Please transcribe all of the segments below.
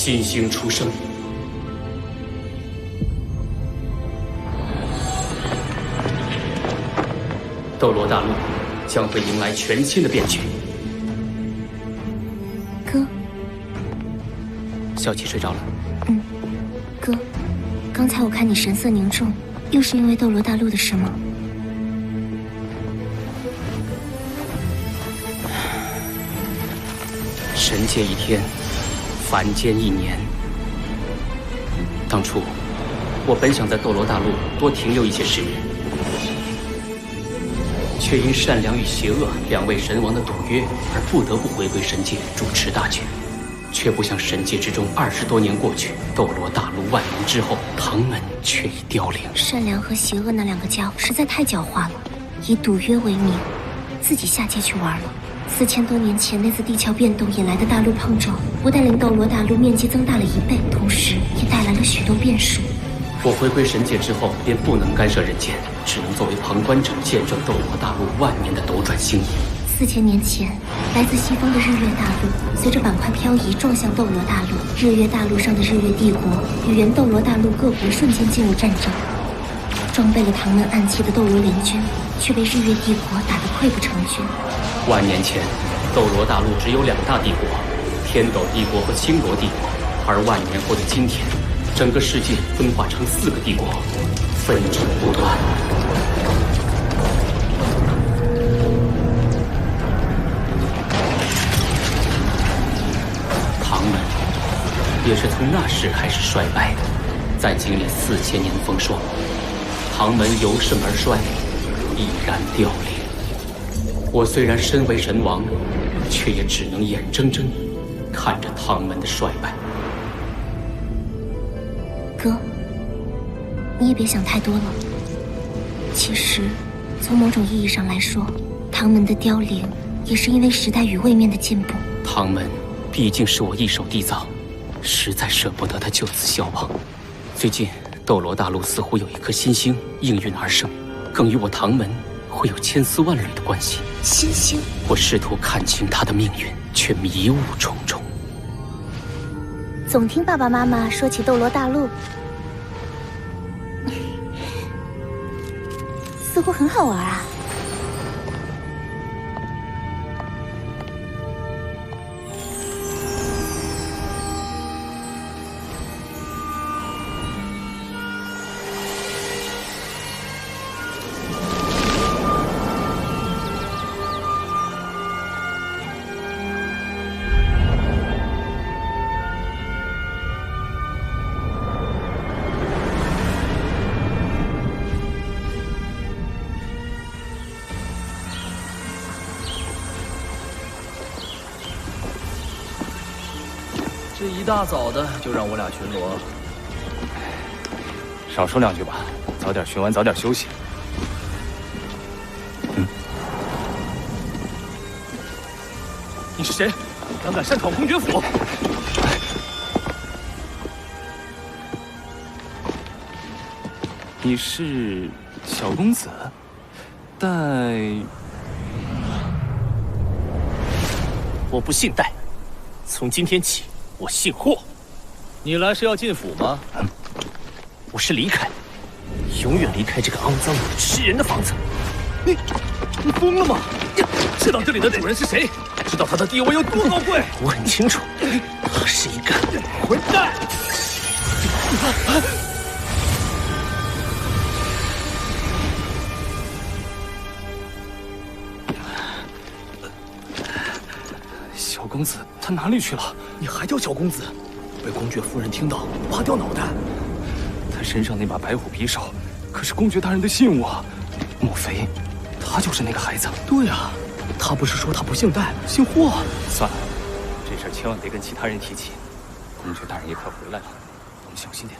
新星出生。斗罗大陆将会迎来全新的变局。哥，小七睡着了。哥，刚才我看你神色凝重，又是因为斗罗大陆的事吗？神界一天，凡间一年。当初，我本想在斗罗大陆多停留一些时日，却因善良与邪恶两位神王的赌约而不得不回归神界主持大局。却不想神界之中20多年过去，斗罗大陆万年之后，唐门却已凋零。善良和邪恶那两个家伙实在太狡猾了，以赌约为名，自己下界去玩了。4000多年前那次地壳变动引来的大陆碰撞，不但令斗罗大陆面积增大了1倍，同时也带来了许多变数。我回归神界之后，便不能干涉人间，只能作为旁观者，见证斗罗大陆万年的斗转星移。4000年前，来自西方的日月大陆随着板块漂移撞向斗罗大陆，日月大陆上的日月帝国与原斗罗大陆各国瞬间进入战争。装备了唐门暗器的斗罗联军却被日月帝国打得溃不成军。万年前，斗罗大陆只有2大帝国，天斗帝国和青罗帝国，而万年后的今天，整个世界分化成4个帝国，纷争不断。唐门也是从那时开始衰败的，在经历4000年风霜，唐门由盛而衰，毅然凋零。我虽然身为神王，却也只能眼睁睁看着唐门的衰败。哥，你也别想太多了。其实，从某种意义上来说，唐门的凋零也是因为时代与位面的进步。唐门毕竟是我一手缔造，实在舍不得他就此消亡。最近，斗罗大陆似乎有一颗新星应运而生，更与我唐门会有千丝万缕的关系。新星，我试图看清他的命运，却迷雾重重。总听爸爸妈妈说起斗罗大陆，似乎很好玩啊。这一大早的就让我俩巡逻，少说2句吧，早点巡完，早点休息。你是谁？胆敢擅闯公爵府？你是小公子，但我不姓戴，从今天起。我姓霍，你来是要进府吗？我是离开，永远离开这个肮脏吃人的房子。你疯了吗？知道这里的主人是谁？知道他的地位有多高贵？我很清楚，他是一个混蛋！小公子他哪里去了？你还叫小公子？被公爵夫人听到，挖掉脑袋。他身上那把白虎匕首，可是公爵大人的信物啊！莫非他就是那个孩子？对啊，他不是说他不姓戴，姓霍？算了，这事儿千万别跟其他人提起。公爵大人也快回来了，我们小心点。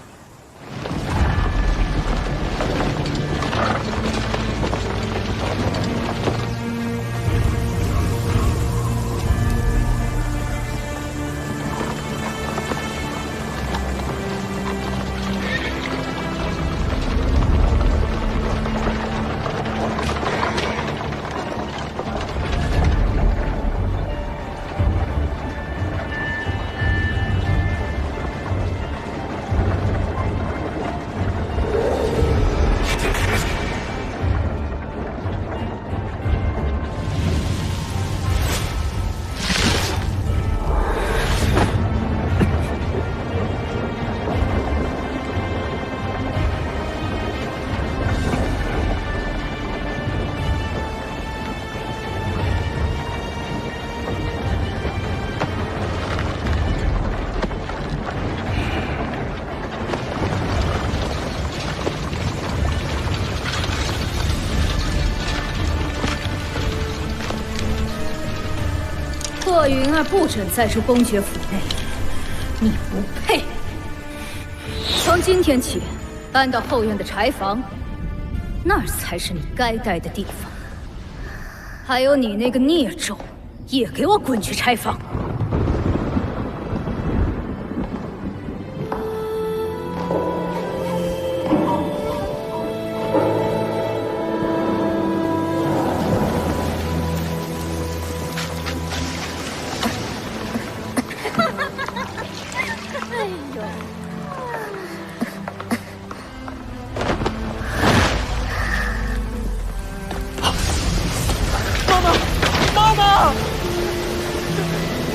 若云儿不准再住公爵府内，你不配。从今天起，搬到后院的柴房，那儿才是你该待的地方。还有你那个孽种，也给我滚去柴房！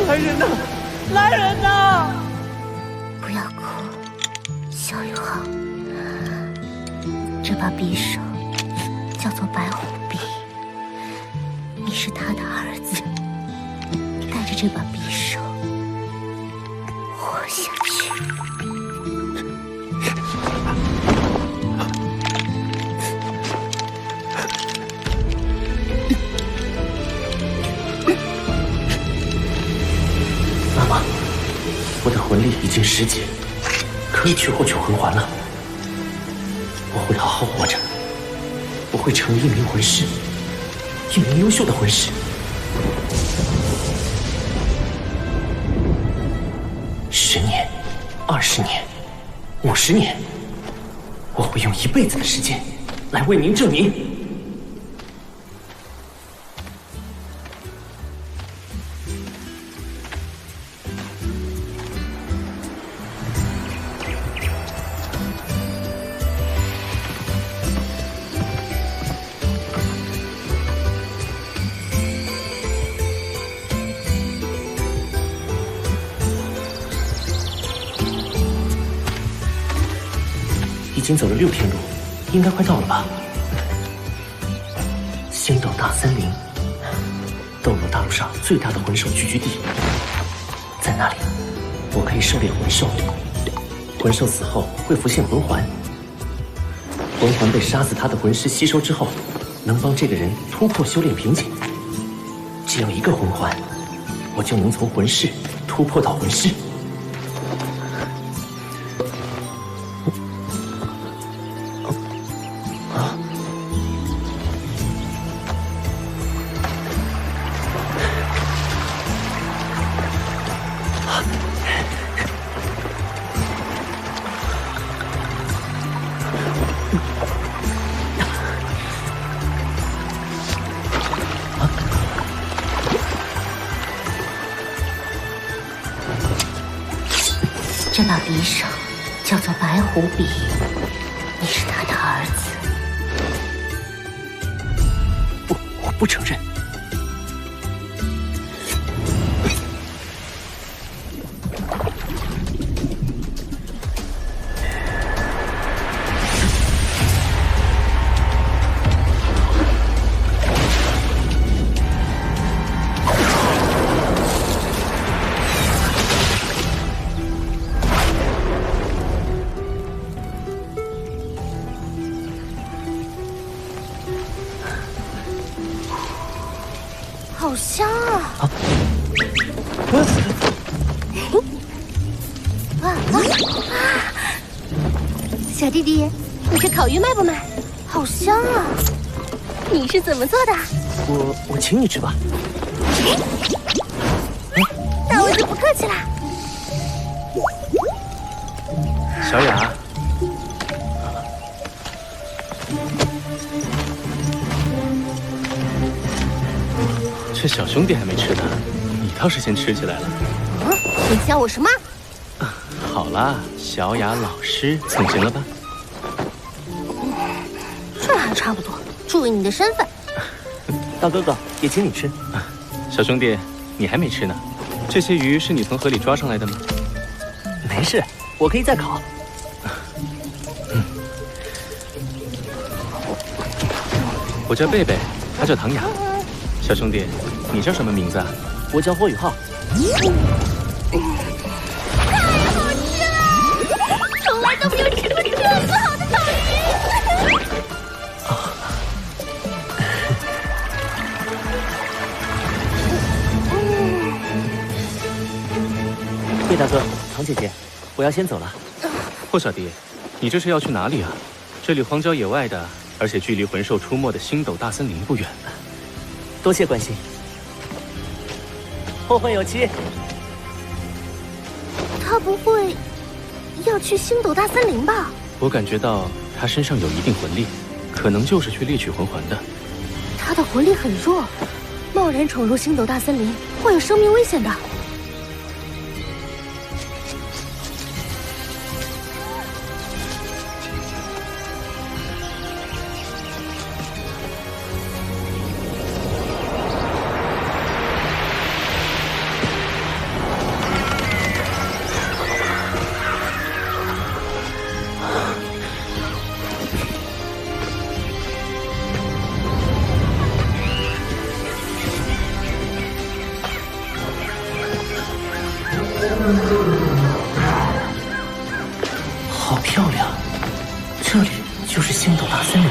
来人呐！来人呐！不要哭，小友好。这把匕首叫做白虎匕，你是他的儿子，带着这把匕首活下去。妈妈，我的魂力已经10级，可以去获取魂环了。我会好好活着，我会成为一名魂师，一名优秀的魂师。10年、20年、50年，我会用1辈子的时间来为您证明。已经走了6天路，应该快到了吧？星斗大森林，斗罗大陆上最大的魂兽聚居地，在那里，我可以狩猎魂兽。魂兽死后会浮现魂环，魂环被杀死他的魂师吸收之后，能帮这个人突破修炼瓶颈。只要1个魂环，我就能从魂师突破到魂师。这把匕首叫做白虎匕，你是他的儿子。我不承认。好香啊！小弟弟，你这烤鱼卖不卖？好香啊！你是怎么做的？我请你吃吧。那我就不客气了。小雅，这小兄弟还没吃呢，你倒是先吃起来了。你想我什么？好啦，小雅老师总行了吧？这还差不多。注意你的身份。大哥哥也请你吃。小兄弟，你还没吃呢。这些鱼是你从河里抓上来的吗？没事，我可以再烤。我叫贝贝，他叫唐雅。小兄弟，你叫什么名字啊？我叫霍雨浩。太好吃了！从来都没有吃过这么好的烤鱼。大哥，唐姐姐，我要先走了。霍小弟，你这是要去哪里啊？这里荒郊野外的，而且距离魂兽出没的星斗大森林不远。多谢关心。后会有期。他不会要去星斗大森林吧？我感觉到他身上有一定魂力，可能就是去猎取魂环的。他的魂力很弱，贸然闯入星斗大森林会有生命危险的。好漂亮，这里就是星斗大森林。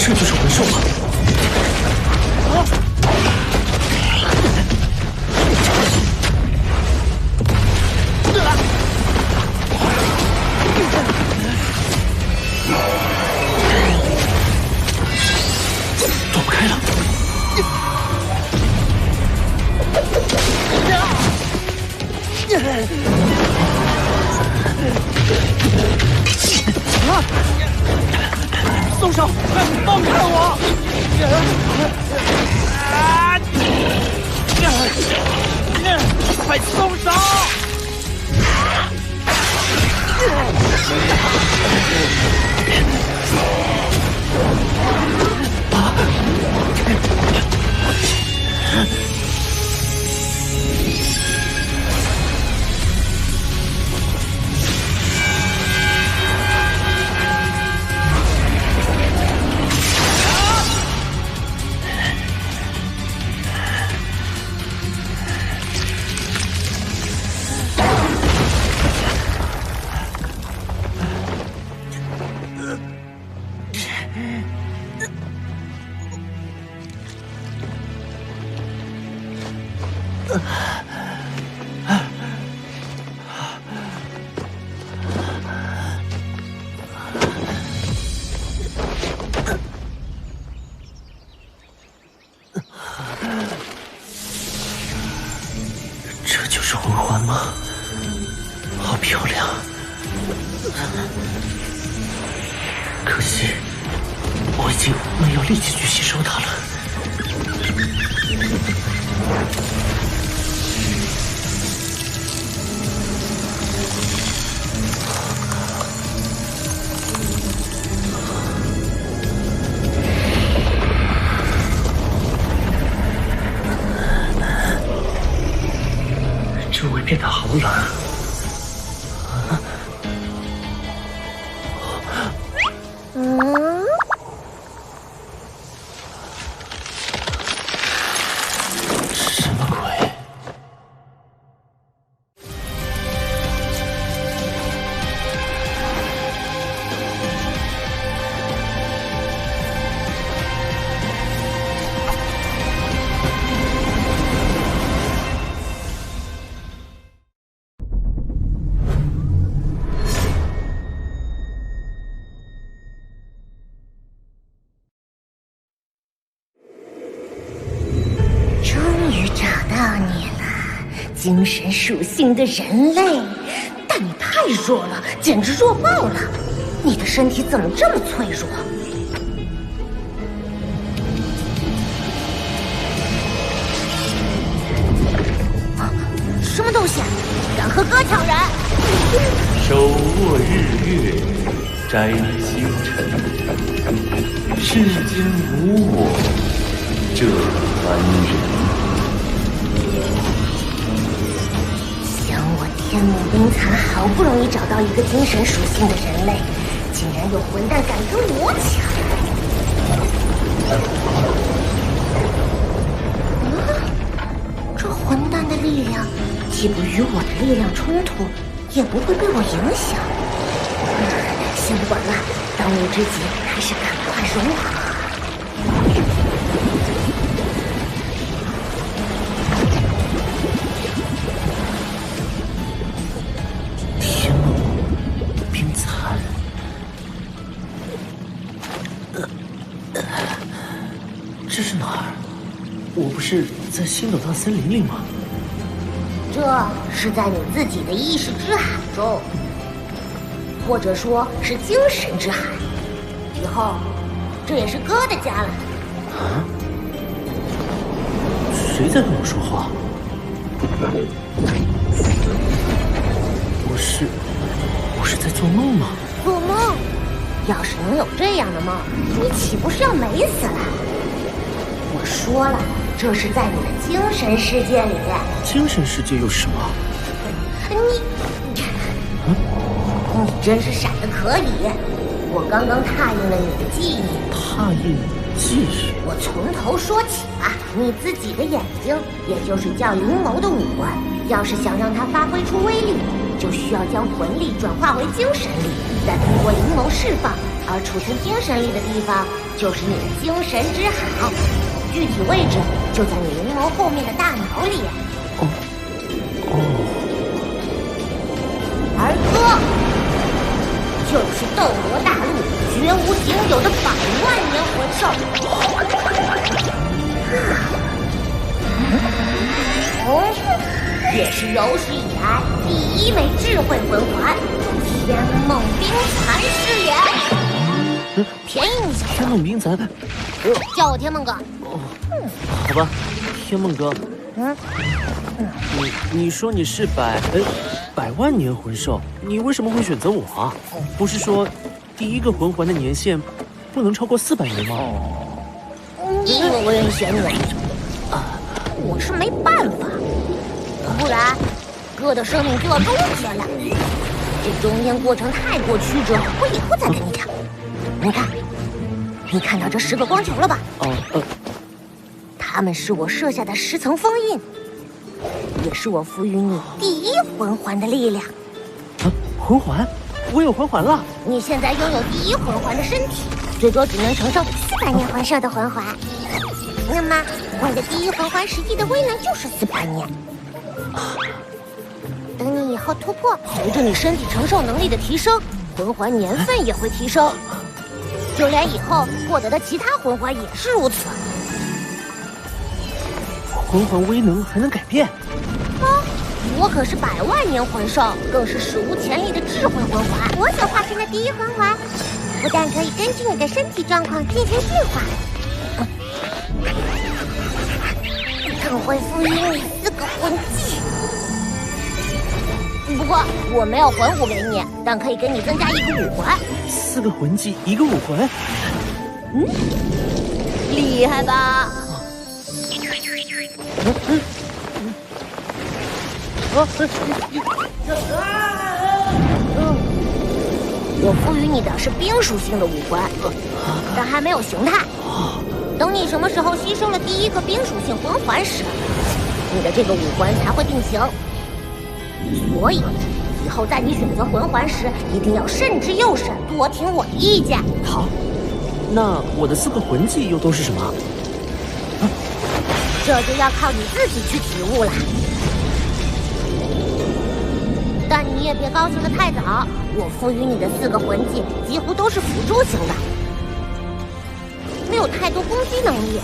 这就是魂兽吗？躲不开了。松手！放开我！快松手！这就是魂环吗？好漂亮，可惜我已经没有力气去吸收它了。周围变得好冷。什么鬼？精神属性的人类，但你太弱了，简直弱爆了！你的身体怎么这么脆弱？什么东西？敢和哥抢人？手握日月，摘星辰，世间无我这般人。想我天幕冰蚕好不容易找到一个精神属性的人类，竟然有混蛋敢跟我抢！这混蛋的力量既不与我的力量冲突，也不会被我影响。先不管了，当务之急还是赶快融合。天幕冰蚕，这是哪儿？我不是在星斗大森林里吗？这是在你自己的意识之海中，或者说是精神之海。以后，这也是哥的家了。啊？谁在跟我说话？我是在做梦吗？做梦？要是能有这样的梦，你岂不是要美死了？我说了，这是在你的精神世界里。精神世界又是什么？你真是闪得可以！我刚刚拓印了你的记忆。拓印记忆？我从头说起吧。你自己的眼睛，也就是叫灵眸的五官，要是想让它发挥出威力，就需要将魂力转化为精神力，再通过灵眸释放。而储存精神力的地方，就是你的精神之海，具体位置就在你灵眸后面的大脑里。而哥，就是斗罗大陆绝无仅有的100万年魂兽。也是有史以来第1枚智慧魂环——天梦冰蚕是也。便宜你小子！天梦冰蚕，叫我天梦哥。好吧，天梦哥。你说你是100万年魂兽，你为什么会选择我啊？不是说第一个魂环的年限不能超过400年吗？你以为我愿意选你？我是没办法，不然哥的生命就要终结了。这中间过程太过曲折，我以后再跟你讲。你看到这10个光球了吧？它们是我设下的10层封印，也是我赋予你第1魂环的力量。魂环？我有魂环了。你现在拥有第1魂环的身体，最多只能承受400年魂兽的魂环。那么，你的第1魂环实际的威能就是400年。等你以后突破，随着你身体承受能力的提升，魂环年份也会提升。就连以后获得的其他魂环也是如此。魂环威能还能改变？我可是100万年魂兽，更是史无前例的智慧魂环。我所化身的第1魂环，不但可以根据你的身体状况进行进化，更会赋予你4个魂技。不过我没有魂武给你，但可以给你增加1个武魂。4个魂技，1个武魂。厉害吧？我赋予你的是冰属性的武魂，但还没有形态。等你什么时候吸收了第1个冰属性魂环时，你的这个武魂才会定型。所以以后在你选择魂环时，一定要慎之又慎，多听我的意见。好，那我的4个魂技又都是什么？这就要靠你自己去体悟了。但你也别高兴得太早，我赋予你的4个魂技几乎都是辅助型的，没有太多攻击能力。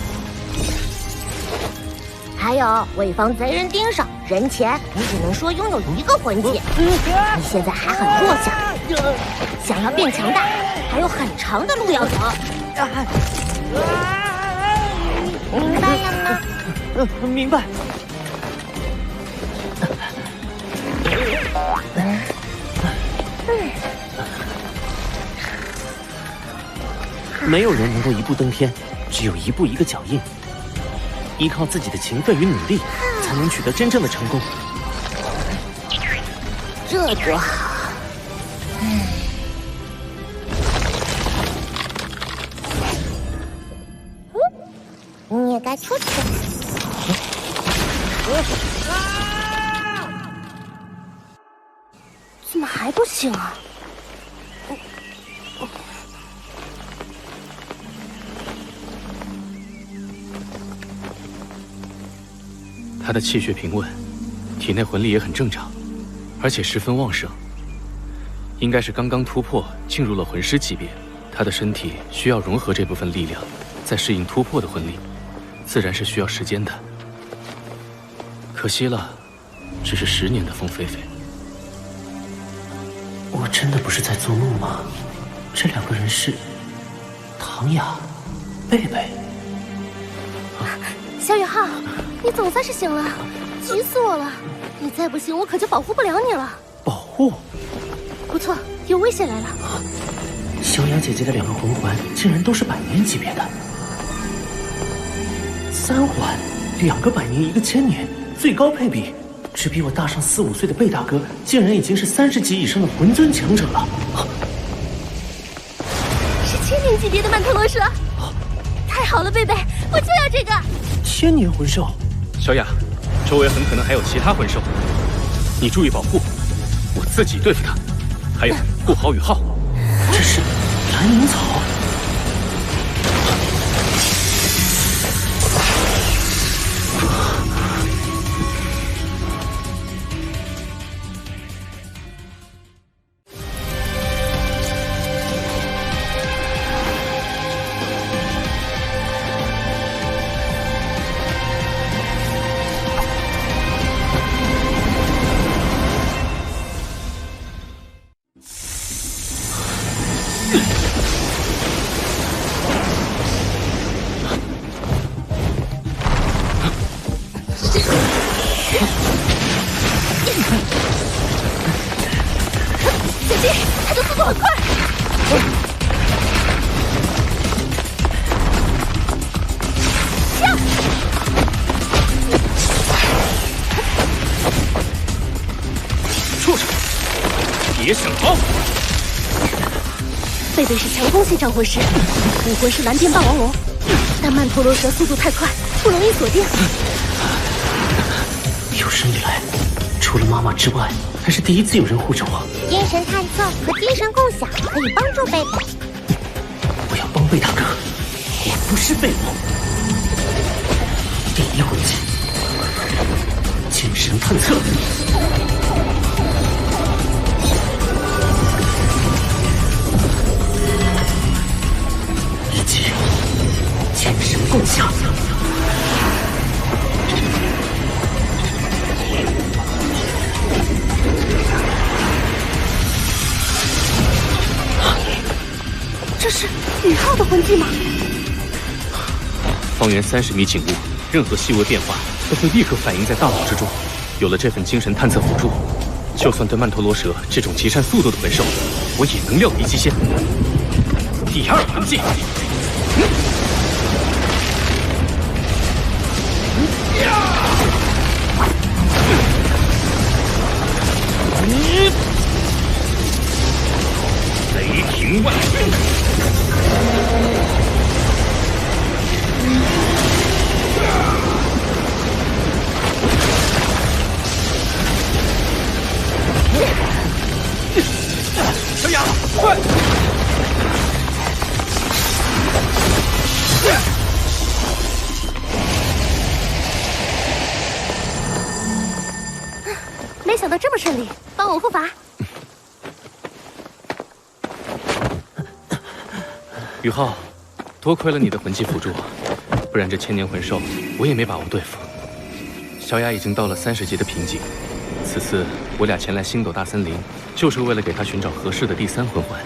还有为防贼人盯上，人前你只能说拥有1个魂技。你现在还很弱小，想要变强大，还有很长的路要走。明白了吗？明白。没有人能够一步登天，只有一步一个脚印。依靠自己的勤奋与努力，才能取得真正的成功。这多好！你也该出去。怎么还不醒啊？他的气血平稳，体内魂力也很正常，而且十分旺盛。应该是刚刚突破，进入了魂师级别。他的身体需要融合这部分力量，再适应突破的魂力，自然是需要时间的。可惜了，只是10年的风菲菲。我真的不是在做梦吗？这2个人是唐雅、贝贝。小雨浩，你总算是醒了，急死我了！你再不醒，我可就保护不了你了。保护？不错，有危险来了。小雅姐姐的2个魂环竟然都是100年级别的，3环，2个100年，1个1000年，最高配比，只比我大上4、5岁的贝大哥，竟然已经是30级以上的魂尊强者了。是1000年级别的曼特罗蛇，太好了，贝贝，我就要这个。1000年魂兽，小雅，周围很可能还有其他魂兽，你注意保护，我自己对付他。还有，顾好宇浩。这是蓝银草。别想逃！贝贝是强攻系召魂师，武魂是蓝电霸王龙，但曼陀罗蛇速度太快，不容易锁定。有生以来，除了妈妈之外，还是第一次有人护着我。精神探测和精神共享可以帮助贝贝。我要帮贝大哥，我不是废物。第1魂技，精神探测。精神共享，这是宇浩的魂技吗？方圆30米景物，任何细微变化都会立刻反映在大脑之中。有了这份精神探测辅助，就算对曼陀罗蛇这种极善速度的魂兽，我也能料敌极限。第2魂技。雷霆万钧！小雅，快！没想到这么顺利，帮我护法。宇浩，多亏了你的魂技辅助，不然这1000年魂兽我也没把握对付。小雅已经到了30级的瓶颈，此次我俩前来星斗大森林，就是为了给她寻找合适的第3魂环。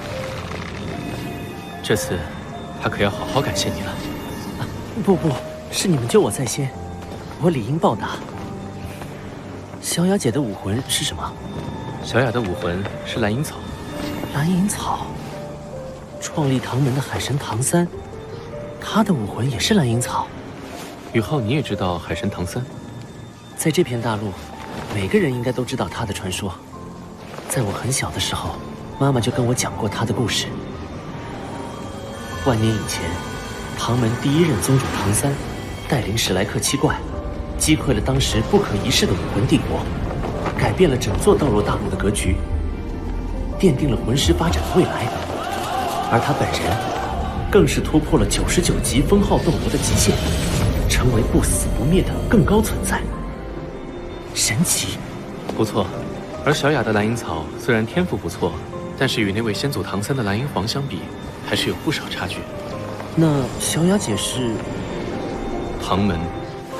这次，她可要好好感谢你了。不，是你们救我在先，我理应报答。小雅姐的武魂是什么？小雅的武魂是蓝银草，蓝银草，创立唐门的海神唐三，他的武魂也是蓝银草。宇浩，你也知道海神唐三？在这片大陆，每个人应该都知道他的传说。在我很小的时候，妈妈就跟我讲过他的故事。万年以前，唐门第一任宗主唐三带领史莱克七怪，击溃了当时不可一世的武魂帝国，改变了整座斗罗大陆的格局，奠定了魂师发展的未来。而他本人，更是突破了99级封号斗罗的极限，成为不死不灭的更高存在。神奇，不错。而小雅的蓝银草虽然天赋不错，但是与那位先祖唐三的蓝银皇相比，还是有不少差距。那小雅姐是唐门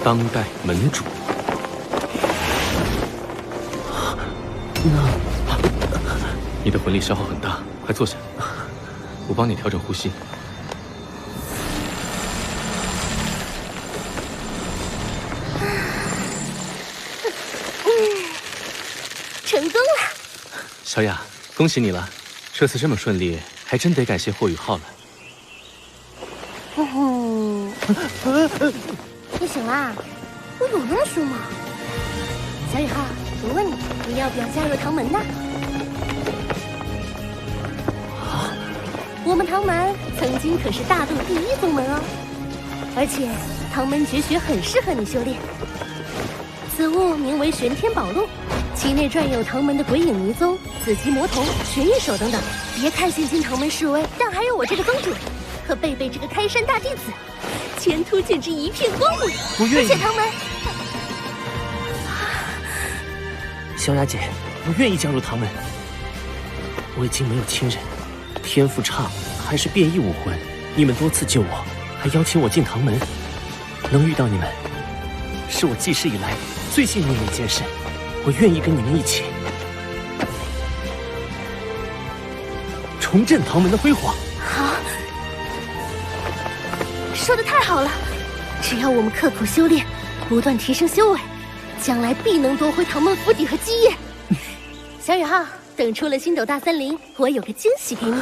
当代门主。那你的魂力消耗很大，快坐下，我帮你调整呼吸。成功了！小雅，恭喜你了，这次这么顺利，还真得感谢霍雨浩了。你醒啦？我有那么凶吗？小雨浩，我问你，你要不要加入唐门呢？我们唐门曾经可是大陆第一宗门哦，而且唐门绝学很适合你修炼。此物名为玄天宝录，其内传有唐门的鬼影迷踪、紫极魔童、玄玉手等等。别看现今唐门式微，但还有我这个宗主和贝贝这个开山大弟子，前途简直一片光明。不愿意。谢唐门。小雅姐，我愿意加入唐门。我已经没有亲人，天赋差，还是变异武魂。你们多次救我，还邀请我进唐门，能遇到你们，是我记事以来最幸运的一件事。我愿意跟你们一起重振唐门的辉煌。好，说得太好了！只要我们刻苦修炼，不断提升修为，将来必能夺回唐门府邸和基业。小雨浩，等出了星斗大森林，我有个惊喜给你。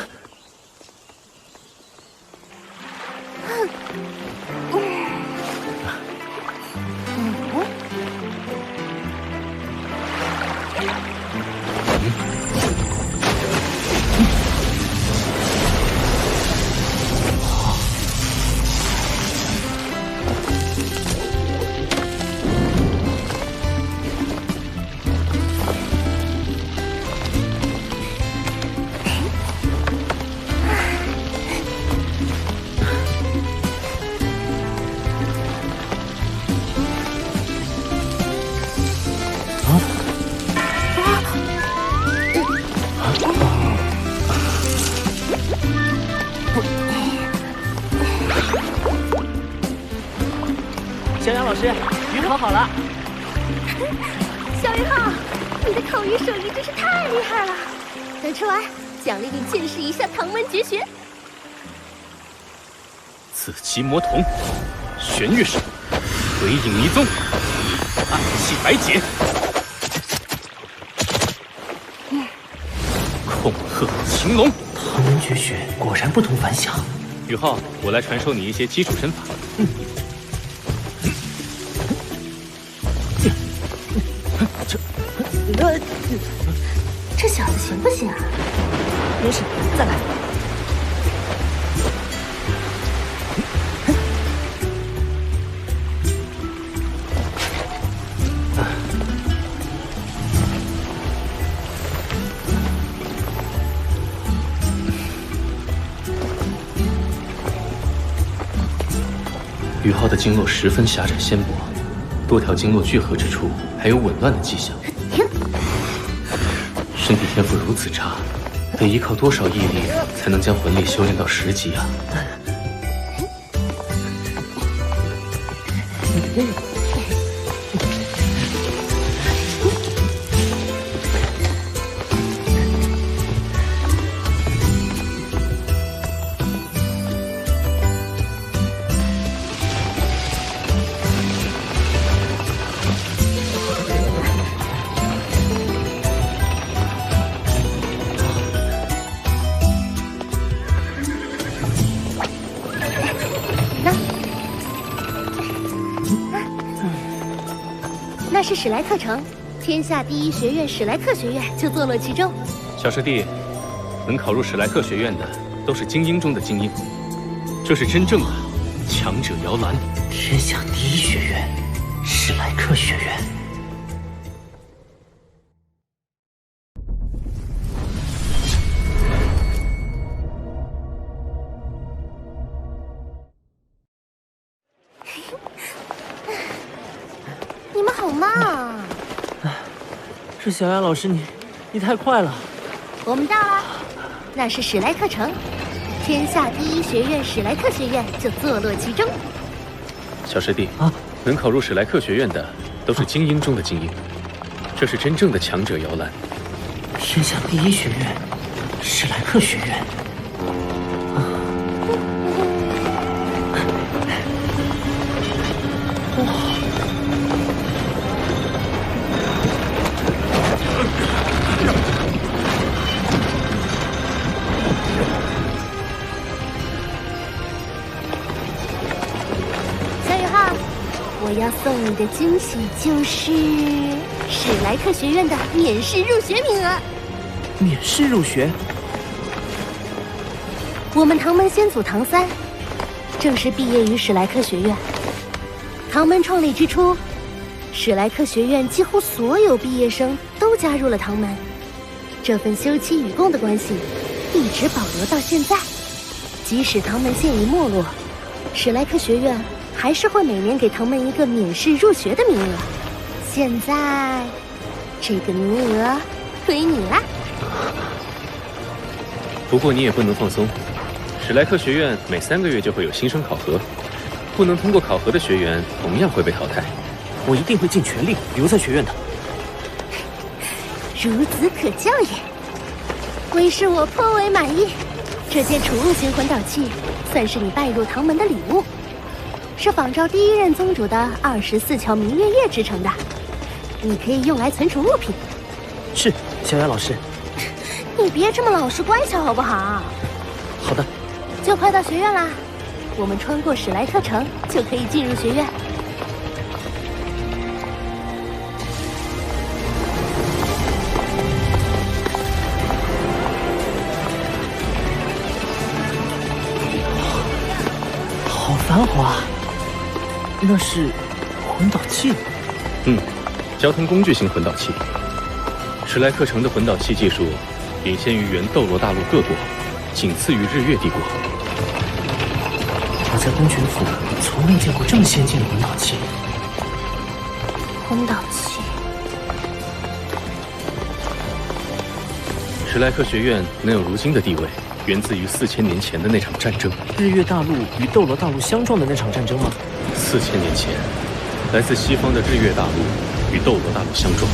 小杨老师，鱼烤好了。小雨浩，你的口语手艺真是太厉害了！等吃完，奖励你见识一下唐门绝学。紫极魔童，玄玉手，鬼影迷踪，暗气白解，控鹤擒龙。唐门绝学果然不同凡响。宇浩，我来传授你一些基础身法。这小子行不行啊？没事，再来。宇浩的经络十分狭窄纤薄，多条经络聚合之处还有紊乱的迹象。身体天赋如此差，得依靠多少毅力才能将魂力修炼到10级啊？是史莱克城，天下第一学院史莱克学院就坐落其中。小师弟，能考入史莱克学院的都是精英中的精英，这是真正的强者摇篮。天下第一学院，史莱克学院。你们好慢啊！是小雅老师，你太快了。我们到了，那是史莱克城，天下第一学院史莱克学院就坐落其中。小师弟啊，能考入史莱克学院的都是精英中的精英，这是真正的强者摇篮。天下第一学院，史莱克学院。我要送你的惊喜就是史莱克学院的免试入学名额。免试入学？我们唐门先祖唐三，正是毕业于史莱克学院。唐门创立之初，史莱克学院几乎所有毕业生都加入了唐门，这份休戚与共的关系一直保留到现在。即使唐门现已没落，史莱克学院还是会每年给唐门一个免试入学的名额。现在，这个名额归你啦。不过你也不能放松，史莱克学院每3个月就会有新生考核，不能通过考核的学员同样会被淘汰。我一定会尽全力留在学院的。孺子可教也，为师我颇为满意。这件储物型魂导器算是你拜入唐门的礼物。是仿照第一任宗主的24桥明月夜制成的，你可以用来存储物品。是，小雅老师。你别这么老实乖巧好不好？好的。就快到学院啦，我们穿过史莱克城就可以进入学院。好繁华。那是魂导器。交通工具型魂导器。史莱克城的魂导器技术领先于原斗罗大陆各国，仅次于日月帝国。我在公爵府从未见过这么先进的魂导器。魂导器。史莱克学院能有如今的地位，源自于4000年前的那场战争。日月大陆与斗罗大陆相撞的那场战争吗？4000年前，来自西方的日月大陆与斗罗大陆相撞，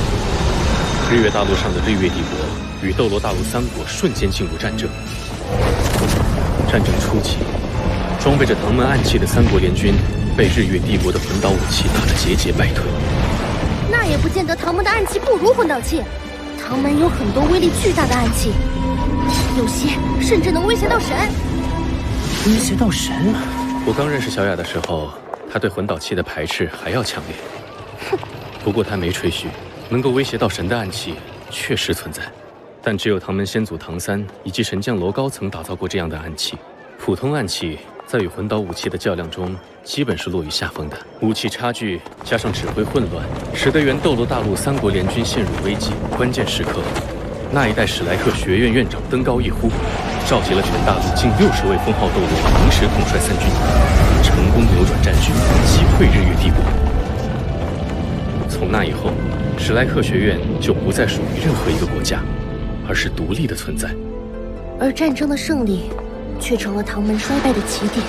日月大陆上的日月帝国与斗罗大陆3国瞬间进入战争。战争初期，装备着唐门暗器的3国联军被日月帝国的魂导武器打得节节败退。那也不见得唐门的暗器不如魂导器，唐门有很多威力巨大的暗器，有些甚至能威胁到神。威胁到神？我刚认识小雅的时候，她对魂导器的排斥还要强烈。不过她没吹嘘，能够威胁到神的暗器确实存在，但只有唐门先祖唐三以及神将楼高层打造过这样的暗器。普通暗器在与魂导武器的较量中，基本是落于下风的。武器差距加上指挥混乱，使得原斗罗大陆3国联军陷入危机。关键时刻，那一代史莱克学院院长登高一呼，召集了全大陆近60位封号斗罗，同时统帅3军，成功扭转战局，击溃日月帝国。从那以后，史莱克学院就不再属于任何一个国家，而是独立的存在。而战争的胜利，却成了唐门衰败的起点。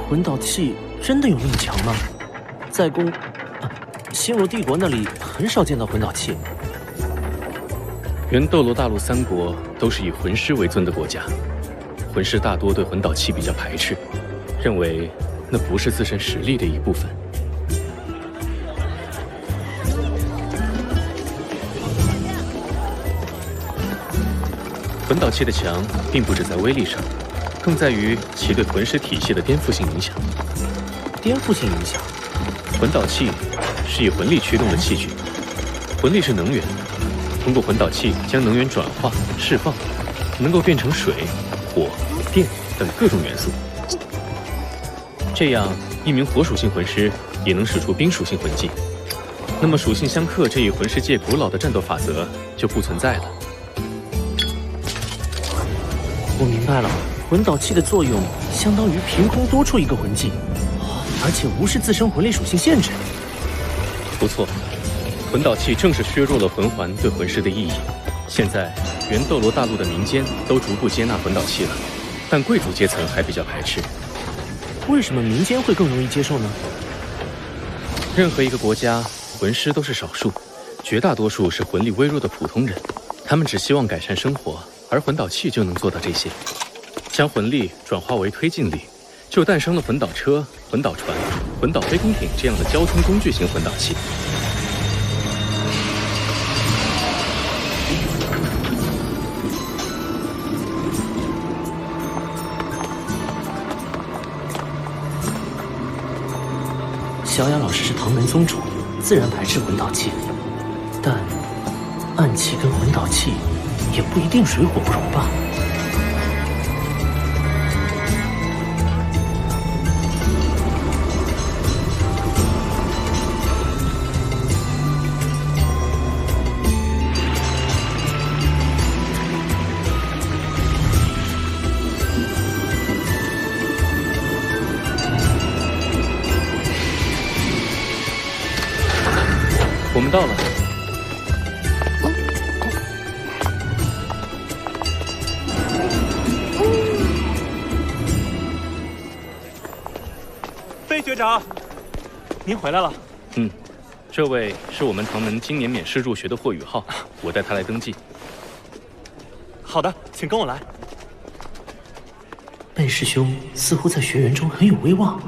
魂导器真的有那么强吗？在星罗帝国那里很少见到魂导器。原斗罗大陆3国都是以魂师为尊的国家，魂师大多对魂导器比较排斥，认为那不是自身实力的一部分。魂导器的强并不只在威力上，更在于其对魂师体系的颠覆性影响。颠覆性影响？魂导器是以魂力驱动的器具，魂力是能源，通过魂导器将能源转化、释放，能够变成水、火、电等各种元素。这样，一名火属性魂师也能使出冰属性魂技。那么属性相克这一魂师界古老的战斗法则就不存在了。我明白了，魂导器的作用相当于凭空多出一个魂技，而且无视自身魂力属性限制。不错，魂导器正是削弱了魂环对魂师的意义。现在，原斗罗大陆的民间都逐步接纳魂导器了，但贵族阶层还比较排斥。为什么民间会更容易接受呢？任何一个国家，魂师都是少数，绝大多数是魂力微弱的普通人，他们只希望改善生活，而魂导器就能做到这些。将魂力转化为推进力，就诞生了魂导车、魂导船、魂导飞空艇这样的交通工具型魂导器。小雅老师是唐门宗主，自然排斥魂导器，但暗器跟魂导器也不一定水火不容吧。我们到了。贝学长，您回来了。这位是我们唐门今年免试入学的霍雨浩，我带他来登记。好的，请跟我来。贝师兄似乎在学园中很有威望。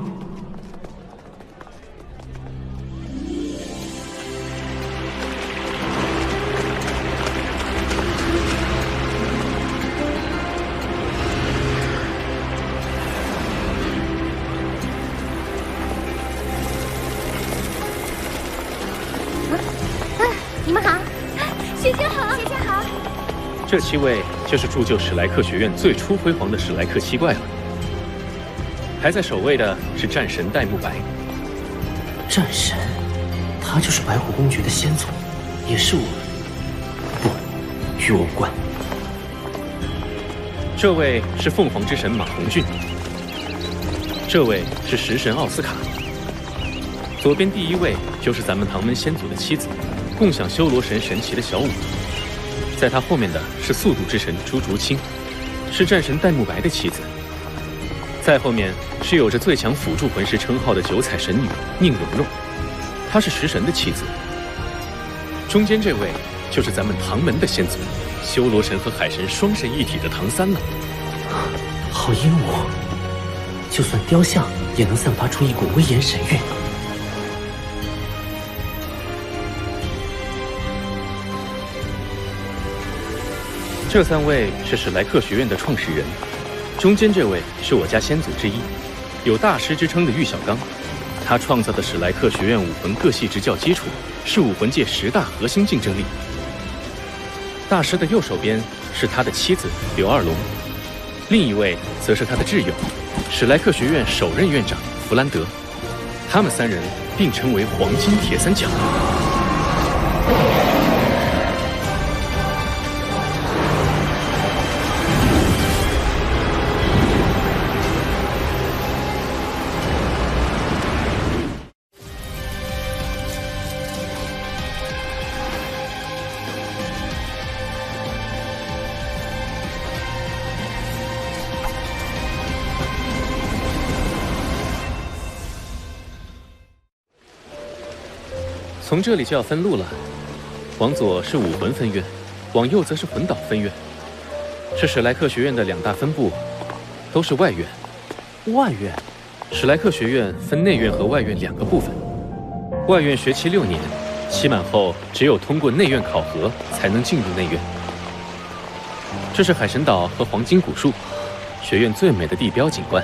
这7位就是铸就史莱克学院最初辉煌的史莱克7怪了。排在首位的是战神戴沐白。战神，他就是白虎公爵的先祖，也是我。不，与我无关。这位是凤凰之神马红俊。这位是食神奥斯卡。左边第1位就是咱们唐门先祖的妻子，共享修罗神神旗的小舞。在他后面的是速度之神朱竹清，是战神戴沐白的妻子。再后面是有着最强辅助魂师称号的九彩神女宁荣荣，她是食神的妻子。中间这位就是咱们唐门的先祖，修罗神和海神双神一体的唐三了。好阴武，就算雕像也能散发出一股威严神韵。这3位是史莱克学院的创始人，中间这位是我家先祖之一，有大师之称的玉小刚，他创造的史莱克学院武魂各系执教基础，是武魂界10大核心竞争力。大师的右手边是他的妻子刘二龙，另一位则是他的挚友，史莱克学院首任院长弗兰德。他们3人并称为黄金铁三角。从这里就要分路了，往左是武魂分院，往右则是魂导分院，是史莱克学院的2大分部，都是外院。外院，史莱克学院分内院和外院2个部分。外院学期6年，期满后只有通过内院考核才能进入内院。这是海神岛和黄金古树，学院最美的地标景观。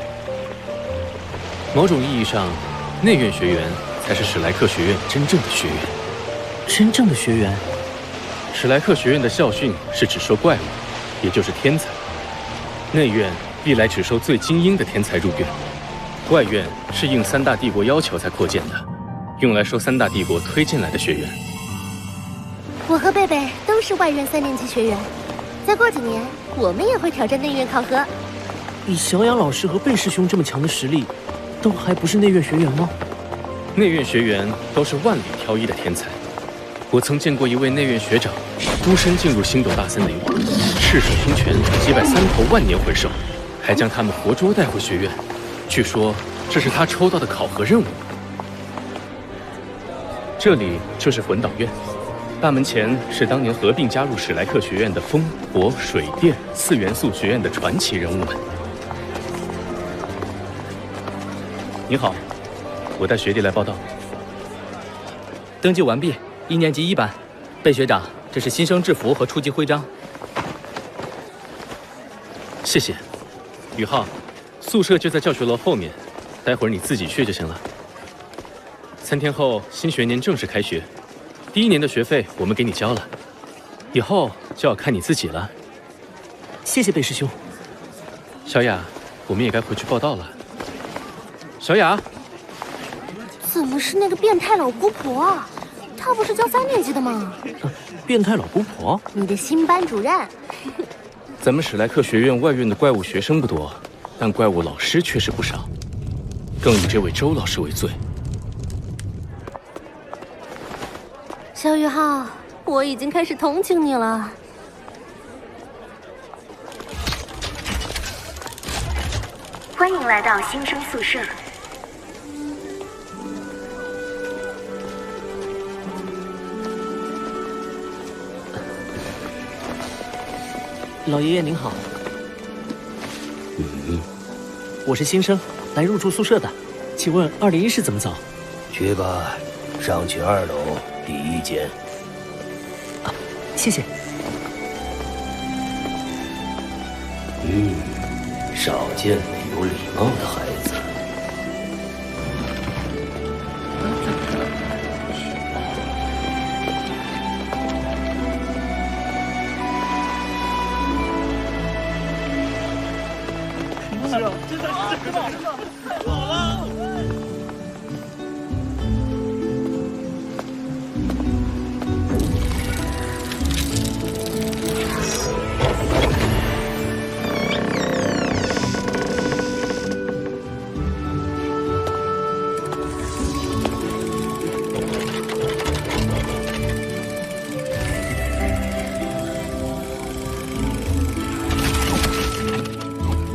某种意义上，内院学员才是史莱克学院真正的学员。真正的学员？史莱克学院的校训是只收怪物，也就是天才。内院历来只收最精英的天才入院，外院是应三大帝国要求才扩建的，用来收三大帝国推进来的学员。我和贝贝都是外院3年级学员，再过几年我们也会挑战内院考核。以小雅老师和贝师兄这么强的实力，都还不是内院学员吗？内院学员都是万里挑一的天才。我曾见过一位内院学长，孤身进入星斗大森林，赤手空拳击败3头万年魂兽，还将他们活捉带回学院。据说这是他抽到的考核任务。这里就是魂导院，大门前是当年合并加入史莱克学院的风、火、水、电4元素学院的传奇人物们。你好，我带学弟来报道。登记完毕，1年级1班。贝学长，这是新生制服和初级徽章。谢谢。宇浩，宿舍就在教学楼后面，待会儿你自己去就行了。3天后新学年正式开学，第1年的学费我们给你交了，以后就要看你自己了。谢谢贝师兄。小雅，我们也该回去报到了。小雅，怎么是那个变态老姑婆啊？她不是教3年级的吗？变态老姑婆？你的新班主任。咱们史莱克学院外院的怪物学生不多，但怪物老师确实不少，更以这位周老师为最。小宇浩，我已经开始同情你了。欢迎来到新生宿舍。老爷爷您好。我是新生，来入住宿舍的，请问201室怎么走？去吧，上去2楼第1间。啊，谢谢。少见的有礼貌的孩子。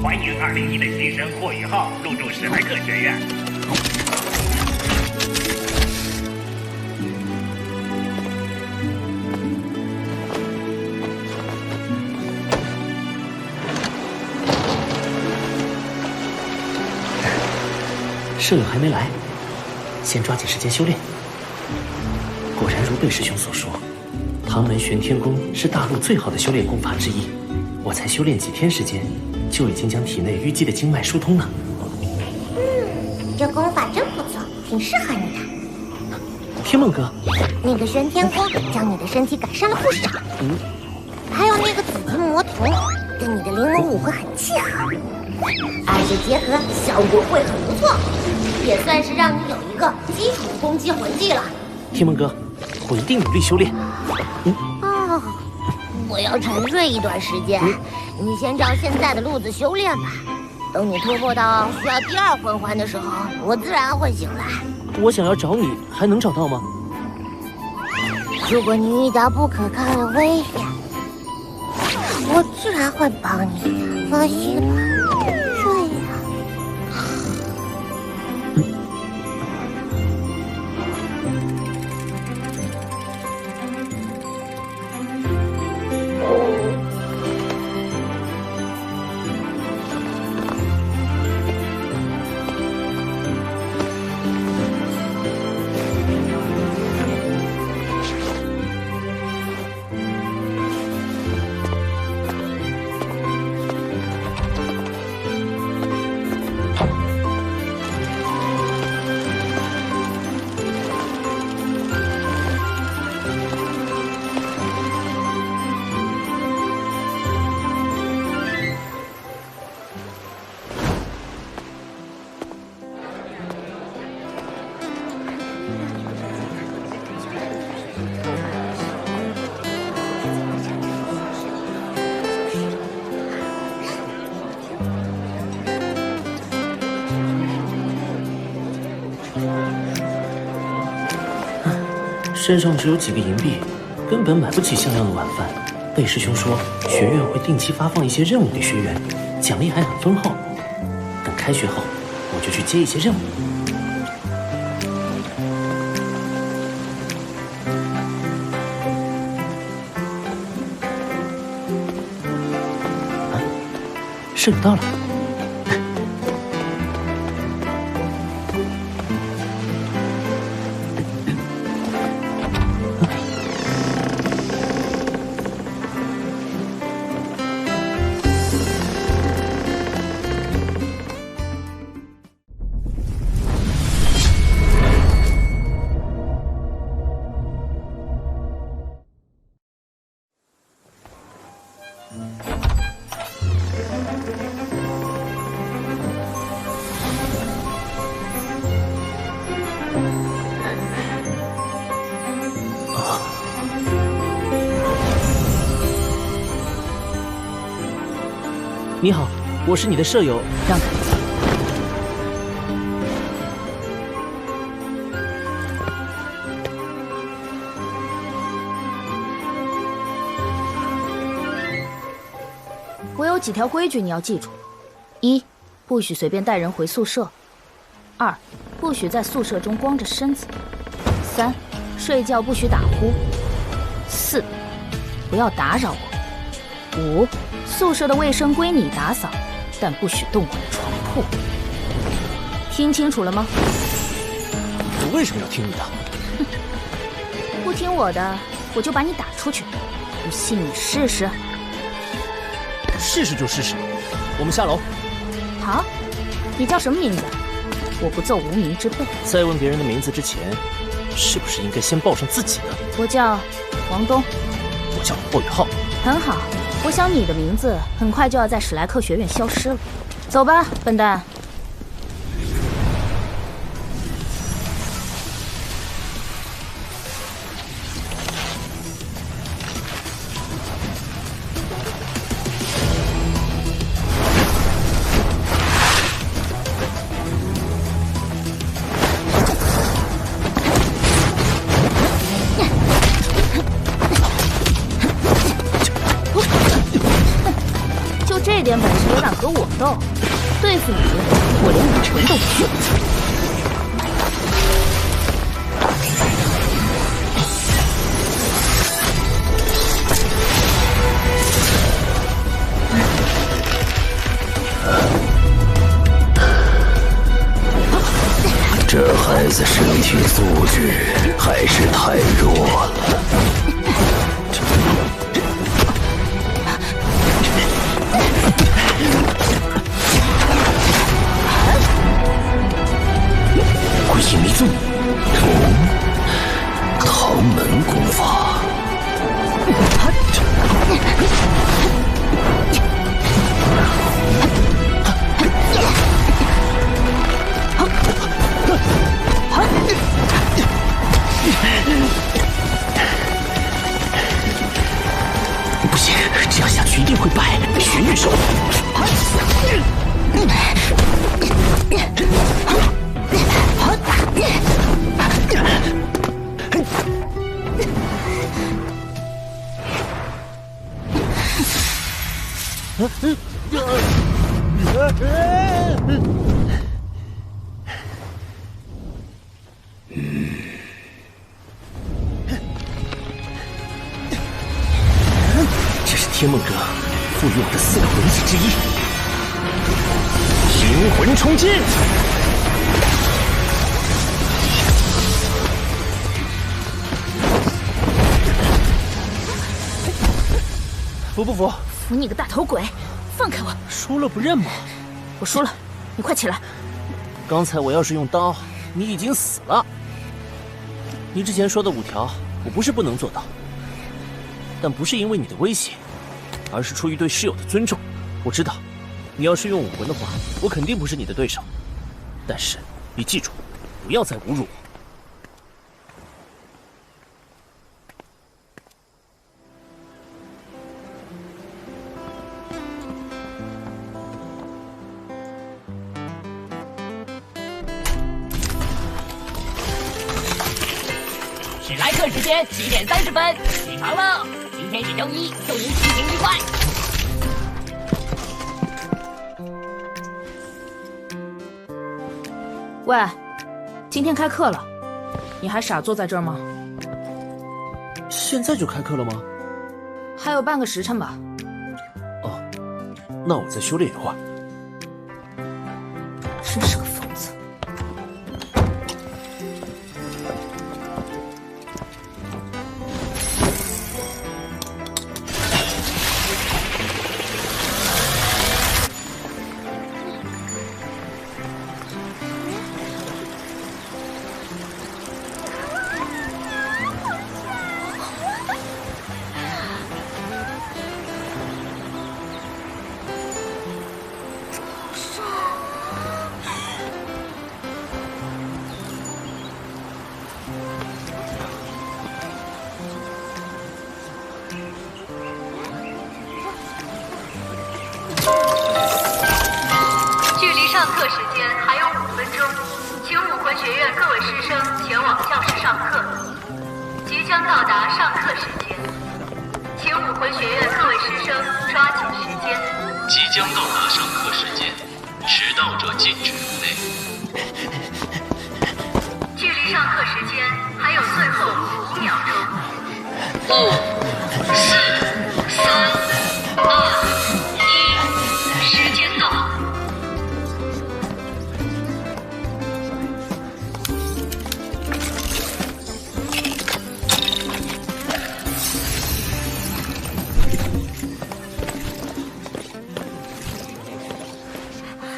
欢迎201的新生霍宇浩入住史莱克学院。舍友还没来，先抓紧时间修炼。果然如贝师兄所说，唐门玄天功是大陆最好的修炼功法之一。我才修炼几天时间，就已经将体内淤积的经脉疏通了。这功法真不错，挺适合你的。天梦哥，那个玄天功将你的身体改善了不少。还有那个紫金魔瞳，跟你的灵龙武魂很契合，而且结合效果会很不错，也算是让你有一个基础的攻击魂技了。天梦哥，我一定努力修炼。我要沉睡一段时间，你先照现在的路子修炼吧。等你突破到需要第2魂环的时候，我自然会醒来。我想要找你，还能找到吗？如果你遇到不可抗的危险，我自然会帮你。放心吧，睡呀。身上只有几个银币，根本买不起像样的晚饭。贝师兄说，学院会定期发放一些任务给学员，奖励还很丰厚。等开学后，我就去接一些任务。啊，圣女到了。 你好，我是你的舍友，让开。我有几条规矩你要记住：一，不许随便带人回宿舍；二，不许在宿舍中光着身子；三，睡觉不许打呼；四，不要打扰我；五。 宿舍的卫生归你打扫，但不许动我的床铺。听清楚了吗？我为什么要听你的？哼，不听我的，我就把你打出去。不信你试试。试试就试试。我们下楼。好，你叫什么名字？我不奏无名之辈。在问别人的名字之前，是不是应该先报上自己的？我叫王东。我叫霍雨浩。很好。 我想你的名字很快就要在史莱克学院消失了。走吧，笨蛋。这点本事也敢和我斗？对付你，我连武魂都不需要。这孩子身体素质还是太弱了。 归隐迷踪，唐门功法。不行，这样下去一定会败，学院手。 这是天梦阁赋予我的4个魂技之一——灵魂冲击。服不服？服你个大头鬼！放开我！输了不认吗？我输了，你快起来！刚才我要是用刀，你已经死了。你之前说的5条，我不是不能做到，但不是因为你的威胁，而是出于对室友的尊重。我知道，你要是用武魂的话，我肯定不是你的对手。但是你记住，不要再侮辱我。时史莱克时间7点30分，起床喽！今天是周一，祝您心情愉快。喂，今天开课了，你还傻坐在这儿吗？现在就开课了吗？还有半个时辰吧。哦，那我再修炼一会儿。真是个疯子。距离上课时间还有5分钟，请武魂学院各位师生前往教室上课。即将到达上课时间，请武魂学院各位师生抓紧时间。即将到达上课时间，迟到者禁止入内。距离上课时间还有最后5秒钟。5、4、3、2、1，时间到。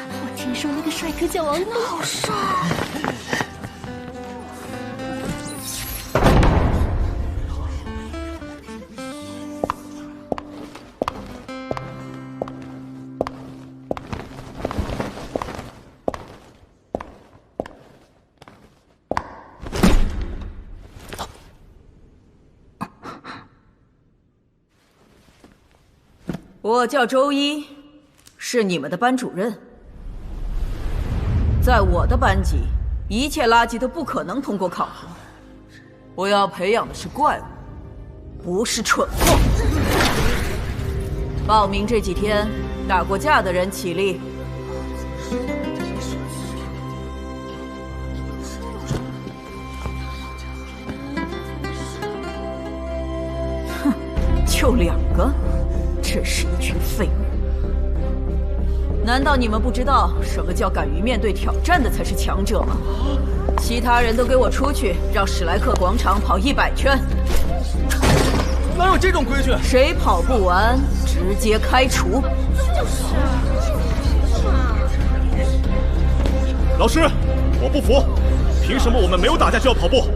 我听说那个帅哥叫王怒，好帅！我叫周一，是你们的班主任。在我的班级，一切垃圾都不可能通过考核。我要培养的是怪物，不是蠢货。报名这几天打过架的人起立。哼，就2个。真是一群废物！难道你们不知道什么叫敢于面对挑战的才是强者吗？其他人都给我出去，绕史莱克广场跑100圈！哪有这种规矩？谁跑不完，直接开除！老师，我不服！凭什么我们没有打架就要跑步？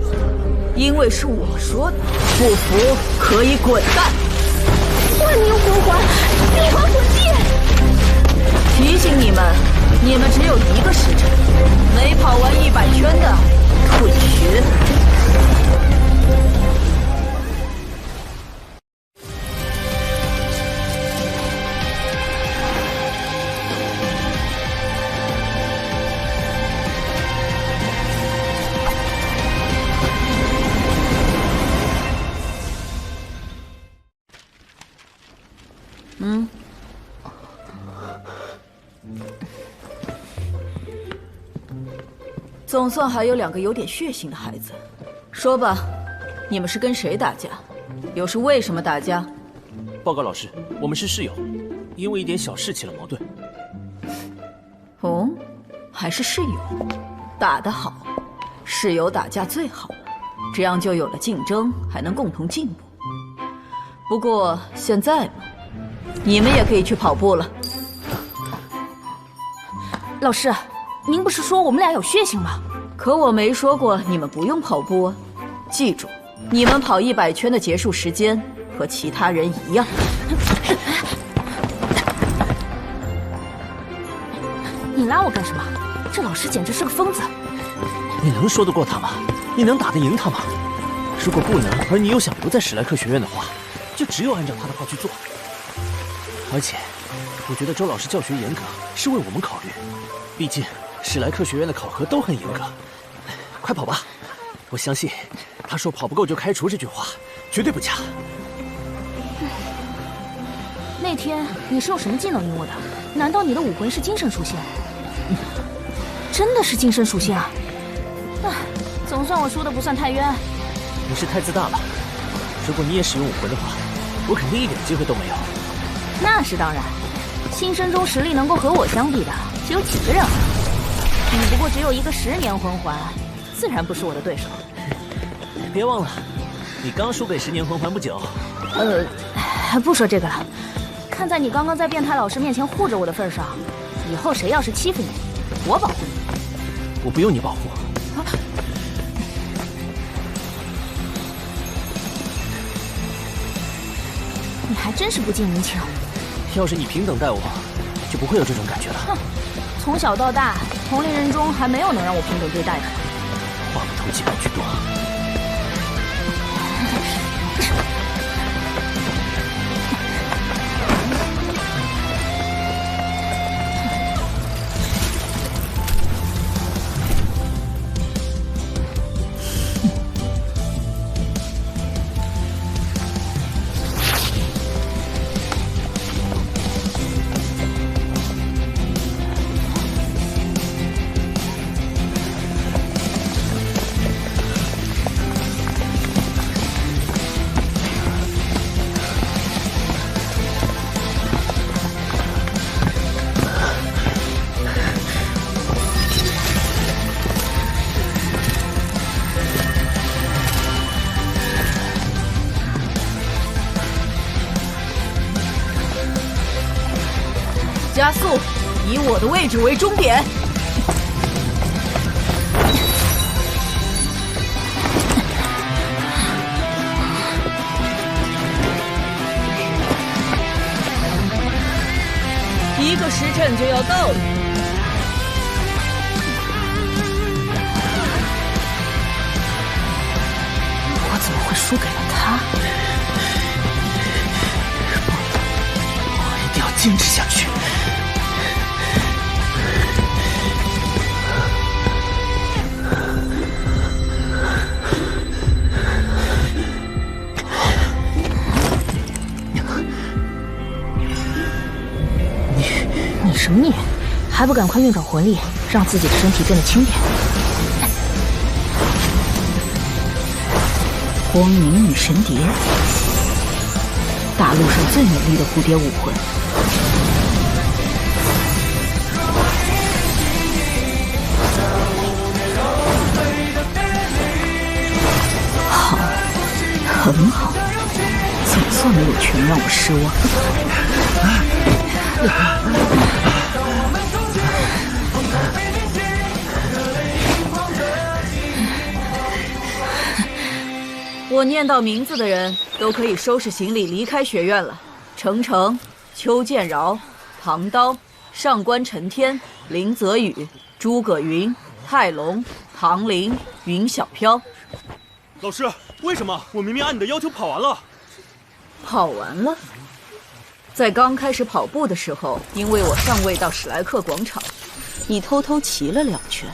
因为是我说的，不服可以滚蛋！万年魂环，六环魂技！提醒你们，你们只有1个时辰，没跑完100圈的，退学。总算还有2个有点血性的孩子。说吧，你们是跟谁打架？又是为什么打架？报告老师，我们是室友，因为一点小事起了矛盾。哦，还是室友，打得好，室友打架最好了，这样就有了竞争，还能共同进步。不过现在嘛，你们也可以去跑步了。老师，您不是说我们俩有血性吗？可我没说过你们不用跑步啊！记住，你们跑100圈的结束时间和其他人一样。你拉我干什么？这老师简直是个疯子！你能说得过他吗？你能打得赢他吗？如果不能，而你又想留在史莱克学院的话，就只有按照他的话去做。而且，我觉得周老师教学严格是为我们考虑，毕竟史莱克学院的考核都很严格。快跑吧，我相信他说跑不够就开除这句话，绝对不假。那天你是用什么技能赢我的？难道你的武魂是精神属性？真的是精神属性啊！唉，总算我输的不算太冤。你是太自大了。如果你也使用武魂的话，我肯定一点机会都没有。那是当然，新生中实力能够和我相比的只有几个人啊！你不过只有一个10年魂环，自然不是我的对手。别忘了，你刚输给10年魂环不久。不说这个了。看在你刚刚在变态老师面前护着我的份上，以后谁要是欺负你，我保护你。我不用你保护。你还真是不近人情。要是你平等待我，就不会有这种感觉了。哼，从小到大，同龄人中还没有能让我平等对待的。话不投机半句多。加速，以我的位置为终点。1个时辰就要到了。我怎么会输给了他？不，我一定要坚持下去。你什么你？还不赶快运转魂力，让自己的身体变得轻点！光明女神蝶，大陆上最美丽的蝴蝶武魂。好，很好，总算没有全让我失望。我念到名字的人都可以收拾行李离开学院了。程程、邱建饶、唐刀、上官陈天、林泽宇、诸葛云、泰隆、唐林、云小飘。老师，为什么我明明按你的要求跑完了？跑完了？在刚开始跑步的时候，因为我尚未到史莱克广场，你偷偷骑了2圈，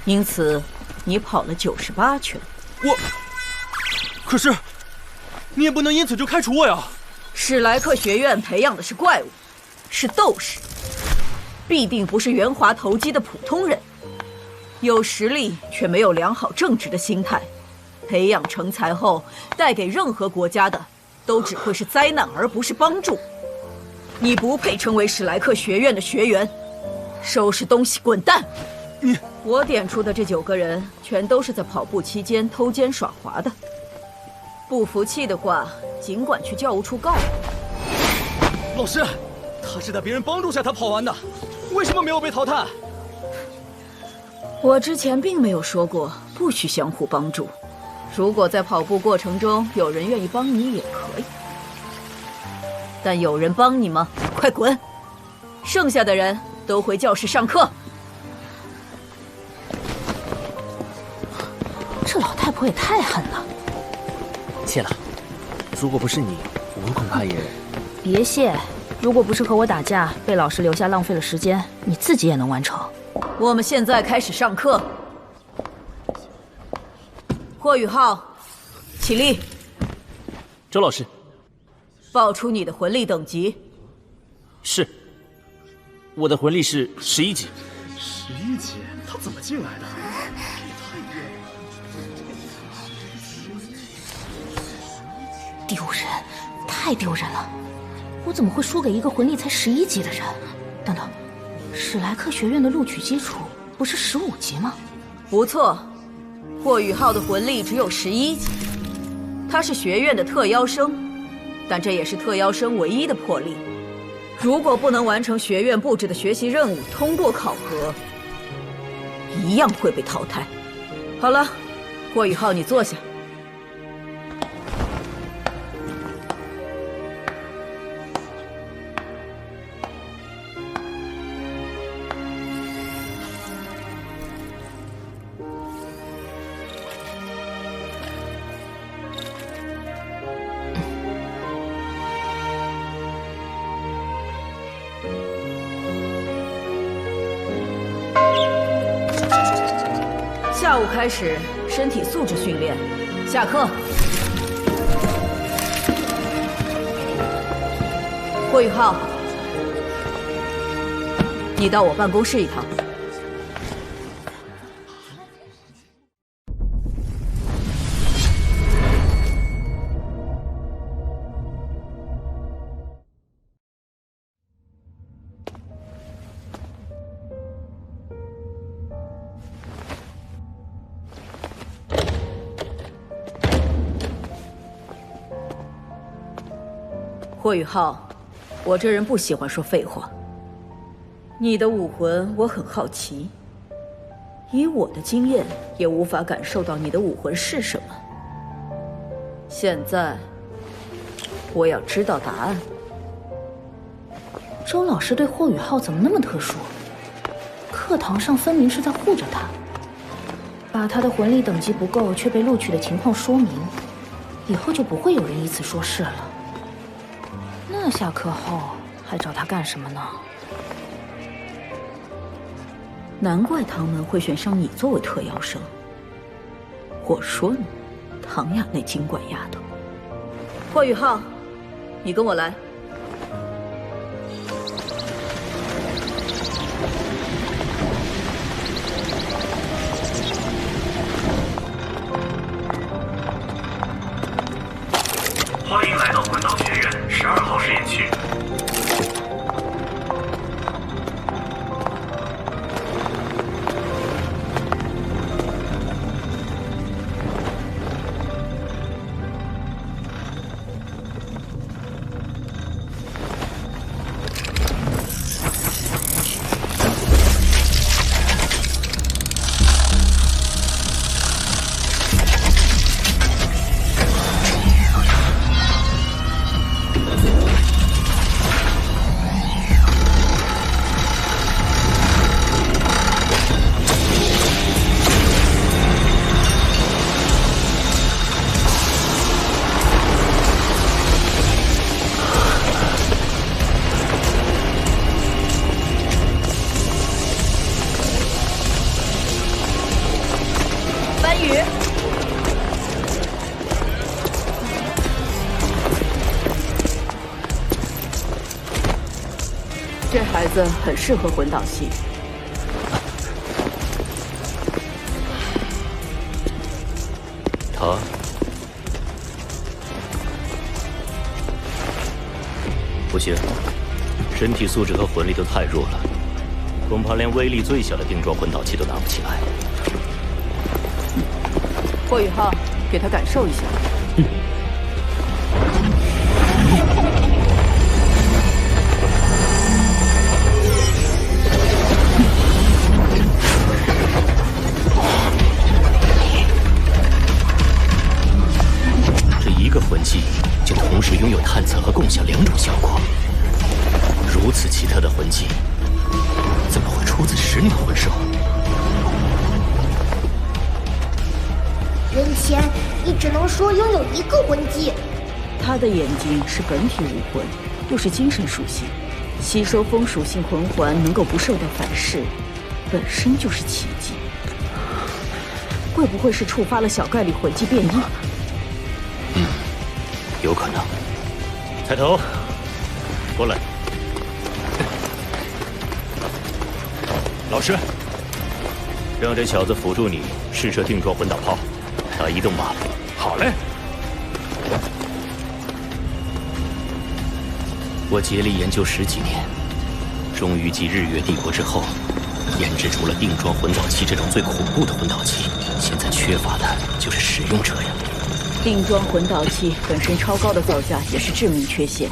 因此你跑了98圈。可是，你也不能因此就开除我呀！史莱克学院培养的是怪物，是斗士，必定不是圆滑投机的普通人。有实力却没有良好正直的心态，培养成才后带给任何国家的，都只会是灾难而不是帮助。你不配成为史莱克学院的学员，收拾东西滚蛋！我点出的这9个人，全都是在跑步期间偷奸耍滑的。不服气的话，尽管去教务处告我。老师，他是在别人帮助下他跑完的，为什么没有被淘汰？我之前并没有说过不许相互帮助，如果在跑步过程中有人愿意帮你也可以，但有人帮你吗？快滚！剩下的人都回教室上课。这老太婆也太狠了。谢了，如果不是你，我们恐怕也……别谢，如果不是和我打架被老师留下浪费了时间，你自己也能完成。我们现在开始上课。霍雨浩，起立。周老师，报出你的魂力等级。是。我的魂力是11级。11级？他怎么进来的？丢人，太丢人了！我怎么会输给一个魂力才11级的人？等等，史莱克学院的录取基础不是15级吗？不错，霍雨浩的魂力只有11级，他是学院的特邀生，但这也是特邀生唯一的魄力。如果不能完成学院布置的学习任务，通过考核，一样会被淘汰。好了，霍雨浩，你坐下。下午开始身体素质训练，下课。霍雨浩，你到我办公室一趟。霍雨浩，我这人不喜欢说废话。你的武魂我很好奇，以我的经验也无法感受到你的武魂是什么。现在，我要知道答案。周老师对霍雨浩怎么那么特殊？课堂上分明是在护着他，把他的魂力等级不够却被录取的情况说明，以后就不会有人以此说事了。那下课后还找他干什么呢？难怪唐门会选上你作为特邀生。我说呢，唐雅那精怪丫头。霍雨浩，你跟我来。欢迎来到魂导学院12号实验区。这孩子很适合魂导系。他不行，身体素质和魂力都太弱了，恐怕连威力最小的定装魂导器都拿不起来。霍雨浩，给他感受一下。一个魂技就同时拥有探测和共享2种效果，如此奇特的魂技，怎么会出自10鸟魂兽？人前，你只能说拥有1个魂技。他的眼睛是本体武魂，又是精神属性，吸收风属性魂环能够不受到反噬，本身就是奇迹。会不会是触发了小概率混迹变异？有可能。菜头，过来。老师，让这小子辅助你试射定装混导炮，打移动靶。好嘞。我竭力研究10几年，终于继日月帝国之后，研制出了定装混导器这种最恐怖的混导器。现在缺乏的就是使用者呀。定装混导器本身超高的造价也是致命缺陷，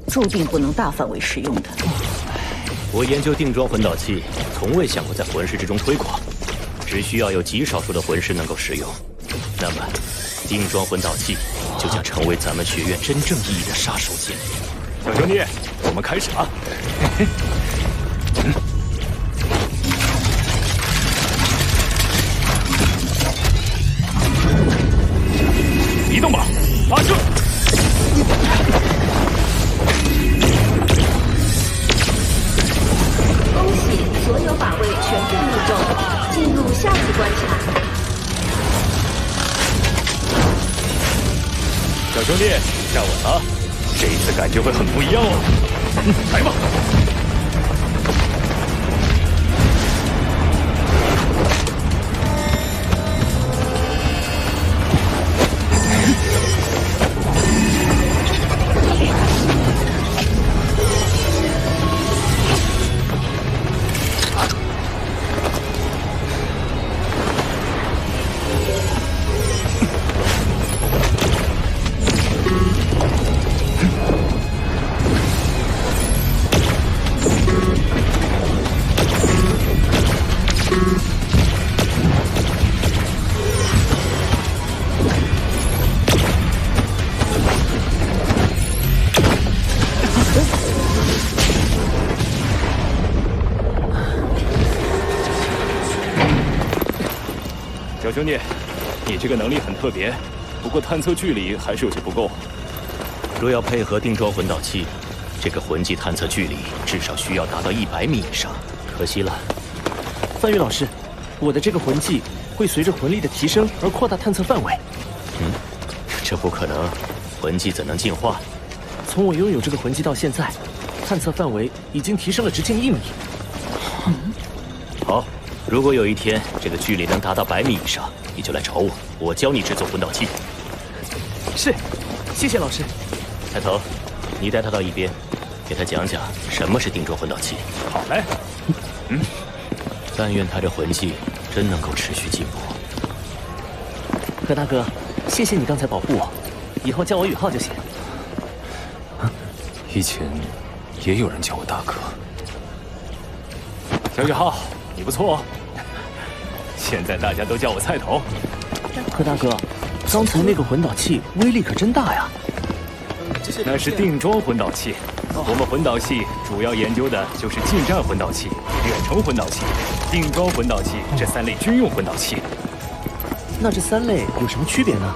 注定不能大范围使用的。我研究定装混导器，从未想过在魂师之中推广，只需要有极少数的魂师能够使用，那么定装混导器就将成为咱们学院真正意义的杀手锏。小兄弟，我们开始了。移动吧，发射！恭喜所有靶位全部命中，进入下次观察。小兄弟，站稳了，这一次感觉会很不一样哦。来吧。小兄弟，你这个能力很特别，不过探测距离还是有些不够。若要配合定装混导器，这个魂技探测距离至少需要达到100米以上。可惜了，范宇老师，我的这个魂技会随着魂力的提升而扩大探测范围。这不可能，魂技怎能进化？从我拥有这个魂技到现在，探测范围已经提升了直径1米。好，如果有一天这个距离能达到100米以上，你就来找我，我教你制作混导器。是，谢谢老师。菜头，你带他到一边，给他讲讲什么是定装混导器。好嘞。但愿他这魂技真能够持续进步。何大哥，谢谢你刚才保护我，以后叫我宇浩就行。以前也有人叫我大哥。小宇浩，你不错哦。现在大家都叫我菜头。何大哥，刚才那个混导器威力可真大呀！那是定装混导器，我们混导器主要研究的就是近战混导器、远程混导器、定装混导器这3类军用混导器。那这3类有什么区别呢？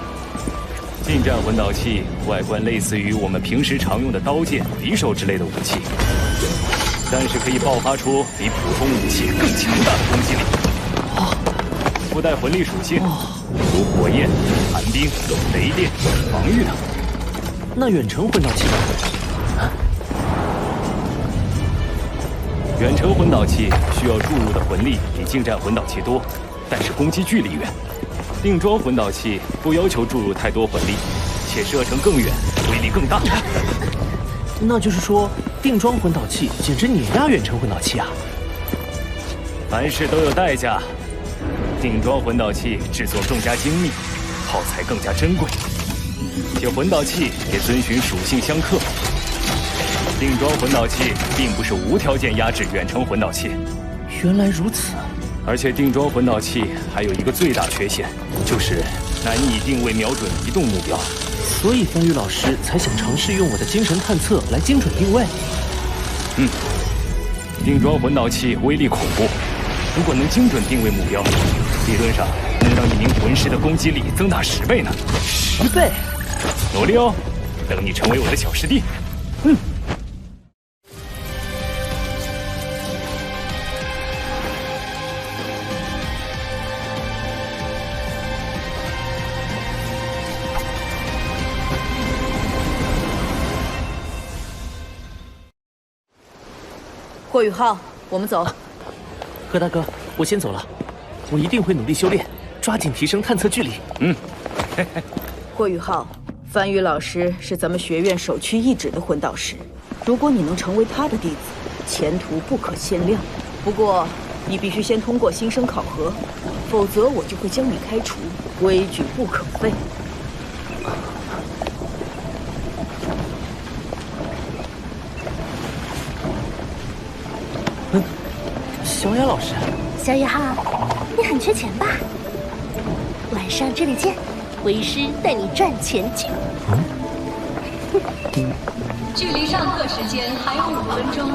近战混导器外观类似于我们平时常用的刀剑、匕首之类的武器，但是可以爆发出比普通武器更强大的攻击力。附带魂力属性，如火焰、寒冰、雷电、防御等。那远程混导器呢？远程混导器需要注入的魂力比近战混导器多，但是攻击距离远。定装混导器不要求注入太多魂力，且射程更远，威力更大。那就是说，定装混导器简直碾压远程混导器啊！凡事都有代价，定装混导器制作更加精密，耗材更加珍贵，且混导器也遵循属性相克。定装混导器并不是无条件压制远程混导器。原来如此。而且定装混导器还有一个最大缺陷，就是难以定位瞄准移动目标。所以范宇老师才想尝试用我的精神探测来精准定位。定装混导器威力恐怖，如果能精准定位目标，理论上能让一名魂师的攻击力增大10倍呢。10倍？努力哦，等你成为我的小师弟。霍雨浩，我们走。何大哥，我先走了，我一定会努力修炼，抓紧提升探测距离。霍雨浩，范宇老师是咱们学院首屈一指的魂导师，如果你能成为他的弟子，前途不可限量。不过，你必须先通过新生考核，否则我就会将你开除，规矩不可废。小雅老师，小雨浩，你很缺钱吧？晚上这里见，为师带你赚钱去。距离上课时间还有5分钟。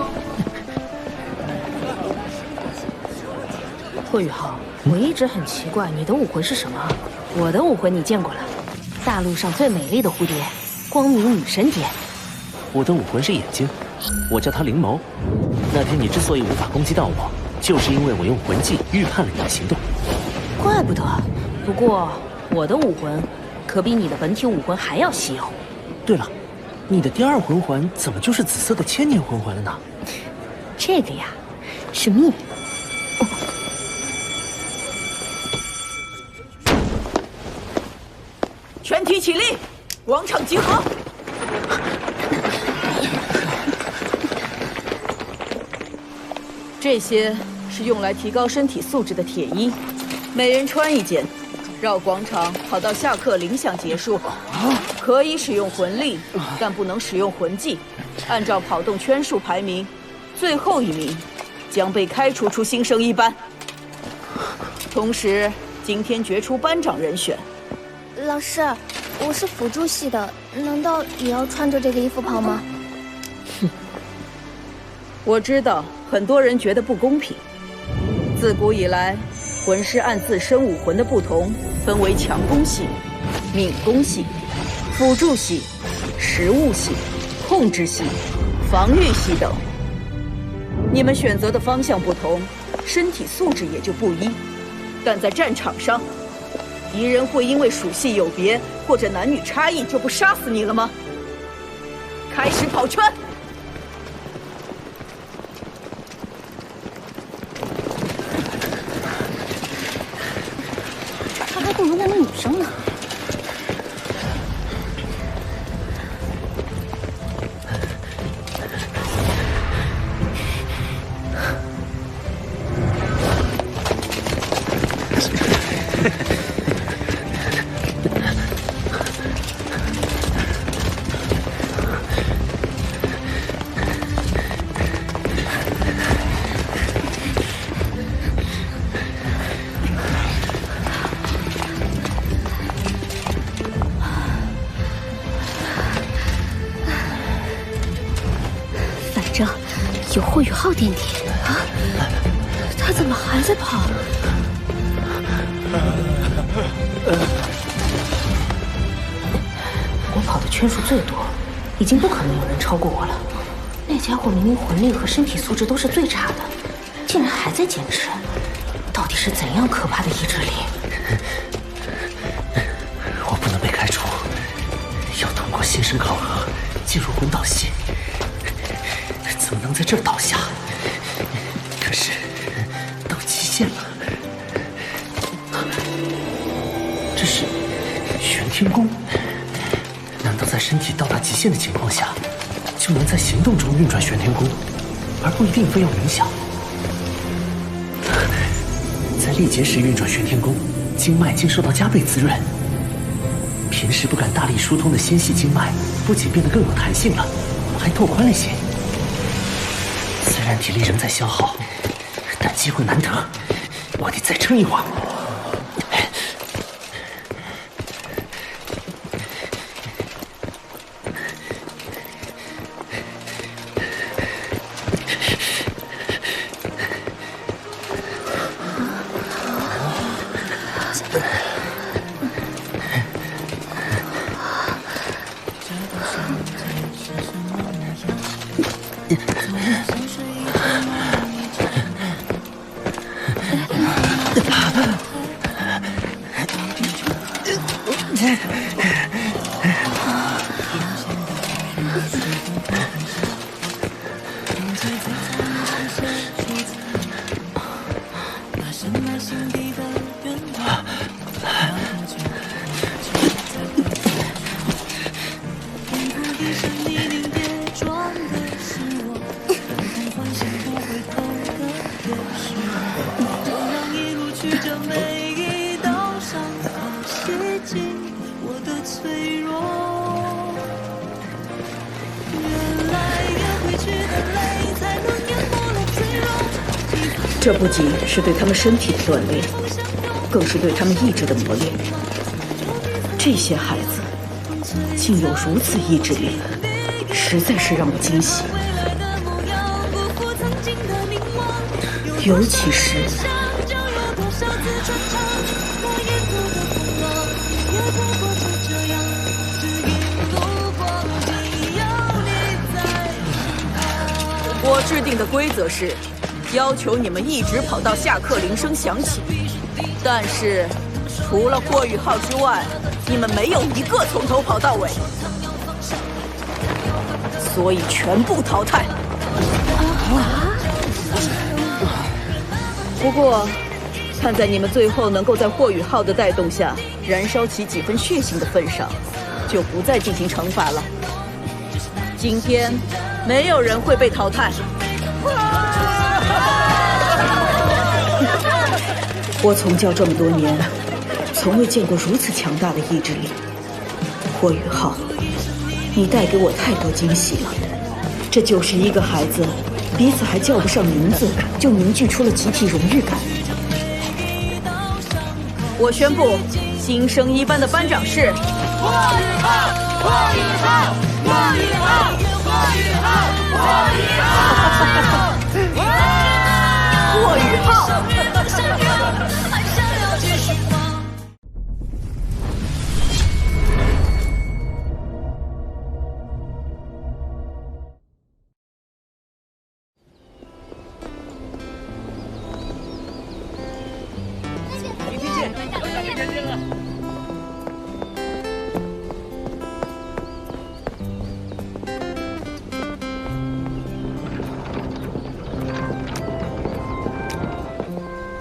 霍雨浩，我一直很奇怪你的武魂是什么？我的武魂你见过了，大陆上最美丽的蝴蝶，光明女神蝶。我的武魂是眼睛，我叫它灵眸。那天你之所以无法攻击到我，就是因为我用魂技预判了你的行动。怪不得。不过我的武魂可比你的本体武魂还要稀有。对了，你的第2魂环怎么就是紫色的千年魂环了呢？这个呀，是秘密。全体起立，广场集合。这些是用来提高身体素质的铁衣，每人穿1件，绕广场跑到下课铃响结束。可以使用魂力，但不能使用魂技。按照跑动圈数排名，最后1名将被开除出新生1班。同时，今天决出班长人选。老师，我是辅助系的，难道也要穿着这个衣服跑吗？我知道很多人觉得不公平。自古以来，魂师按自身武魂的不同，分为强攻系、敏攻系、辅助系、食物系、控制系、防御系等。你们选择的方向不同，身体素质也就不一。但在战场上，敌人会因为属系有别或者男女差异就不杀死你了吗？开始跑圈！他还不如那名女生呢。有霍雨浩垫底啊！他怎么还在跑？我跑的圈数最多，已经不可能有人超过我了。那家伙明明魂力和身体素质都是最差的，竟然还在坚持，到底是怎样可怕的意志力？我不能被开除，要通过新生考核进入魂导系。怎么能在这儿倒下？可是到极限了。这是玄天功，难道在身体到达极限的情况下，就能在行动中运转玄天功，而不一定非要冥想？在力竭时运转玄天功，经脉竟受到加倍滋润。平时不敢大力疏通的纤细经脉，不仅变得更有弹性了，还拓宽了些。虽然体力仍在消耗，但机会难得，我得再撑一会儿。这不仅是对他们身体的锻炼，更是对他们意志的磨练。这些孩子竟有如此意志力，实在是让我惊喜。尤其是我制定的规则是，要求你们一直跑到下课铃声响起。但是，除了霍雨浩之外，你们没有一个从头跑到尾，所以全部淘汰。不过，看在你们最后能够在霍雨浩的带动下燃烧起几分血性的份上，就不再进行惩罚了。今天，没有人会被淘汰。我从教这么多年，从未见过如此强大的意志力。霍雨浩，你带给我太多惊喜了。这就是一个孩子，彼此还叫不上名字，就凝聚出了集体荣誉感。我宣布，新生一班的班长是霍雨浩，霍雨浩，霍雨浩，霍雨浩，霍雨浩，霍雨浩。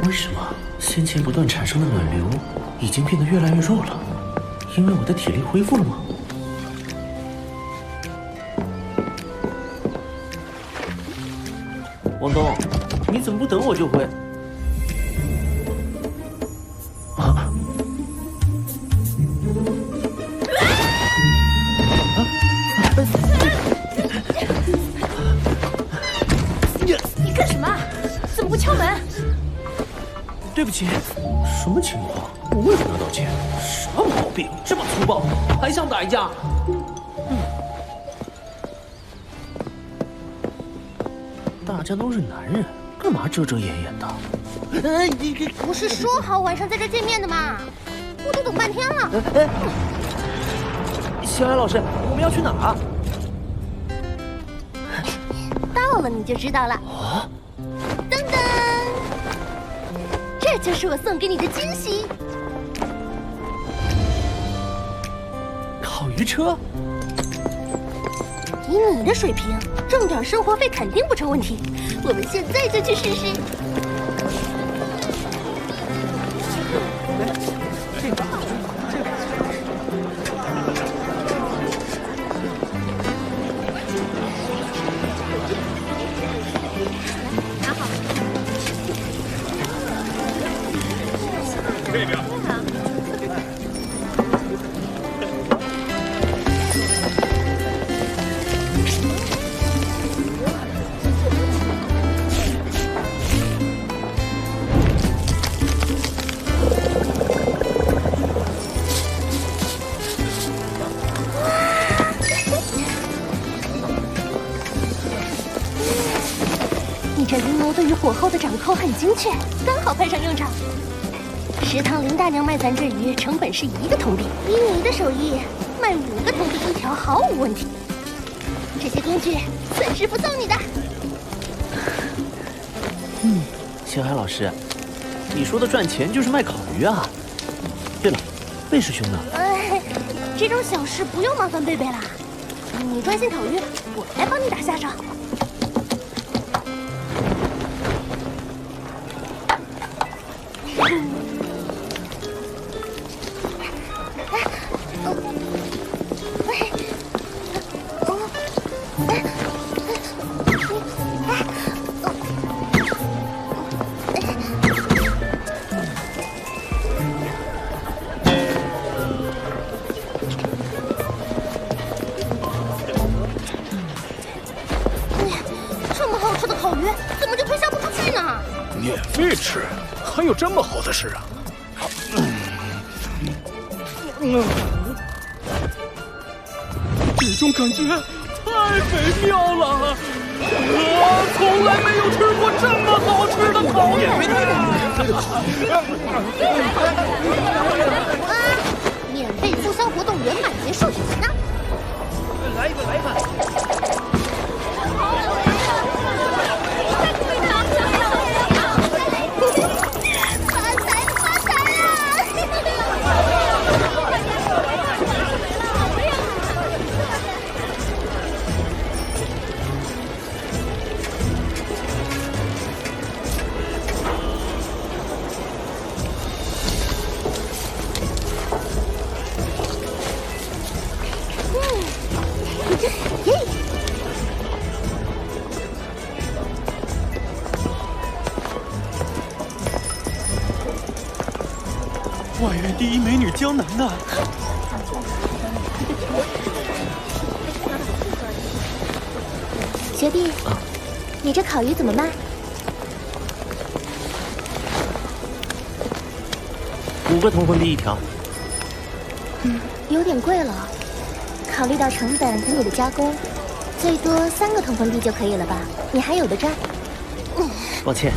为什么先前不断产生的暖流已经变得越来越弱了？因为我的体力恢复了吗？王东，你怎么不等我就回？你干什么？怎么不敲门？对不起，什么情况？我为什么要道歉？什么毛病？这么粗暴，还想打一架？大家都是男人，干嘛遮遮掩掩的？不是说好晚上在这见面的吗？我都等半天了。小艾老师，我们要去哪儿？到了你就知道了。啊！噔噔，这就是我送给你的惊喜。烤鱼车？以你的水平，挣点生活费肯定不成问题。我们现在就去试试。这边。你这灵眸对于火候的掌控很精确，刚好派上用场。食堂林大娘卖咱这鱼成本是1个铜币，以你的手艺，卖5个铜币一条毫无问题。这些工具，孙师傅送你的。星海老师，你说的赚钱就是卖烤鱼啊？对了，贝师兄呢？这种小事不用麻烦贝贝啦，你专心烤鱼，我来帮你打下手。免费吃，还有这么好的事啊！这种感觉太美妙了，从来没有吃过这么好吃的烤鱼。免费促销活动圆满结束，那来一个，来一个。外院第一美女江南呐！学弟，你这烤鱼怎么卖？5个铜魂币一条。有点贵了。考虑到成本和你的加工，最多3个铜魂币就可以了吧？你还有的赚。抱歉，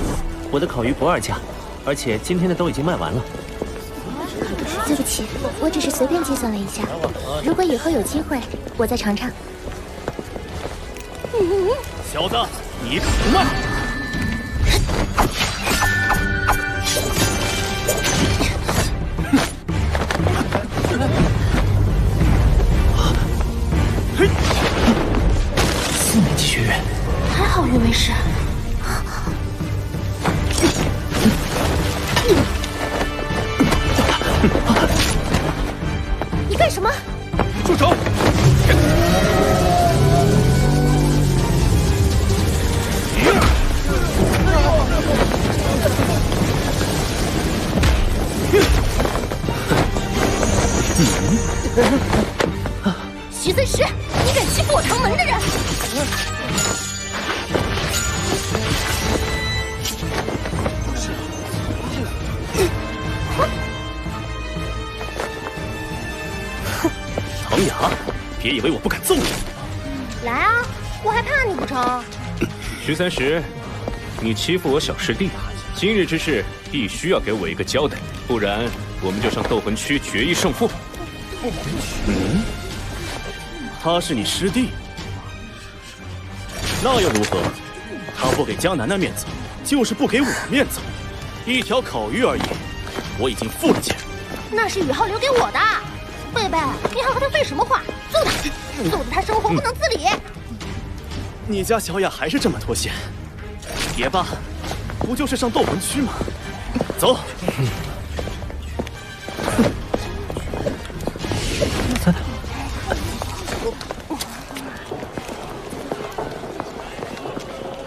我的烤鱼不2价，而且今天的都已经卖完了。对不起，我只是随便计算了一下。如果以后有机会，我再尝尝。小子，你可不慢！4年级学院，还好鱼没事。你干什么？住手！徐森石，你敢欺负我唐门的人！唐雅，别以为我不敢揍你！来啊，我还怕你不成？徐三石，你欺负我小师弟，今日之事必须要给我一个交代，不然我们就上斗魂区决一胜负。他是你师弟，那又如何？他不给江南的面子，就是不给我面子。1条烤鱼而已，我已经付了钱。那是宇浩留给我的。贝贝，你还和他废什么话？揍他！揍得他生活不能自理。你家小雅还是这么脱线，也罢，不就是上斗魂区吗？走。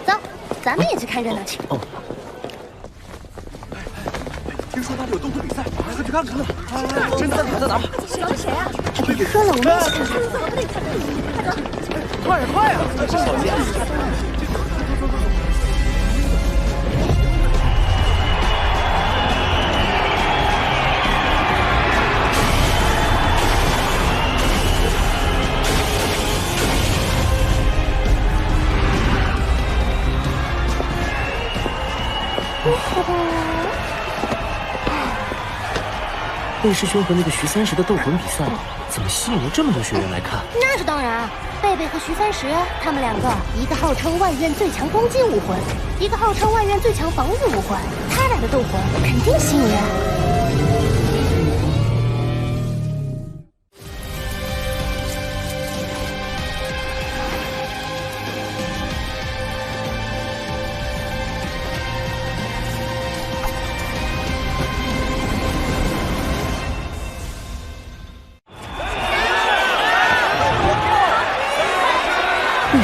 走，咱们也去看热闹去。听说那里有斗魂比赛，快去看看！真的？在哪儿？找谁啊？说了，我们一起看。快呀快呀！小心！贝师兄和那个徐三石的斗魂比赛，怎么吸引了这么多学员来看？那是当然，贝贝和徐三石他们2个，一个号称外院最强攻击武魂，一个号称外院最强防御武魂，他俩的斗魂肯定吸引人。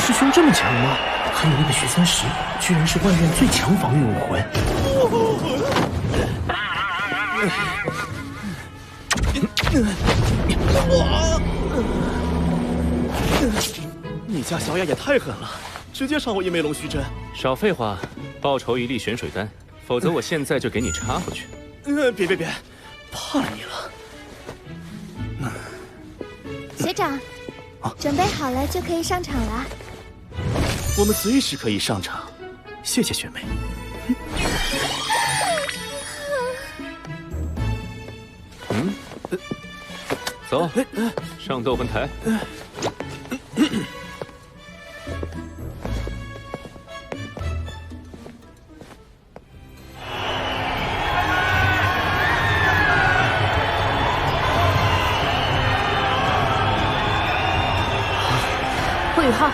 师兄这么强吗？还有那个徐三石，居然是外院最强防御武魂。你家小雅也太狠了，直接上我一枚龙须针。少废话，报仇一粒玄水丹，否则我现在就给你插回去。别，怕你了。学长，准备好了就可以上场了。我们随时可以上场，谢谢学妹。走，上斗魂台。慧宇浩，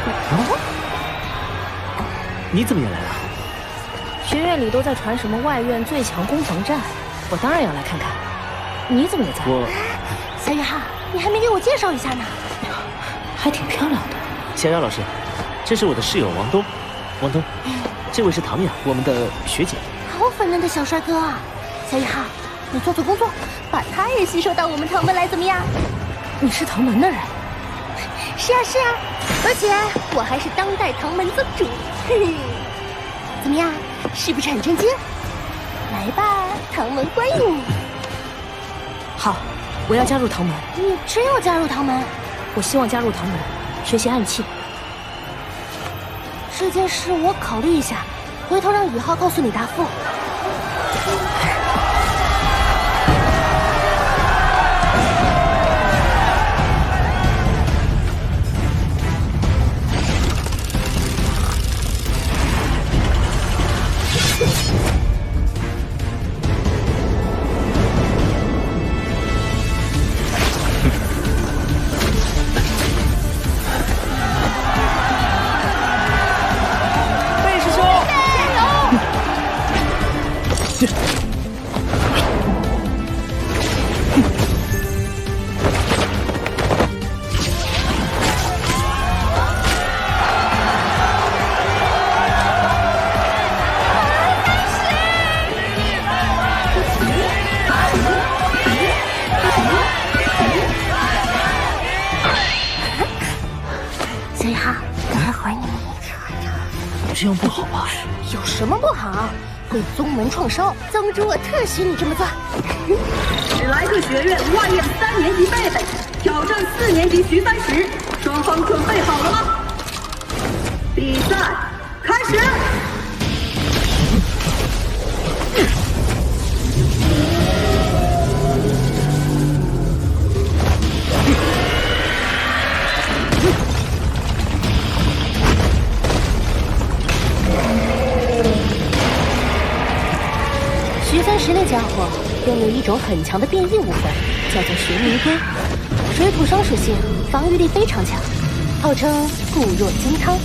你怎么也来了？学院里都在传什么外院最强攻防战，我当然要来看看。你怎么也在？小雨浩，你还没给我介绍一下呢。还挺漂亮的。小姚老师，这是我的室友王东。王东，这位是唐雅，我们的学姐。好粉嫩的小帅哥啊！小雨浩，你做工作，把他也吸收到我们唐门来，怎么样？你是唐门的人？是啊，而且我还是当代唐门宗主。怎么样，是不是很震惊？来吧，唐门欢迎你。好，我要加入唐门。你真要加入唐门？我希望加入唐门，学习暗器。这件事我考虑一下，回头让宇浩告诉你答复。这样不好吧？有什么不好？为宗门创收，宗主我特许你这么做。史莱克学院外院3年级贝贝挑战4年级徐三石，双方准备好了吗？比赛开始！徐三石那家伙拥有一种很强的变异武魂，叫做玄冥龟，水土双属性，防御力非常强，号称固若金汤。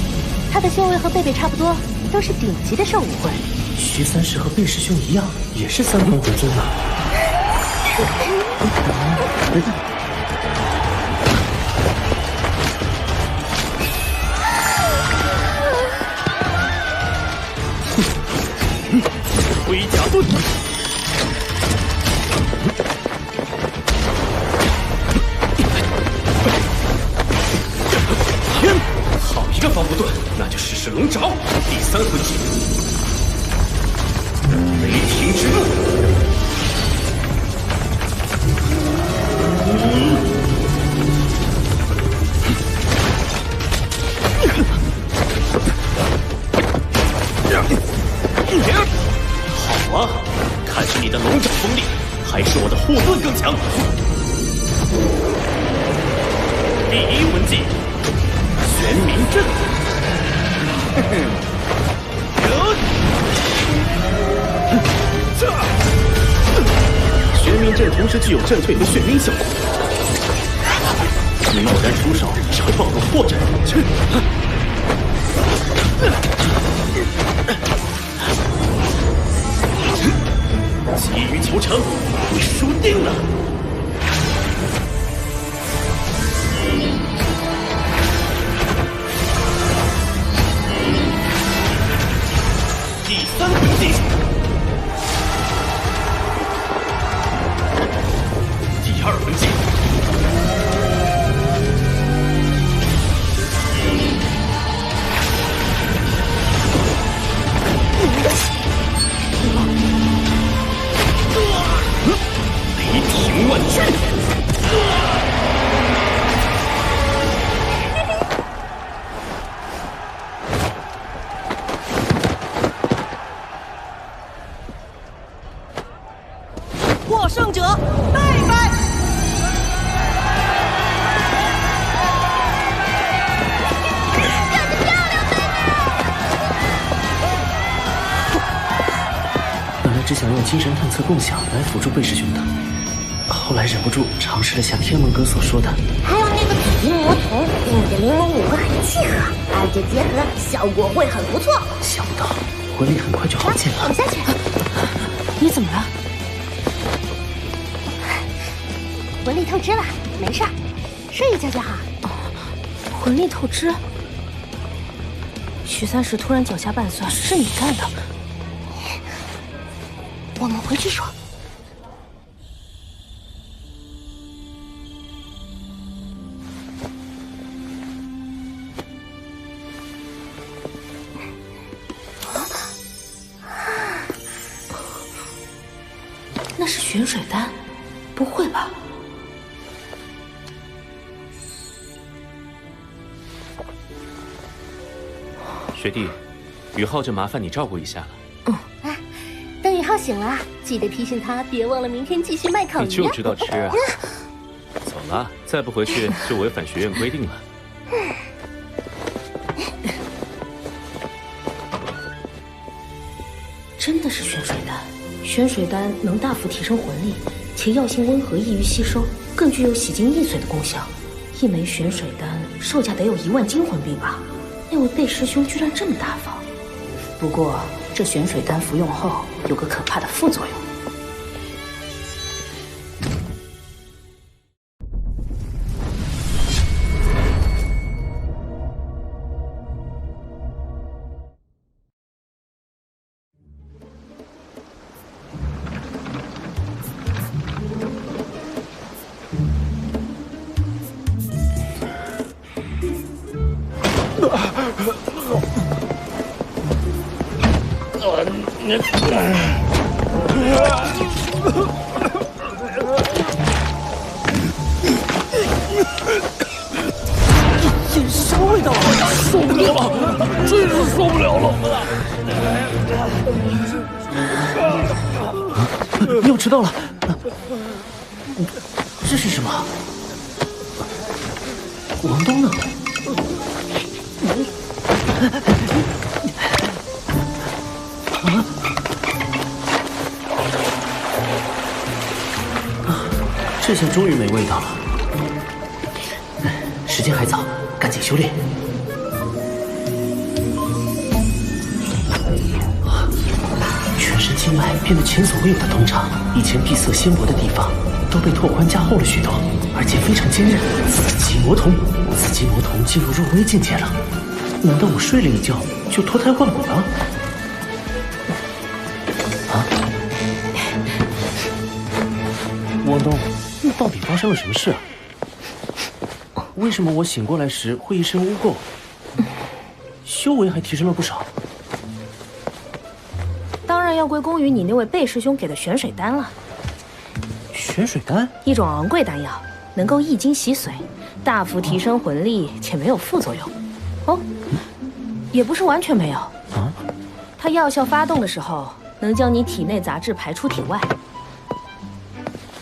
他的修为和贝贝差不多，都是顶级的兽武魂。徐三石和贝师兄一样，也是3魂魂宗啊。龟甲盾，好一个防不盾，那就试试龙爪。第3魂技，雷霆之怒。好啊，看是你的龙爪锋利，还是我的护盾更强？第1魂技，玄冥阵。玄冥阵同时具有震退和眩晕效果，你贸然出手只会暴露破绽。急于求成，你输定了。获胜者贝贝。本来只想用精神探测共享来辅助贝师兄的，后来忍不住尝试了下天文阁所说的。还有那个紫金魔童，跟你的灵龙武会很契合，二者结合效果会很不错。想不到魂力很快就耗尽了。我下去。你怎么了？魂力透支了，没事儿，睡一觉就好。魂力透支？许三石突然脚下拌蒜，是你干的？我们回去说。那是玄水丹？不会吧？学弟，宇浩就麻烦你照顾一下了。等宇浩醒了，记得提醒他别忘了明天继续卖烤鱼。你就知道吃啊！走了，再不回去就违反学院规定了。真的是玄水丹。玄水丹能大幅提升魂力，且药性温和，易于吸收，更具有洗精益髓的功效。一枚玄水丹售价得有1万金魂币吧？那位贝师兄居然这么大方。不过这玄水丹服用后有个可怕的副作用。这是什么味道啊？受不了了，真是受不了了！你又迟到了。这是什么？王东呢？这下终于没味道了。时间还早，赶紧修炼。全身经脉变得前所未有的通畅，以前闭塞纤薄的地方都被拓宽加厚了许多，而且非常坚韧。紫极魔瞳，紫极魔瞳进入入微境界了。难道我睡了一觉就脱胎换骨了？王东，到底发生了什么事啊？为什么我醒过来时会一身污垢，修为还提升了不少？当然要归功于你那位贝师兄给的玄水丹了。玄水丹？一种昂贵丹药，能够益精洗髓，大幅提升魂力，且没有副作用。哦，也不是完全没有。它药效发动的时候，能将你体内杂质排出体外。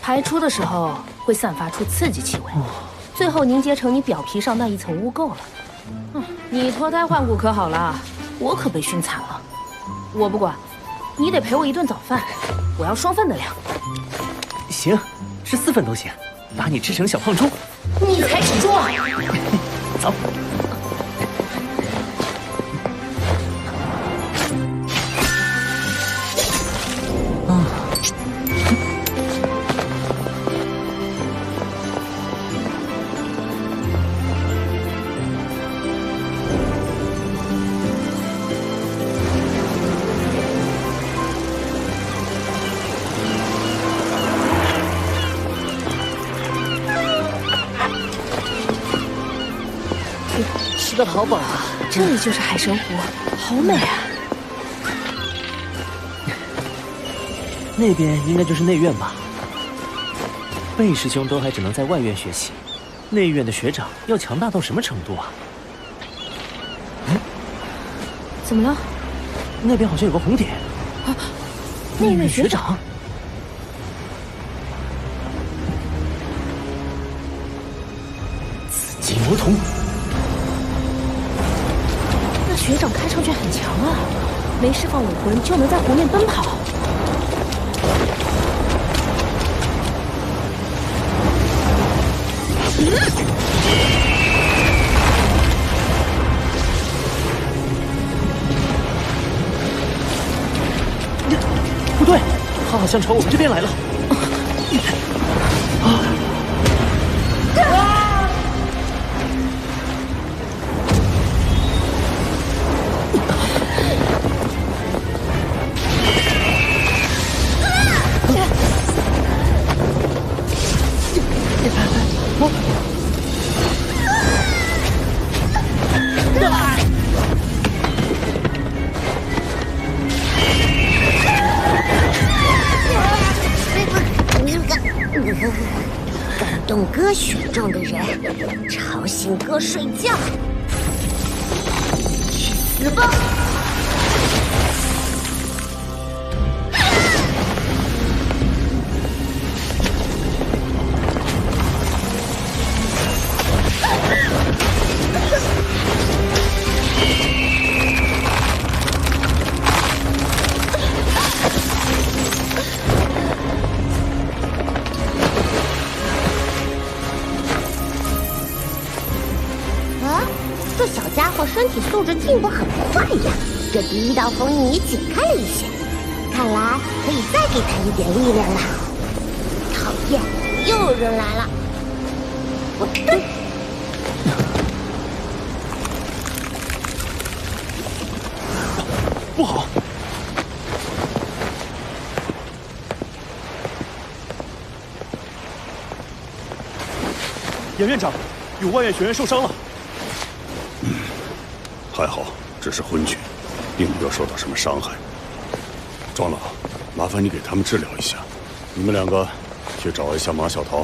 排出的时候会散发出刺激气味，最后凝结成你表皮上那一层污垢了。你脱胎换骨可好了，我可被熏惨了。我不管，你得陪我一顿早饭，我要双份的量。行，吃4份都行，把你吃成小胖猪。你才是猪啊！走。吃得好饱啊！这里就是海神湖，好美啊！那边应该就是内院吧？贝师兄都还只能在外院学习，内院的学长要强大到什么程度啊？怎么了？那边好像有个红点。内院学长？魔童。那学长看上去很强啊，没释放武魂就能在湖面奔跑。不对，他好像朝我们这边来了。感动哥选中的人，吵醒哥睡觉，去死吧！身体素质进步很快呀，这第一道封印也解开了一些，看来可以再给他一点力量了。讨厌，又有人来了！我的，不好！严院长，有外院学员受伤了。还好，只是昏厥，并没有受到什么伤害。庄老，麻烦你给他们治疗一下。你们两个去找一下马小桃。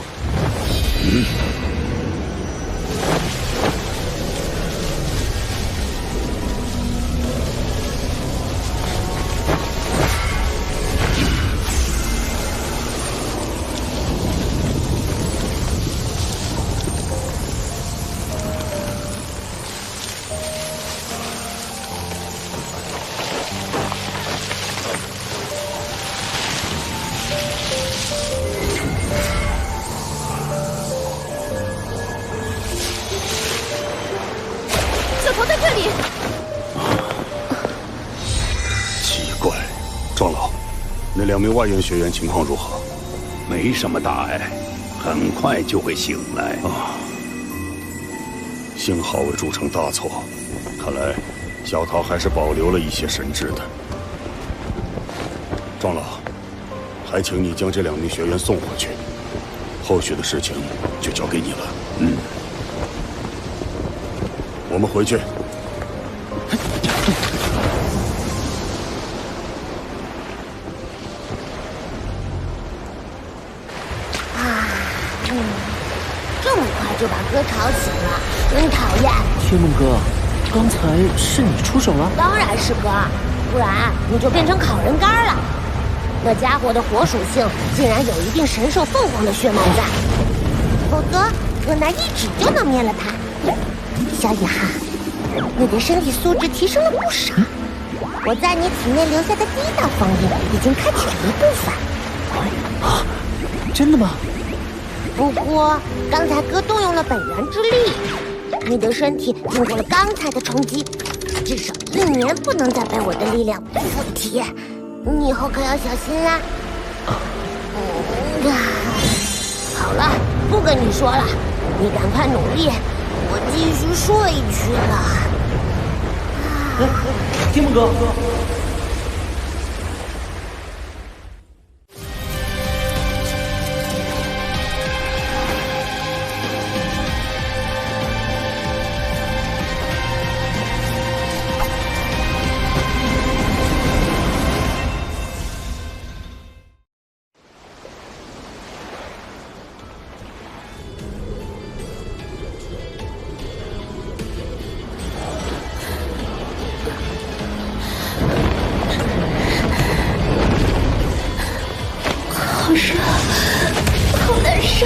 两名外院学员情况如何？没什么大碍，很快就会醒来。幸好未铸成大错，看来小桃还是保留了一些神智的。庄老，还请你将这2名学员送回去，后续的事情就交给你了。我们回去。就把哥吵醒了，真讨厌！天梦哥，刚才是你出手了？当然是哥，不然你就变成烤人干了。那家伙的火属性竟然有一定神兽凤凰的血脉在，否则哥拿一指就能灭了他。小野哈，你的身体素质提升了不少，我在你体内留下的第1道封印已经开启了一部分。真的吗？不过，刚才哥动用了本源之力，你的身体经过了刚才的冲击，至少1年不能再被我的力量附体，你以后可要小心啦。好了，不跟你说了，你赶快努力，我继续睡去了。天梦哥。好热，好难受。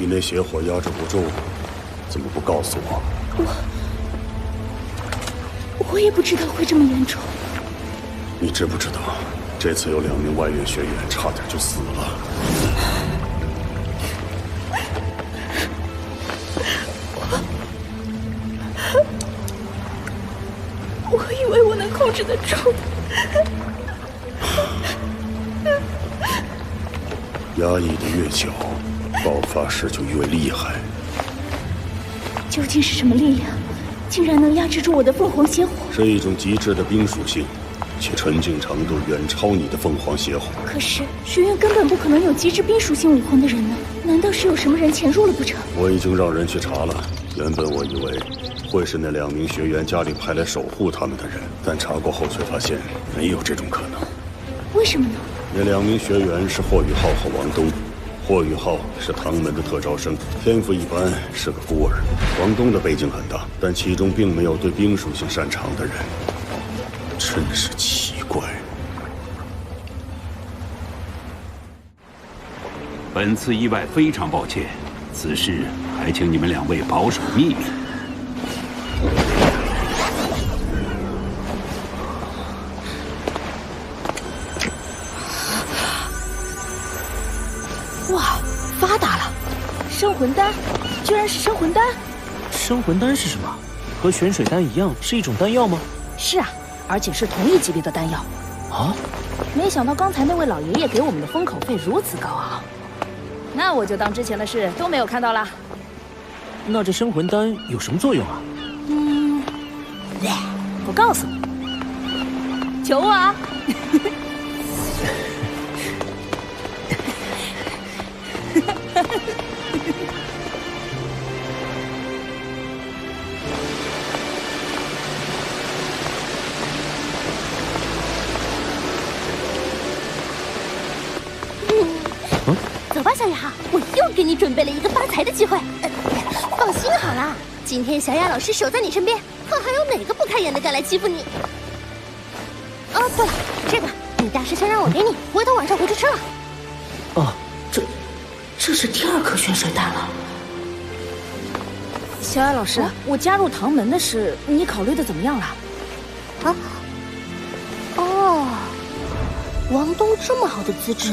体内邪火压制不住，怎么不告诉我？我也不知道会这么严重。你知不知道，这次有2名外院学员差点就死了。我以为我能控制得住。压抑的越久，爆发时就越厉害。究竟是什么力量，竟然能压制住我的凤凰邪火？是一种极致的冰属性，其纯净程度远超你的凤凰邪火。可是学院根本不可能有极致冰属性武魂的人呢，难道是有什么人潜入了不成？我已经让人去查了，原本我以为会是那2名学员家里派来守护他们的人，但查过后却发现没有这种可能。为什么呢？那2名学员是霍雨浩和王东。霍雨浩是唐门的特招生，天赋一般，是个孤儿。王东的背景很大，但其中并没有对冰属性擅长的人，真是奇怪。本次意外非常抱歉，此事还请你们2位保守秘密。哇，发达了！生魂丹，居然是生魂丹！生魂丹是什么？和玄水丹一样，是一种丹药吗？是啊，而且是同一级别的丹药。啊！没想到刚才那位老爷爷给我们的封口费如此高昂，那我就当之前的事都没有看到了。那这生魂丹有什么作用啊？我告诉你，求我啊！走吧，小雅，我又给你准备了一个发财的机会。放心好了，今天小雅老师守在你身边，可还有哪个不开眼的敢来欺负你？哦，对了，这个你大师兄让我给你，回头晚上回去吃了。哦，这是第2颗玄水丹了。小雅老师，我加入唐门的事，你考虑的怎么样了？啊？哦，王东这么好的资质，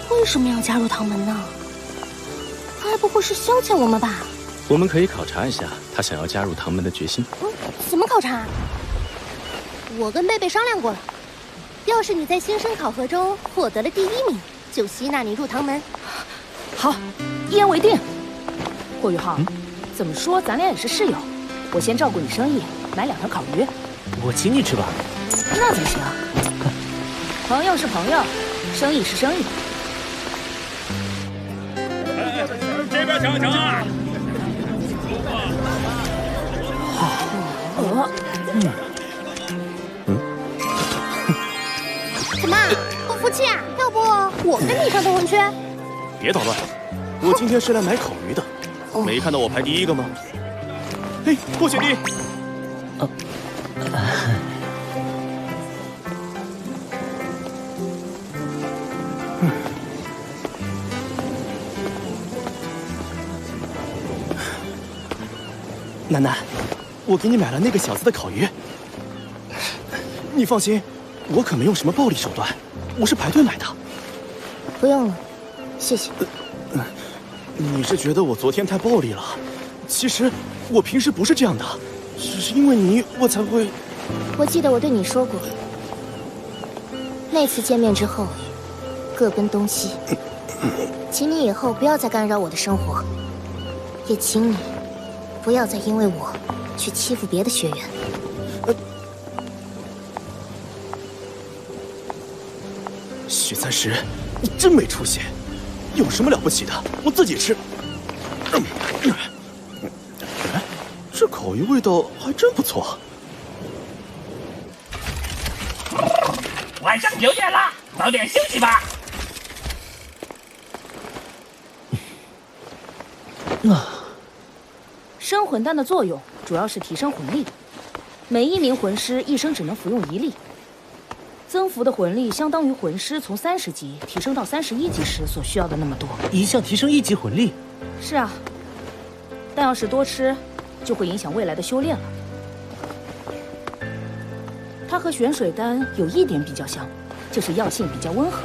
为什么要加入唐门呢？该不会是消遣我们吧？我们可以考察一下他想要加入唐门的决心。怎么考察？我跟贝贝商量过了，要是你在新生考核中获得了第1名，就吸纳你入唐门。好，一言为定。霍雨浩，怎么说咱俩也是室友，我先照顾你生意，买2条烤鱼。我请你吃吧。那怎么行？朋友是朋友，生意是生意。这边瞧瞧啊！怎么不服气啊？要不我跟你上头混去？别捣乱！我今天是来买烤鱼的，没看到我排第1个吗？嘿，霍学弟！楠楠，我给你买了那个小子的烤鱼。你放心，我可没有什么暴力手段，我是排队买的。不用了，谢谢。你是觉得我昨天太暴力了？其实我平时不是这样的，只是因为你我才会。我记得我对你说过，那次见面之后，各奔东西。请你以后不要再干扰我的生活，也请你不要再因为我去欺负别的学员。许三石，你真没出息！有什么了不起的？我自己吃。这烤鱼味道还真不错。晚上9点了，早点休息吧。生魂丹的作用主要是提升魂力，每1名魂师一生只能服用1粒。增幅的魂力相当于魂师从30级提升到31级时所需要的那么多。一项提升1级魂力，是啊，但要是多吃，就会影响未来的修炼了。它和玄水丹有一点比较像，就是药性比较温和。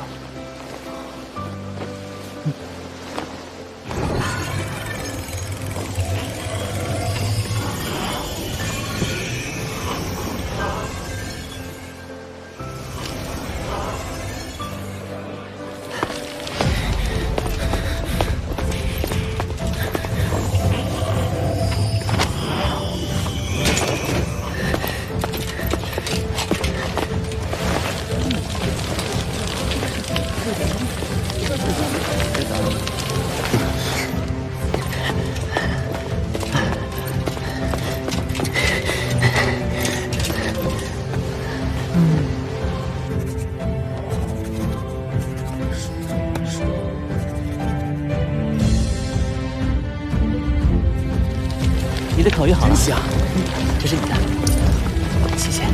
你的烤鱼好了，真香！这是你的，谢谢。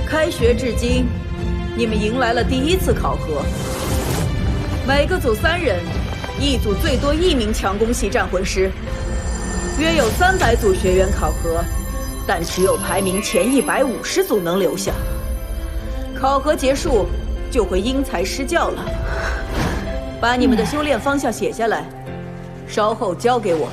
开学至今，你们迎来了第一次考核，每个组3人。一组最多1名强攻系战魂师，约有300组学员考核，但只有排名前150组能留下。考核结束就会因材施教了。把你们的修炼方向写下来，稍后交给我。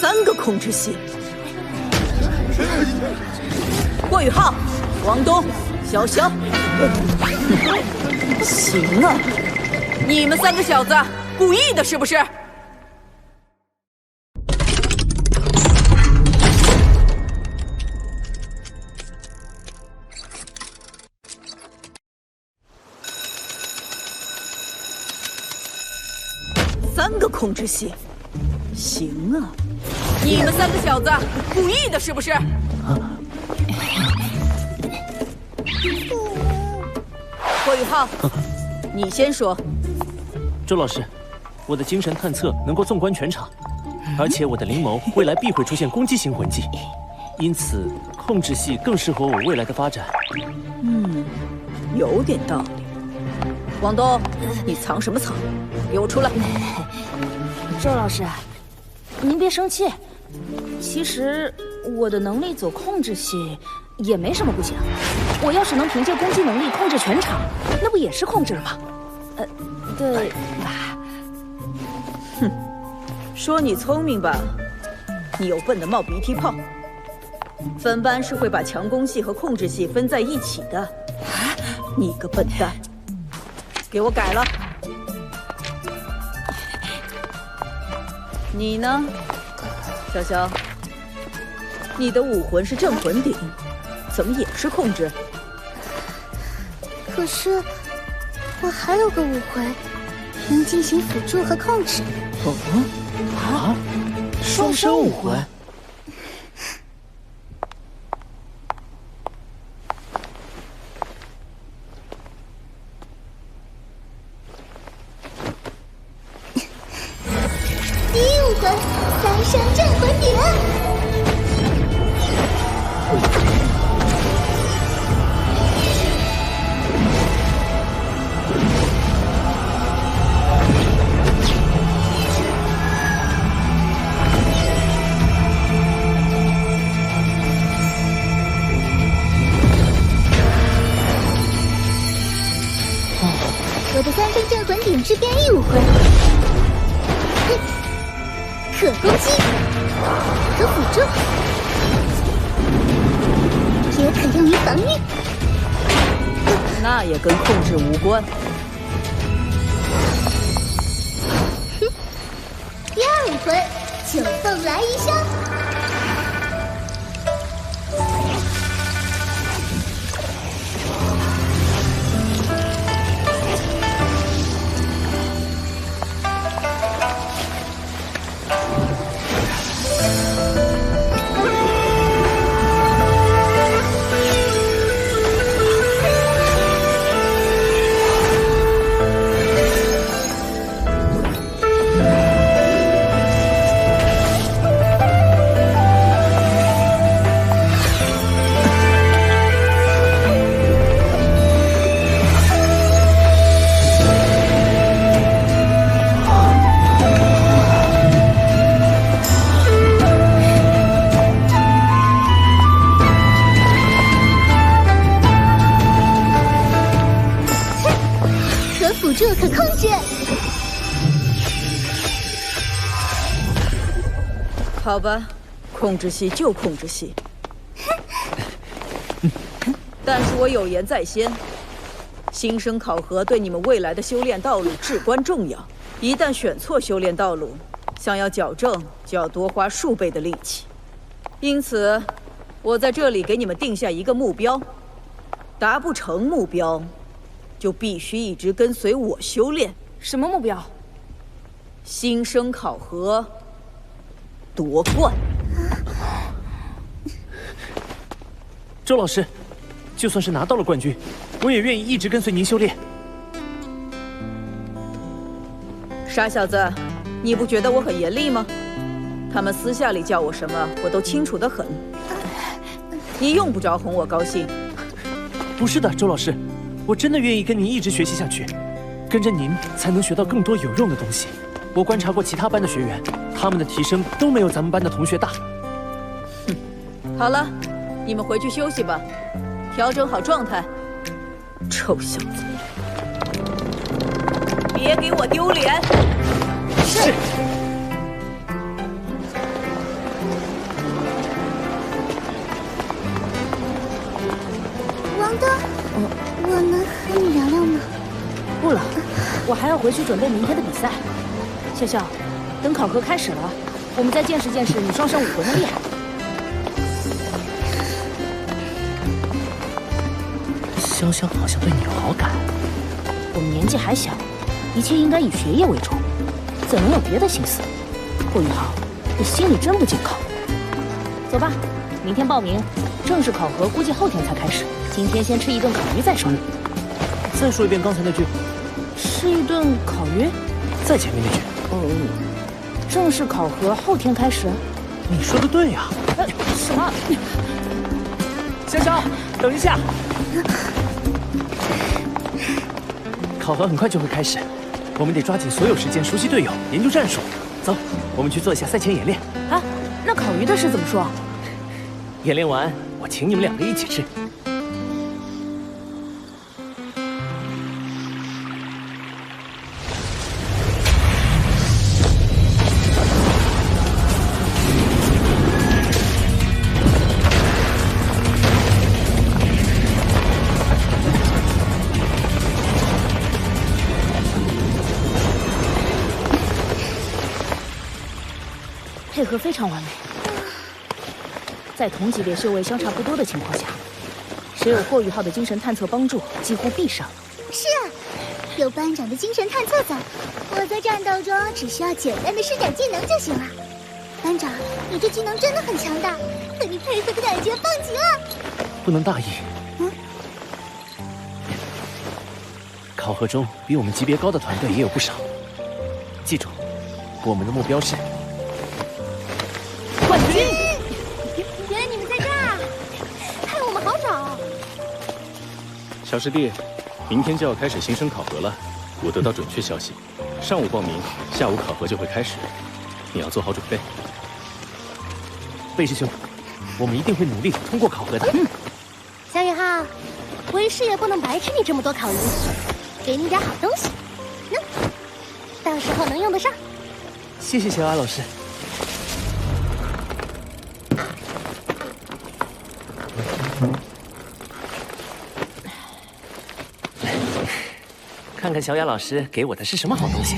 3个控制系，霍雨浩、王东、潇潇。行啊，你们3个小子故意的是不是？3个控制系，行啊。你们3个小子故意的是不是？霍雨浩，你先说。周老师，我的精神探测能够纵观全场，而且我的灵眸未来必会出现攻击型魂技，因此控制系更适合我未来的发展。有点道理。王东，你藏什么藏？给我出来！周老师，您别生气。其实我的能力走控制系也没什么不行。我要是能凭借攻击能力控制全场，那不也是控制了吗？对吧？哼，说你聪明吧，你又笨得冒鼻涕泡。本班是会把强攻系和控制系分在一起的。你个笨蛋，给我改了。你呢，潇潇？你的武魂是镇魂鼎，怎么也是控制？可是我还有个武魂，能进行辅助和控制。双生武魂。第一武魂3声镇魂鼎。我的3声镇魂鼎是变异武魂，可攻击，可辅助，也可用于防御。那也跟控制无关。第2武魂九凤来一声。制。好吧，控制系就控制系。但是我有言在先，新生考核对你们未来的修炼道路至关重要。一旦选错修炼道路，想要矫正就要多花数倍的力气。因此，我在这里给你们定下一个目标，达不成目标，就必须一直跟随我修炼。什么目标？新生考核夺冠。周老师，就算是拿到了冠军，我也愿意一直跟随您修炼。傻小子，你不觉得我很严厉吗？他们私下里叫我什么，我都清楚得很。你用不着哄我高兴。不是的，周老师，我真的愿意跟您一直学习下去，跟着您才能学到更多有用的东西。我观察过其他班的学员，他们的提升都没有咱们班的同学大。好了，你们回去休息吧，调整好状态。臭小子，别给我丢脸！是。王东，我能和你聊聊吗？不了，我还要回去准备明天的比赛。笑笑，等考核开始了，我们再见识见识你双生武魂的厉害。潇潇好像对你有好感。我们年纪还小，一切应该以学业为重，怎能有别的心思？霍雨浩，你心里真不健康。走吧，明天报名，正式考核估计后天才开始。今天先吃一顿烤鱼再说。再说一遍刚才那句。吃一顿烤鱼？再前面那句。正式考核后天开始。你说的对呀。什么？潇潇，等一下。考核很快就会开始，我们得抓紧所有时间熟悉队友，研究战术。走，我们去做一下赛前演练。啊，那烤鱼的事怎么说？演练完，我请你们两个一起吃。配合非常完美，在同级别修为相差不多的情况下，谁有霍雨浩的精神探测帮助，几乎必胜。是啊，有班长的精神探测在，我在战斗中只需要简单的施展技能就行了。班长，你这技能真的很强大，和你配合的感觉棒极了。不能大意。考核中比我们级别高的团队也有不少，记住，我们的目标是冠军！原来你们在这儿啊，害我们好找。小师弟，明天就要开始新生考核了。我得到准确消息，上午报名，下午考核就会开始，你要做好准备。魏师兄，我们一定会努力通过考核的。小雨浩，为师也不能白吃你这么多烤鱼，给你点好东西，到时候能用得上。谢谢小雅老师。看看小雅老师给我的是什么好东西。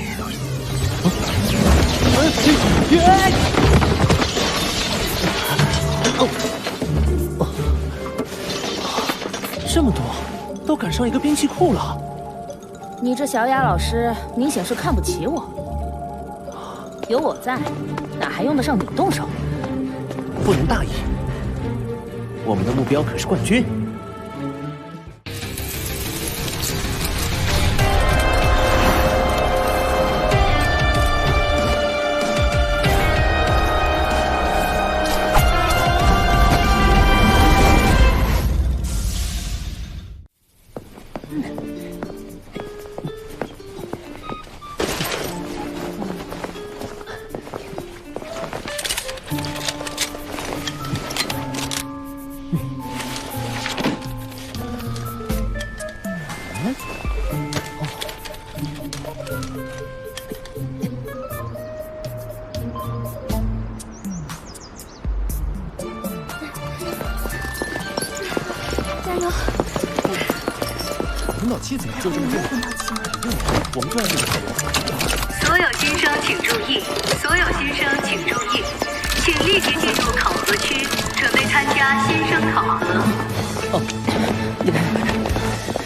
这么多，都赶上一个兵器库了。你这小雅老师明显是看不起我。有我在，哪还用得上你动手？不能大意，我们的目标可是冠军。加油！魂导器怎么就这么重？我们专业的考员。所有新生请注意，所有新生请注意，请立即进入考核区，准备参加新生考核。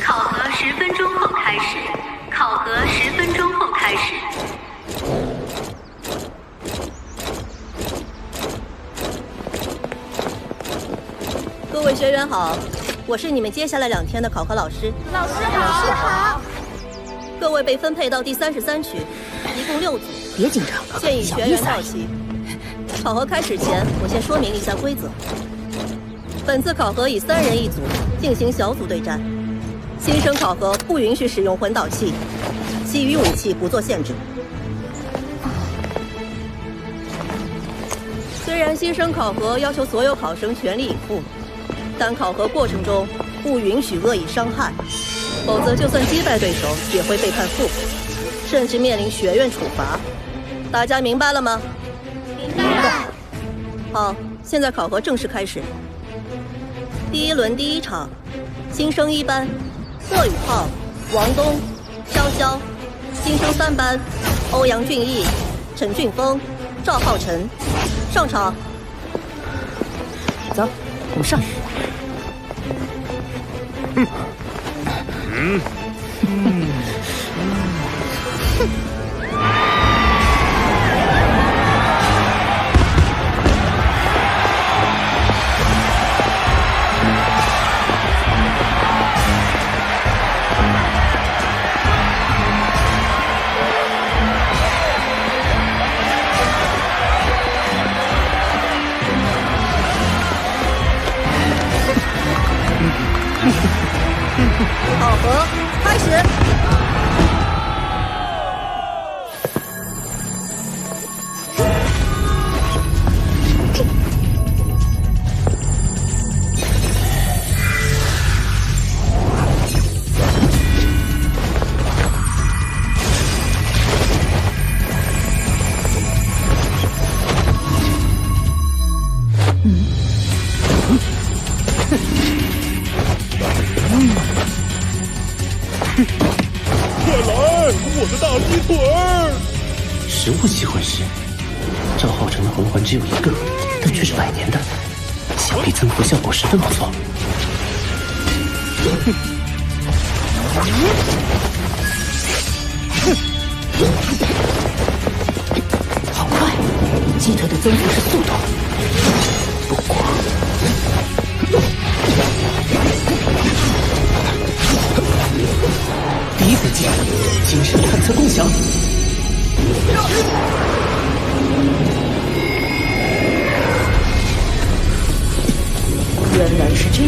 考核10分钟后开始。考核10分钟后开始。各位学员好，我是你们接下来2天的考核老师。老师好。老师好。各位被分配到第33区，一共6组。别紧张，建议学员到齐。考核开始前，我先说明一下规则。本次考核以3人1组进行小组对战。新生考核不允许使用魂导器，其余武器不做限制。虽然新生考核要求所有考生全力以赴，但考核过程中不允许恶意伤害，否则就算击败对手也会被判负，甚至面临学院处罚。大家明白了吗？明白。好，现在考核正式开始。第1轮第1场，新生1班。贺宇浩、王东、潇潇，新生3班，欧阳俊逸、陈俊峰、赵浩辰，上场。走，我们上。考核开始。食物系魂师，赵浩辰的魂环只有1个，但却是100年的，想必增幅效果十分不错。好快，鸡腿的增幅是速度。不过，第1回剑，精神探测共享。原来是这样。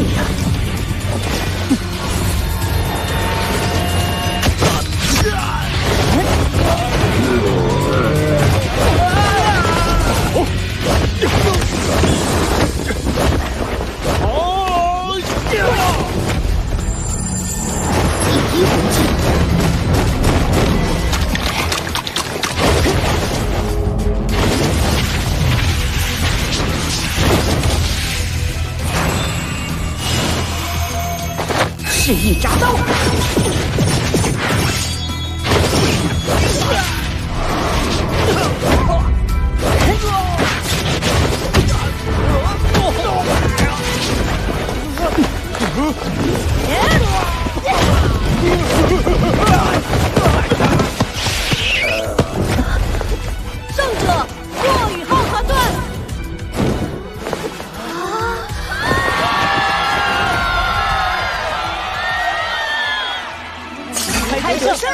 第1魂技。示意铡刀，胜者霍宇浩团队。开得胜！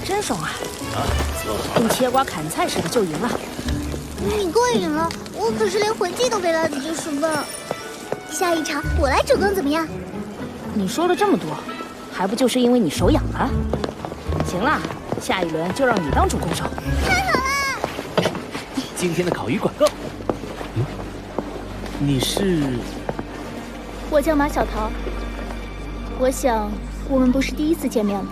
真爽啊！跟切瓜砍菜似的就赢了。你过瘾了，我可是连魂技都没来得及使呢。下一场我来主攻怎么样？你说了这么多，还不就是因为你手痒了？行了，下一轮就让你当主攻手。太好了！今天的烤鱼管够。你是？我叫马小桃。我想我们不是第1次见面了。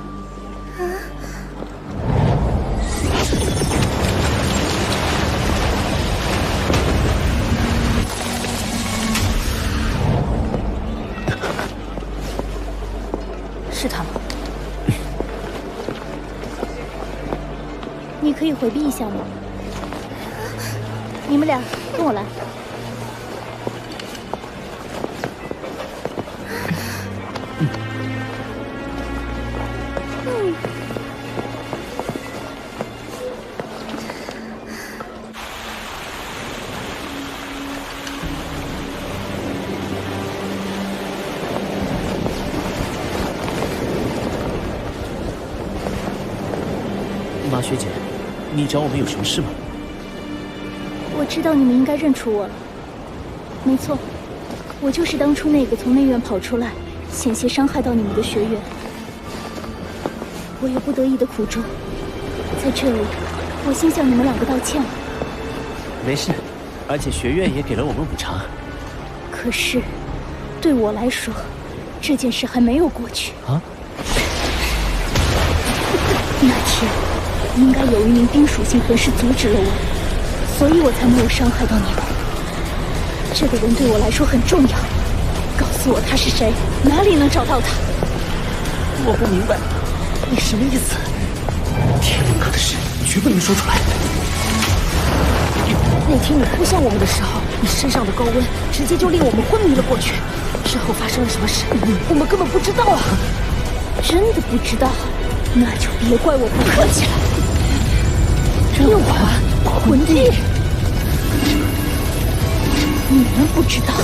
是他吗？你可以回避一下吗？你们俩跟我来。马学姐，你找我们有什么事吗？我知道你们应该认出我了。没错，我就是当初那个从内院跑出来，险些伤害到你们的学员。我有不得已的苦衷，在这里，我先向你们两个道歉了。没事，而且学院也给了我们补偿。可是，对我来说，这件事还没有过去。啊？那天，应该有一名冰属性魂师阻止了我，所以我才没有伤害到你们。这个人对我来说很重要，告诉我他是谁，哪里能找到他？我不明白，你什么意思？天灵阁的事绝不能说出来。那天你扑向我们的时候，你身上的高温直接就令我们昏迷了过去。之后发生了什么事，我们根本不知道啊！真的不知道，那就别怪我不客气了。六环魂帝，你们不知道，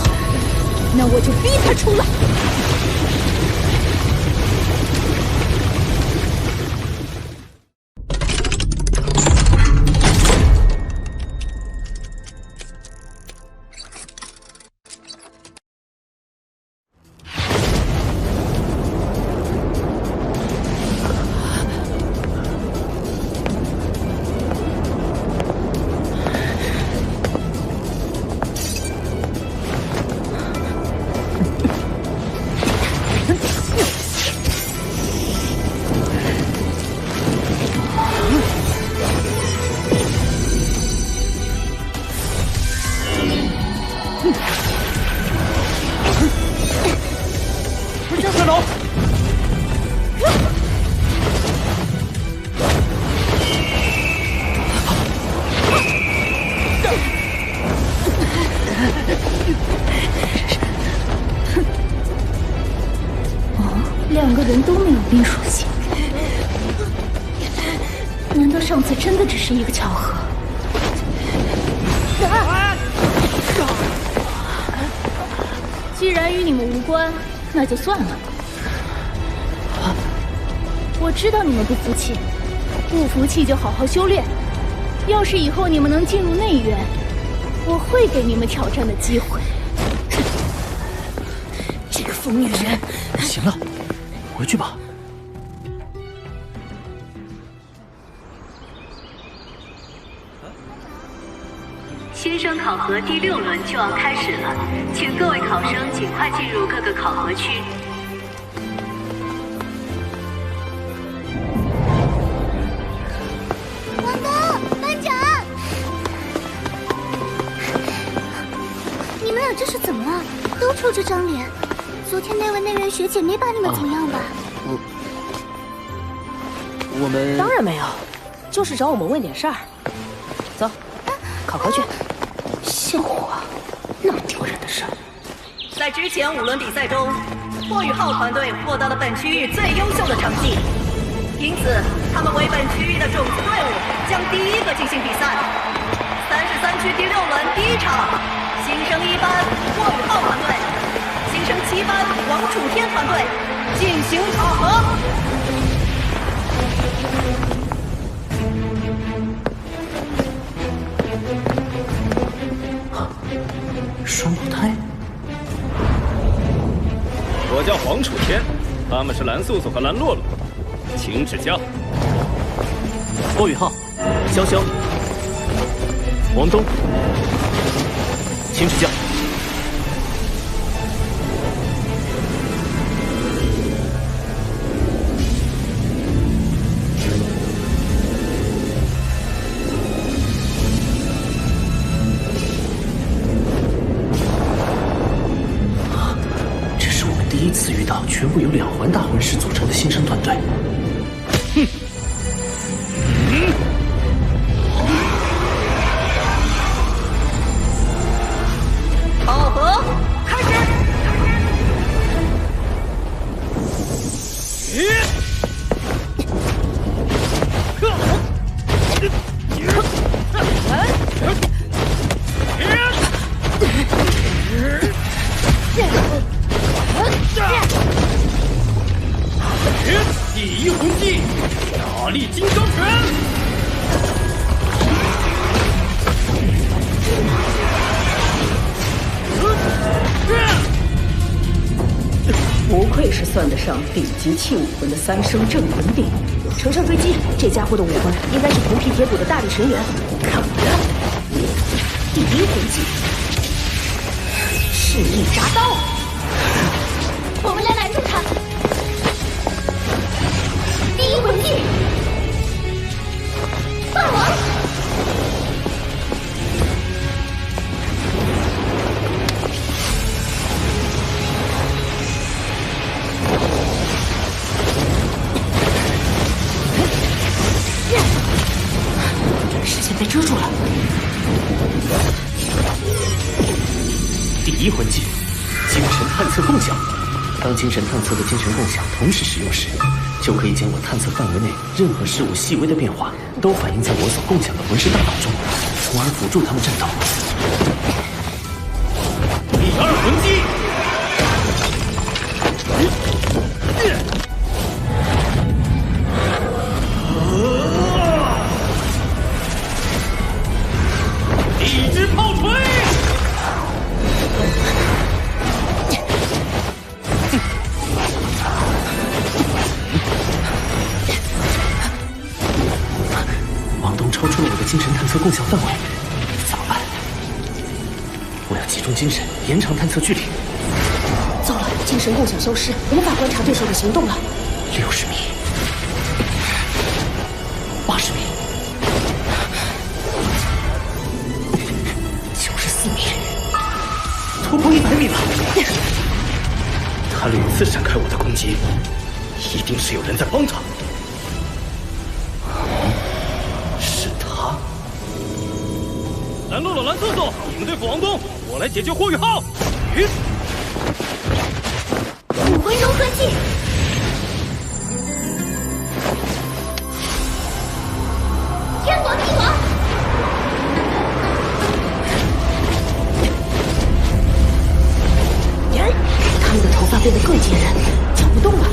那我就逼他出来。两个人都没有冰属性，难道上次真的只是一个巧合？既然与你们无关，那就算了。我知道你们不服气，不服气就好好修炼。要是以后你们能进入内院，我会给你们挑战的机会。这个疯女人！行了，回去吧。新生考核第6轮就要开始了，请各位考生尽快进入各个考核区。王东，班长，你们俩这是怎么了？都臭这张脸。昨天那位内院学姐没把你们怎么样吧？我们当然没有，就是找我们问点事儿。走，考核去。笑话，那么丢人的事儿。在之前5轮比赛中，霍雨浩团队获得了本区域最优秀的成绩，因此他们为本区域的种子队伍，将第一个进行比赛。33区第6轮第1场，新生1班霍雨浩团队，新生7班王楚天团队进行考核。双胞胎。我叫黄楚天，他们是蓝素素和蓝洛洛，请指教。霍雨浩、潇潇、王东，请指教。第一次遇到全部有2环强大魂师组成的新生团队。哼！考核开始。第一魂技，大力金刚拳。不愧是算得上顶级器武魂的三生镇魂鼎。乘胜追击，这家伙的武魂应该是铜皮铁骨的大力神元。看我的第一魂技，赤翼铡刀。我们来拦住他。第一魂技，霸王。视线被遮住了。第一魂技，精神探测共享。当精神探测和精神共享同时使用时，就可以将我探测范围内任何事物细微的变化都反映在我所共享的魂师大脑中，从而辅助他们战斗。第二魂技，一只炮锤。超出了我的精神探测共享范围，咋办？我要集中精神，延长探测距离。糟了，精神共享消失，无法观察对手的行动了。60米，80米，94米，突破100米了。他屡次闪开我的攻击，一定是有人在帮他。拦路了，蓝瑟瑟，你们对付王东，我来解决霍雨浩。武魂融合技，天王地王。他们的头发变得更坚韧，搅不动了。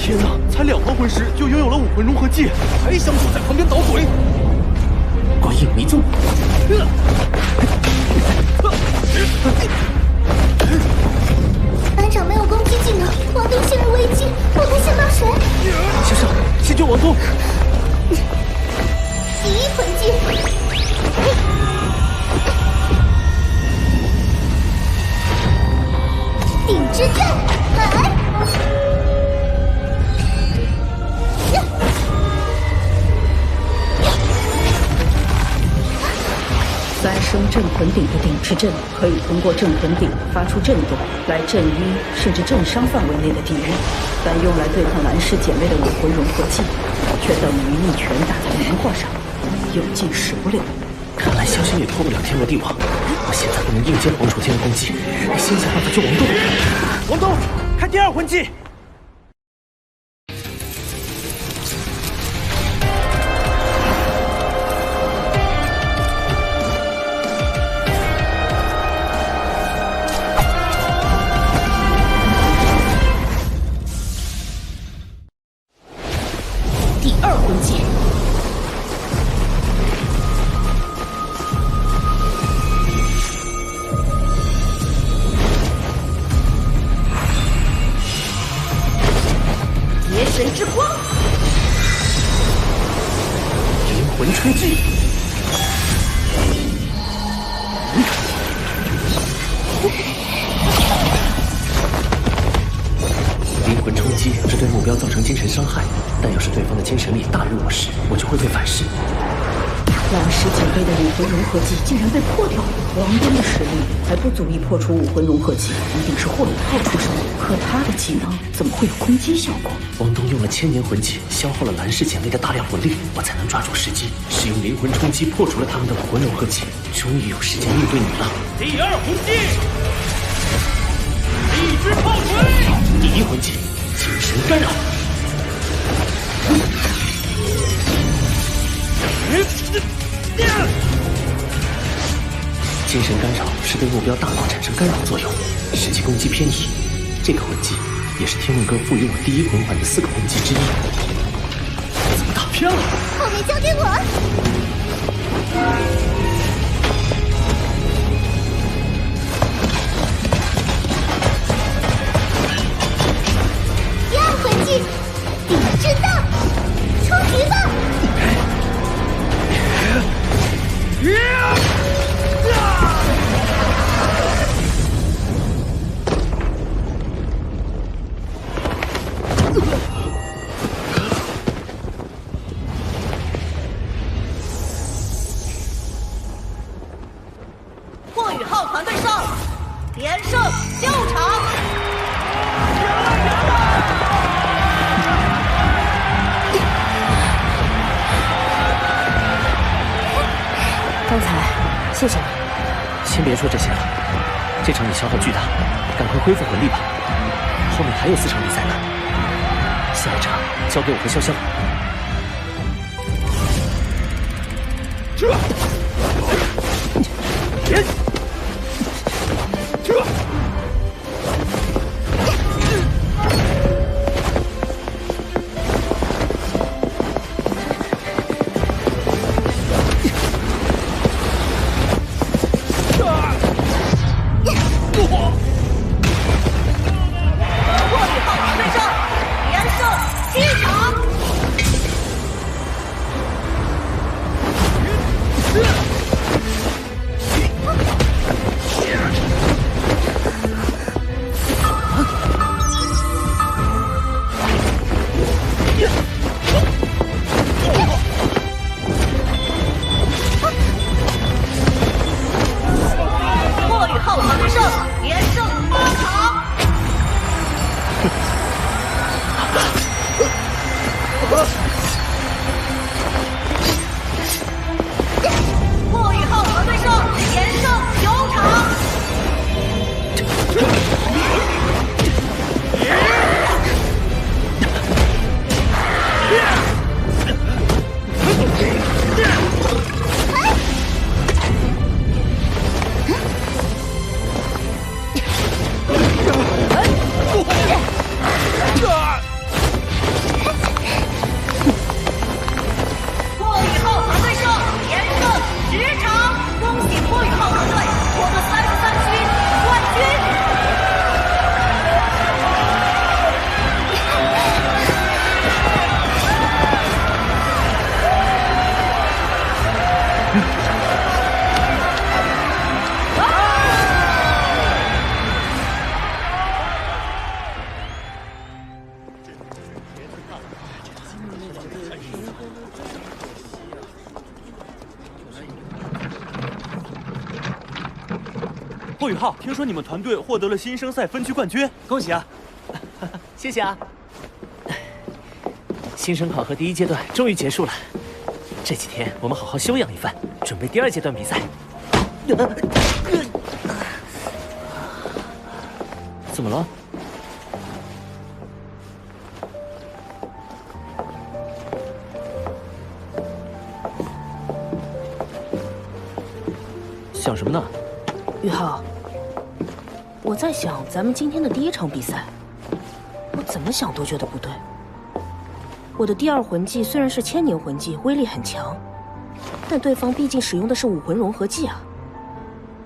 天哪！才2号魂师就拥有了武魂融合技，还想躲在旁边捣鬼？观影迷踪。班长没有攻击技能，王东陷入危机，我该先帮谁？先生，先救王东。第一魂技，顶之阵，来！三生镇魂鼎的鼎之阵可以通过镇魂鼎发出震动来震晕甚至震伤范围内的敌人，但用来对抗蓝氏姐妹的武魂融合技，却等于一拳打在棉花上，有劲使不了。看来萧协也脱不了天罗地网，我现在不能硬接黄楚天的攻击，得先想办法救王东。王东，看第二魂技。第二魂技，邪神之光，灵魂吹击。灵魂冲击只对目标造成精神伤害，但要是对方的精神力大于我时，我就会被反噬。两石警备的武魂融合技竟然被破掉了，王敦的实力还不足以破除武魂融合技，一定是霍雨浩出手。可他的技能怎么会有攻击效果？王东用了千年魂技，消耗了蓝氏姐妹的大量魂力，我才能抓住时机，使用灵魂冲击破除了他们的武魂融合技。终于有时间应对你了。第二魂技，一只炮锤。第一魂技，精神干扰。精神干扰是对目标大脑产生干扰作用，使其攻击偏移。这个魂技也是天梦哥赋予我第一魂环的4个魂技之一。怎么打偏了？后面交给我。第二魂技，地震荡，冲橘子。霍雨浩团队上，连胜6场。刚才谢谢你。先别说这些了，这场你消耗巨大，赶快恢复魂力吧。后面还有4场比赛呢，下一场交给我和潇潇。霍雨浩，听说你们团队获得了新生赛分区冠军，恭喜啊！谢谢啊。新生考核第1阶段终于结束了，这几天我们好好休养一番，准备第2阶段比赛。怎么了？想什么呢？雨浩，我在想咱们今天的第1场比赛，我怎么想都觉得不对。我的第2魂技虽然是千年魂技，威力很强，但对方毕竟使用的是武魂融合技啊。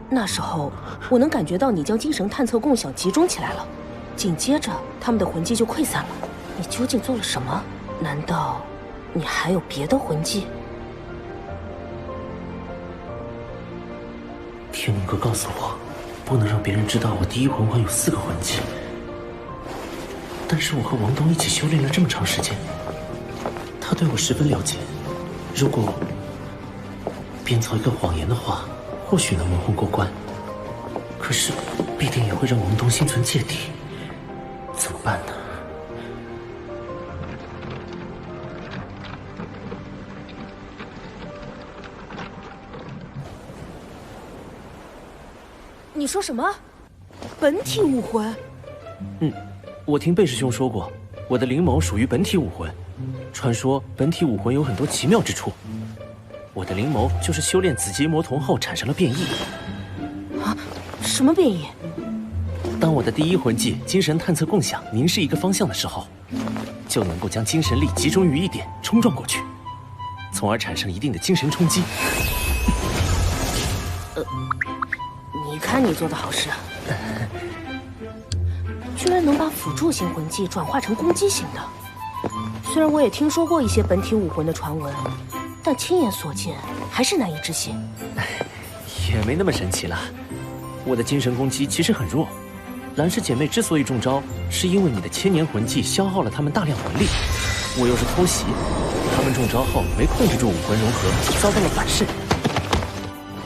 那时候我能感觉到你将精神探测共享集中起来了，紧接着他们的魂技就溃散了。你究竟做了什么？难道你还有别的魂技？天梦哥告诉我，不能让别人知道我第1魂环有4个魂技。但是我和王东一起修炼了这么长时间，他对我十分了解。如果编造一个谎言的话，或许能蒙混过关，可是必定也会让王东心存芥蒂，怎么办呢？你说什么？本体武魂？我听贝师兄说过，我的灵眸属于本体武魂。传说本体武魂有很多奇妙之处，我的灵眸就是修炼紫极魔瞳后产生了变异。啊？什么变异？当我的第一魂技精神探测共享凝视一个方向的时候，就能够将精神力集中于一点，冲撞过去，从而产生一定的精神冲击。你看你做的好事，居然能把辅助型魂技转化成攻击型的。虽然我也听说过一些本体武魂的传闻，但亲眼所见还是难以置信。也没那么神奇了，我的精神攻击其实很弱。蓝氏姐妹之所以中招，是因为你的千年魂技消耗了她们大量魂力，我又是偷袭，她们中招后没控制住武魂融合，遭到了反噬。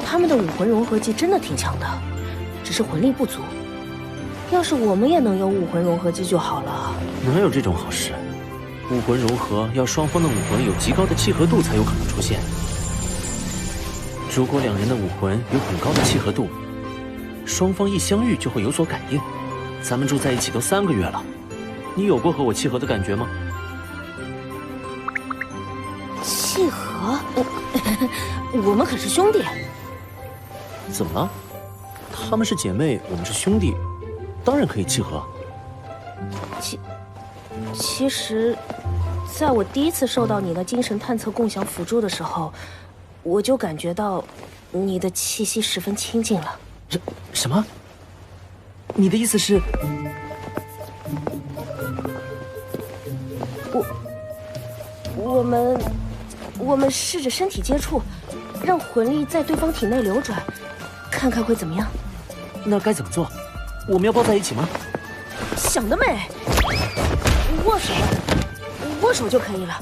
他们的武魂融合技真的挺强的，只是魂力不足。要是我们也能有武魂融合技就好了。哪有这种好事？武魂融合要双方的武魂有极高的契合度才有可能出现。如果两人的武魂有很高的契合度，双方一相遇就会有所感应。咱们住在一起都3个月了，你有过和我契合的感觉吗？契合？我们可是兄弟。怎么了？她们是姐妹，我们是兄弟，当然可以契合。其实，在我第一次受到你的精神探测共享辅助的时候，我就感觉到你的气息十分亲近了。什么？你的意思是？我们试着身体接触，让魂力在对方体内流转，看看会怎么样。那该怎么做？我们要抱在一起吗？想得美！握手就可以了。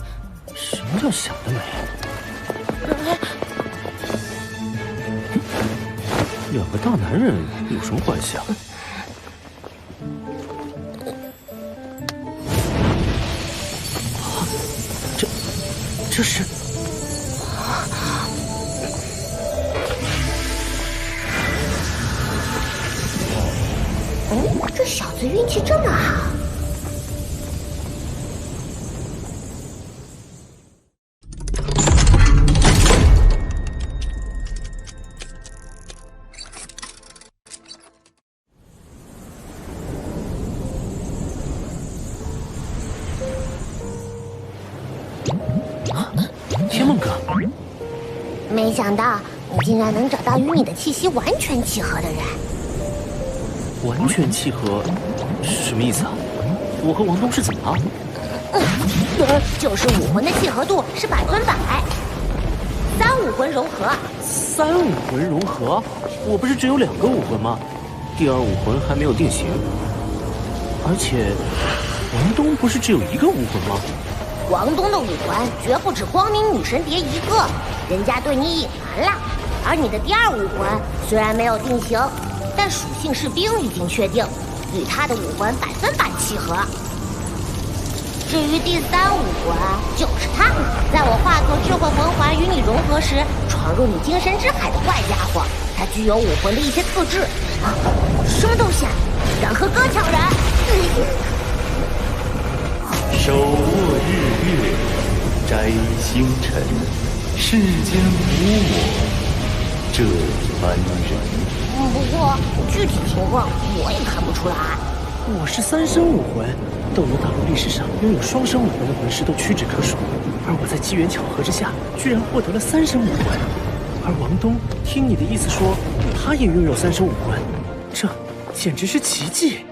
什么叫想得美？两个大男人有什么关系啊？这是……哦，这小子运气这么好。没想到你竟然能找到与你的气息完全契合的人。完全契合是什么意思啊？我和王东是怎么了？就是武魂的契合度是100%，3武魂融合。3武魂融合？我不是只有2个武魂吗？第2武魂还没有定型。而且，王东不是只有1个武魂吗？王东的武魂绝不止光明女神蝶1个，人家对你隐瞒了。而你的第2武魂虽然没有定型，但属性士兵已经确定，与他的武魂100%契合。至于第3武魂，就是他，在我化作智慧魂环与你融合时，闯入你精神之海的怪家伙。他具有武魂的一些特质。什么东西？敢和哥抢人？手握日月，摘星辰，世间无我这般人。不过具体情况我也看不出来。我是3生武魂，斗罗大陆历史上拥有双生武魂的魂师都屈指可数，而我在机缘巧合之下，居然获得了3生武魂。而王东，听你的意思说，他也拥有3生武魂，这简直是奇迹。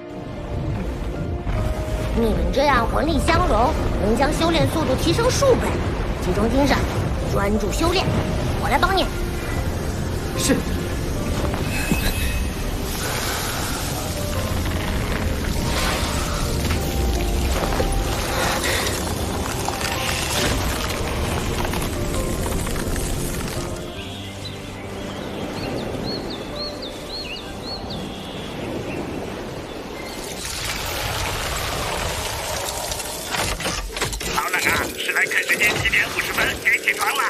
你们这样魂力相融，能将修炼速度提升数倍。集中精神，专注修炼，我来帮你。是。课时间7点50分，该起床了。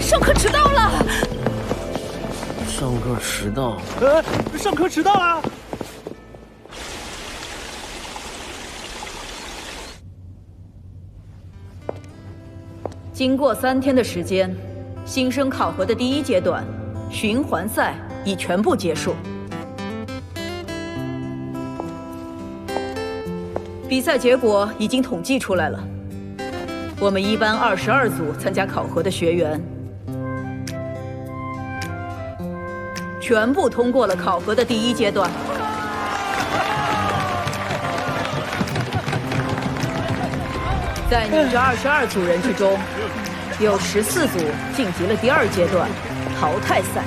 上课迟到了！上课迟到？上课迟到了！经过3天的时间，新生考核的第1阶段循环赛已全部结束。比赛结果已经统计出来了。我们一班22组参加考核的学员，全部通过了考核的第1阶段。在你们这22组人之中，有14组晋级了第2阶段淘汰赛。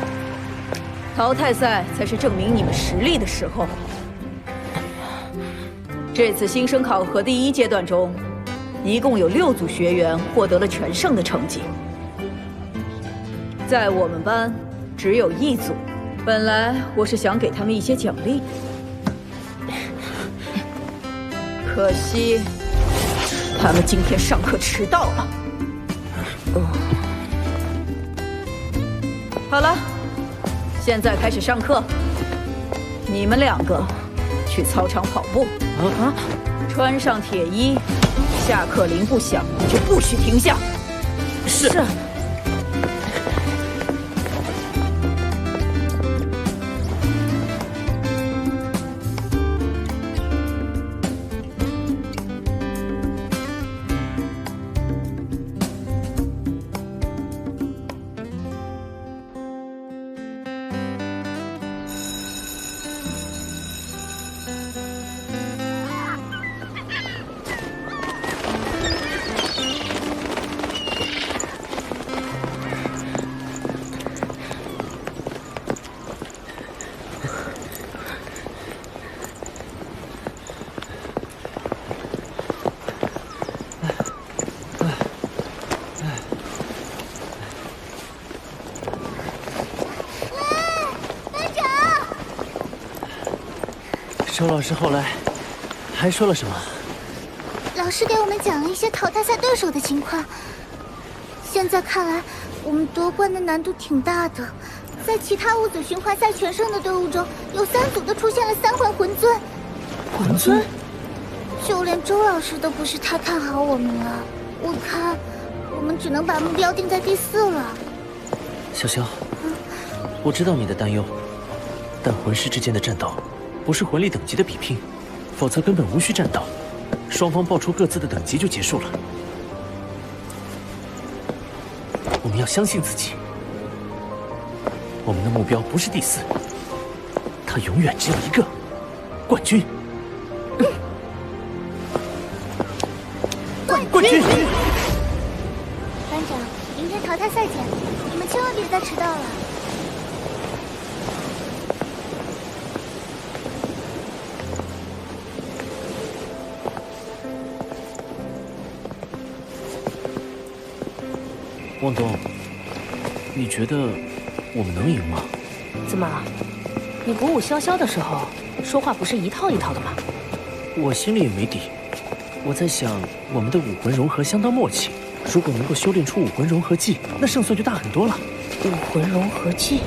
淘汰赛才是证明你们实力的时候。这次新生考核第1阶段中，一共有6组学员获得了全胜的成绩。在我们班只有1组，本来我是想给他们一些奖励，可惜他们今天上课迟到了。好了，现在开始上课。你们2个去操场跑步，穿上铁衣，下课铃不响就不许停下。是。周老师后来还说了什么？老师给我们讲了一些淘汰赛对手的情况。现在看来，我们夺冠的难度挺大的。在其他5组循环赛全胜的队伍中，有3组都出现了3环魂尊。魂尊？就连周老师都不是太看好我们了。我看，我们只能把目标定在第4了。潇潇，我知道你的担忧，但魂师之间的战斗不是魂力等级的比拼，否则根本无需战斗，双方报出各自的等级就结束了。我们要相信自己，我们的目标不是第4，它永远只有一个——冠军。冠军！班长，明天淘汰赛见，你们千万别再迟到了。汪东，你觉得我们能赢吗？怎么，你鼓舞潇潇的时候说话不是一套一套的吗？我心里也没底。我在想，我们的武魂融合相当默契，如果能够修炼出武魂融合技，那胜算就大很多了。武魂融合技？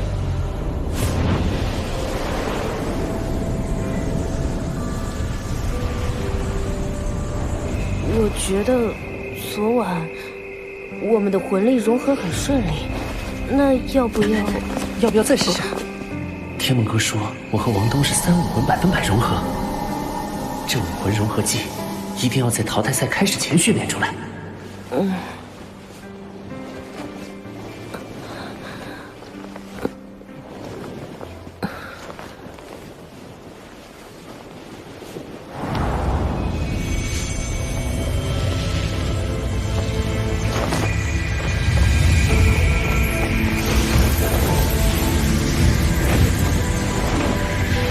我觉得昨晚我们的魂力融合很顺利，那要不要再试试？天梦哥说我和王东是3武魂100%融合，这武魂融合技一定要在淘汰赛开始前训练出来。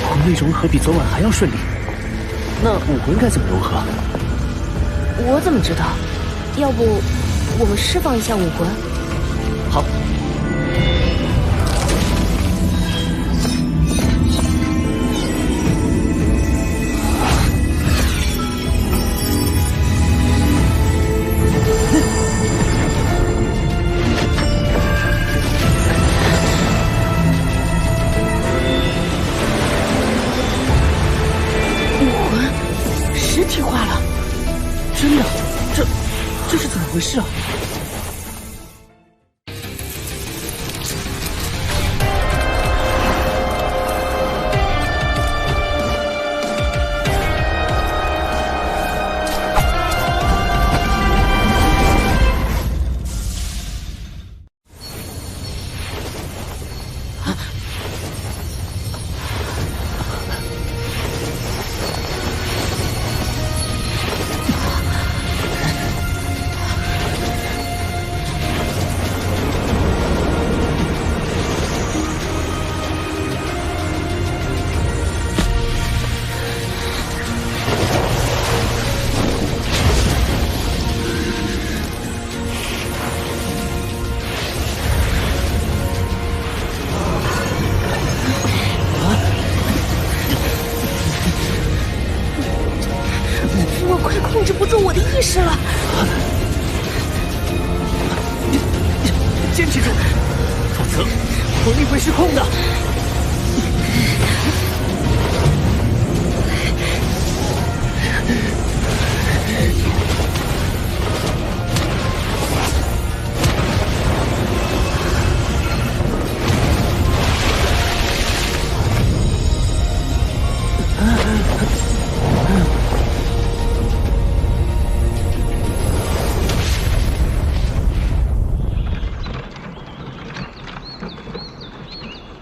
魂力融合比昨晚还要顺利，那武魂该怎么融合？我怎么知道？要不我们释放一下武魂？好。回事啊？是了，坚持住，否则魂力会失控的。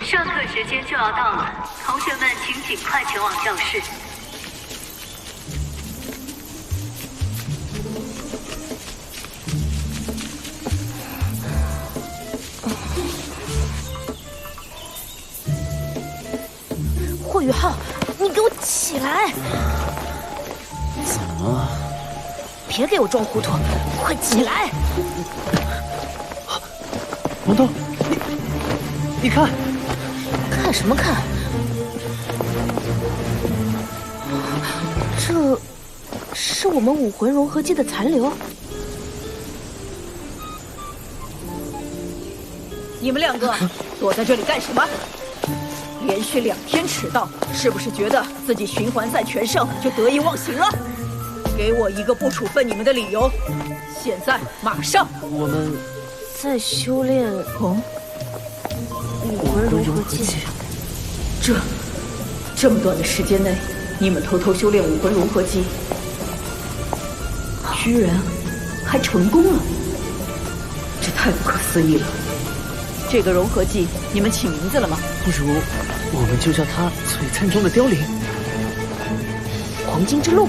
上课时间就要到了，同学们请尽快前往教室。霍雨浩，你给我起来！怎么了？别给我装糊涂，快起来！王东，你看。看什么看？这是我们武魂融合技的残留。你们两个躲在这里干什么？连续2天迟到，是不是觉得自己循环赛全胜就得意忘形了？给我一个不处分你们的理由！现在马上！我们在修炼武魂融合技。这么短的时间内，你们偷偷修炼武魂融合技，居然还成功了，这太不可思议了！这个融合技你们起名字了吗？不如我们就叫它璀璨中的凋零。黄金之路。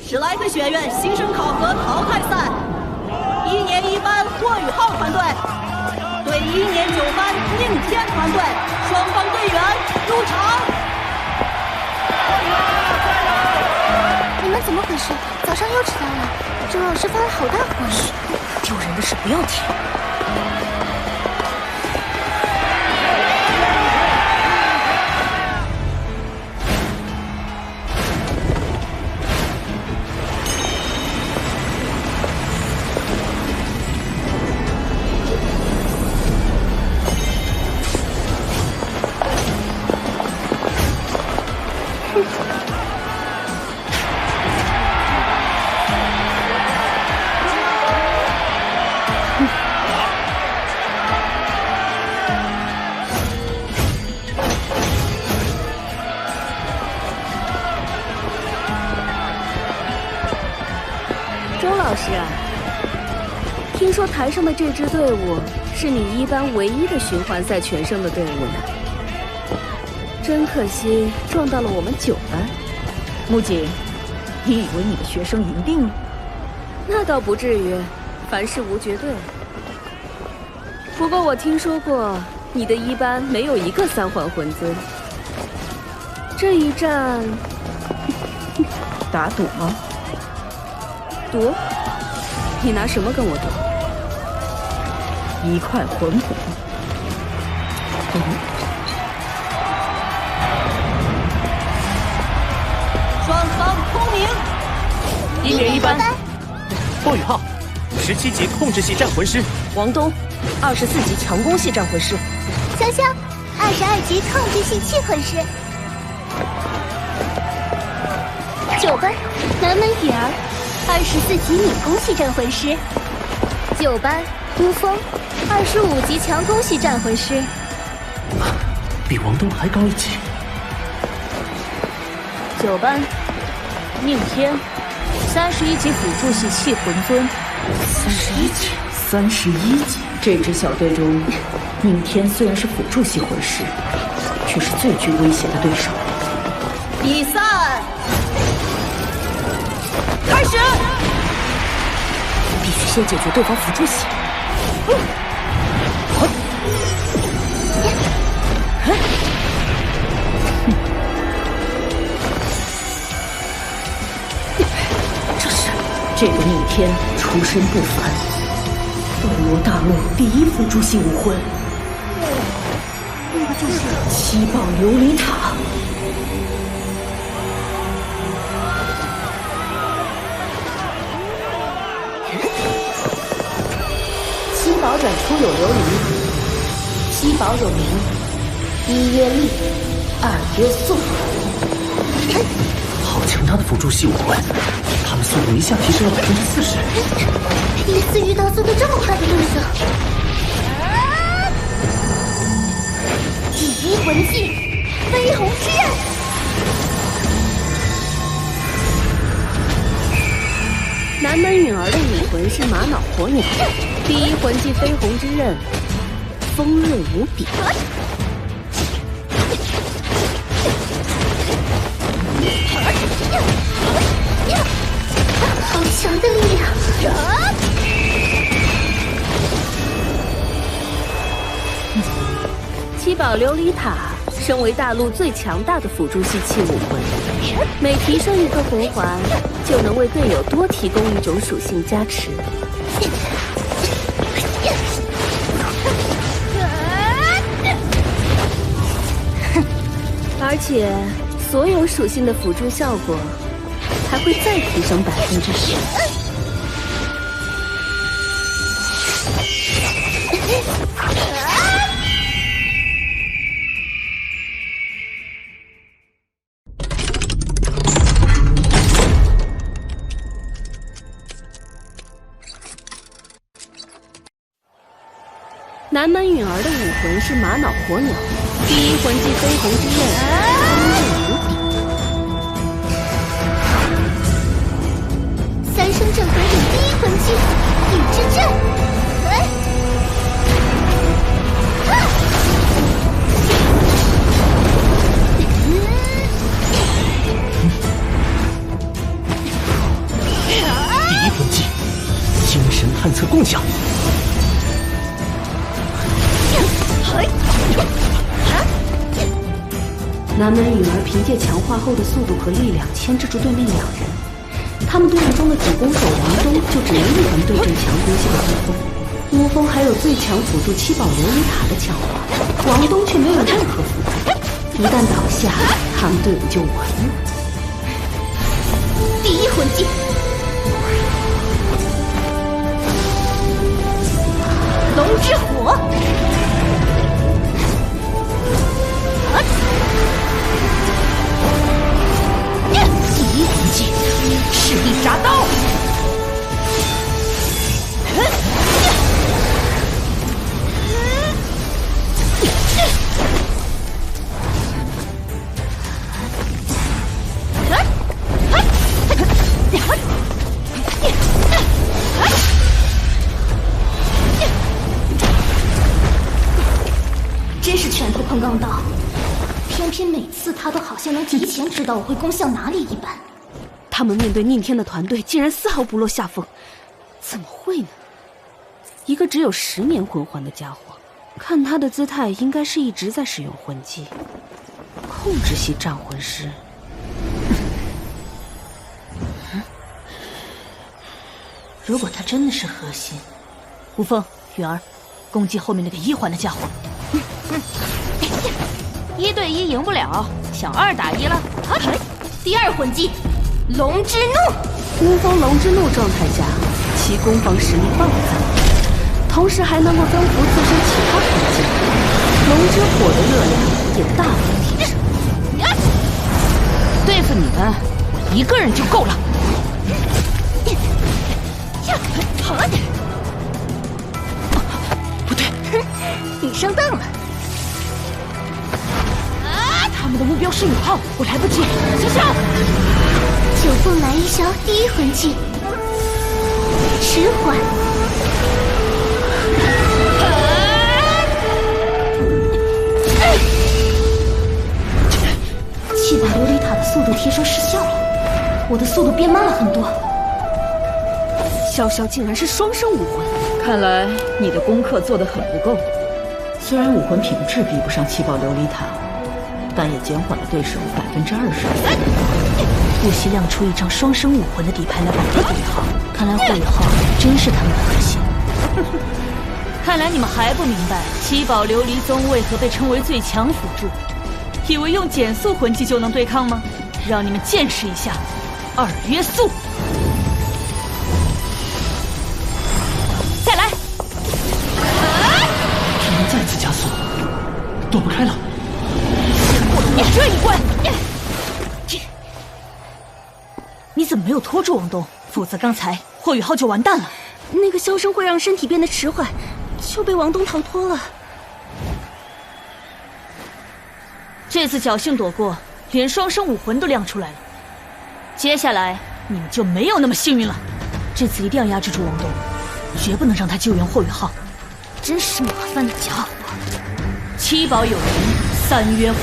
史莱克学院新生考核淘汰赛，1年1班霍雨浩团队对1年9班宁天团队，双方队员入场。你们怎么回事？早上又迟到了，周老师发了好大火。丢人的事不要提。周老师啊，听说台上的这支队伍是你1班唯一的循环赛全胜的队伍呢，真可惜撞到了我们9班。木槿，你以为你的学生赢定了？那倒不至于，凡事无绝对。不过我听说过你的1班没有一个3环魂尊，这一战打赌吗？赌？你拿什么跟我赌？1块魂谱。双方空鸣。1年1班。暴雨浩，17级控制系战魂师。王东，24级强攻系战魂师。潇潇，22级控制系气魂师。9班，南门雨儿，24级敏攻系战魂师。9班，孤峰，25级强攻系战魂师。比王东还高1级。9班，宁天，31级辅助系气魂尊。31级，这支小队中，宁天虽然是辅助系魂师，却是最具威胁的对手。比赛开始！必须先解决对方辅助系。这个逆天出身不凡，斗罗大陆第1辅助系武魂，那个就是7宝琉璃塔。7宝转出有琉璃，7宝有名，1曰力，2曰速。好强大的辅助系武魂，他们速度一下提升了40%。第一次遇到速度这么快的对手。第1魂技，飞鸿之刃。南门允儿的武魂是玛瑙火鸟，第1魂技飞鸿之刃，锋锐无比。好强的力量！7宝琉璃塔身为大陆最强大的辅助系气武魂，每提升1个魂环，就能为队友多提供1种属性加持。而且所有属性的辅助效果还会再提升10%。南门允儿的武魂是玛瑙火鸟，第1魂技飞鸿之刃，锋锐无比。3声镇魂影第1魂技影之阵。第1魂技精神探测共享。南门允儿凭借强化后的速度和力量牵制住对面2人，他们队伍中的主攻手王东就只能一人对阵强攻系的孤峰。孤峰还有最强辅助7宝琉璃塔的强化，王东却没有任何辅助，一旦倒下，他们队伍就完了。第1魂技龙之火。第1魂技赤壁铡刀。真是拳头碰钢刀，偏偏每次他都好像能提前知道我会攻向哪里一般。他们面对宁天的团队竟然丝毫不落下风，怎么会呢？一个只有10年魂环的家伙，看他的姿态，应该是一直在使用魂技。控制系战魂师，如果他真的是核心，无风、允儿，攻击后面那个1环的家伙。1对1赢不了，想2打1了？啊！第2魂技，龙之怒。无风龙之怒状态下，其攻防实力暴增，同时还能够增幅自身其他魂技，龙之火的热量也大幅提升。对付你们，我1个人就够了。不对，你上当了。他们的目标是5号，我来不及，小小。九凤来一消第1魂技，迟缓。气宝琉璃塔的速度提升失效了，我的速度变慢了很多。潇潇竟然是双生武魂，看来你的功课做得很不够。虽然武魂品质比不上七宝琉璃塔，但也减缓了对手20%。不惜亮出一张双生武魂的底牌来保护霍雨浩，看来霍雨浩真是他们的核心。看来你们还不明白七宝琉璃宗为何被称为最强辅助，以为用减速魂技就能对抗吗？让你们见识一下2约速。再来，只能再次加速，躲不开了。我这一关，你怎么没有拖住王东？否则刚才霍雨浩就完蛋了。那个箫声会让身体变得迟缓，就被王东逃脱了。这次侥幸躲过，连双生武魂都亮出来了。接下来你们就没有那么幸运了。这次一定要压制住王东，绝不能让他救援霍雨浩。真是麻烦的家伙。七宝有灵，3约魂。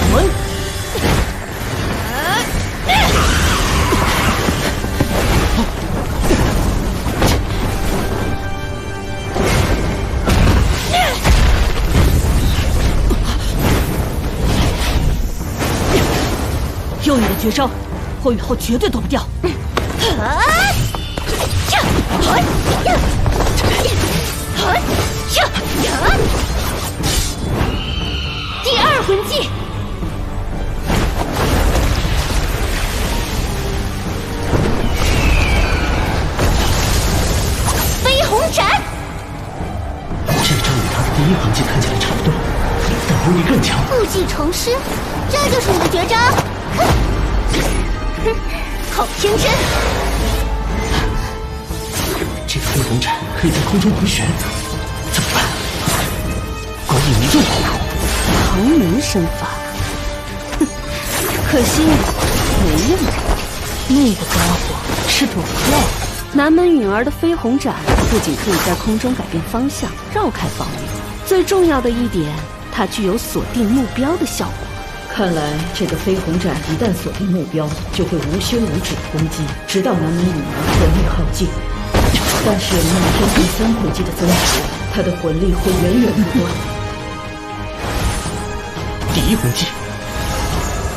用你的绝招，霍雨浩绝对躲不掉。第2魂技，飞鸿斩。这招与他的第1魂技看起来差不多，但威力更强。故技重施，这就是你的绝招。好天真！这个飞鸿斩可以在空中回旋，怎么办？管你迷众火术，唐门身法，可惜没用。那个家伙是躲不掉。南门允儿的飞鸿斩不仅可以在空中改变方向，绕开防御，最重要的一点，它具有锁定目标的效果。看来这个飞鸿斩一旦锁定目标，就会无休无止的攻击，直到南门允儿魂力耗尽。但是有那天第3魂技的增幅，他的魂力会源源不断。第1魂技，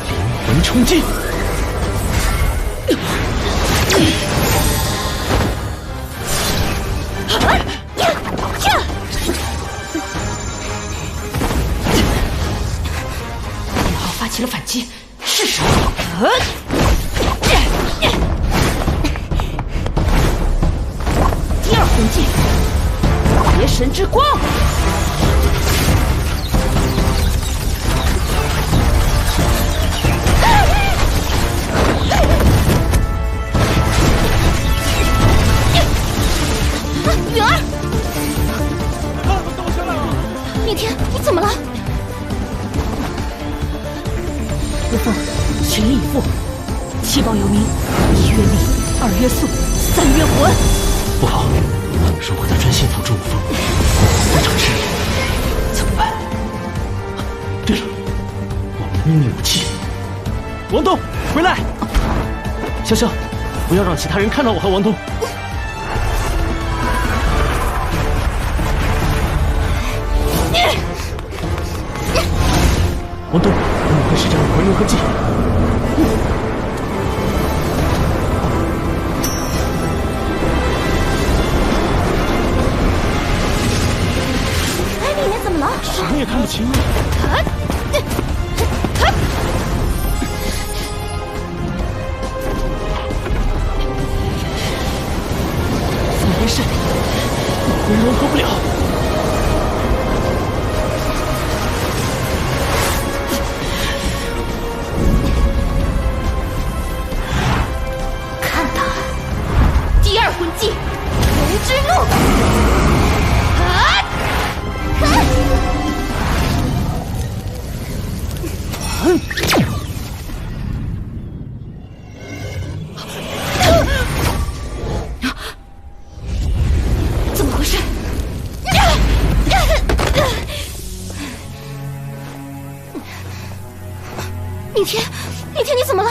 灵魂冲击。发起了反击，是时候。第2魂技，邪神之光。允儿，灭天，你怎么了？无风，全力以赴，七宝有名，1约力，2约速，3约魂。不好，如果他专心辅助无风，非常吃力，怎么办？对了，我们的秘密武器。王东，回来！潇潇，不要让其他人看到我和王东。王东，我们会施展武魂融合技。什么也看不清了。怎么回事？我融合不了。看他，第二魂技，龙之怒。怎么回事？明天，你怎么了？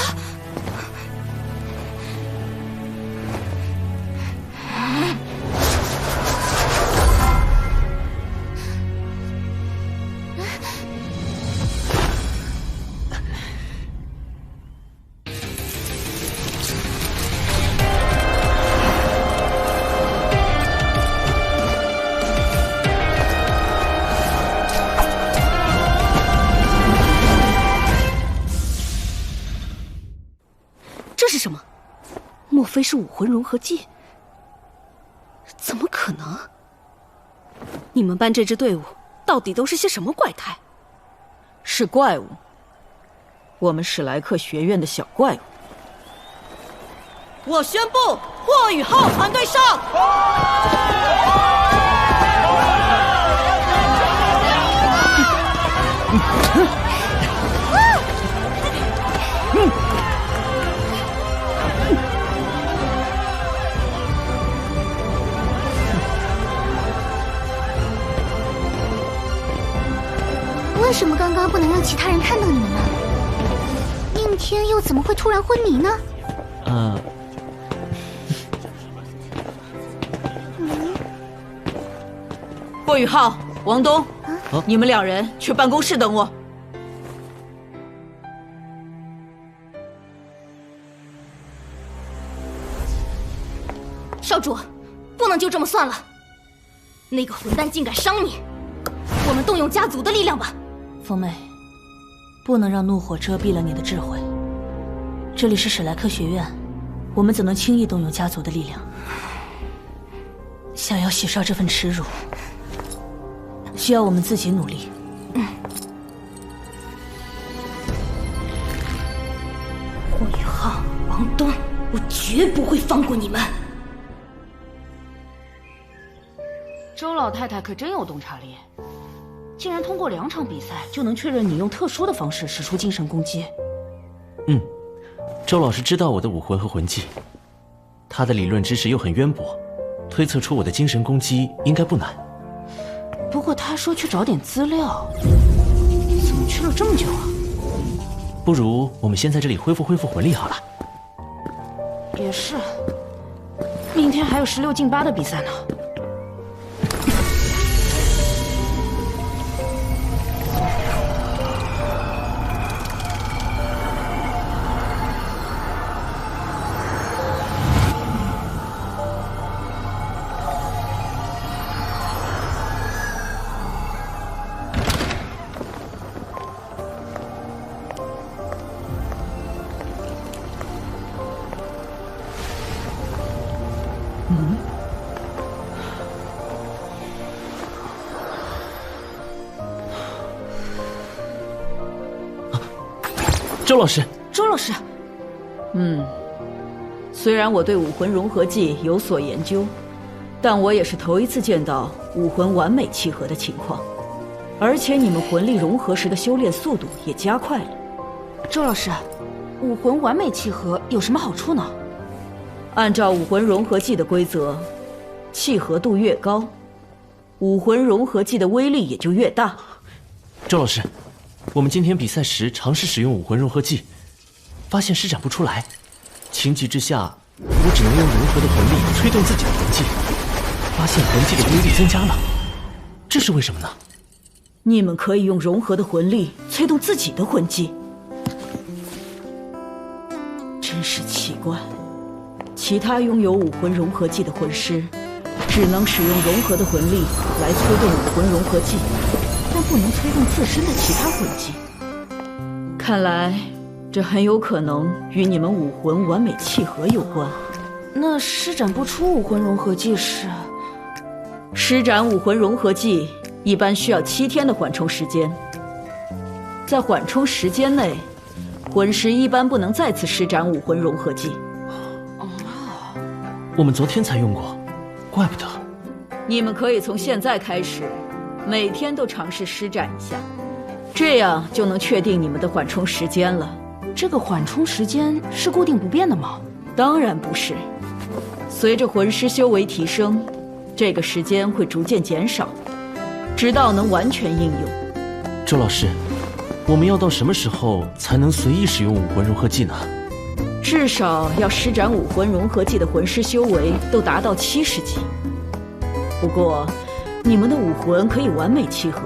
这是什么？莫非是武魂融合技？怎么可能？你们班这支队伍到底都是些什么怪胎？是怪物，我们史莱克学院的小怪物。我宣布，霍雨浩团队上！为什么刚刚不能让其他人看到你们呢？应天又怎么会突然昏迷呢？霍雨浩、王东，你们两人去办公室等我。少主，不能就这么算了。那个混蛋竟敢伤你，我们动用家族的力量吧。风妹，不能让怒火遮蔽了你的智慧。这里是史莱克学院，我们怎能轻易动用家族的力量？想要洗刷这份耻辱，需要我们自己努力。霍雨浩、王东，我绝不会放过你们。周老太太可真有洞察力，竟然通过2场比赛就能确认你用特殊的方式使出精神攻击。周老师知道我的武魂和魂技，他的理论知识又很渊博，推测出我的精神攻击应该不难。不过他说去找点资料，怎么去了这么久啊？不如我们先在这里恢复魂力好了。也是，明天还有16进8的比赛呢。周老师，虽然我对武魂融合技有所研究，但我也是头一次见到武魂完美契合的情况，而且你们魂力融合时的修炼速度也加快了。周老师，武魂完美契合有什么好处呢？按照武魂融合技的规则，契合度越高，武魂融合技的威力也就越大。周老师，我们今天比赛时尝试使用武魂融合技，发现施展不出来，情急之下，我只能用融合的魂力催动自己的魂技，发现魂技的威力增加了，这是为什么呢？你们可以用融合的魂力催动自己的魂技，真是奇怪。其他拥有武魂融合技的魂师，只能使用融合的魂力来催动武魂融合技，但不能催动自身的其他魂技。看来，这很有可能与你们武魂完美契合有关。那施展不出武魂融合技时，施展武魂融合技一般需要7天的缓冲时间。在缓冲时间内，魂师一般不能再次施展武魂融合技。我们昨天才用过，怪不得。你们可以从现在开始，每天都尝试施展一下，这样就能确定你们的缓冲时间了。这个缓冲时间是固定不变的吗？当然不是，随着魂师修为提升，这个时间会逐渐减少，直到能完全应用。周老师，我们要到什么时候才能随意使用武魂融合技呢？至少要施展武魂融合技的魂师修为都达到70级。不过，你们的武魂可以完美契合，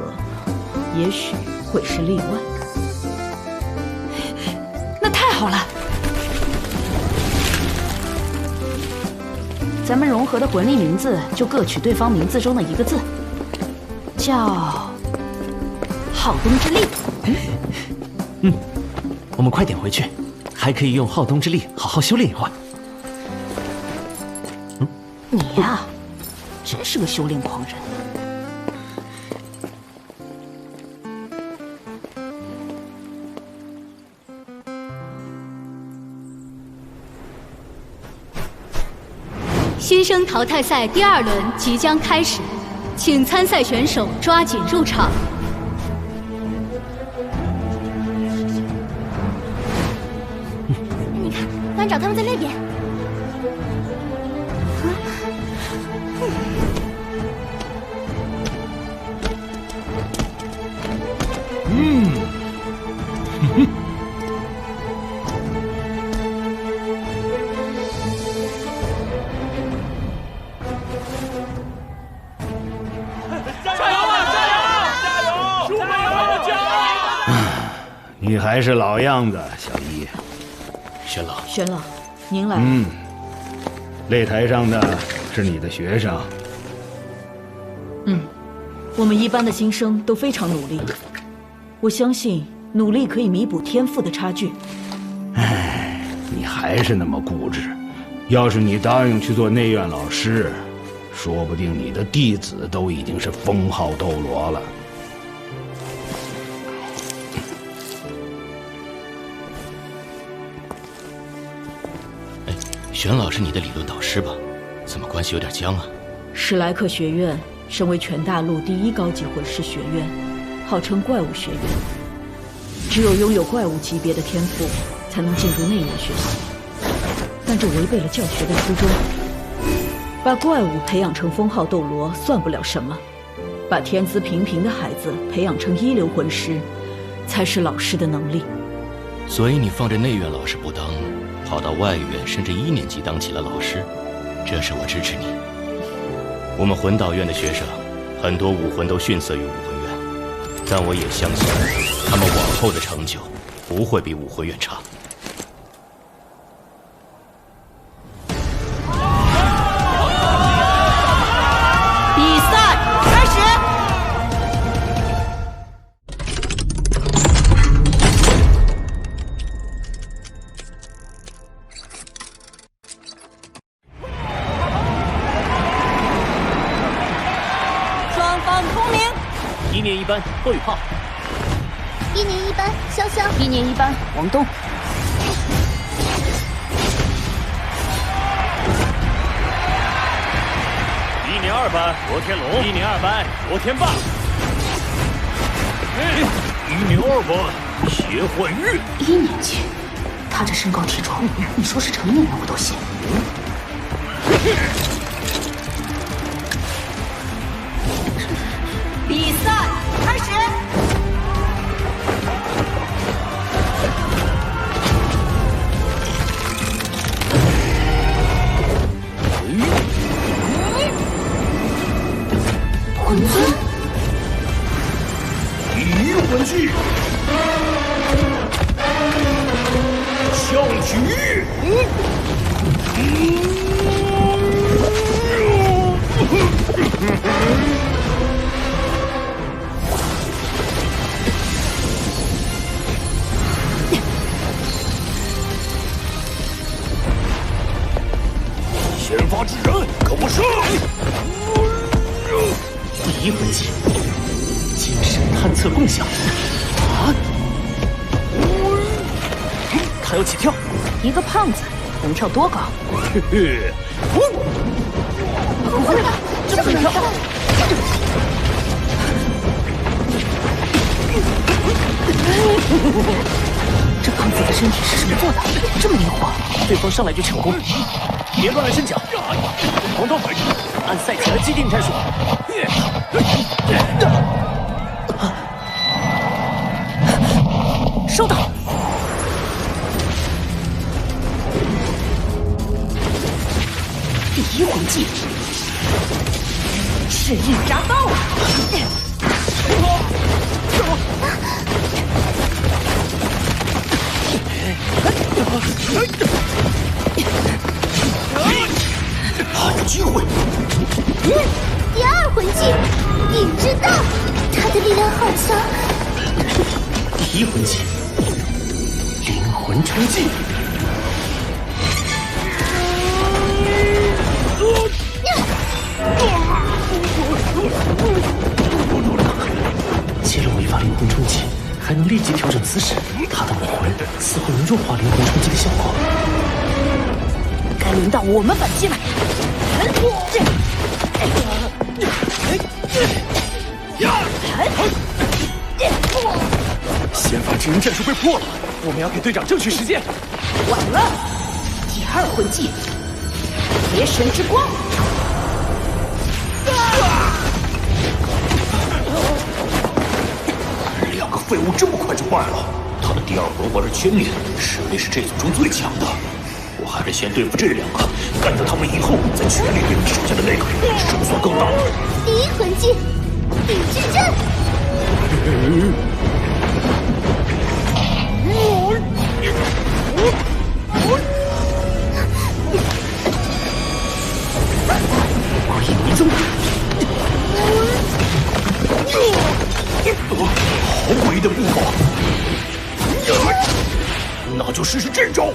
也许会是例外。那太好了！咱们融合的魂力名字就各取对方名字中的一个字，叫浩东之力。我们快点回去，还可以用浩东之力好好修炼一会儿。你呀，真是个修炼狂人。新生淘汰赛第2轮即将开始，请参赛选手抓紧入场。你看，班长他们在那边。你还是老样子，小一。玄老，玄老，您来。擂台上的是你的学生。我们一班的新生都非常努力，我相信努力可以弥补天赋的差距。唉，你还是那么固执。要是你答应去做内院老师，说不定你的弟子都已经是封号斗罗了。玄老是你的理论导师吧？怎么关系有点僵啊？史莱克学院身为全大陆第1高级魂师学院，号称怪物学院，只有拥有怪物级别的天赋，才能进入内院学习。但这违背了教学的初衷。把怪物培养成封号斗罗算不了什么，把天资平平的孩子培养成一流魂师，才是老师的能力。所以你放着内院老师不当，跑到外院甚至1年级当起了老师，这事我支持你。我们魂导院的学生，很多武魂都逊色于武魂院，但我也相信他们往后的成就不会比武魂院差。比赛开始！双方同名。1年1班霍雨浩，1年1班潇潇，1年1班王东。1年2班罗天龙，1年2班罗天霸，1年2班谢幻玉。1年级，他这身高体重，你说是成年人我都信。比赛开始！魂尊，移魂技，象举。化之人，跟我上！第一魂技，精神探测共享。啊！他要起跳，一个胖子能跳多高？嘿嘿，这么能跳！这胖子的身体是什么做的？这么灵活？对方上来就抢攻，别乱了阵脚。黄东，按赛前的既定战术。收到。第一魂技，赤印铡刀。好机会！第二魂技，影之道，他的力量好强。第一魂技，灵魂冲击。接了我一发灵魂冲击，还能立即调整姿势。他的武魂似乎能弱化灵魂冲击的效果。该轮到我们反击了。先发制人战术被破了，我们要给队长争取时间。晚了，第二魂技，邪神之光。两个废物这么快就败了，他的第二魂环是千炼，实力是这组中最强的。我还是先对付这两个，干掉他们以后，再全力对付手下的那个，胜算更大。第一魂技，地之阵。我以为增。好诡异的步伐，那就试试这招。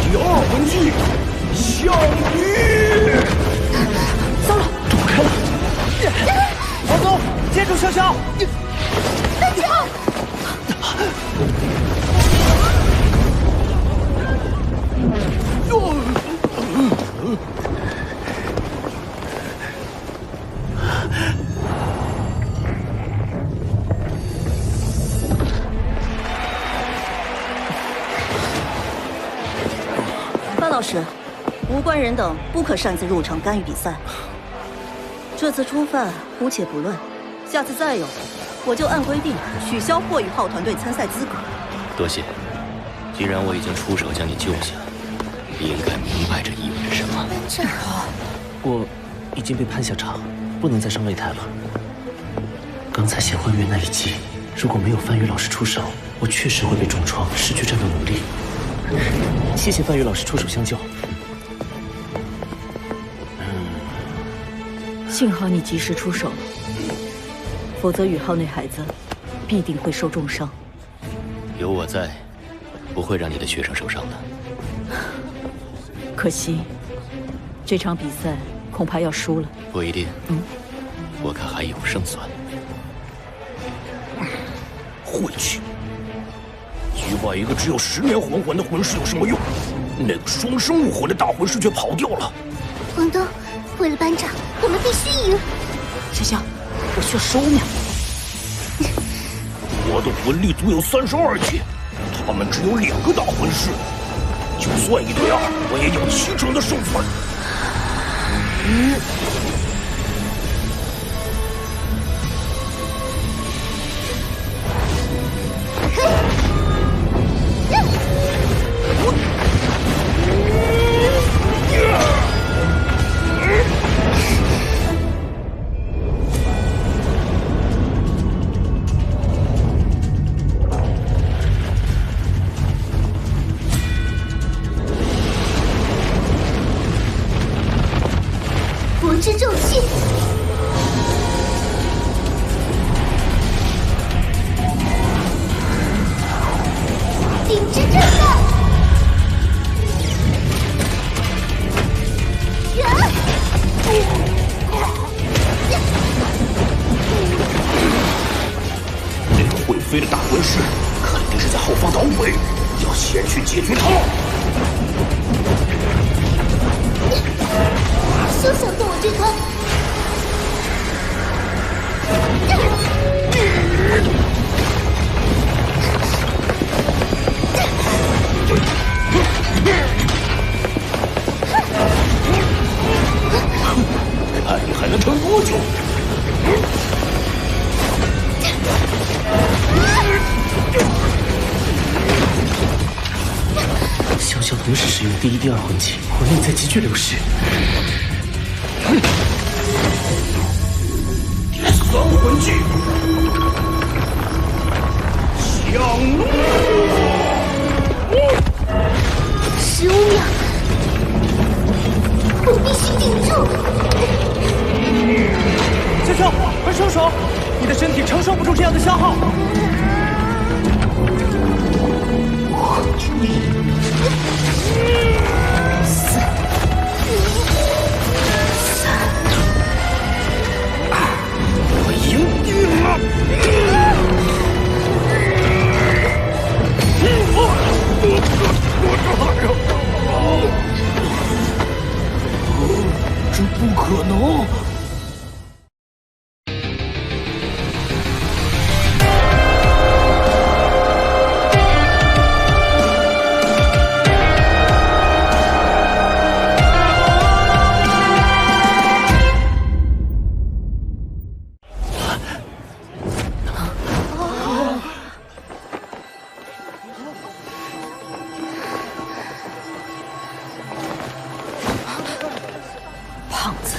第二魂技，相遇。糟了，躲不开了。黄总，接住潇潇。班长。范老师，无关人等不可擅自入场干预比赛。这次初犯姑且不论，下次再有，我就按规定取消霍雨浩团队参赛资格。多谢。既然我已经出手将你救下，你应该明白这意味着什么。班长，我已经被判下场，不能再上擂台了。刚才谢幻月那一击，如果没有范宇老师出手，我确实会被重创，失去战斗能力。谢谢范宇老师出手相救。幸好你及时出手了，否则宇浩那孩子必定会受重伤。有我在，不会让你的学生受伤的。可惜，这场比赛恐怕要输了。不一定。我看还有胜算。晦气！击败一个只有10年魂环的魂师有什么用？那个双生武魂的大魂师却跑掉了。黄东，为了班长，我们必须赢。潇潇，我需要10秒。我的魂力足有32阶，他们只有2个大魂师，就算1对2，我也有70%的胜算。佛之重器，顶之震撼。飞的大魂师肯定是在后方捣鬼，要先去解决他。休想动我这团！看你还能撑多久！潇潇同时使用第一、第二魂技，魂力在急剧流失。第三魂技，降龙15秒，我必须顶住！潇潇，快收手！你的身体承受不住这样的消耗。我赢定了！这不可能！胖子，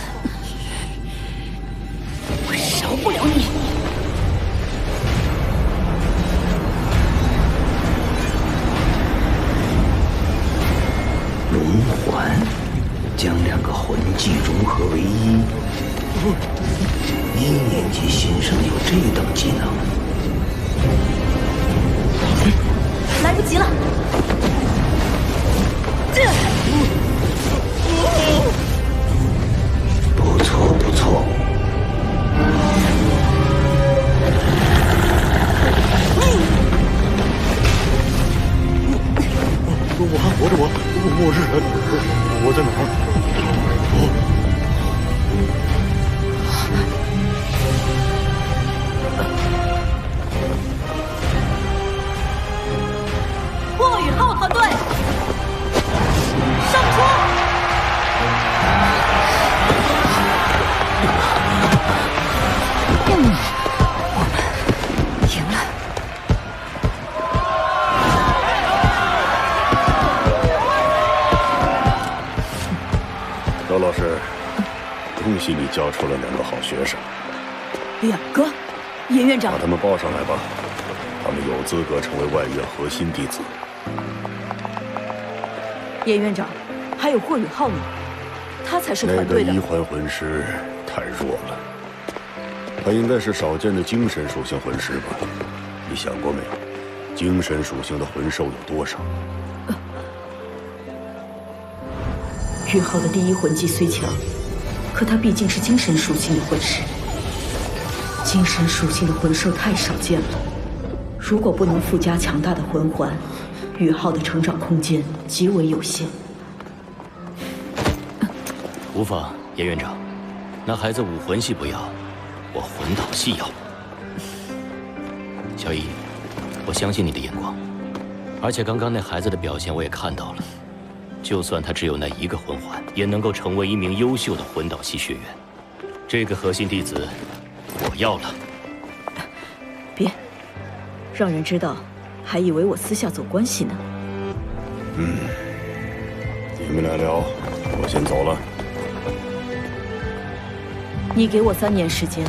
我饶不了你！龙环，将2个魂技融合为一。1年级新生有这等技能？来不及了！不错不错。我还活着吗？我是谁？我在哪儿？霍雨浩团队，上出！赢了。高老师，恭喜你教出了2个好学生。2个，严院长，把他们报上来吧，他们有资格成为外院核心弟子。严院长，还有霍雨浩呢，他才是团队的。那个1环魂师太弱了，他应该是少见的精神属性魂师吧？你想过没有，精神属性的魂兽有多少？雨浩的第1魂技虽强，可他毕竟是精神属性的魂师，精神属性的魂兽太少见了。如果不能附加强大的魂环，雨浩的成长空间极为有限。无妨，严院长，那孩子武魂系不要，我魂导系要。小易，我相信你的眼光，而且刚刚那孩子的表现我也看到了。就算他只有那1个魂环，也能够成为一名优秀的魂导系学员。这个核心弟子，我要了。别，让人知道，还以为我私下走关系呢。你们俩聊，我先走了。你给我3年时间，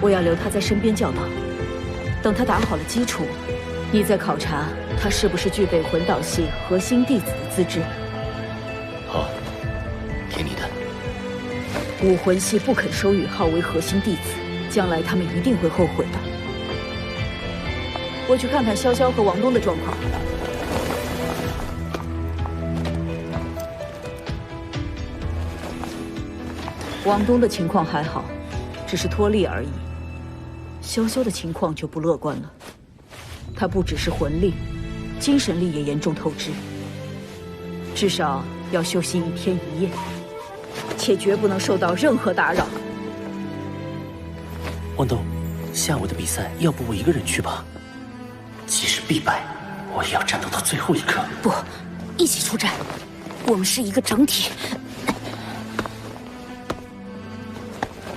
我要留他在身边教导。等他打好了基础，你再考察他是不是具备魂导系核心弟子的资质。好，听你的。武魂系不肯收雨浩为核心弟子，将来他们一定会后悔的。我去看看潇潇和王东的状况。王东的情况还好，只是脱力而已。潇潇的情况就不乐观了。他不只是魂力，精神力也严重透支，至少要修习1天1夜，且绝不能受到任何打扰。汪东，下午的比赛要不我一个人去吧？即使必败，我也要战斗到最后一刻。不，一起出战，我们是一个整体。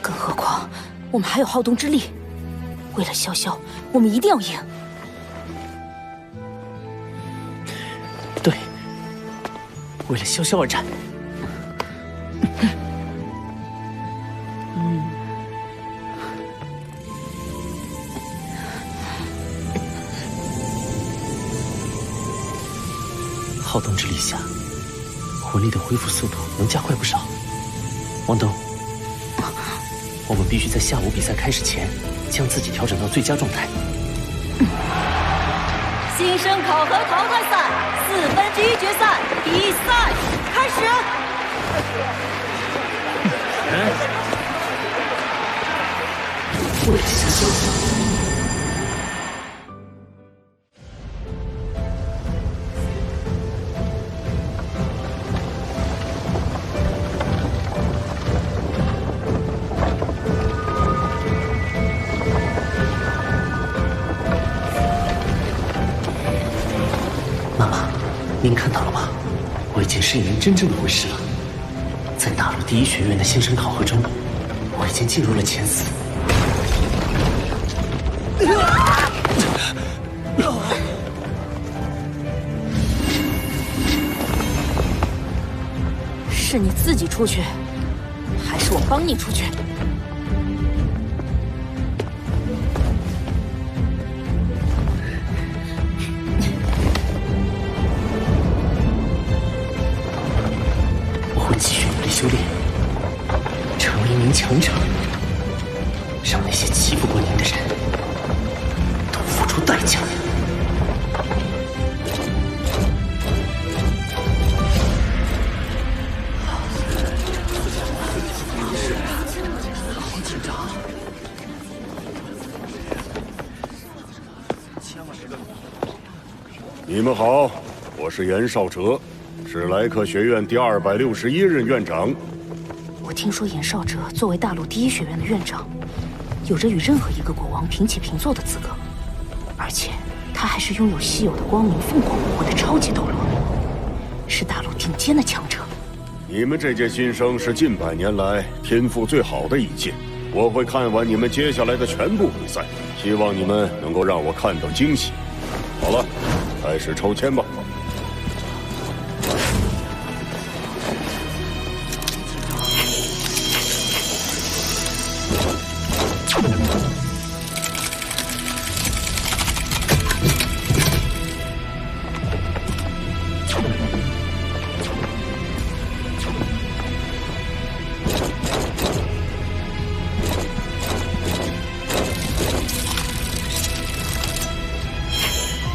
更何况，我们还有好动之力。为了潇潇，我们一定要赢。对，为了潇潇而战。好动之力下，魂力的恢复速度能加快不少。汪东，我们必须在下午比赛开始前，将自己调整到最佳状态。新生考核淘汰赛4分之1决赛比赛开始。为了潇潇。您看到了吗？我已经是一名真正的魂师了。在大陆第1学院的新生考核中，我已经进入了前4。是你自己出去，还是我帮你出去？继续努力修炼，成为一名强者，让那些欺负过您的人都付出代价。好紧张！你们好，我是袁绍哲。史莱克学院第261任院长。我听说严少哲作为大陆第1学院的院长，有着与任何一个国王平起平坐的资格，而且他还是拥有稀有的光明凤凰武魂的超级斗罗，是大陆顶尖的强者。你们这届新生是近100年来天赋最好的一届，我会看完你们接下来的全部比赛，希望你们能够让我看到惊喜。好了，开始抽签吧。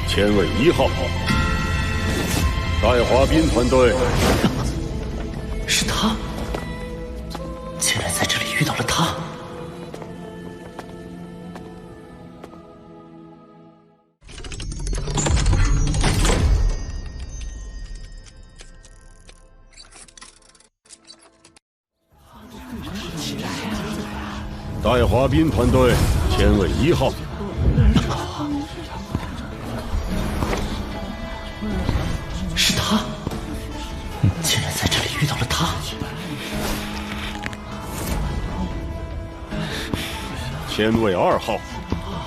签位1号，戴华斌团队。是他，竟然在这里遇到了他。戴华斌团队，签位1号。是他，竟然在这里遇到了他。签位2号，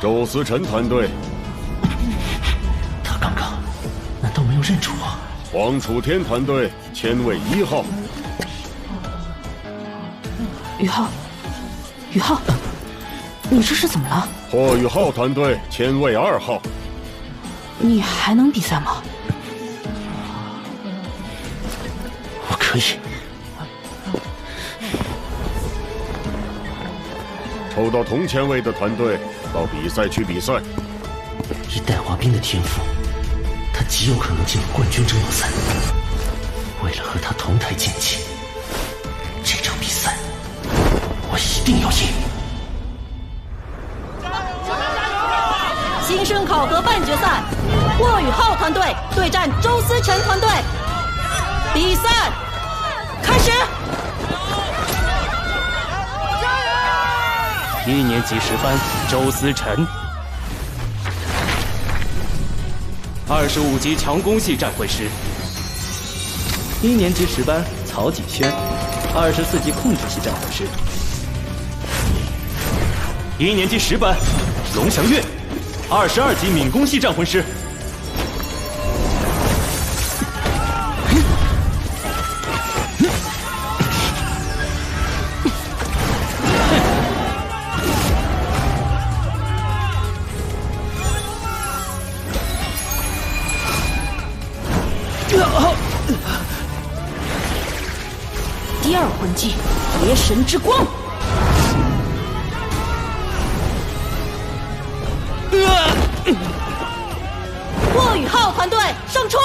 周思辰团队。他刚刚难道没有认出我？黄楚天团队，签位1号。宇浩，宇浩，你这是怎么了？霍宇浩团队，签位2号。你还能比赛吗？我可以。抽到同签位的团队到比赛区比赛。以戴华斌的天赋，他极有可能进入冠军争夺赛。为了和他同台竞技，这场比赛我一定要赢。新新生考核半决赛，霍雨浩团队对战周思辰团队。比赛开始。1年级10班周思辰，25级强攻系战魂师。1年级10班曹景轩，24级控制系战魂师。1年级10班龙翔月，22级敏攻系战魂师。第二魂技，邪神之光。霍雨浩团队胜出。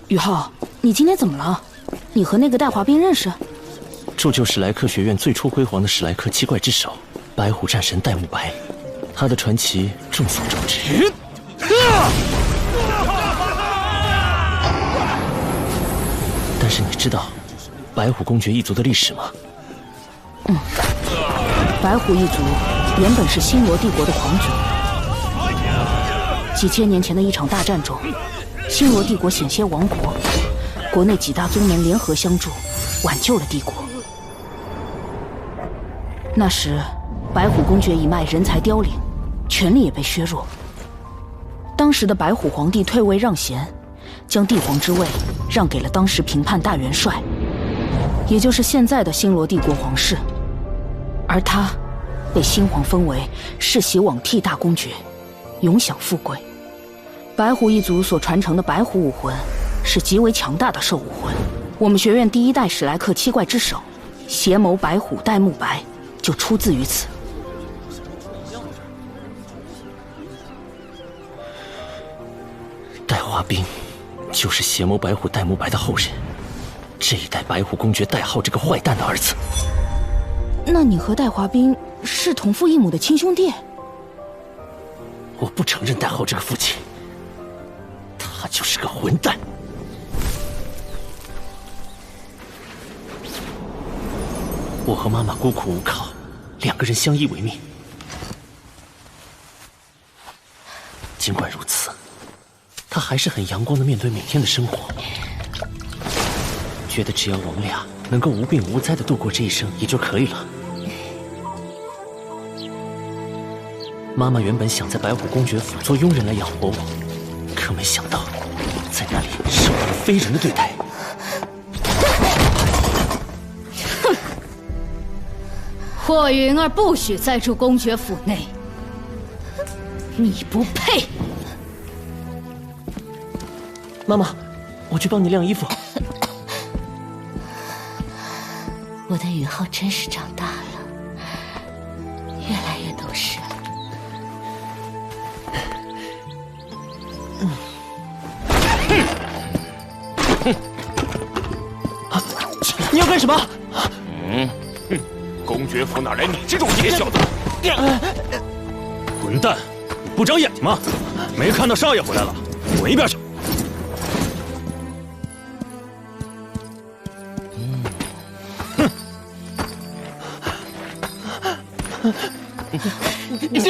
宇浩，你今天怎么了？你和那个带滑冰认识？铸就史莱克学院最初辉煌的史莱克七怪之首，白虎战神戴沐白，他的传奇众所周知。但是你知道白虎公爵一族的历史吗？白虎一族原本是星罗帝国的皇族，几千年前的一场大战中，星罗帝国险些亡国，国内几大宗门联合相助，挽救了帝国。那时，白虎公爵一脉人才凋零，权力也被削弱。当时的白虎皇帝退位让贤，将帝皇之位让给了当时平叛大元帅，也就是现在的星罗帝国皇室，而他被新皇封为世袭罔替大公爵，永享富贵。白虎一族所传承的白虎武魂是极为强大的兽武魂，我们学院第一代史莱克七怪之首邪眸白虎戴沐白就出自于此。戴华冰就是邪眸白虎戴沐白的后人，这一代白虎公爵戴浩这个坏蛋的儿子。那你和戴华冰是同父异母的亲兄弟？我不承认戴浩这个父亲，他就是个混蛋。我和妈妈孤苦无靠，两个人相依为命。尽管如此，他还是很阳光的面对每天的生活，觉得只要我们俩能够无病无灾的度过这一生也就可以了。妈妈原本想在白虎公爵府做佣人来养活我，可没想到在那里受到了非人的对待。哼！霍云儿不许再住公爵府内，你不配！妈妈，我去帮你晾衣服。我的宇浩真是长大了，越来越懂事了。你要干什么？公爵府哪来你这种野小子？混蛋！你不长眼睛吗？没看到少爷回来了，滚一边去！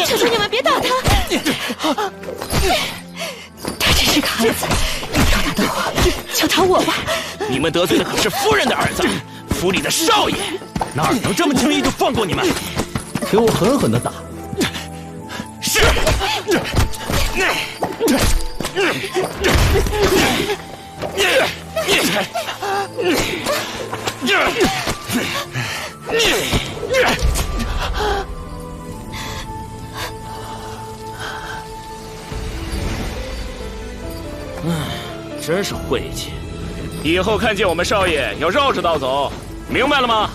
求求你们别打他！他只是个孩子，要打的话就打我吧。你们得罪的可是夫人的儿子，府里的少爷，哪能这么轻易就放过你们？给我狠狠的打！是。真是晦气！以后看见我们少爷要绕着道走，明白了吗？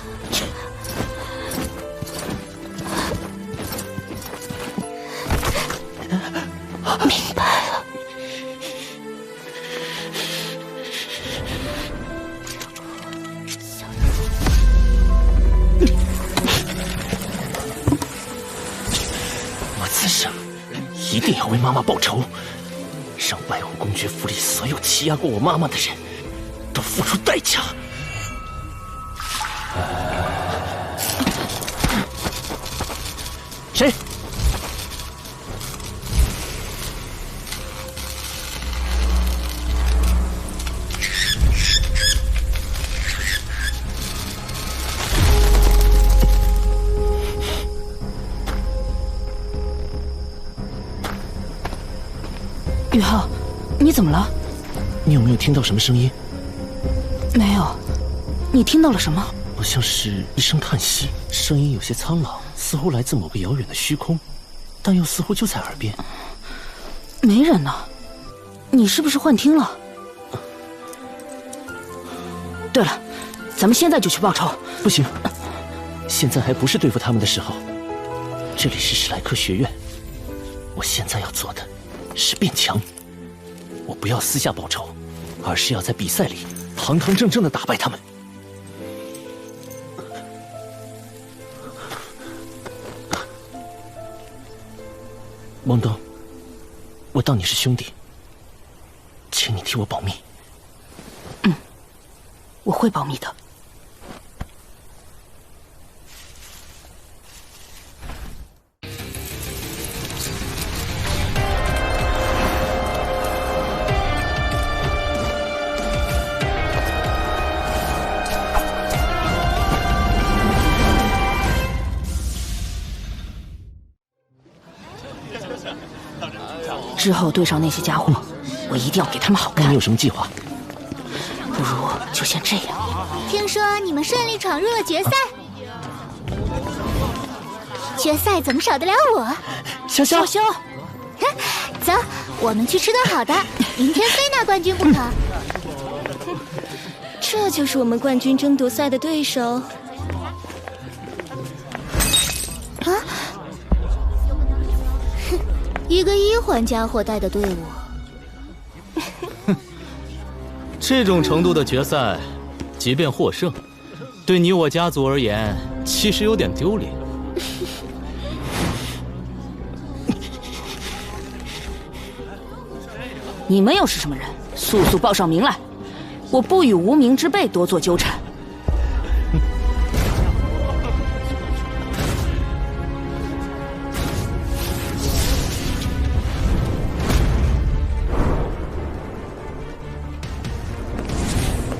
明白了。我此生一定要为妈妈报仇。 让外湖公爵府里所有欺压过我妈妈的人都付出代价。谁？宇浩，你怎么了？你有没有听到什么声音？没有。你听到了什么？好像是一声叹息，声音有些苍老，似乎来自某个遥远的虚空，但又似乎就在耳边。没人呢，你是不是幻听了？对了，咱们现在就去报仇。不行，现在还不是对付他们的时候。这里是史莱克学院，我现在要做的。 是变强，我不要私下报仇，而是要在比赛里堂堂正正的打败他们。王东，我当你是兄弟，请你替我保密。嗯，我会保密的。 之后对上那些家伙，我一定要给他们好看。那你有什么计划？不如就先这样。听说你们顺利闯入了决赛，决赛怎么少得了我？潇潇，走，我们去吃顿好的，明天非拿冠军不可。这就是我们冠军争夺赛的对手。啊！ 一个1环家伙带的队伍，这种程度的决赛，即便获胜，对你我家族而言，其实有点丢脸。你们又是什么人？速速报上名来！我不与无名之辈多做纠缠。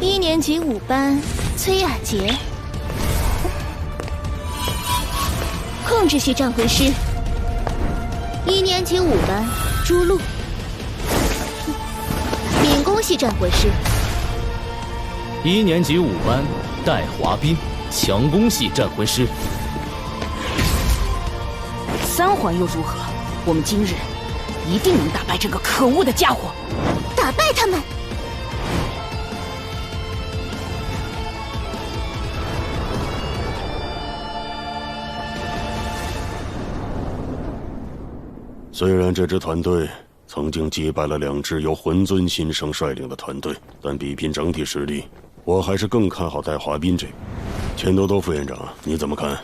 1年级5班崔雅洁，控制系战魂师。1年级5班朱露，敏攻系战魂师。 1年级5班戴华斌，强攻系战魂师。 3环又如何？我们今日一定能打败这个可恶的家伙！打败他们！ 虽然这支团队曾经击败了2支由魂尊新生率领的团队，但比拼整体实力，我还是更看好戴华斌这个。钱多多副院长，你怎么看？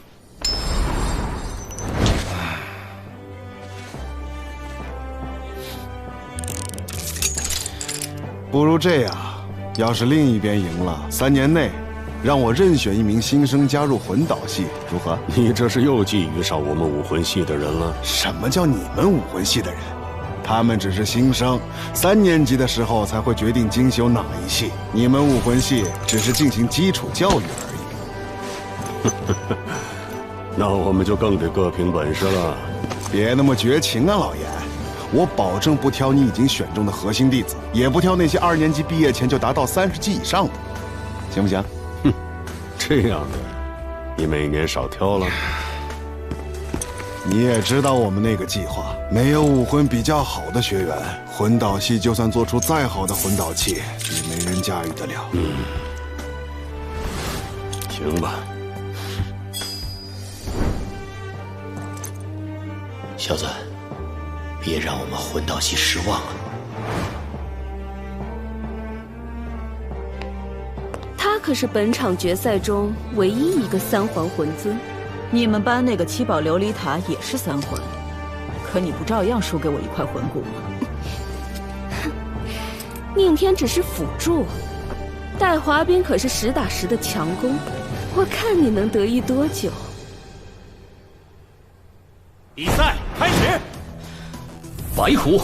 不如这样，要是另一边赢了，3年内让我任选1名新生加入魂导系，如何？你这是又觊觎上我们武魂系的人了？什么叫你们武魂系的人？他们只是新生，3年级的时候才会决定精修哪一系。你们武魂系只是进行基础教育而已。那我们就更得各凭本事了。别那么绝情啊，老严！我保证不挑你已经选中的核心弟子，也不挑那些2年级毕业前就达到30级以上的，行不行？哼，这样的，你每年少挑了。你也知道我们那个计划，没有武魂比较好的学员，魂导系就算做出再好的魂导器，也没人驾驭得了。行吧。小子，别让我们魂导系失望啊！他可是本场决赛中唯一一个3环魂尊。你们班那个7宝琉璃塔也是3环，可你不照样输给我1块魂骨吗？宁天只是辅助，戴华斌可是实打实的强攻，我看你能得意多久。比赛开始。白虎，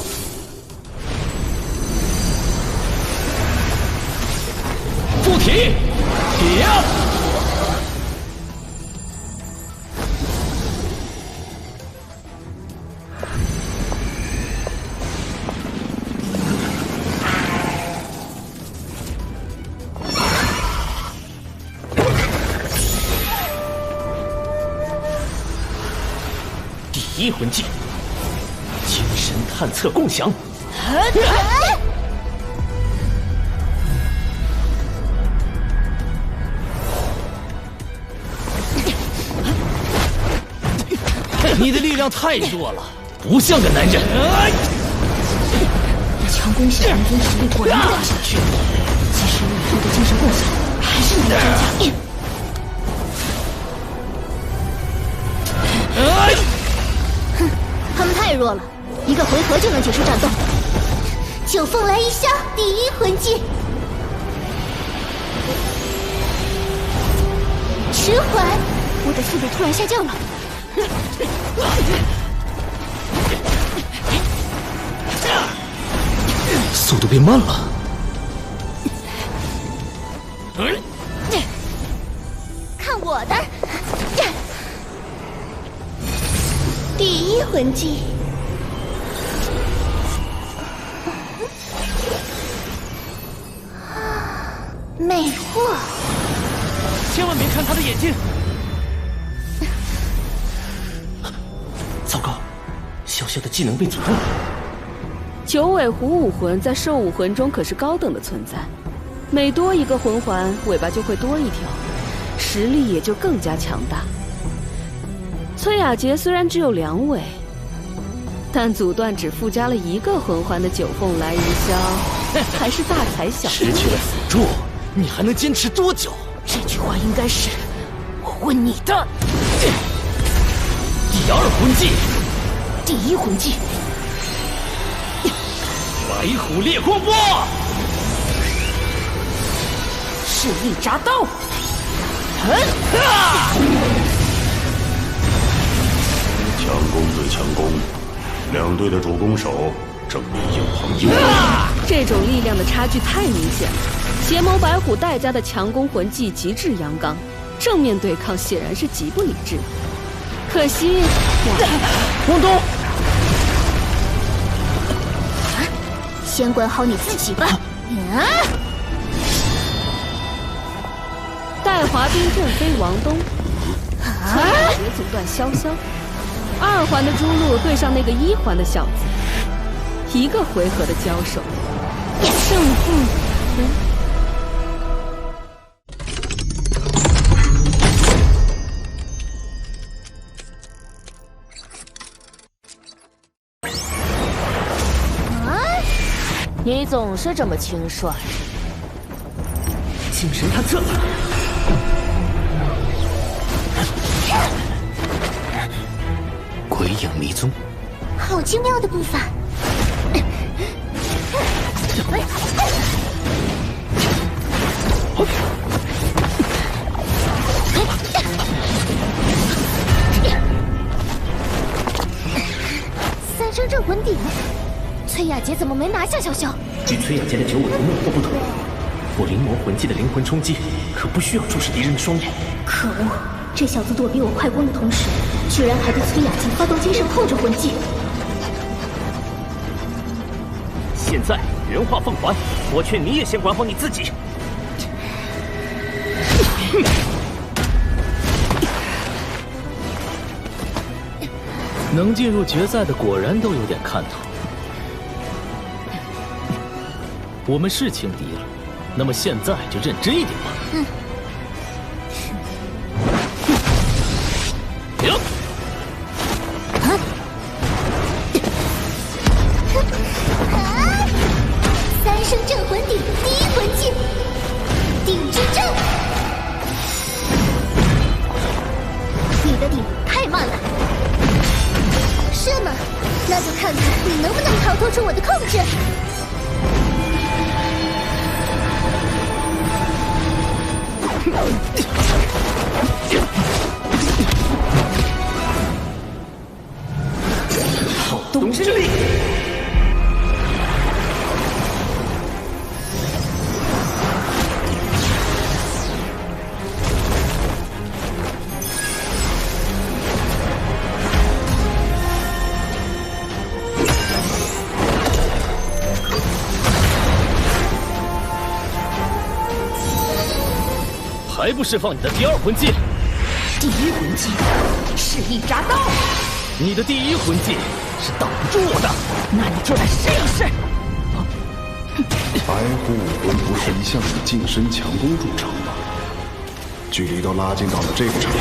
附体，铁。第1魂技，精神探测共享。你的力量太弱了，不像个男人。强攻系人尊实力果然没打下去，即使有以后的精神共享，还是难以增加。哼，他们太弱了，1个回合就能结束战斗。九凤来一箫，第1魂技，迟缓，我的速度突然下降了。速度变慢了。看我的！第1魂技，魅惑。千万别看他的眼睛！糟糕，小小的技能被阻断了。九尾狐武魂在兽武魂中可是高等的存在，每多一个魂环，尾巴就会多一条，实力也就更加强大。崔雅洁虽然只有2尾，但阻断只附加了1个魂环的九凤来一箫，还是大材小用。失去了辅助，你还能坚持多久？这句话应该是我问你的。第2魂技，第1魂技，白虎烈光波，势力铡刀。强攻对强攻，2队的主攻手正面硬碰硬。这种力量的差距太明显了。邪眸白虎戴家的强攻魂技极致阳刚，正面对抗显然是极不理智。可惜，王东，先管好你自己吧。戴华斌震飞王东，崔雅洁阻断潇潇。2环的朱露对上那个1环的小子，1个回合的交手，胜负已分。你总是这么轻率。精神探测。鬼影迷踪，好精妙的步伐。3声镇魂鼎，崔雅洁怎么没拿下潇潇？与崔雅洁的九尾狐魅惑不同，我灵魔魂技的灵魂冲击可不需要注视敌人的双眼。可恶，这小子躲避我快攻的同时，居然还对崔雅洁发动精神控制魂技。现在原化凤还，我劝你也先管好你自己。能进入决赛的果然都有点看头。我们是轻敌了，那么现在就认真一点吧。三生镇魂鼎第一魂技，鼎之阵。你的鼎太慢了。是吗？那就看看你能不能逃脱出我的控制。好冬之力。还不释放你的第二魂技？第一魂技是一铡刀，你的第一魂技是挡不住我的，那你就来试一试。白虎武魂不是一向以近身强攻著称吗？距离都拉近到了这个程度，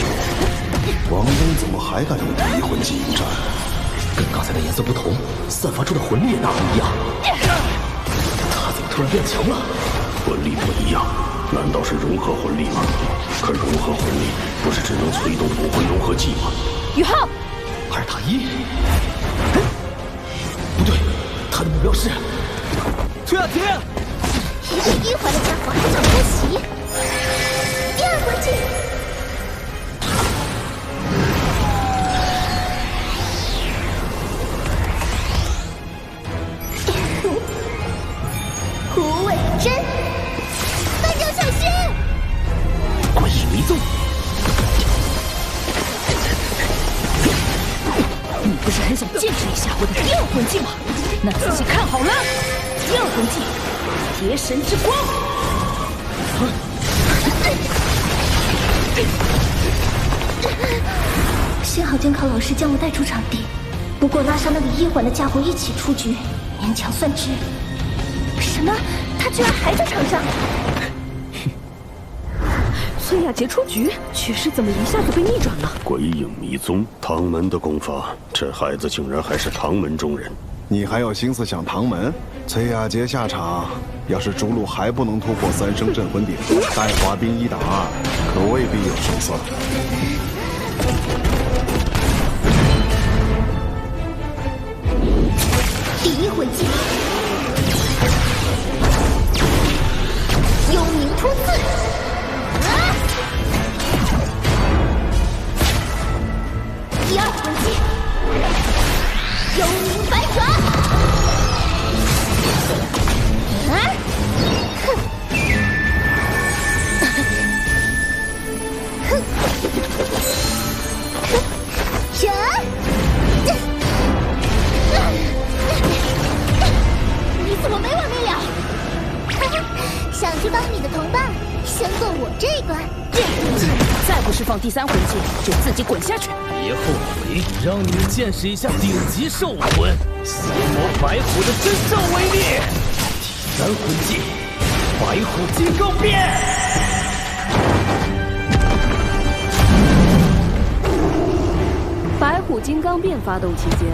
王东怎么还敢用第一魂技迎战？跟刚才的颜色不同，散发出的魂力也大不一样。他怎么突然变强了？魂力不一样。难道是融合魂力吗？可融合魂力不是只能催动武魂融合技吗？宇浩，2打1，不对，他的目标是崔雅洁。一个一环的家伙还想偷袭，第二魂技。虎尾针。小心！诡异迷踪，你不是很想见识一下我的第二魂技吗？那仔细看好了，第二魂技，劫神之光。幸好监考老师将我带出场地，不过拉上那个1环的家伙一起出局，勉强算值。什么？他居然还在场上！崔雅洁出局，局势怎么一下子被逆转了？鬼影迷踪，唐门的功法，这孩子竟然还是唐门中人。你还有心思想唐门？崔雅洁下场，要是逐鹿还不能突破三生镇魂鼎，带滑冰1打2，可未必有胜算。第一魂技，幽冥突刺。第二魂技，幽冥百爪。神！你怎么没完没了？想去帮你的同伴，先过我这一关。第二魂技，再不释放第三魂技，就自己滚下去。别后悔，让你们见识一下顶级兽武魂邪魔白虎的真正威力。第三魂技，白虎金刚变。白虎金刚变发动期间，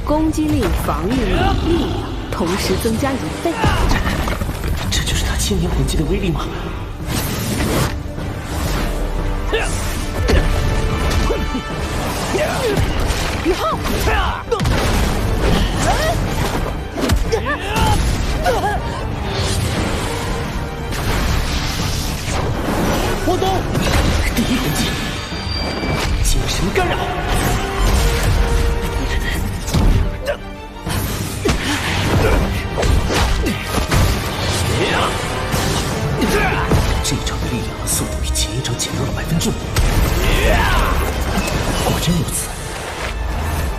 攻击力、防御力、力量同时增加1倍。这就是他千年魂技的威力吗？宇浩，我懂。第一魂技，精神干扰。这一招的力量和速度比前一招减弱了5%。果真如此。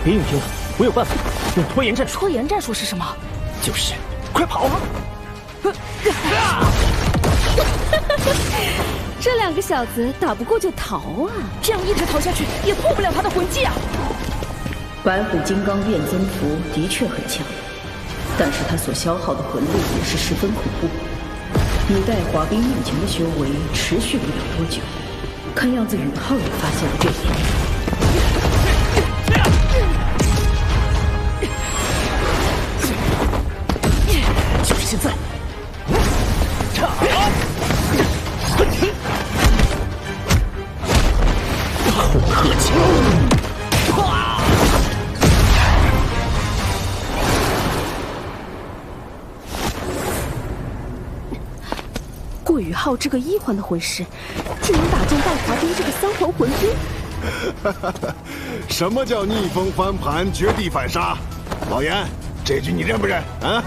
别硬拼了，我有办法，用拖延战术。拖延战术是什么？就是快跑啊！这两个小子打不过就逃啊！这样一直逃下去也破不了他的魂技啊！白虎金刚变增符的确很强，但是他所消耗的魂力也是十分恐怖。以戴华冰目前的修为，持续不了多久。看样子宇浩也发现了这一点。就是现在！后克强！过宇浩这个1环的魂师，竟能打中戴华冰这个3环魂兵。什么叫逆风翻盘、绝地反杀？老严，这局你认不认？啊！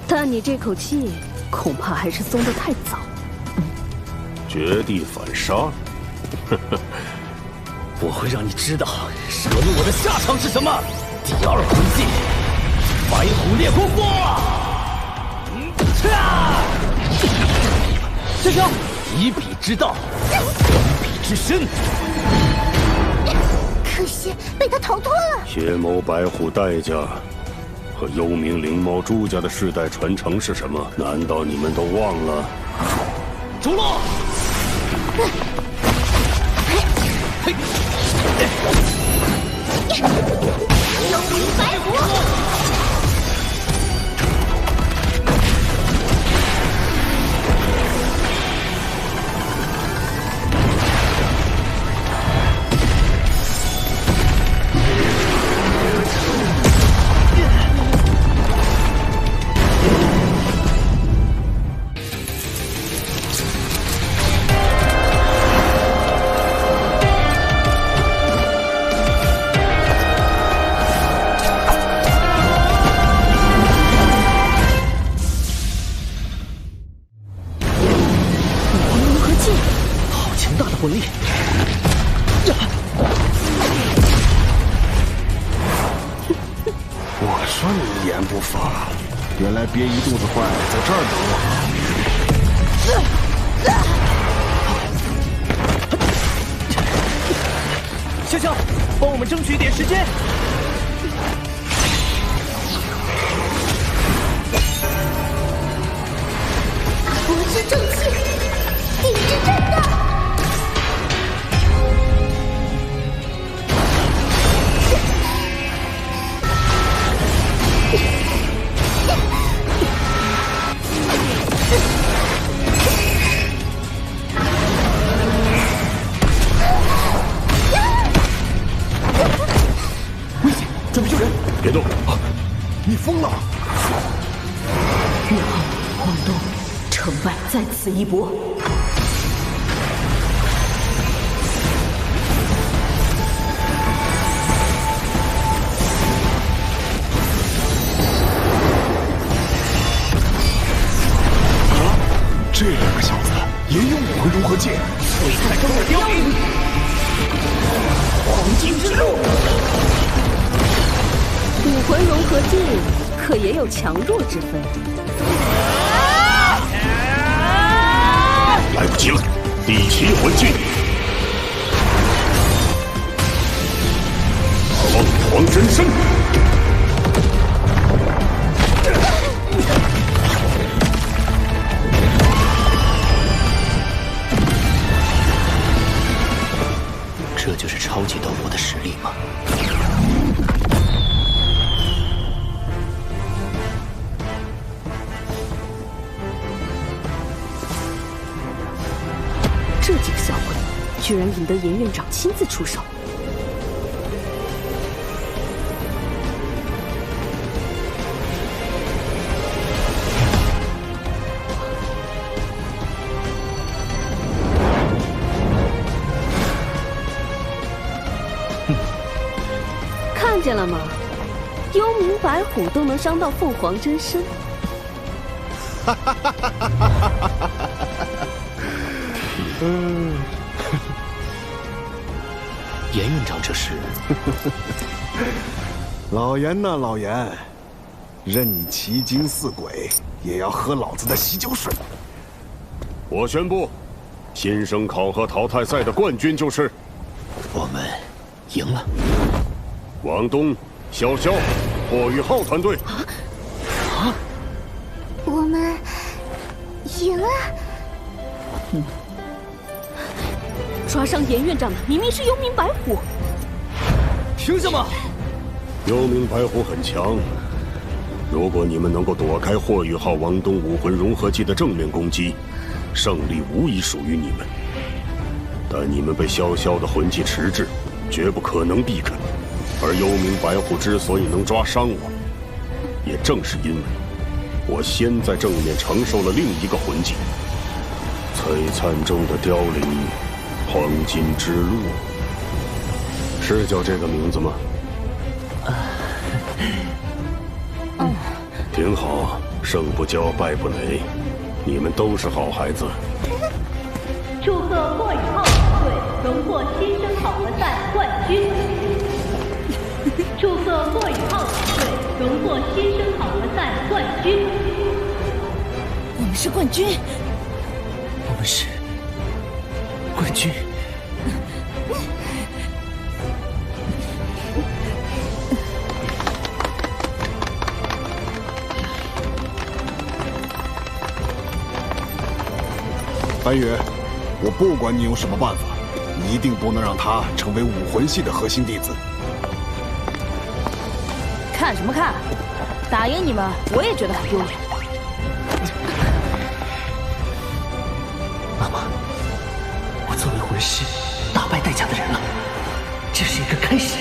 但你这口气恐怕还是松得太早。绝地反杀？我会让你知道惹怒我的下场是什么。第2魂技，白虎烈火波！师兄，以彼之道，还彼之身。可惜被他逃脱了。邪眸白虎戴家和幽冥灵猫朱家的世代传承是什么？难道你们都忘了？逐鹿！幽冥白虎！魂力。我说你一言不发，原来憋一肚子坏在这儿等我。潇潇，帮我们争取一点时间。佛之正气，地之震荡。危险，准备救人！别动！你疯了！宇浩、黄东，成败在此一搏。这两个小子也有武魂融合剑，璀璨中的凋零，黄金之路。武魂融合技可也有强弱之分。来不及了，第7魂技，凤凰真身。这就是超级斗罗的实力吗？这几个小鬼，居然引得严院长亲自出手。看见了吗？幽冥白虎都能伤到凤凰真身。严院长这是……老严呐，老严，任你奇经四鬼，也要喝老子的洗脚水！我宣布，新生考核淘汰赛的冠军就是我们赢了。王东、潇潇、霍雨浩团队。我们赢了。抓伤严院长的明明是幽冥白虎。凭什么？幽冥白虎很强，如果你们能够躲开霍雨浩、王东武魂融合技的正面攻击，胜利无疑属于你们。但你们被潇潇的魂技迟滞，绝不可能避开。而幽冥白虎之所以能抓伤我，也正是因为我先在正面承受了另一个魂技——璀璨中的凋零，黄金之路，是叫这个名字吗？挺好，胜不骄，败不馁，你们都是好孩子。祝贺霍雨浩团队荣获新生考核赛冠军！祝贺霍雨浩团队荣获新生考核赛冠军！我们是冠军！我们是冠军！白羽，我不管你用什么办法，一定不能让他成为武魂系的核心弟子。看什么看？打赢你们，我也觉得很丢脸。妈妈，我作为魂师大败带甲的人了，这是一个开始。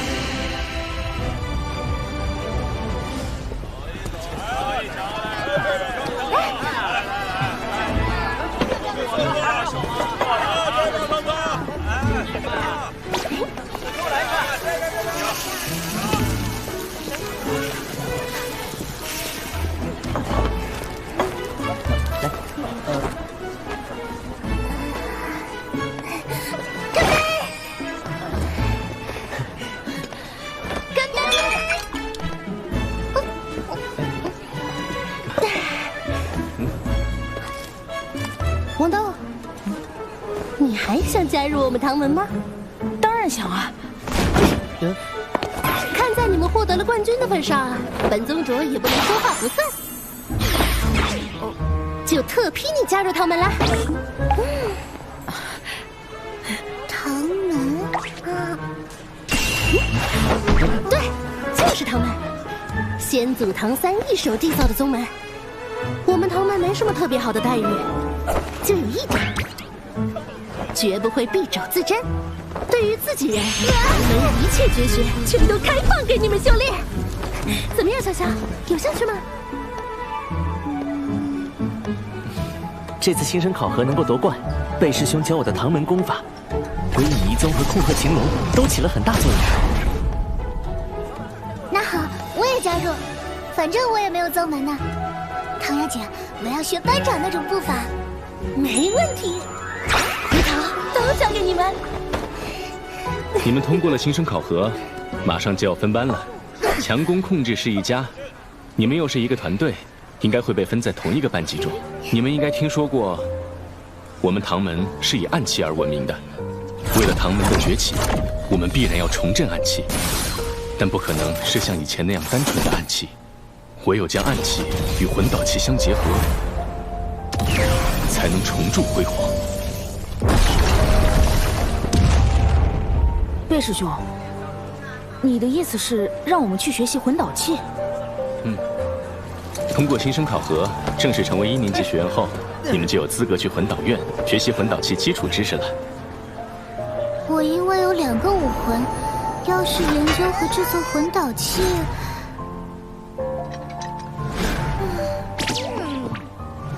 王东，你还想加入我们唐门吗？当然想啊！看在你们获得了冠军的份上，本宗主也不能说话不算，就特批你加入唐门啦。唐门啊，对，就是唐门，先祖唐三一手缔造的宗门。我们唐门没什么特别好的待遇，就有一点，绝不会敝帚自珍。对于自己人，唐门一切绝学全都开放给你们修炼。怎么样，小小，有兴趣吗？这次新生考核能够夺冠，贝师兄教我的唐门功法，归隐一宗和控鹤擒龙都起了很大作用。那好，我也加入，反正我也没有宗门呢。唐瑶姐，我要学班长那种步伐。没问题，回头都交给你们。你们通过了新生考核，马上就要分班了。强攻控制是一家，你们又是一个团队，应该会被分在同一个班级中。你们应该听说过，我们唐门是以暗器而闻名的。为了唐门的崛起，我们必然要重振暗器，但不可能是像以前那样单纯的暗器，唯有将暗器与魂导器相结合，才能重铸辉煌。贝师兄，你的意思是让我们去学习魂导器？通过新生考核，正式成为1年级学员后，你们就有资格去魂导院学习魂导器基础知识了。我因为有2个武魂，要是研究和制作魂导器，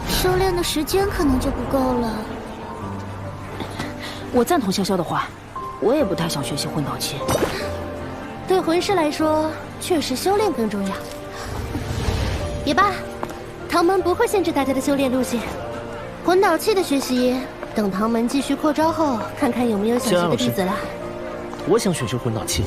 修炼的时间可能就不够了。我赞同潇潇的话，我也不太想学习魂导器。对魂师来说，确实修炼更重要。也罢，唐门不会限制大家的修炼路线。魂导器的学习，等唐门继续扩招后，看看有没有想学的弟子了。我想选修魂导器。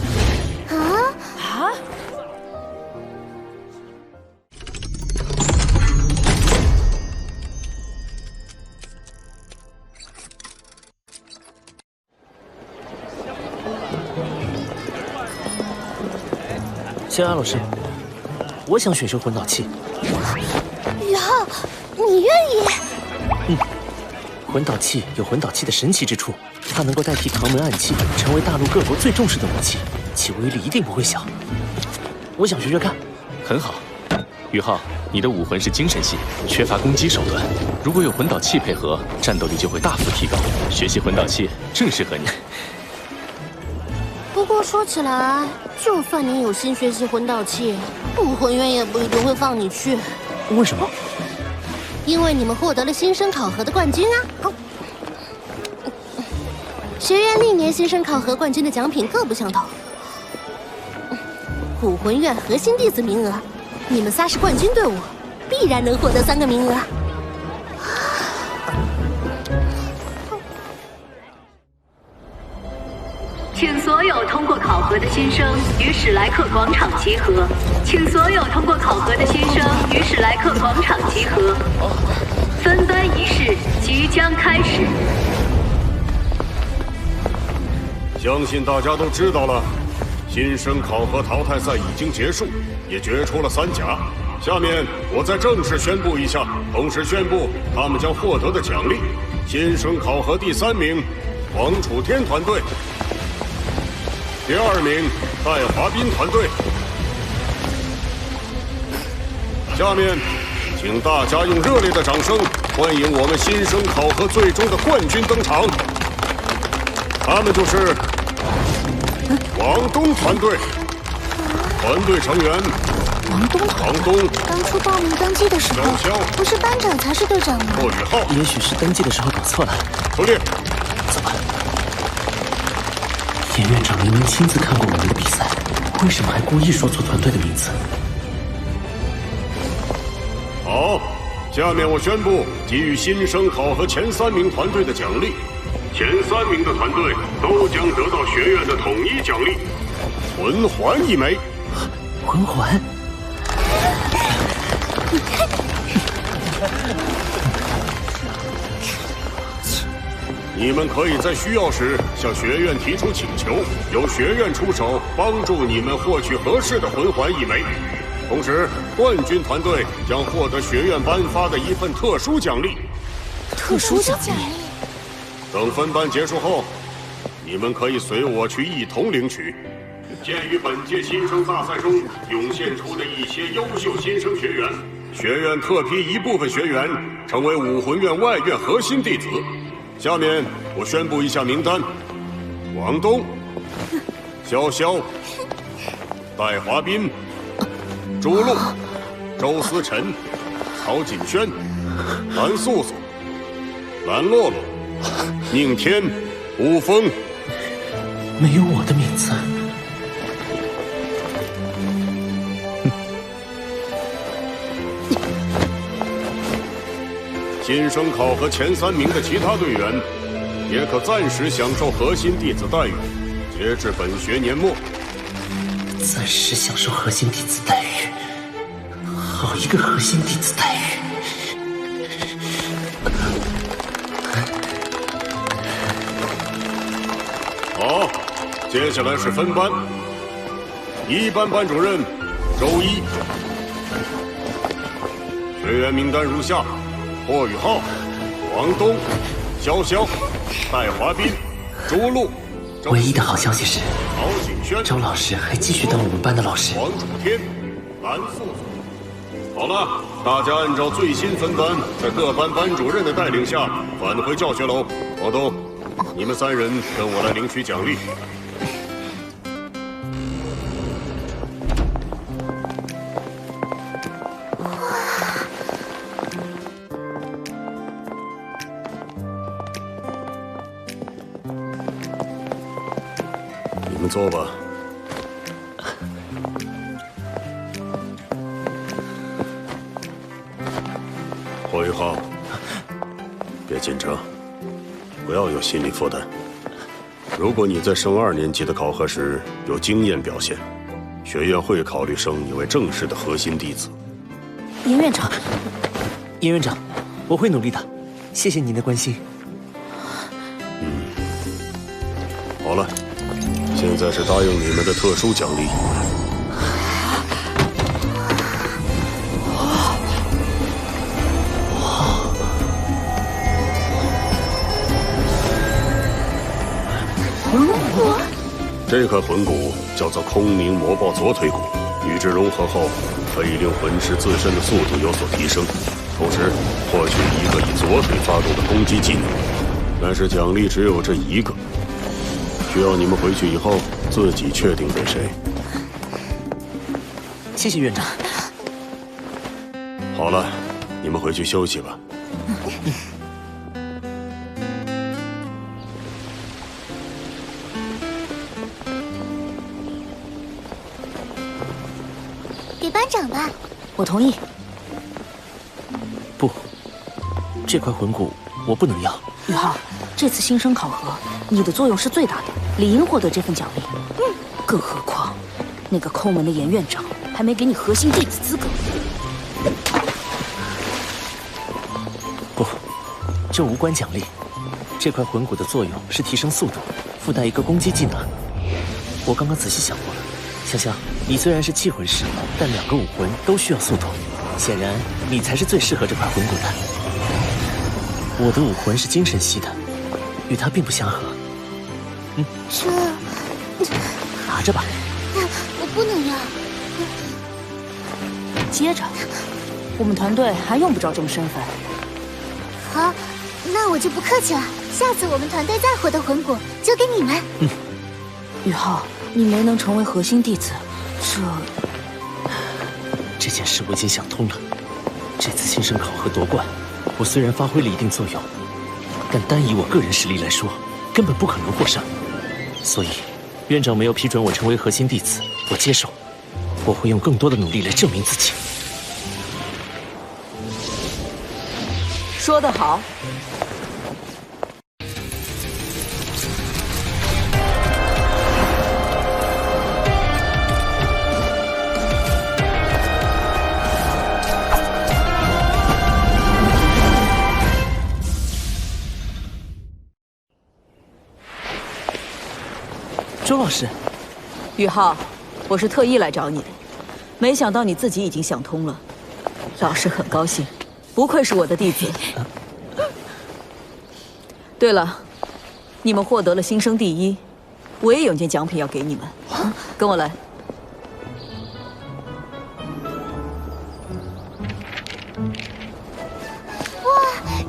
仙儿老师，我想选修魂导器。宇浩，你愿意？嗯，魂导器有魂导器的神奇之处，它能够代替唐门暗器，成为大陆各国最重视的武器，其威力一定不会小。我想学学看。很好，宇浩，你的武魂是精神系，缺乏攻击手段。如果有魂导器配合，战斗力就会大幅提高。学习魂导器正适合你。不过说起来，就算你有心学习魂导器，武魂院也不一定会放你去。为什么？因为你们获得了新生考核的冠军啊！学院历年新生考核冠军的奖品各不相同。武魂院核心弟子名额，你们仨是冠军队伍，必然能获得3个名额。请所有通过考核的新生于史莱克广场集合。请所有通过考核的新生于史莱克广场集合。分班仪式即将开始。相信大家都知道了，新生考核淘汰赛已经结束，也决出了3甲。下面我再正式宣布一下，同时宣布他们将获得的奖励：新生考核第3名，黄楚天团队；第2名，戴华斌团队。下面，请大家用热烈的掌声欢迎我们新生考核最终的冠军登场。他们就是王东团队。团队成员：王东。当初报名登记的时候，不是班长才是队长吗？霍宇浩。也许是登记的时候搞错了。出列。怎么？严院长明明亲自看过我们的比赛，为什么还故意说错团队的名字？好，下面我宣布给予新生考核前3名团队的奖励。前3名的团队都将得到学院的统一奖励，魂环1枚。魂环？你们可以在需要时向学院提出请求，由学院出手帮助你们获取合适的魂环1枚。同时，冠军团队将获得学院颁发的一份特殊奖励。特殊奖励。等分班结束后，你们可以随我去一同领取。鉴于本届新生大赛中涌现出的一些优秀新生学员，学院特批一部分学员成为武魂院外院核心弟子。下面我宣布一下名单：王东、潇潇、戴华斌、朱露、周思辰、曹锦轩、蓝素素、蓝洛洛、宁天、吴峰。没有我的名字。新生考核前3名的其他队员，也可暂时享受核心弟子待遇，截至本学年末。暂时享受核心弟子待遇，好一个核心弟子待遇！好，接下来是分班。1班班主任周一。学员名单如下：霍宇浩、王东、潇潇、戴华斌、朱露。唯一的好消息是，曹景轩、周老师还继续当我们班的老师。黄楚天、蓝素素。好了，大家按照最新分班，在各班班主任的带领下返回教学楼。王东，你们3人跟我来领取奖励。你们坐吧。霍宇浩，别紧张，不要有心理负担。如果你在升2年级的考核时有惊艳表现，学院会考虑升你为正式的核心弟子。严院长，严院长，我会努力的，谢谢您的关心。好了，现在是答应你们的特殊奖励。这块魂骨叫做空明魔豹左腿骨，与之融合后，可以令魂师自身的速度有所提升，同时获取一个以左腿发动的攻击技能。但是奖励只有这一个，需要你们回去以后自己确定给谁。谢谢院长。好了，你们回去休息吧。给班长吧。我同意。不，这块魂骨我不能要。宇浩，这次新生考核，你的作用是最大的，理应获得这份奖励。更何况，那个抠门的严院长还没给你核心弟子资格。不，这无关奖励。这块魂骨的作用是提升速度，附带一个攻击技能。我刚刚仔细想过了，香香，你虽然是气魂师，但2个武魂都需要速度，显然你才是最适合这块魂骨的。我的武魂是精神系的，与它并不相合。这拿着吧。我不能要。接着，我们团队还用不着这种身份。好，那我就不客气了。下次我们团队再获得魂骨，就给你们。宇浩，你没能成为核心弟子，这件事我已经想通了。这次新生考核夺冠，我虽然发挥了一定作用，但单以我个人实力来说，根本不可能获胜。所以，院长没有批准我成为核心弟子，我接受。我会用更多的努力来证明自己。说得好。周老师，宇浩，我是特意来找你的，没想到你自己已经想通了，老师很高兴，不愧是我的弟子。对了，你们获得了新生第1，我也有件奖品要给你们，跟我来。哇，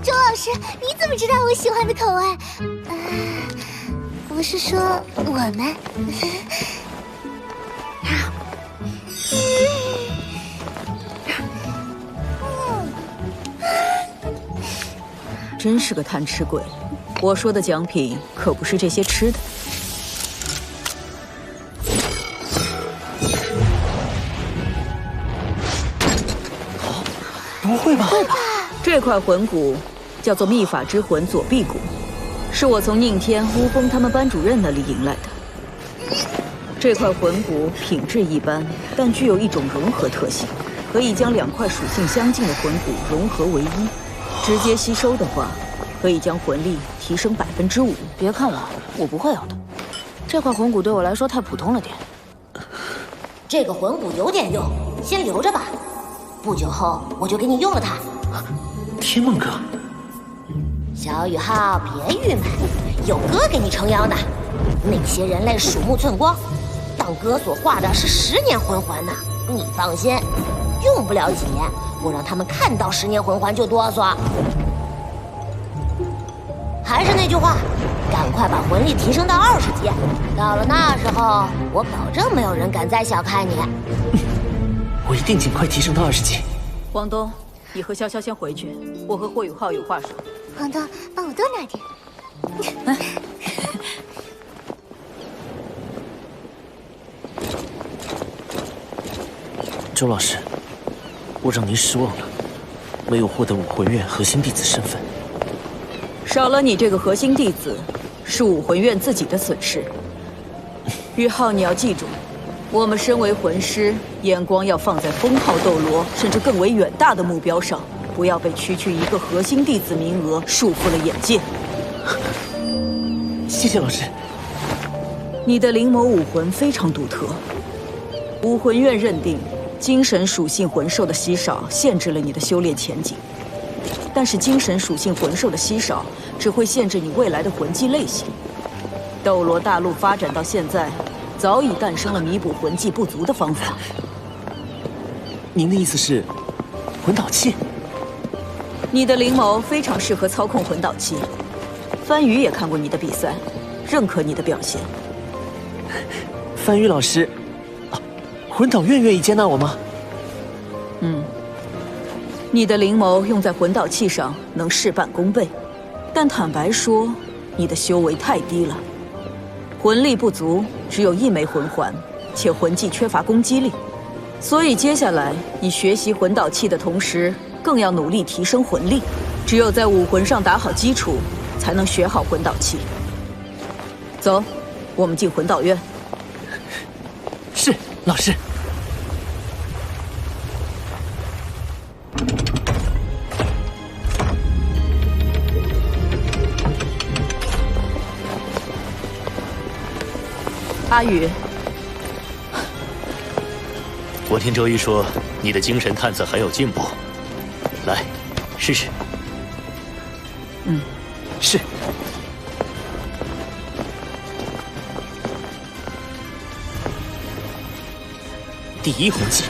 周老师，你怎么知道我喜欢的口味？不是说我们？真是个贪吃鬼！我说的奖品可不是这些吃的。不会吧？这块魂骨叫做秘法之魂左臂骨。是我从宁天、乌峰他们班主任那里赢来的。这块魂骨品质一般，但具有一种融合特性，可以将2块属性相近的魂骨融合为一。直接吸收的话，可以将魂力提升5%。别看我不会要的。这块魂骨对我来说太普通了点。这个魂骨有点用，先留着吧。不久后我就给你用了它。天梦哥。小宇浩，别郁闷，有哥给你撑腰呢。那些人类鼠目寸光，当哥所画的是10年魂环呢。你放心，用不了几年，我让他们看到10年魂环就哆嗦。还是那句话，赶快把魂力提升到20级。到了那时候，我保证没有人敢再小看你。我一定尽快提升到20级。王东，你和潇潇先回去，我和霍宇浩有话说。王东，帮我多拿点。周老师，我让您失望了，没有获得武魂院核心弟子身份。少了你这个核心弟子，是武魂院自己的损失。宇浩，你要记住，我们身为魂师，眼光要放在封号斗罗，甚至更为远大的目标上。不要被区区一个核心弟子名额束缚了眼界。谢谢老师。你的灵眸武魂非常独特，武魂院认定精神属性魂兽的稀少限制了你的修炼前景，但是精神属性魂兽的稀少只会限制你未来的魂技类型。斗罗大陆发展到现在，早已诞生了弥补魂技不足的方法。您的意思是，魂导器？你的灵眸非常适合操控魂导器。番禺也看过你的比赛，认可你的表现。番禺老师，魂导院愿意接纳我吗？你的灵眸用在魂导器上能事半功倍，但坦白说，你的修为太低了，魂力不足，只有1枚魂环，且魂技缺乏攻击力。所以接下来你学习魂导器的同时，更要努力提升魂力。只有在武魂上打好基础，才能学好魂导器。走，我们进魂导院。是，老师。阿宇，我听周瑜说你的精神探测很有进步，来，试试。是。第一魂技，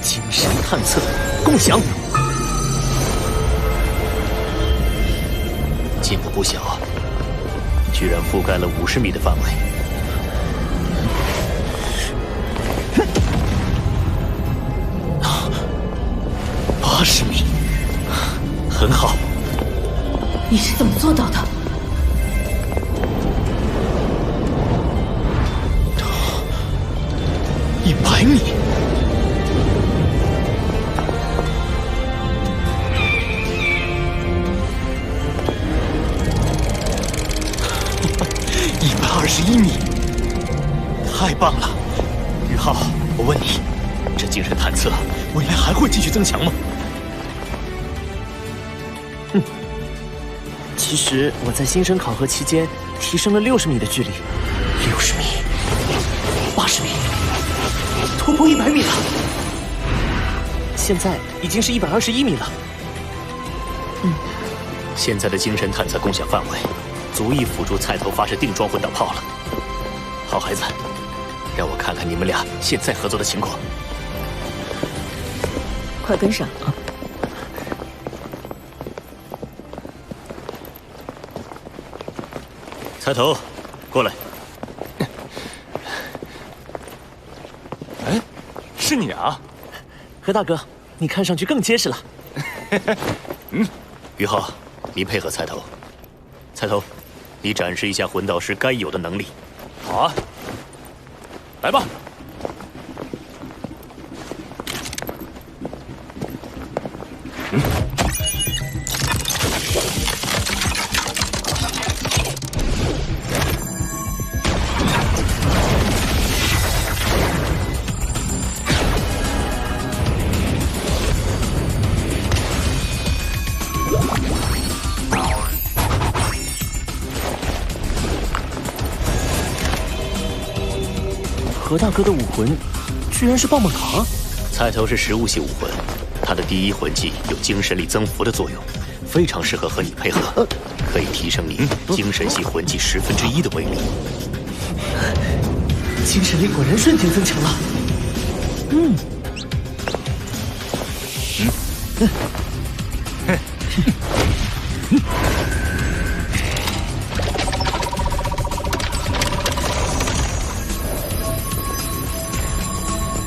精神探测，共享。进步不小，居然覆盖了50米的范围。80米，很好。你是怎么做到的？100米。121米，太棒了！宇浩，我问你，这精神探测未来还会继续增强吗？其实我在新生考核期间提升了60米的距离，60米，80米，突破100米了。现在已经是121米了。现在的精神探测共享范围，足以辅助菜头发射定装魂导炮了。好孩子，让我看看你们俩现在合作的情况。快跟上。菜头，过来。哎，是你啊，何大哥，你看上去更结实了。于浩，你配合菜头。菜头，你展示一下魂导师该有的能力。好啊，来吧。何大哥的武魂居然是棒棒糖。菜头是食物系武魂，他的第一魂技有精神力增幅的作用，非常适合和你配合，可以提升您精神系魂技1/10的威力。精神力果然瞬间增强了。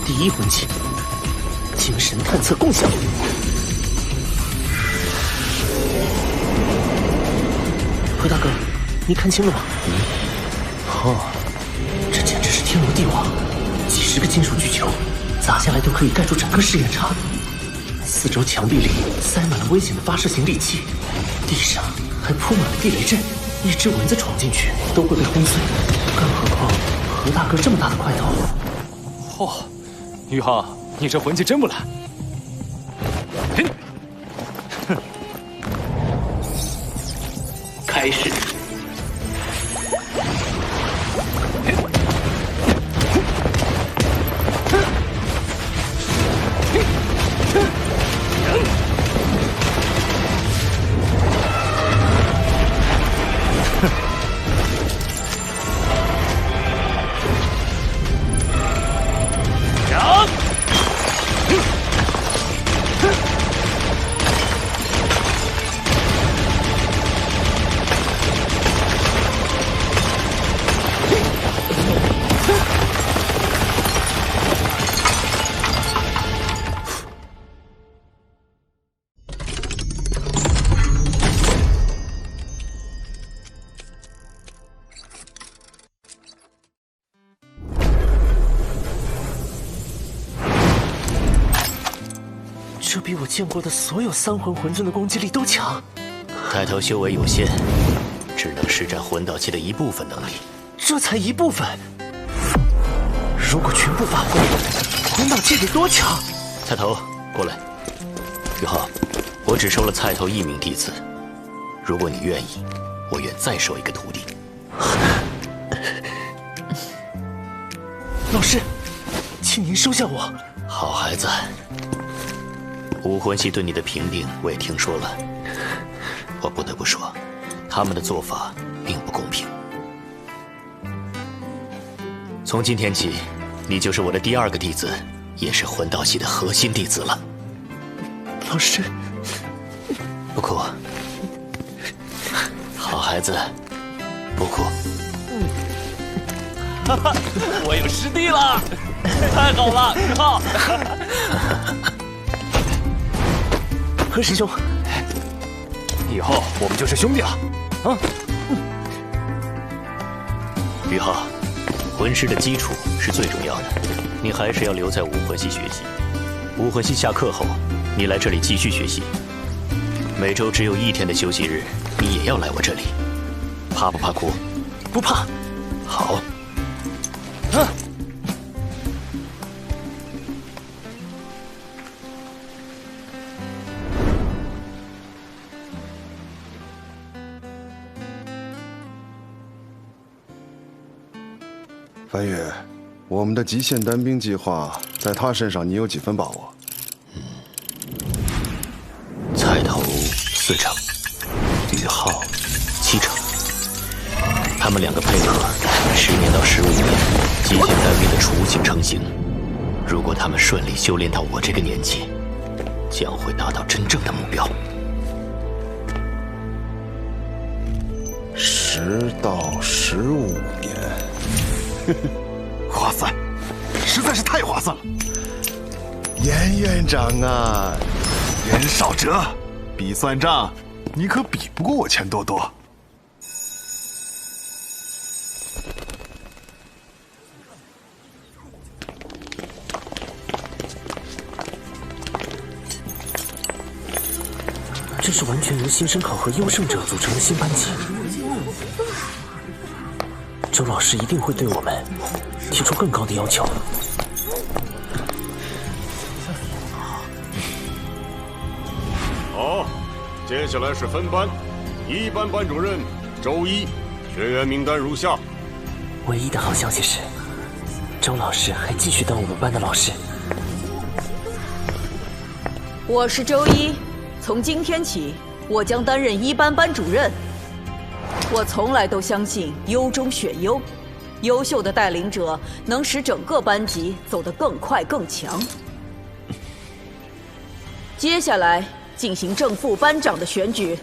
第一魂技，精神探测共享。何大哥，你看清了吗？这简直是天罗地网，几十个金属巨球砸下来都可以盖住整个试验场。四周墙壁里塞满了危险的发射型利器，地上还铺满了地雷阵，一只蚊子闯进去都会被轰碎，更何况何大哥这么大的块头。于浩，你这魂技真不赖。开始。这比我见过的所有三魂魂尊的攻击力都强。抬头修为有限，只能施展魂导器的一部分能力。这才一部分，如果全部发挥，魂导器得多强？菜头，过来。宇浩，我只收了菜头1名弟子，如果你愿意，我愿再收一个徒弟。老师，请您收下我。好孩子，武魂系对你的评定我也听说了，我不得不说，他们的做法并不公平。从今天起，你就是我的第2个弟子，也是魂导系的核心弟子了。老师，不哭，好孩子，不哭。我有师弟了，太好了，宇浩。何师兄，以后我们就是兄弟了，啊！宇浩，魂师的基础是最重要的，你还是要留在武魂系学习。武魂系下课后，你来这里继续学习。每周只有1天的休息日，你也要来我这里。怕不怕哭？不怕。好。梵宇，我们的极限单兵计划，在他身上你有几分把握？菜头4成，宇浩7成。他们2个配合，10年到15年，极限单兵的雏形成型。如果他们顺利修炼到我这个年纪，将会达到真正的目标。10到15年。划算，实在是太划算了。严院长啊，严少哲，比算账，你可比不过我钱多多。这是完全由新生考核优胜者组成的新班级。周老师一定会对我们提出更高的要求。好，接下来是分班。1班班主任周一，学员名单如下。唯一的好消息是，周老师还继续当我们班的老师。我是周一，从今天起，我将担任1班班主任。我从来都相信优中选优，优秀的带领者能使整个班级走得更快更强。接下来进行正副班长的选举。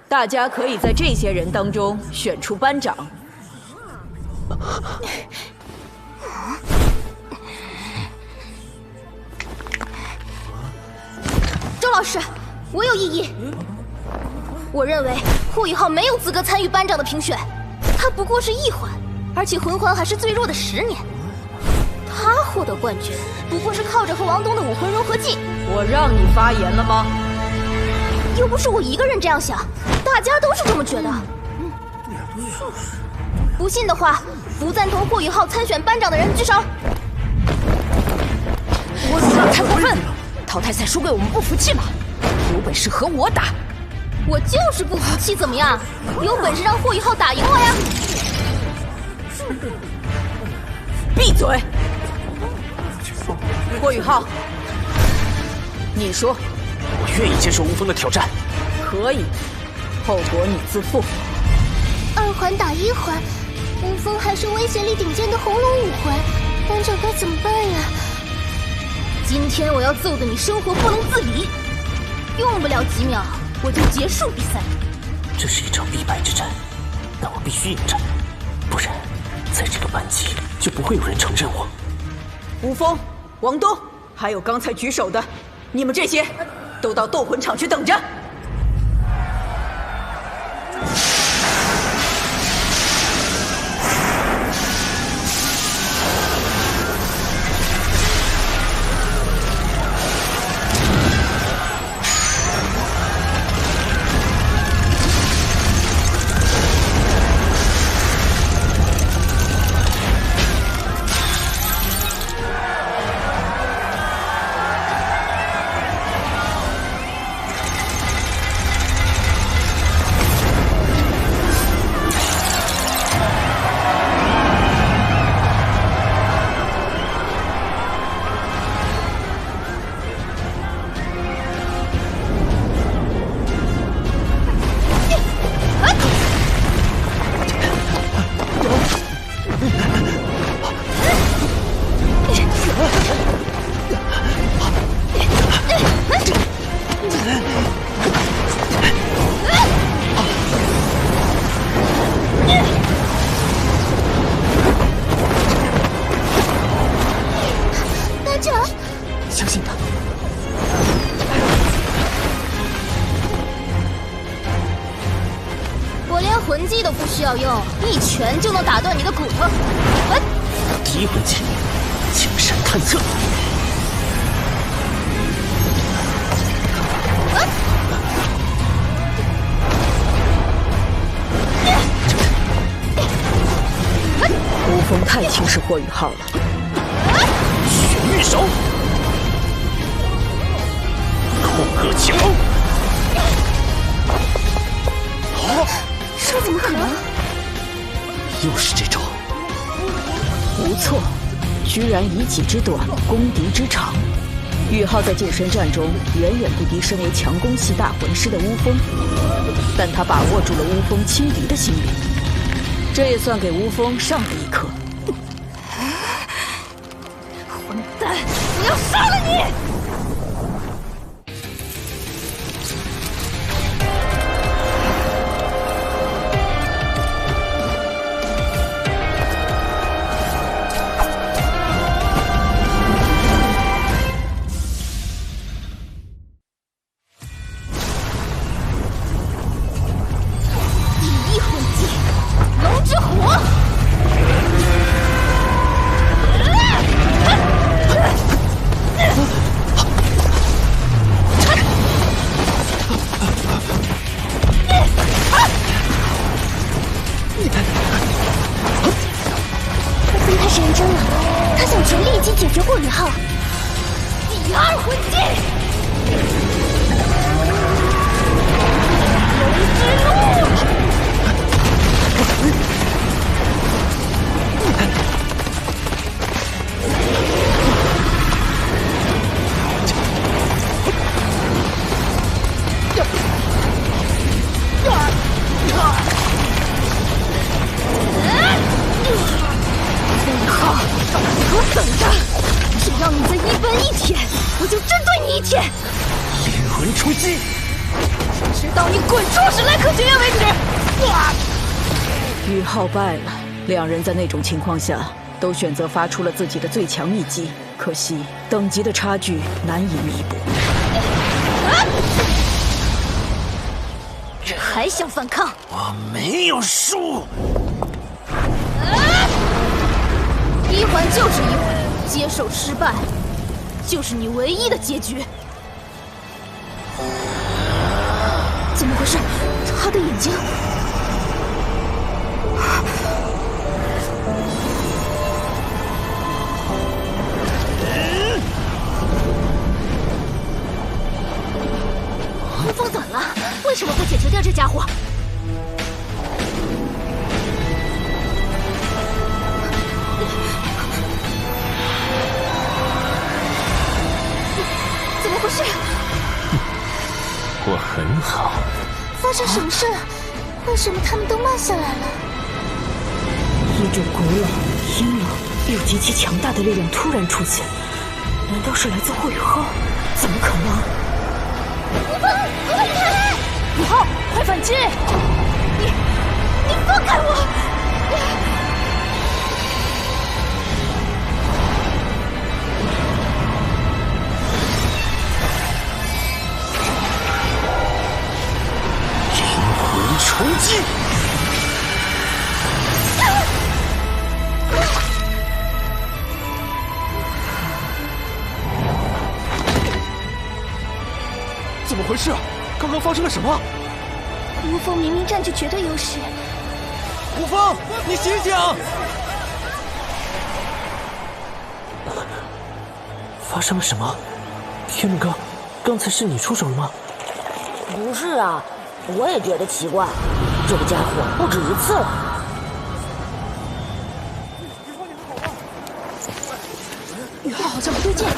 大家可以在这些人当中选出班长。周老师，我有异议。我认为霍雨浩没有资格参与班长的评选，他不过是1环，而且魂环还是最弱的10年。他获得冠军不过是靠着和王东的武魂融合技。我让你发言了吗？又不是我一个人这样想，大家都是这么觉得。不信的话，不赞同霍雨浩参选班长的人举手。我死了太过分了！淘汰赛输给我们不服气吗？有本事和我打！我就是不服气，怎么样？有本事让霍雨浩打赢我呀！闭嘴！霍雨浩，你说。我愿意接受吴峰的挑战。可以，后果你自负。2环打1环，吴峰还是威胁力顶尖的红龙武魂，班长该怎么办呀？今天我要揍得你生活不能自理，用不了几秒我就结束比赛。这是一场必败之战，但我必须迎战，不然在这个班级就不会有人承认我。吴峰、王东，还有刚才举手的，你们这些都到斗魂场去等着。需要用，一拳就能打断你的骨头。第一魂技，精神探测。无风太轻视霍雨浩了。玄玉手，空鹤晴龙。这怎么可能？又是这招。不错，居然以己之短攻敌之长。宇浩在近身战中远远不敌身为强攻系大魂师的乌风，但他把握住了乌风轻敌的心理，这也算给乌风上了一课。混蛋，我要杀了你！宇浩败了，两人在那种情况下都选择发出了自己的最强一击，可惜等级的差距难以弥补。还想反抗？我没有输。一环就是一环，接受失败就是你唯一的结局。怎么回事？他的眼睛……乌风怎么了？为什么会解决掉这家伙？怎么回事？我很好。发生什么事了？为什么他们都慢下来了？一种古老、阴冷又极其强大的力量突然出现，难道是来自霍雨浩？怎么可能？乌风，快开！雨浩，快反击！你放开我！冲击！怎么回事？刚刚发生了什么？乌风明明占据绝对优势。古风，你醒醒！发生了什么？天命哥，刚才是你出手了吗？不是啊。我也觉得奇怪，这个家伙不止一次了。雨浩好像不对劲。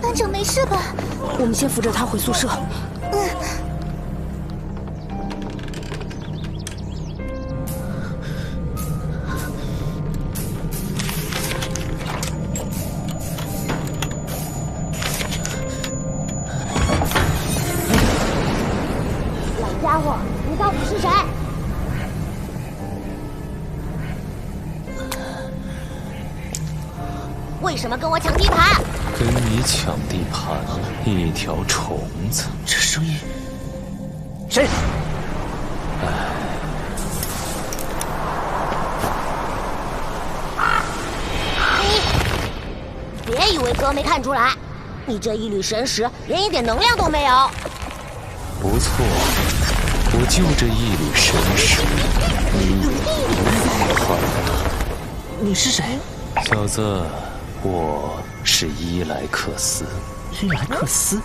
班长没事吧？我们先扶着他回宿舍。家伙，你到底是谁？为什么跟我抢地盘？跟你抢地盘，一条虫子。这声音，谁？你别以为哥没看出来，你这一缕神识连一点能量都没有。不错，我就这一缕神识，你厉害了。你是谁？小子，我是伊莱克斯。伊莱克斯？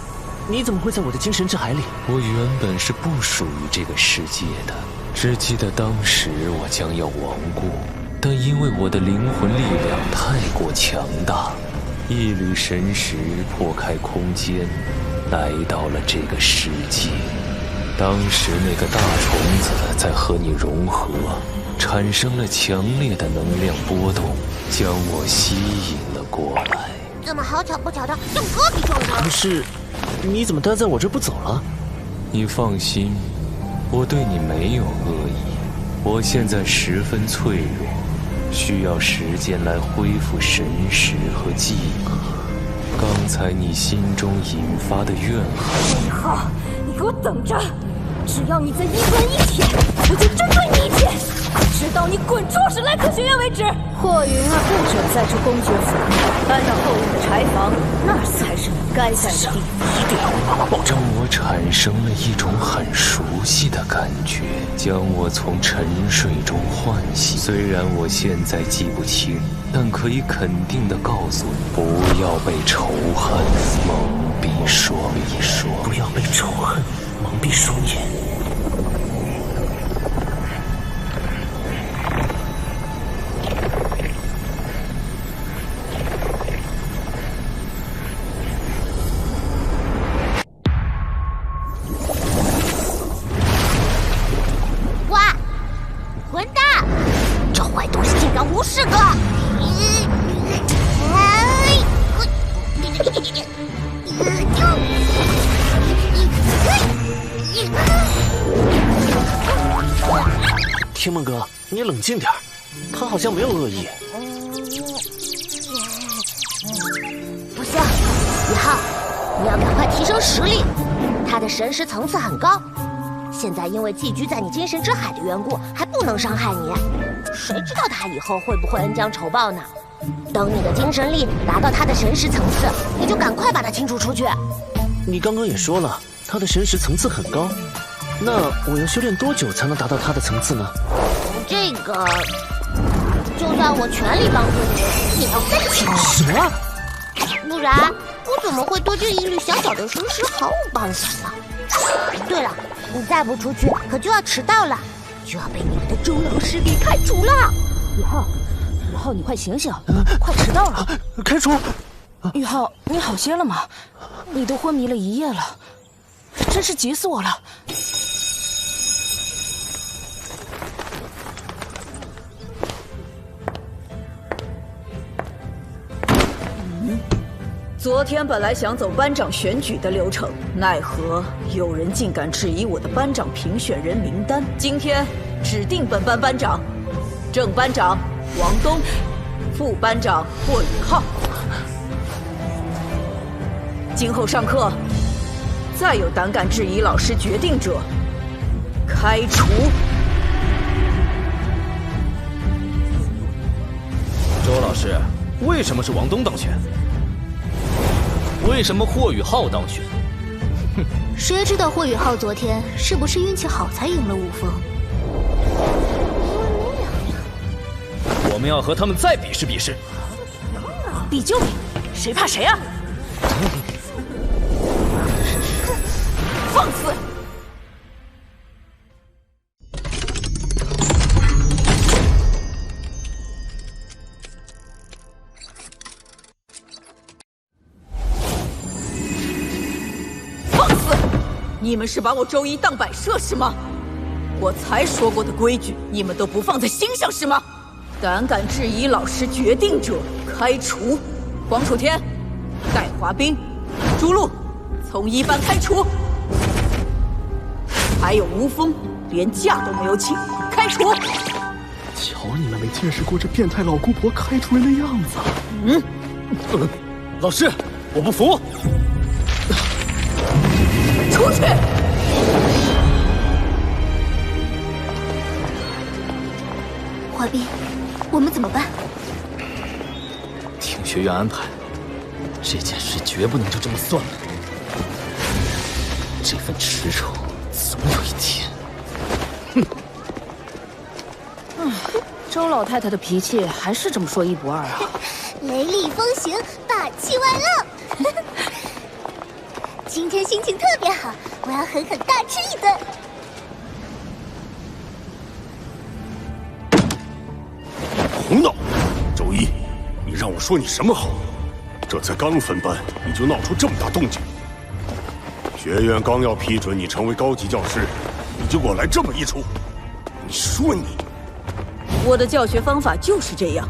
你怎么会在我的精神之海里？我原本是不属于这个世界的，只记得当时我将要亡故，但因为我的灵魂力量太过强大，一缕神识破开空间，来到了这个世界。当时那个大虫子在和你融合，产生了强烈的能量波动，将我吸引了过来。怎么好巧不巧的用哥给撞上？可是，你怎么待在我这不走了？你放心，我对你没有恶意。我现在十分脆弱，需要时间来恢复神识和记忆。刚才你心中引发的怨恨，以后你给我等着！只要你再一分一铁，我就针对你一铁，直到你滚出史莱克学院为止。霍云儿不准再去公爵府，搬到后院的柴房，那才是你该在的地方。一定要为妈妈保证。我产生了一种很熟悉的感觉，将我从沉睡中唤醒。虽然我现在记不清，但可以肯定地告诉你，不要被仇恨蒙蔽双眼，不要被仇恨蒙蔽双眼。天梦哥，你冷静点，他好像没有恶意。不行，1号，你要赶快提升实力。他的神识层次很高，现在因为寄居在你精神之海的缘故，还不能伤害你。谁知道他以后会不会恩将仇报呢？等你的精神力达到他的神识层次，你就赶快把他清除出去。你刚刚也说了，他的神识层次很高，那我要修炼多久才能达到他的层次呢？这个，就算我全力帮助你，也要3天。什么？不然我怎么会对这一缕小小的神识毫无办法呢？对了，你再不出去，可就要迟到了，就要被你们的周老师给开除了。宇浩，你快醒醒，快迟到了。开除？宇浩，你好些了吗？你都昏迷了1夜了，真是急死我了。昨天本来想走班长选举的流程，奈何有人竟敢质疑我的班长评选人名单。今天指定本班班长，正班长王东，副班长霍宇浩。今后上课，再有胆敢质疑老师决定者，开除。周老师，为什么是王东当选？为什么霍宇浩当选？哼，谁知道霍宇浩昨天是不是运气好才赢了5峰？我们要和他们再比试比试。比就比，谁怕谁啊！放肆！你们是把我周一当摆设是吗？我才说过的规矩，你们都不放在心上是吗？胆敢质疑老师决定者，开除。黄楚天、戴华斌、朱露，从1班开除。还有吴峰，连假都没有请，开除。瞧你们没见识过这变态老姑婆开除人的样子。老师，我不服！出去！华彬，我们怎么办？听学院安排，这件事绝不能就这么算了。这份耻辱，总有一天。周老太太的脾气还是这么说一不二啊！雷厉风行，霸气外露。今天心情特别好，我要狠狠大吃一顿。胡闹！周一，你让我说你什么好？这才刚分班，你就闹出这么大动静。学院刚要批准你成为高级教师，你就给我来这么一出。你说你……我的教学方法就是这样，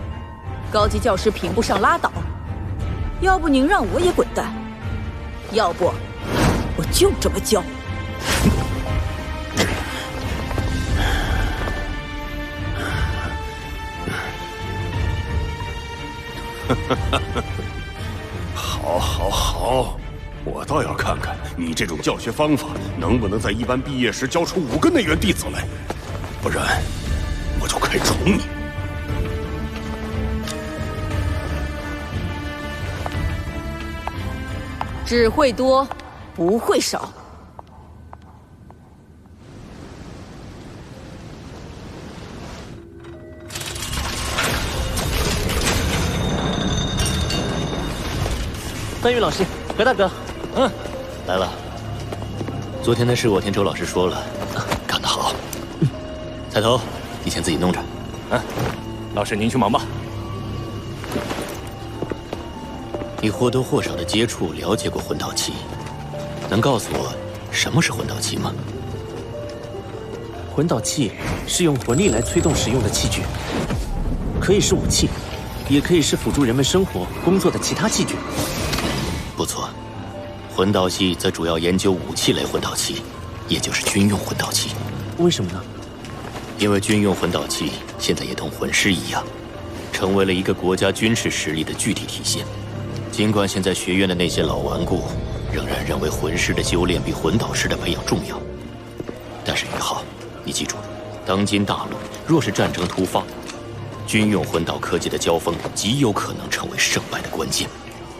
高级教师评不上拉倒。要不您让我也滚蛋，要不我就这么教。好，好，好，我倒要看看你这种教学方法能不能在一班毕业时教出5个内院弟子来，不然我就开除你。只会多，不会少。范玉老师，何大哥，来了。昨天的事我听周老师说了，干得好。彩头，你先自己弄着。老师您去忙吧。你或多或少的接触了解过魂导器，能告诉我什么是魂导器吗？魂导器是用魂力来催动使用的器具，可以是武器，也可以是辅助人们生活工作的其他器具。不错，魂导系则主要研究武器类魂导器，也就是军用魂导器。为什么呢？因为军用魂导器现在也同魂师一样，成为了一个国家军事实力的具体体现。尽管现在学院的那些老顽固仍然认为魂师的修炼比魂导师的培养重要，但是于浩，你记住，当今大陆若是战争突发，军用魂导科技的交锋极有可能成为胜败的关键。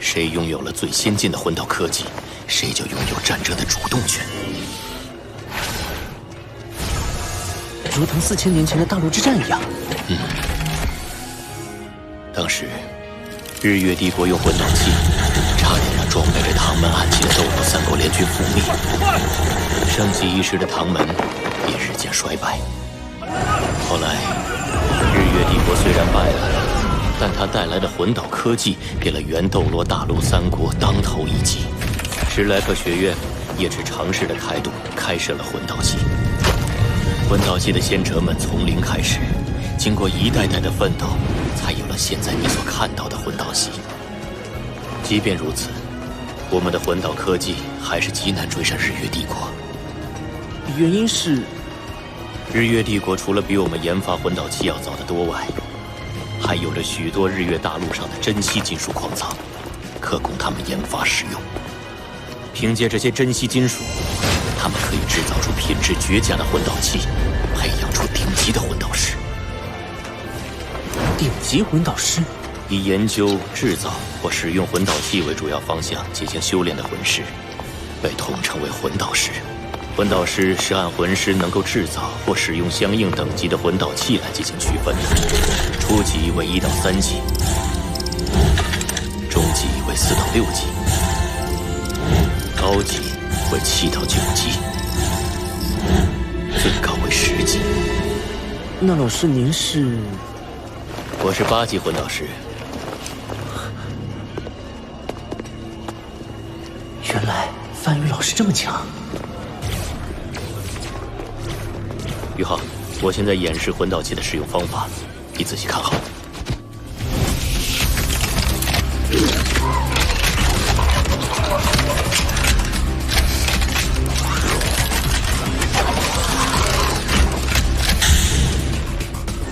谁拥有了最先进的魂导科技，谁就拥有战争的主动权。如同4000年前的大陆之战一样。当时日月帝国用魂导器，差点让装备被唐门暗器的斗罗3国联军覆灭。盛极一时的唐门也日渐衰败。后来，日月帝国虽然败了，但它带来的魂导科技给了原斗罗大陆3国当头一击。史莱克学院也持尝试的态度开设了魂导系。魂导系的先哲们从零开始，经过一代代的奋斗，才有了现在你所看到的魂导系。即便如此，我们的魂导科技还是极难追上日月帝国。原因是，日月帝国除了比我们研发魂导器要早得多外，还有着许多日月大陆上的珍稀金属矿藏，可供他们研发使用。凭借这些珍稀金属，他们可以制造出品质绝佳的魂导器，培养出顶级的魂导师。顶级魂导师，以研究、制造或使用魂导器为主要方向进行修炼的魂师，被统称为魂导师。魂导师是按魂师能够制造或使用相应等级的魂导器来进行区分的，初级为1到3级，中级为4到6级，高级为7到9级，最高为10级。那老师您是？我是8级魂导师。原来范宇老师这么强。于浩，我现在演示魂导器的使用方法，你仔细看好。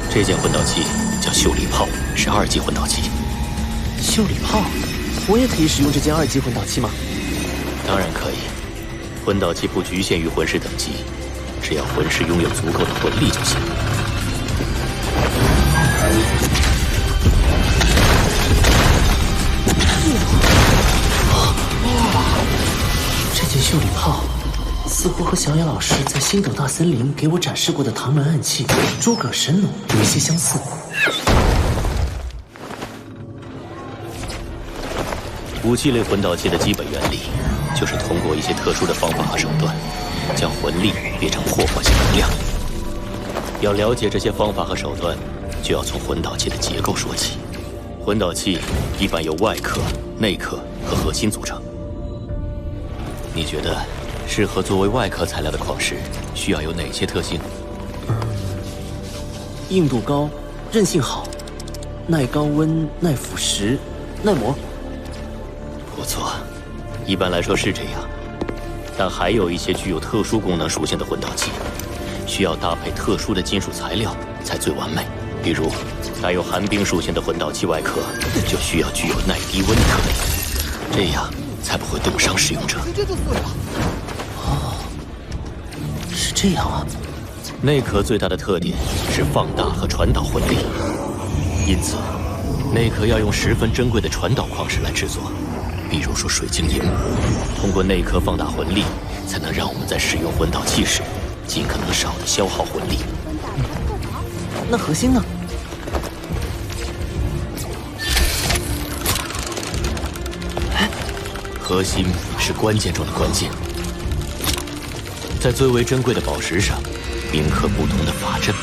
这件魂导器叫秀丽炮，是2级魂导器。袖里炮，我也可以使用这件2级魂导器吗？当然可以。魂导器不局限于魂师等级，只要魂师拥有足够的魂力就行。这件袖里炮似乎和小野老师在星斗大森林给我展示过的唐门暗器诸葛神弩有一些相似。武器类魂导器的基本原理，就是通过一些特殊的方法和手段，将魂力变成破坏性能量。要了解这些方法和手段，就要从魂导器的结构说起。魂导器一般由外壳、内壳和核心组成。你觉得适合作为外壳材料的矿石需要有哪些特性？硬度高，韧性好，耐高温、耐腐蚀、耐磨。不错，一般来说是这样。但还有一些具有特殊功能属性的魂导器，需要搭配特殊的金属材料才最完美。比如，带有寒冰属性的魂导器外壳就需要具有耐低温的特点，这样才不会冻伤使用者。哦，是这样啊。内壳最大的特点是放大和传导魂力，因此内壳要用十分珍贵的传导矿石来制作，比如说水晶银。通过内壳放大魂力，才能让我们在使用魂导器时尽可能少的消耗魂力。那核心呢？核心是关键中的关键，在最为珍贵的宝石上铭刻不同的法阵。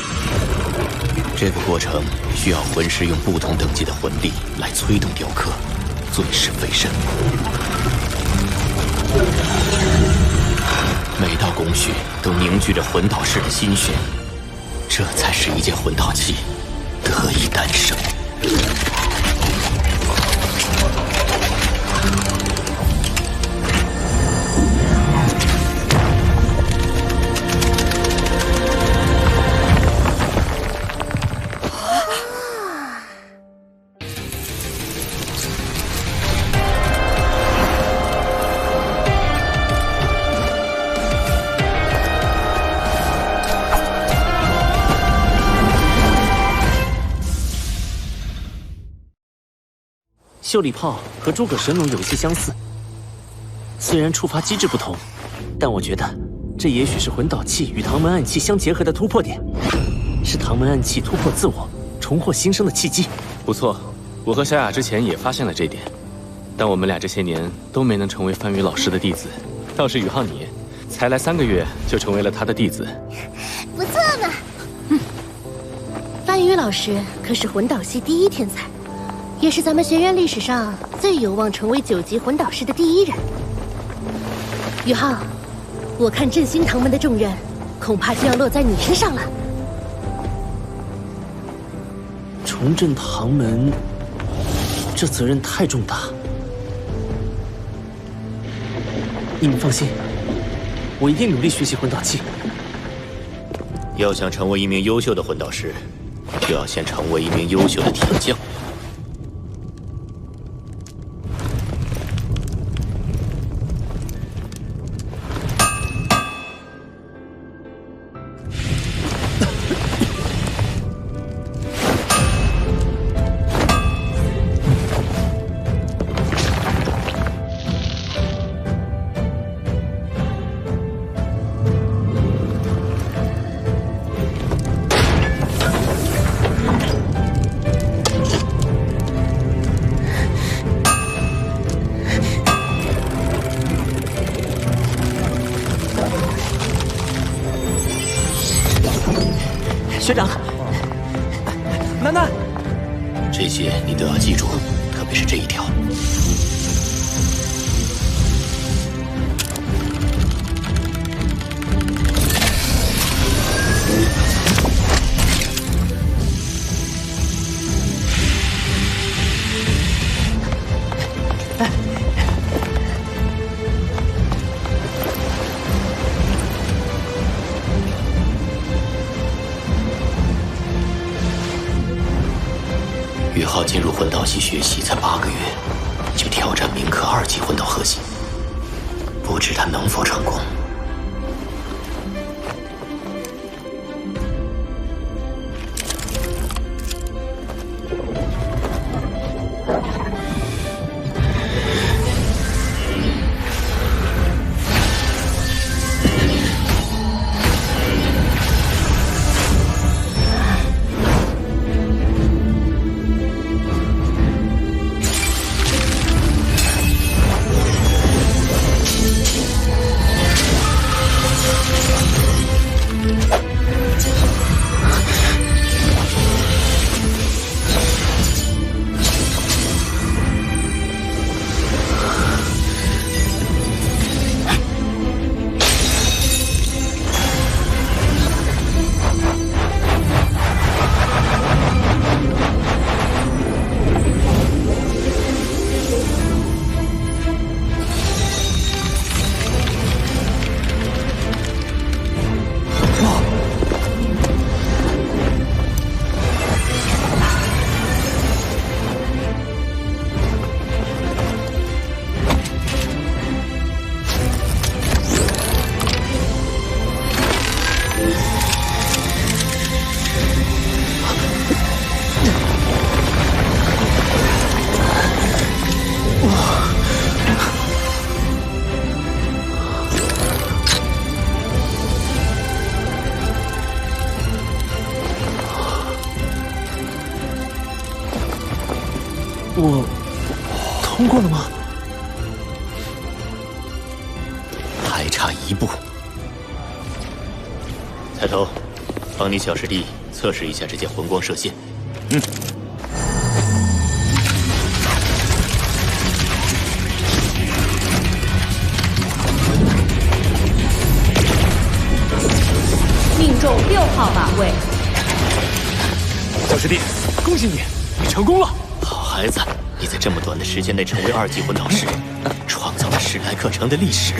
这个过程需要魂师用不同等级的魂力来催动雕刻，最是费神。每道工序都凝聚着魂导师的心血，这才使一件魂导器得以诞生。袖里炮和诸葛神弩有一些相似，虽然触发机制不同，但我觉得这也许是魂导器与唐门暗器相结合的突破点，是唐门暗器突破自我、重获新生的契机。不错，我和小雅之前也发现了这点，但我们俩这些年都没能成为范宇老师的弟子，倒是宇浩你，才来3个月就成为了他的弟子，不错嘛。范宇老师可是魂导系第1天才。也是咱们学院历史上最有望成为9级魂导师的第1人。宇浩，我看振兴唐门的重任，恐怕就要落在你身上了。重振唐门，这责任太重大。你们放心，我一定努力学习魂导器。要想成为一名优秀的魂导师，就要先成为一名优秀的铁匠。学长，楠楠，这些你都要记住，特别是这一条。宇浩进入魂导朝夕学习才8个月，就挑战铭刻2级魂导核心，不知他能否成功。我通过了吗？还差1步。菜头，帮你小师弟测试一下这件魂光射线。命中6号靶位。小师弟，恭喜你，你成功了！好孩子，你在这么短的时间内成为2级魂导师，创造了史莱克城的历史。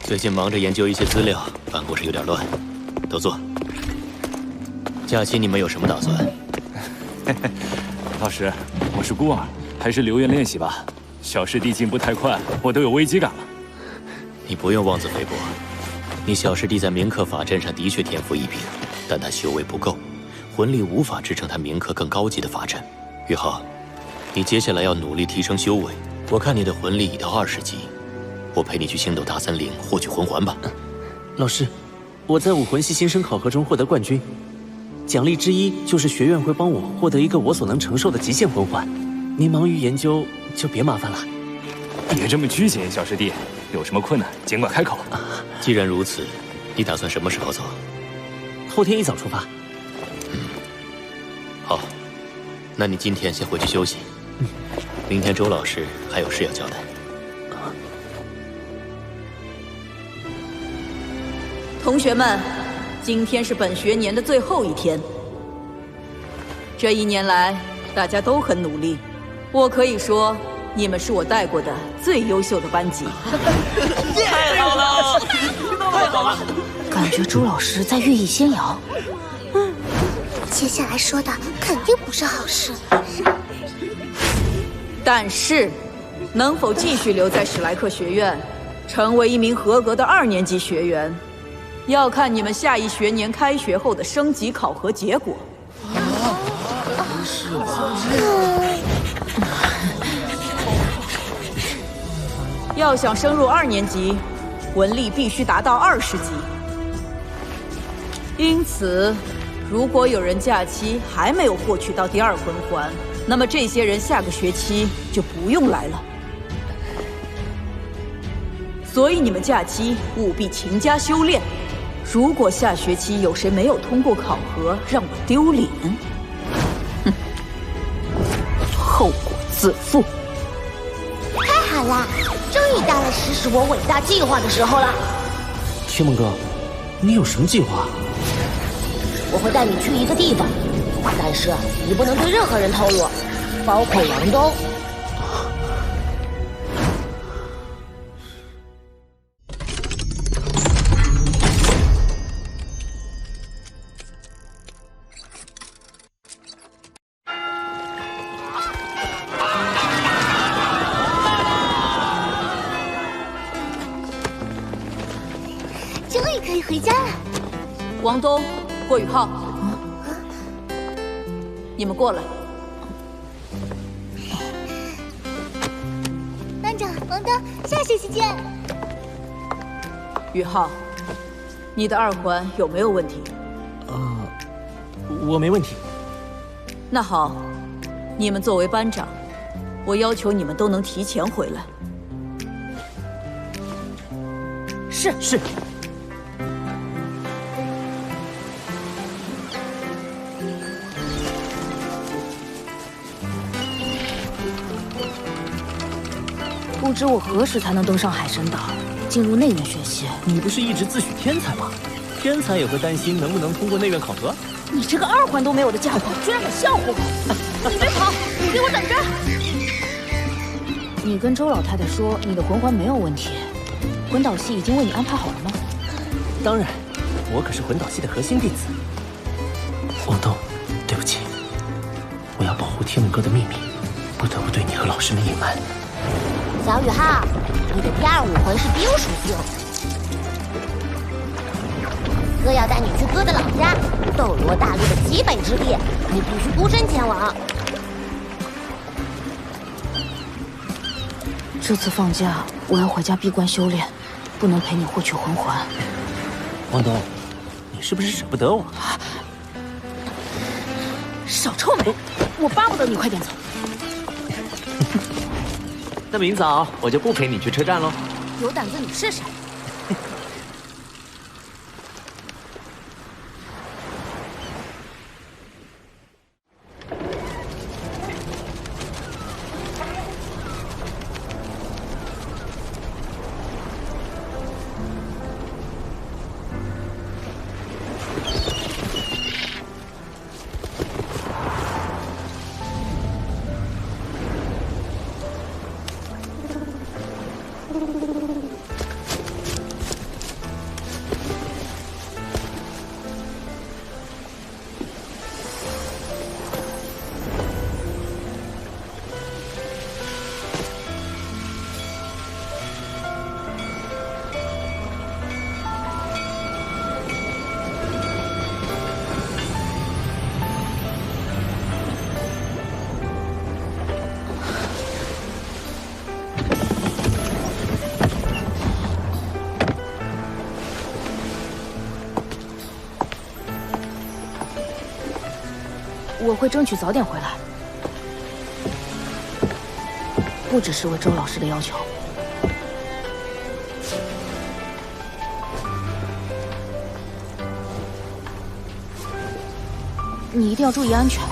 最近忙着研究一些资料，办公室有点乱，都坐。假期你们有什么打算？老师，我是孤儿，还是留院练习吧。小师弟进步太快，我都有危机感了。你不用妄自菲薄，你小师弟在铭刻法阵上的确天赋异禀，但他修为不够，魂力无法支撑他铭刻更高级的法阵。宇浩，你接下来要努力提升修为。我看你的魂力已到20级，我陪你去星斗大森林获取魂环吧。老师，我在武魂系新生考核中获得冠军，奖励之一就是学院会帮我获得一个我所能承受的极限魂环。您忙于研究，就别麻烦了。别这么拘谨，小师弟，有什么困难尽管开口。既然如此，你打算什么时候走？后天一早出发。好，那你今天先回去休息。明天周老师还有事要交代。同学们，今天是本学年的最后一天。这1年来，大家都很努力，我可以说，你们是我带过的最优秀的班级。太好了，太好了！感觉朱老师在寓意先摇。接下来说的肯定不是好事。但是，能否继续留在史莱克学院，成为一名合格的2年级学员，要看你们下一学年开学后的升级考核结果。是吧？要想升入2年级，魂力必须达到20级。因此，如果有人假期还没有获取到第2魂环，那么这些人下个学期就不用来了。所以你们假期务必勤加修炼。如果下学期有谁没有通过考核，让我丢脸，后果自负。太好了，终于到了实施我伟大计划的时候了。天梦哥，你有什么计划？我会带你去一个地方，但是你不能对任何人透露。包括王东。终于可以回家了。王东、郭宇浩，你们过来。班长，王东，下学期见。宇浩，你的2环有没有问题？我没问题。那好，你们作为班长，我要求你们都能提前回来。是。不知我何时才能登上海神岛，进入内院学习？你不是一直自诩天才吗？天才也会担心能不能通过内院考核。你这个2环都没有的家伙，居然敢笑话我！你别跑，你给我等着！你跟周老太太说你的魂环没有问题，魂导系已经为你安排好了吗？当然，我可是魂导系的核心弟子。王东，对不起，我要保护天梦哥的秘密，不得不对你和老师们隐瞒。小宇浩，你的第2武魂是冰属性，哥要带你去哥的老家斗罗大陆的极北之地，你必须孤身前往。这次放假我要回家闭关修炼，不能陪你获取魂环。王东，你是不是舍不得我？少臭美！我巴不得你快点走。那明早我就不陪你去车站喽。有胆子你试试。我会争取早点回来，不只是为周老师的要求。你一定要注意安全。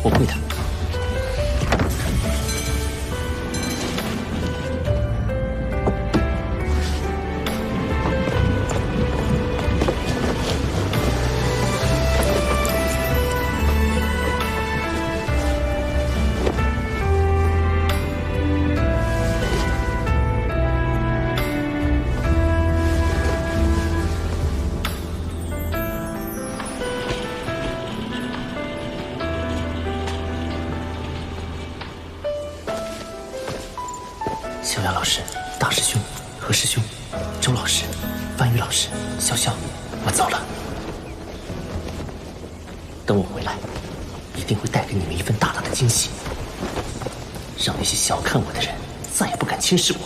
我会的。小雅老师、大师兄、何师兄、周老师、范宇老师、潇潇，我走了。等我回来，一定会带给你们一份大大的惊喜，让那些小看我的人再也不敢轻视我。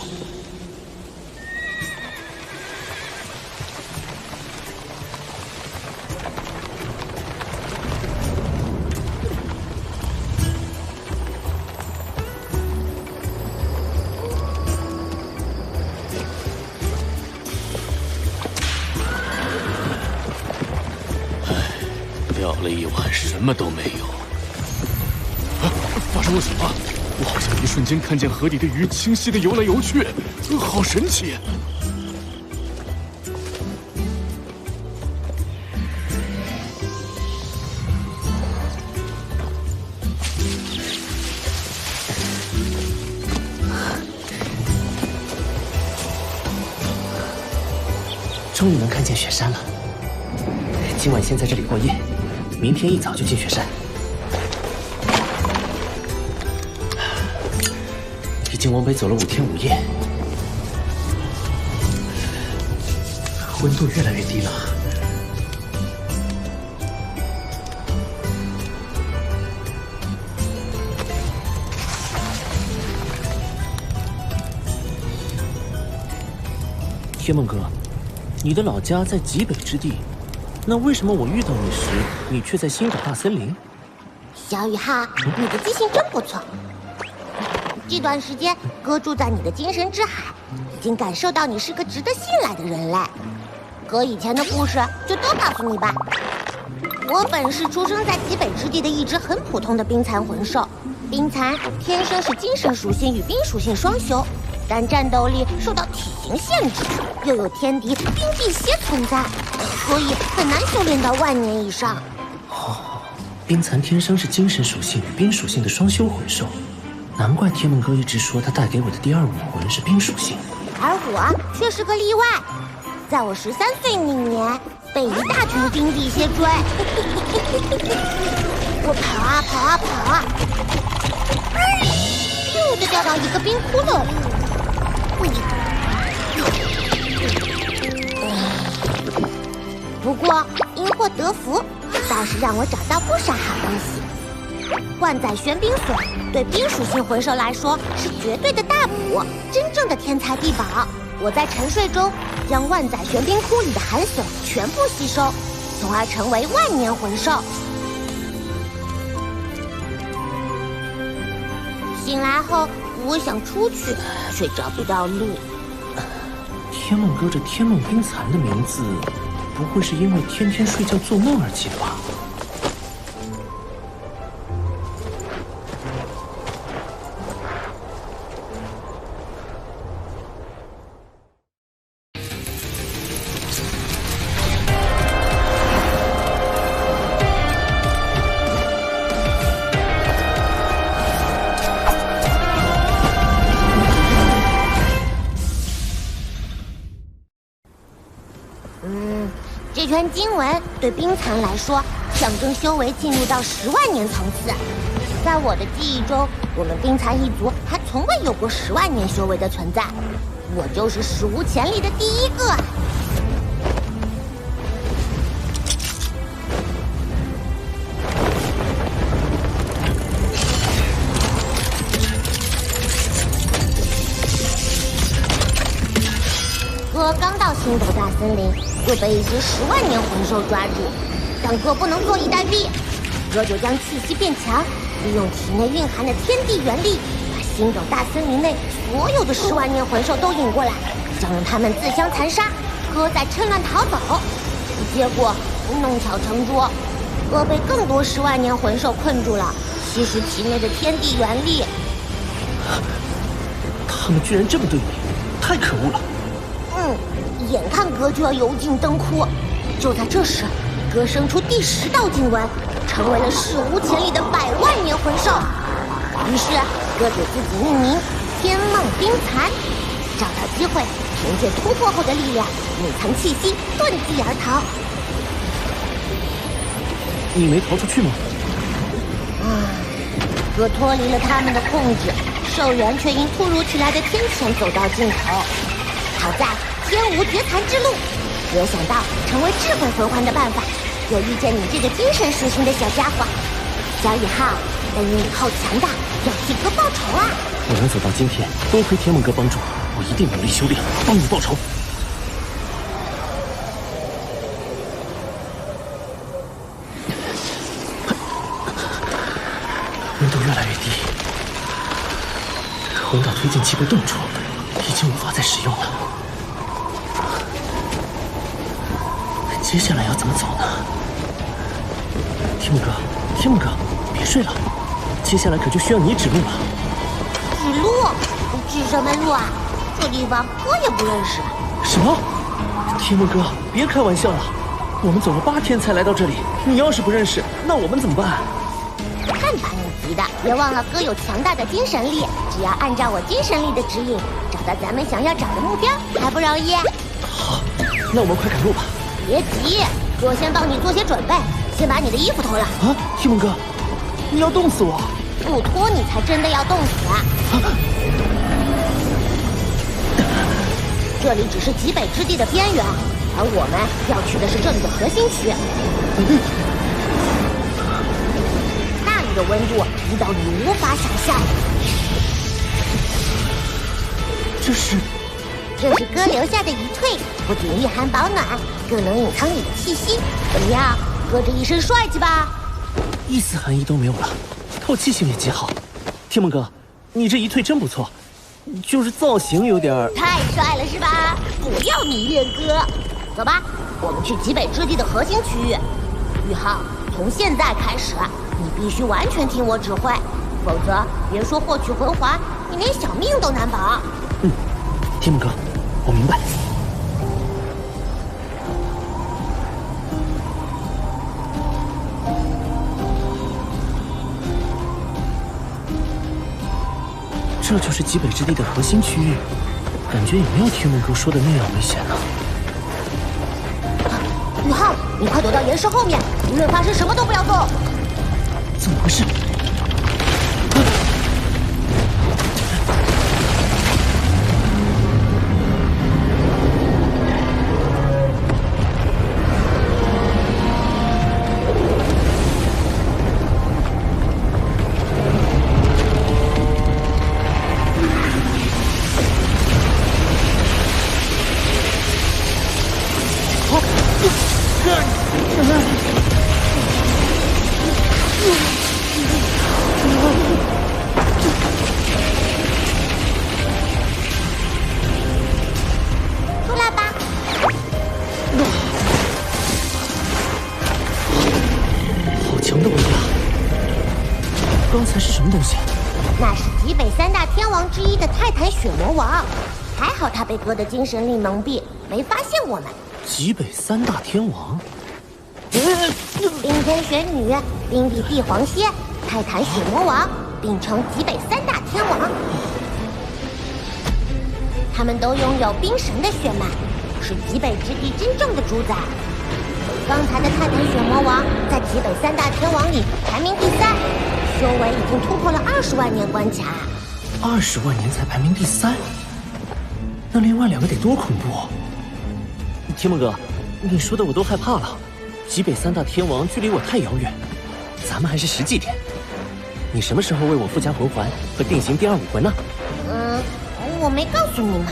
钓了一晚，什么都没有。发生了什么？我好像一瞬间看见河底的鱼清晰的游来游去，好神奇！终于能看见雪山了。今晚先在这里过夜，明天一早就进雪山。已经往北走了5天5夜，温度越来越低了。天梦哥，你的老家在极北之地，那为什么我遇到你时，你却在星岛大森林？小雨浩，你的记性真不错。这段时间，哥住在你的精神之海，已经感受到你是个值得信赖的人类。哥以前的故事就都告诉你吧。我本是出生在极北之地的一只很普通的冰蚕魂兽，冰蚕天生是精神属性与冰属性双修，但战斗力受到体型限制，又有天敌冰辟邪存在，所以很难修炼到万年以上。冰蚕天生是精神属性与冰属性的双修魂兽，难怪天梦哥一直说他带给我的第2武魂是冰属性，而我却是个例外。在我13岁那年，被一大群冰辟邪追，我跑啊跑啊跑啊，咻就掉到一个冰窟窿里。不过因祸得福，倒是让我找到不少好东西。万载玄冰锁对冰属性魂兽来说是绝对的大补，真正的天才地宝。我在沉睡中将万载玄冰窟里的寒锁全部吸收，从而成为万年魂兽。醒来后，我想出去，却找不到路。天梦哥这天梦冰蚕的名字，不会是因为天天睡觉做梦而起的吧？这圈经文对冰蚕来说，象征修为进入到10万年层次。在我的记忆中，我们冰蚕一族还从未有过10万年修为的存在，我就是史无前例的第1个。哥刚到星斗大森林，就被一只10万年魂兽抓住，但哥不能坐以待毙，哥就将气息变强，利用体内蕴含的天地元力，把星斗大森林内所有的10万年魂兽都引过来，想让他们自相残杀，哥再趁乱逃走。结果弄巧成拙，哥被更多10万年魂兽困住了，吸食体内的天地元力。他们居然这么对你，太可恶了！眼看哥就要油尽灯枯，就在这时，哥生出第10道经文，成为了史无前例的100万年魂兽。于是，哥给自己命名天梦冰蚕，找到机会，凭借突破后的力量，隐藏气息，遁地而逃。你没逃出去吗？哥脱离了他们的控制，兽源却因突如其来的天谴走到尽头。好在天无绝残之路，哥想到成为智慧魂环的办法，又遇见你这个精神属性的小家伙。小雨浩，等你以后强大，要替哥报仇啊！我能走到今天，多亏天梦哥帮助，我一定努力修炼，帮你报仇。温度越来越低，魂导推进器被冻住，已经无法再使用了。接下来要怎么走呢？天梦哥，天梦哥，别睡了，接下来可就需要你指路了。指路？指什么路啊？这地方哥也不认识。什么？天梦哥，别开玩笑了，我们走了8天才来到这里，你要是不认识，那我们怎么办？看把你急的！别忘了哥有强大的精神力，只要按照我精神力的指引，找到咱们想要找的目标，还不容易？好。那我们快赶路吧。别急，哥先帮你做些准备，先把你的衣服脱了。啊，提蒙哥，你要冻死我！不脱你才真的要冻死啊！这里只是极北之地的边缘，而我们要去的是这里的核心区。那里的温度低到你无法想象。这是哥留下的遗退，不仅御寒保暖，更能隐藏你的气息。怎么样，哥这一身帅气吧？一丝寒意都没有了，透气性也极好。提蒙哥，你这遗退真不错，就是造型有点……太帅了是吧？不要迷恋哥。走吧，我们去极北之地的核心区域。宇浩，从现在开始，你必须完全听我指挥，否则别说获取魂环，你连小命都难保。提蒙哥，我明白。这就是极北之地的核心区域，感觉也没有提蒙哥说的那样危险呢。宇浩，你快躲到岩石后面，无论发生什么都不要动。怎么回事？那是极北三大天王之一的泰坦雪魔王，还好他被哥的精神力蒙蔽，没发现我们。极北三大天王，冰天雪女、冰帝帝皇蝎、泰坦雪魔王并称极北三大天王。他们都拥有冰神的血脉，是极北之地真正的主宰。刚才的泰坦雪魔王在极北三大天王里排名第3，修为已经突破了20万年关卡。20万年才排名第3，那另外2个得多恐怖！提蒙哥，你说的我都害怕了。极北三大天王距离我太遥远，咱们还是实际点。你什么时候为我附加魂环和定型第2武魂呢？我没告诉你吗？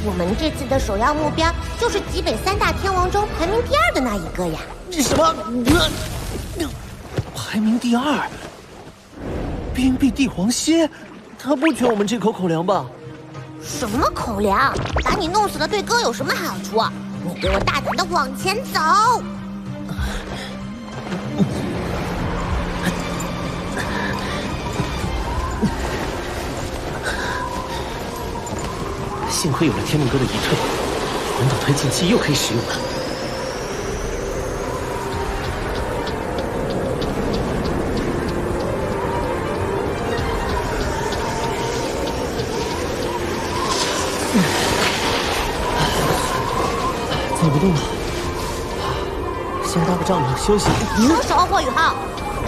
我们这次的首要目标就是极北三大天王中排名第2的那一个呀。什么？排名第2？冰壁帝皇蝎，他不缺我们这口口粮吧？什么口粮？把你弄死了对哥有什么好处？你给我大胆的往前走！幸亏有了天梦哥的遗退，魂导推进器又可以使用了。走不动了，先搭个帐篷休息。收手，霍雨浩！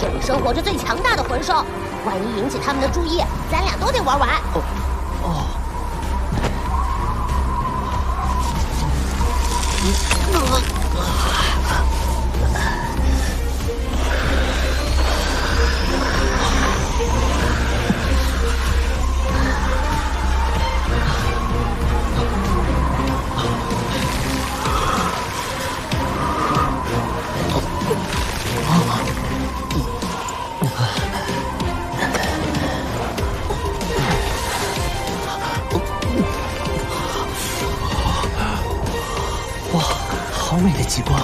这里生活着最强大的魂兽，万一引起他们的注意，咱俩都得玩完。哇，好美的极光！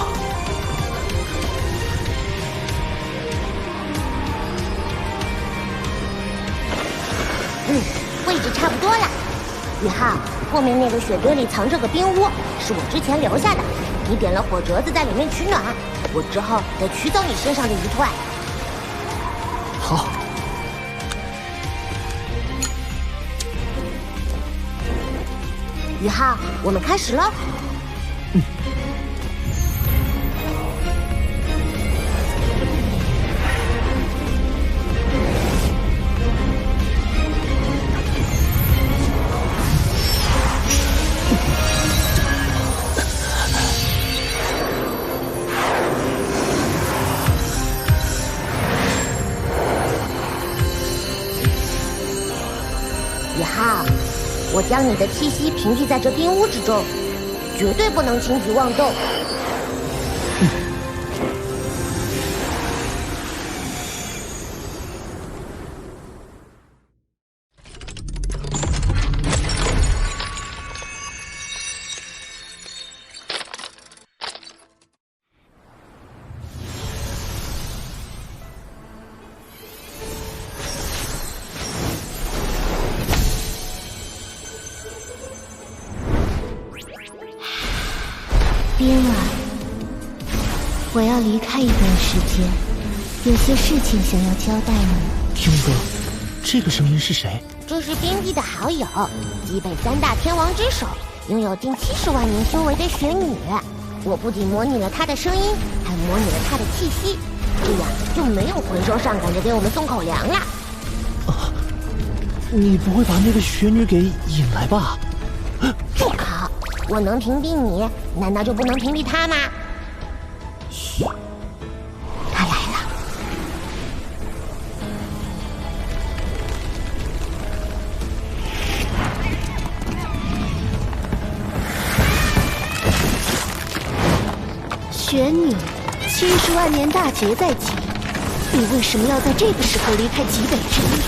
位置差不多了。宇浩，后面那个雪堆里藏着个冰屋，是我之前留下的。你点了火折子在里面取暖，我之后得取走你身上的遗退。好。宇浩，我们开始喽。我将你的气息屏蔽在这冰屋之中，绝对不能轻举妄动。冰儿，我要离开一段时间，有些事情想要交代你。天哥，这个声音是谁？这是冰帝的好友，极北3大天王之首，拥有近70万年修为的雪女。我不仅模拟了她的声音，还模拟了她的气息，这样就没有魂兽上赶着给我们送口粮了。你不会把那个雪女给引来吧？住口！我能屏蔽你，难道就不能屏蔽他吗？嘘，他来了。雪女，70万年大劫在即，你为什么要在这个时候离开极北之地？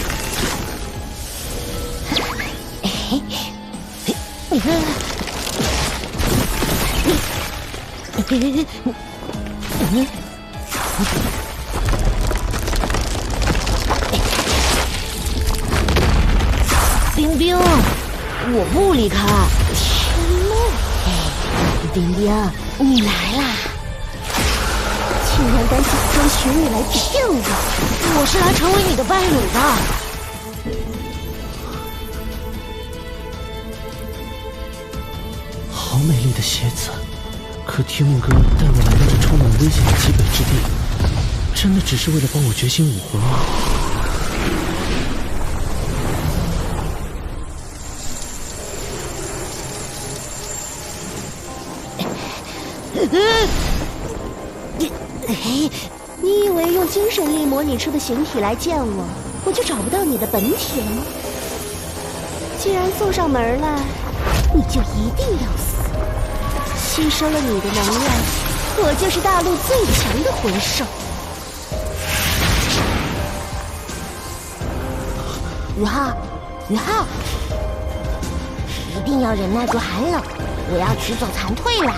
冰冰，我不离开。天梦，冰冰，你来啦！竟然敢假装雪女来骗我！我是来成为你的伴侣的。好美丽的鞋子，可天梦哥带我来到这充满危险的极北之地，真的只是为了帮我觉醒武魂吗？你以为用精神力模拟出的形体来见我，我就找不到你的本体了吗？既然送上门来，你就一定要死。吸收了你的能量，我就是大陆最强的魂兽。宇浩，宇浩，一定要忍耐住寒冷，我要取走残退了。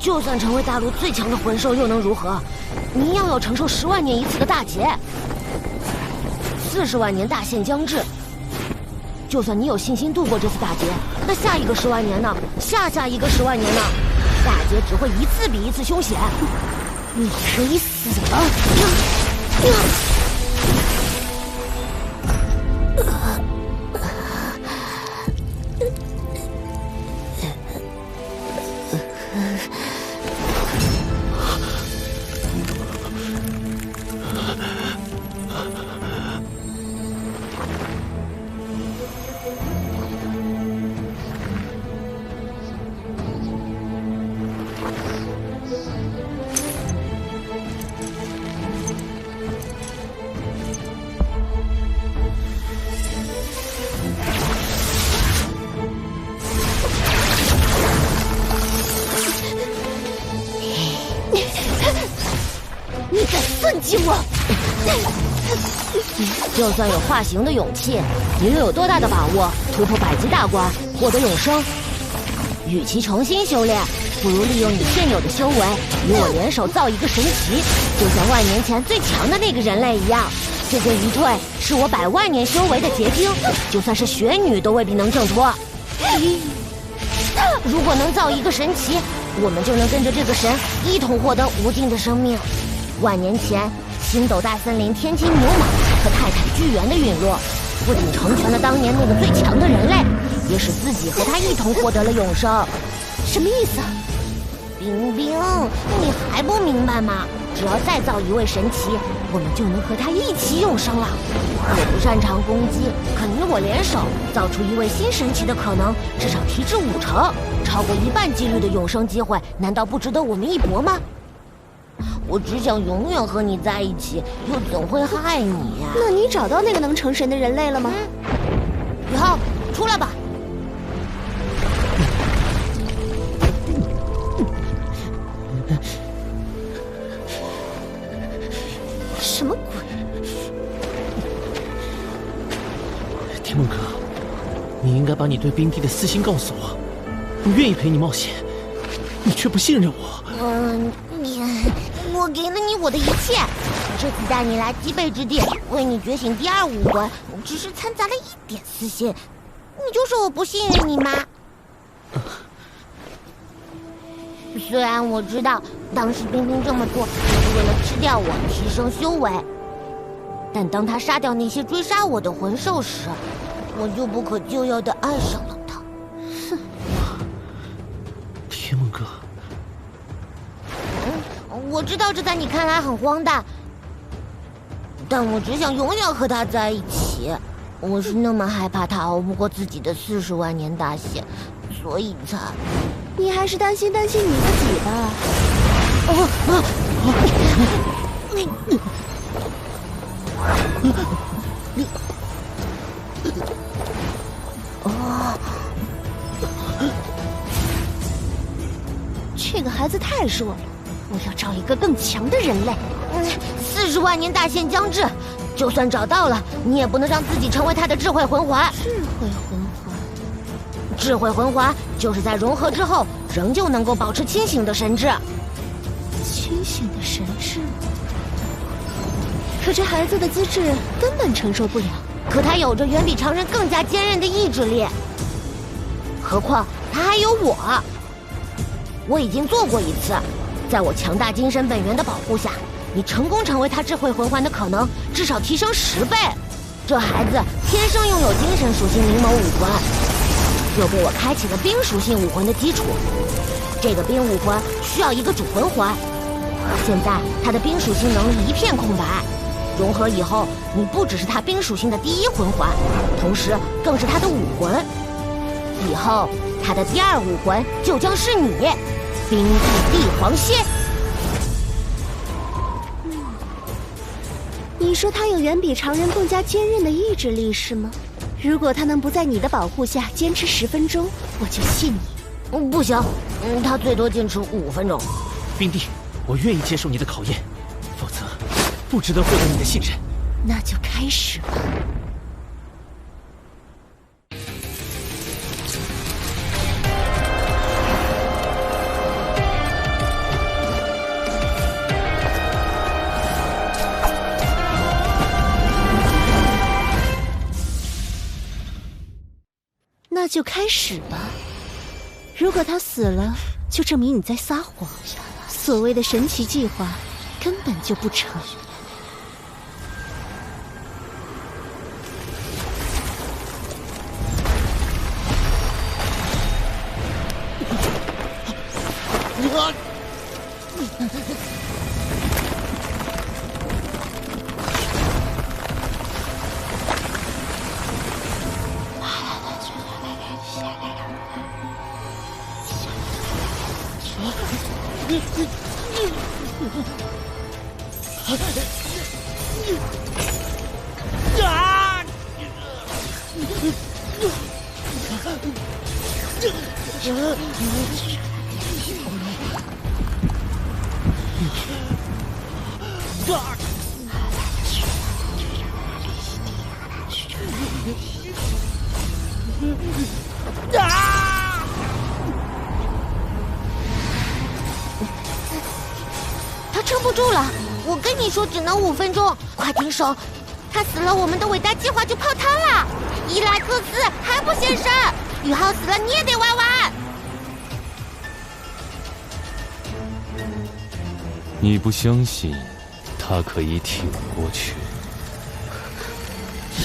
就算成为大陆最强的魂兽又能如何？你一样要承受10万年一次的大劫，40万年大限将至。就算你有信心度过这次大劫，那下一个10万年呢？下下一个10万年呢？大劫只会一次比一次凶险，你可以死了。你敢算计我？就算有化形的勇气，你又有多大的把握突破100级大关，获得永生？与其重新修炼，不如利用你现有的修为，与我联手造一个神奇，就像万年前最强的那个人类一样。这件一退是我100万年修为的结晶，就算是雪女都未必能挣脱。如果能造一个神奇，我们就能跟着这个神一同获得无尽的生命。万年前，星斗大森林天津牛蟒和泰坦巨猿的陨落，不仅成全了当年那个最强的人类，也使自己和他一同获得了永生。什么意思？冰冰冰，你还不明白吗？只要再造一位神奇，我们就能和他一起永生了。我不擅长攻击，可你我联手，造出一位新神奇的可能，至少提至5成，超过1半几率的永生机会，难道不值得我们一搏吗？我只想永远和你在一起，又怎会害你呀？那你找到那个能成神的人类了吗？宇浩，出来吧。什么鬼？天梦哥，你应该把你对冰帝的私心告诉我。我愿意陪你冒险，你却不信任我。我给了你我的一切，这次带你来极北之地，为你觉醒第2武魂，只是掺杂了一点私心，你就说我不信任你吗？虽然我知道当时冰冰这么做是为了吃掉我，提升修为，但当他杀掉那些追杀我的魂兽时，我就不可救药地爱上了他。哼！天梦哥，我知道这在你看来很荒诞，但我只想永远和他在一起。我是那么害怕他熬不过自己的40万年大限，所以才……你还是担心你自己吧。这个孩子太弱了，我要找一个更强的人类。40万年大限将至，就算找到了，你也不能让自己成为他的智慧魂环。智慧魂环就是在融合之后，仍旧能够保持清醒的神智。清醒的神智？可这孩子的资质根本承受不了。可他有着远比常人更加坚韧的意志力，何况他还有我。我已经做过一次，在我强大精神本源的保护下，你成功成为他智慧魂环的可能至少提升10倍。这孩子天生拥有精神属性灵眸武魂，又给我开启了冰属性武魂的基础。这个冰武魂需要一个主魂环，现在他的冰属性能力一片空白。融合以后，你不只是他冰属性的第1魂环，同时更是他的武魂。以后他的第2武魂就将是你，冰帝皇蝎。你说他有远比常人更加坚韧的意志力是吗？如果他能不在你的保护下坚持10分钟，我就信你。不行，他最多坚持5分钟。冰帝，我愿意接受你的考验，否则不值得获得你的信任。那就开始吧。那就开始吧。如果他死了，就证明你在撒谎。所谓的神奇计划根本就不成。他撑不住了，我跟你说只能5分钟，快停手！他死了，我们的伟大计划就泡汤了。伊莱克斯还不现身，宇浩死了你也得玩完。你不相信他可以挺过去？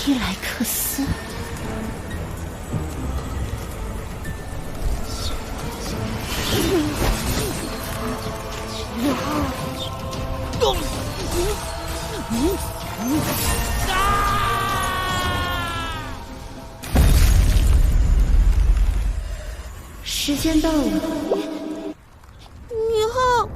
伊莱克斯。时间到了，宇浩，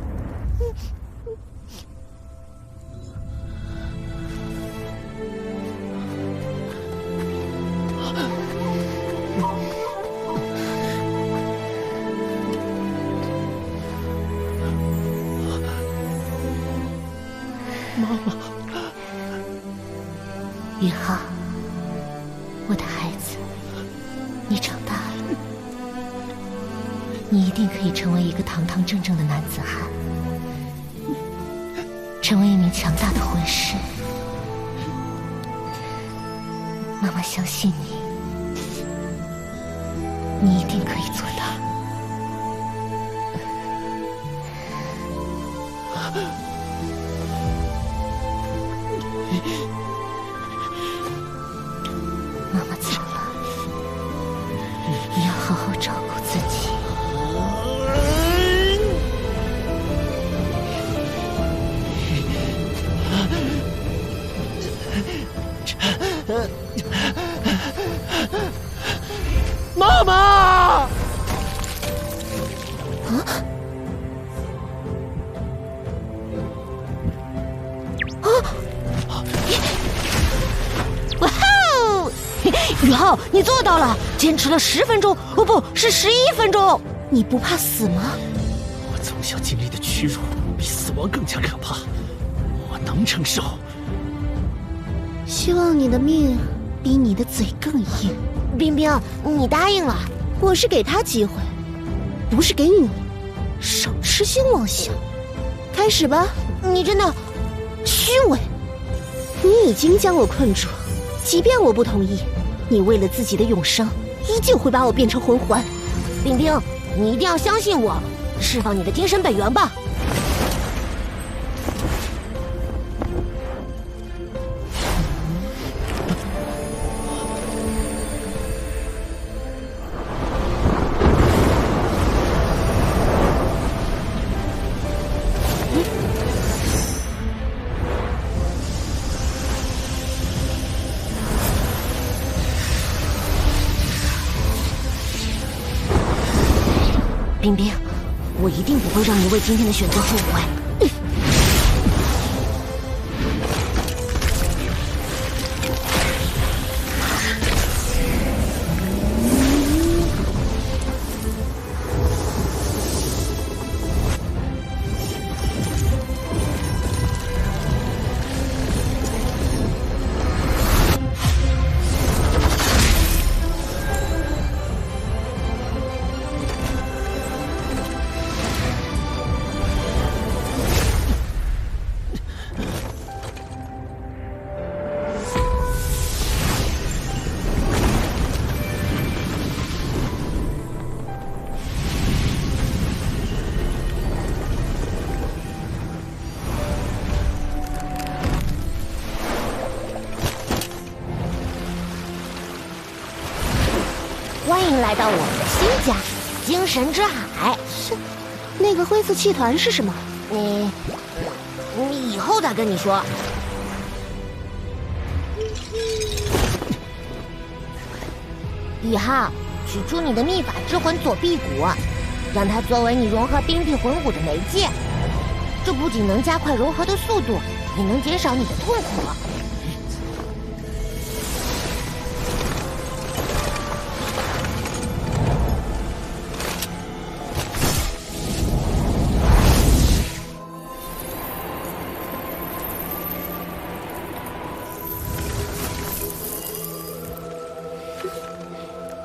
妈妈，宇浩，我的孩子，你长大了。你一定可以成为一个堂堂正正的男子汉，成为一名强大的魂师。妈妈相信你，你一定可以做到。妈妈走了，你要好好照顾自己。妈妈！啊！哇哦！宇浩，你做到了，坚持了10分钟，哦，不是11分钟。你不怕死吗？我从小经历的屈辱比死亡更加可怕，我能承受。希望你的命比你的嘴更硬。冰冰，你答应了，我是给他机会，不是给你。少痴心妄想，开始吧。你真的虚伪！你已经将我困住，即便我不同意，你为了自己的永生，依旧会把我变成魂环。冰冰，你一定要相信我，释放你的精神本源吧。冰冰，我一定不会让你为今天的选择后悔。欢迎来到我们的新家——精神之海。是，那个灰色气团是什么？你以后再跟你说。宇浩，取出你的秘法之魂左臂骨，让它作为你融合冰帝魂骨的媒介。这不仅能加快融合的速度，也能减少你的痛苦。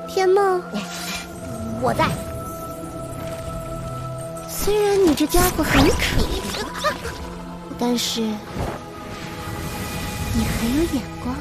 天梦，我在。虽然你这家伙很可疑，但是你很有眼光。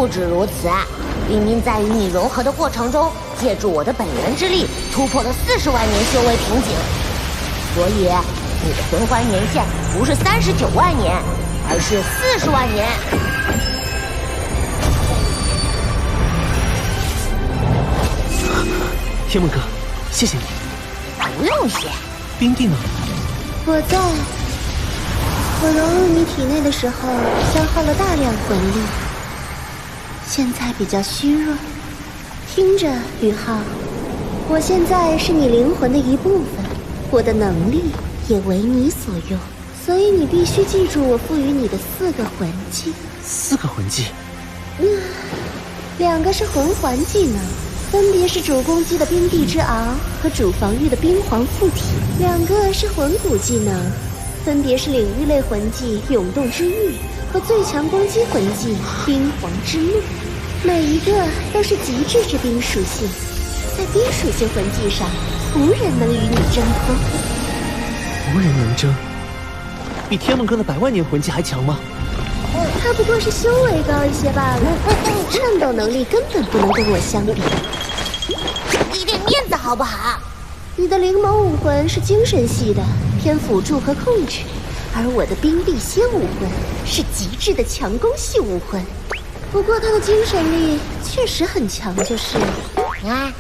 不止如此，冰冰在与你融合的过程中，借助我的本源之力，突破了40万年修为瓶颈。所以，你的魂环年限不是39万年，而是40万年。天梦哥，谢谢你。不用谢。冰帝呢？我在。我融入你体内的时候，消耗了大量魂力，现在比较虚弱。听着，宇浩，我现在是你灵魂的一部分，我的能力也为你所用，所以你必须记住我赋予你的4个魂技。4个魂技？2个是魂环技能，分别是主攻击的冰帝之鳌和主防御的冰皇附体；2个是魂骨技能，分别是领域类魂技涌动之域和最强攻击魂技冰皇之怒。每一个都是极致之冰属性，在冰属性魂技上，无人能与你争锋。无人能争？比天梦哥的100万年魂技还强吗？他不过是修为高一些罢了，战斗能力根本不能跟我相比。给点面子好不好？你的灵眸武魂是精神系的，偏辅助和控制，而我的冰帝仙武魂是极致的强攻系武魂。不过他的精神力确实很强，就是了。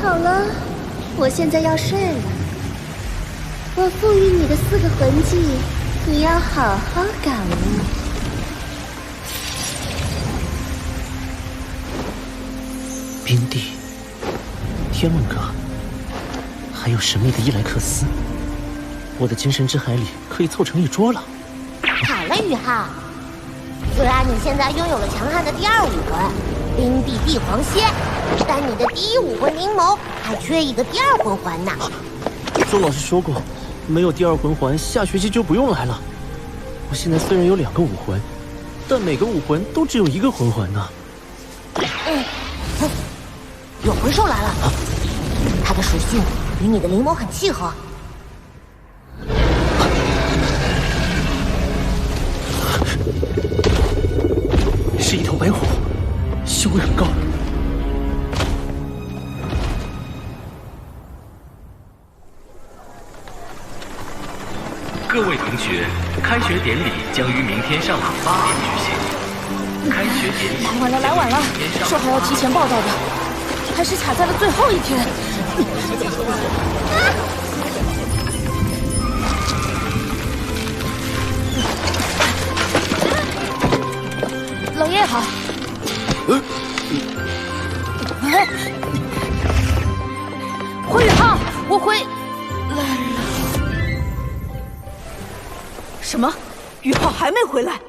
好了，我现在要睡了。我赋予你的4个魂技，你要好好感悟。冰帝、天梦阁，还有神秘的伊莱克斯，我的精神之海里可以凑成一桌了。好了，宇浩，虽然你现在拥有了强悍的第2武魂冰帝帝皇蝎，但你的第1武魂灵眸还缺一个第2魂环呢。邹老师说过，没有第2魂环，下学期就不用来了。我现在虽然有2个武魂，但每个武魂都只有1个魂环呢。有魂兽来了，它的属性与你的灵眸很契合。是一头白虎，修为很高。各位同学，开学典礼将于明天上午8点举行。开学典礼来晚了，说还要提前报道的，还是卡在了最后一天。老爷好。回宇浩，我回来了。什么？宇浩还没回来？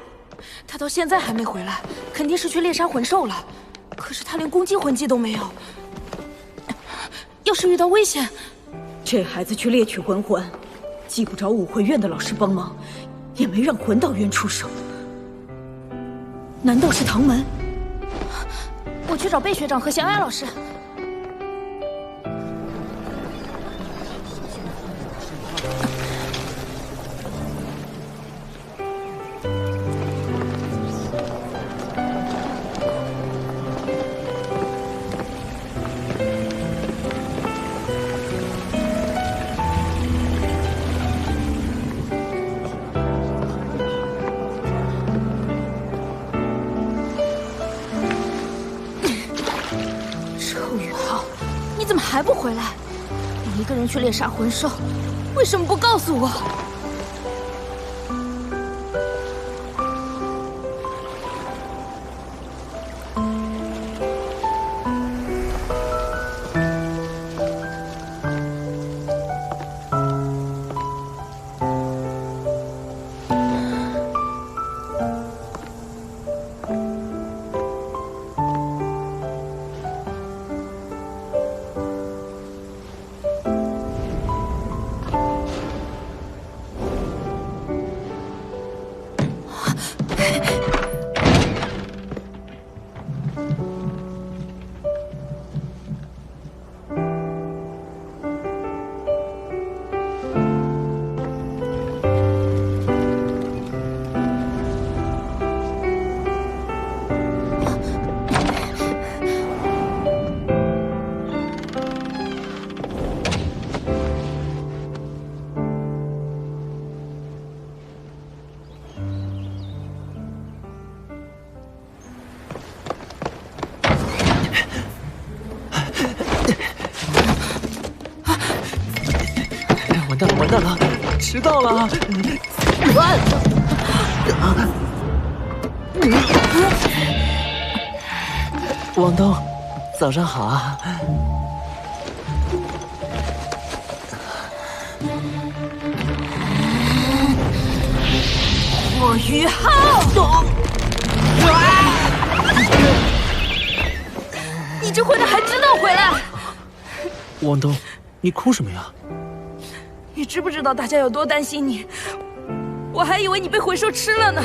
他到现在还没回来，肯定是去猎杀魂兽了。可是他连攻击魂技都没有，要是遇到危险，这孩子去猎取魂环，既不找武魂院的老师帮忙，也没让魂道院出手。难道是唐门？我去找贝学长和小雅老师。还不回来？你一个人去猎杀魂兽，为什么不告诉我？完蛋了，完蛋了，迟到了！王东，早上好啊！霍雨浩，你这混蛋还知道回来！王东，你哭什么呀？你知不知道大家有多担心你？我还以为你被魂兽吃了呢。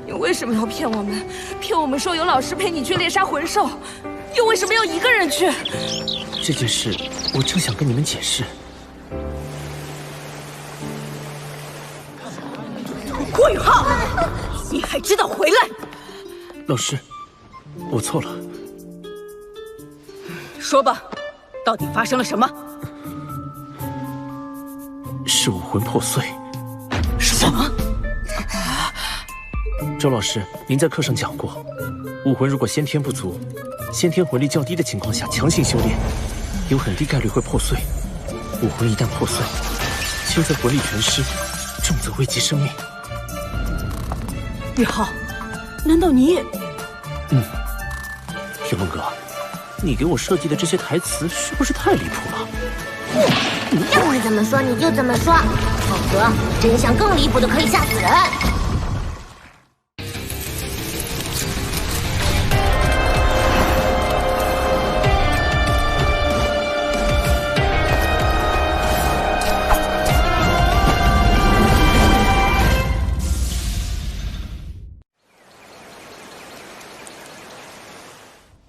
你为什么要骗我们？骗我们说有老师陪你去猎杀魂兽，又为什么要一个人去？这件事我正想跟你们解释。霍雨浩，你还知道回来？老师，我错了。说吧，到底发生了什么？是武魂破碎。什么？周老师，您在课上讲过，武魂如果先天不足，先天魂力较低的情况下强行修炼，有很低概率会破碎。武魂一旦破碎，轻则魂力全失，重则危及生命。雨浩，难道你也……天梦哥，你给我设计的这些台词是不是太离谱了？要我怎么说你就怎么说，否则真相更离谱的可以吓死人。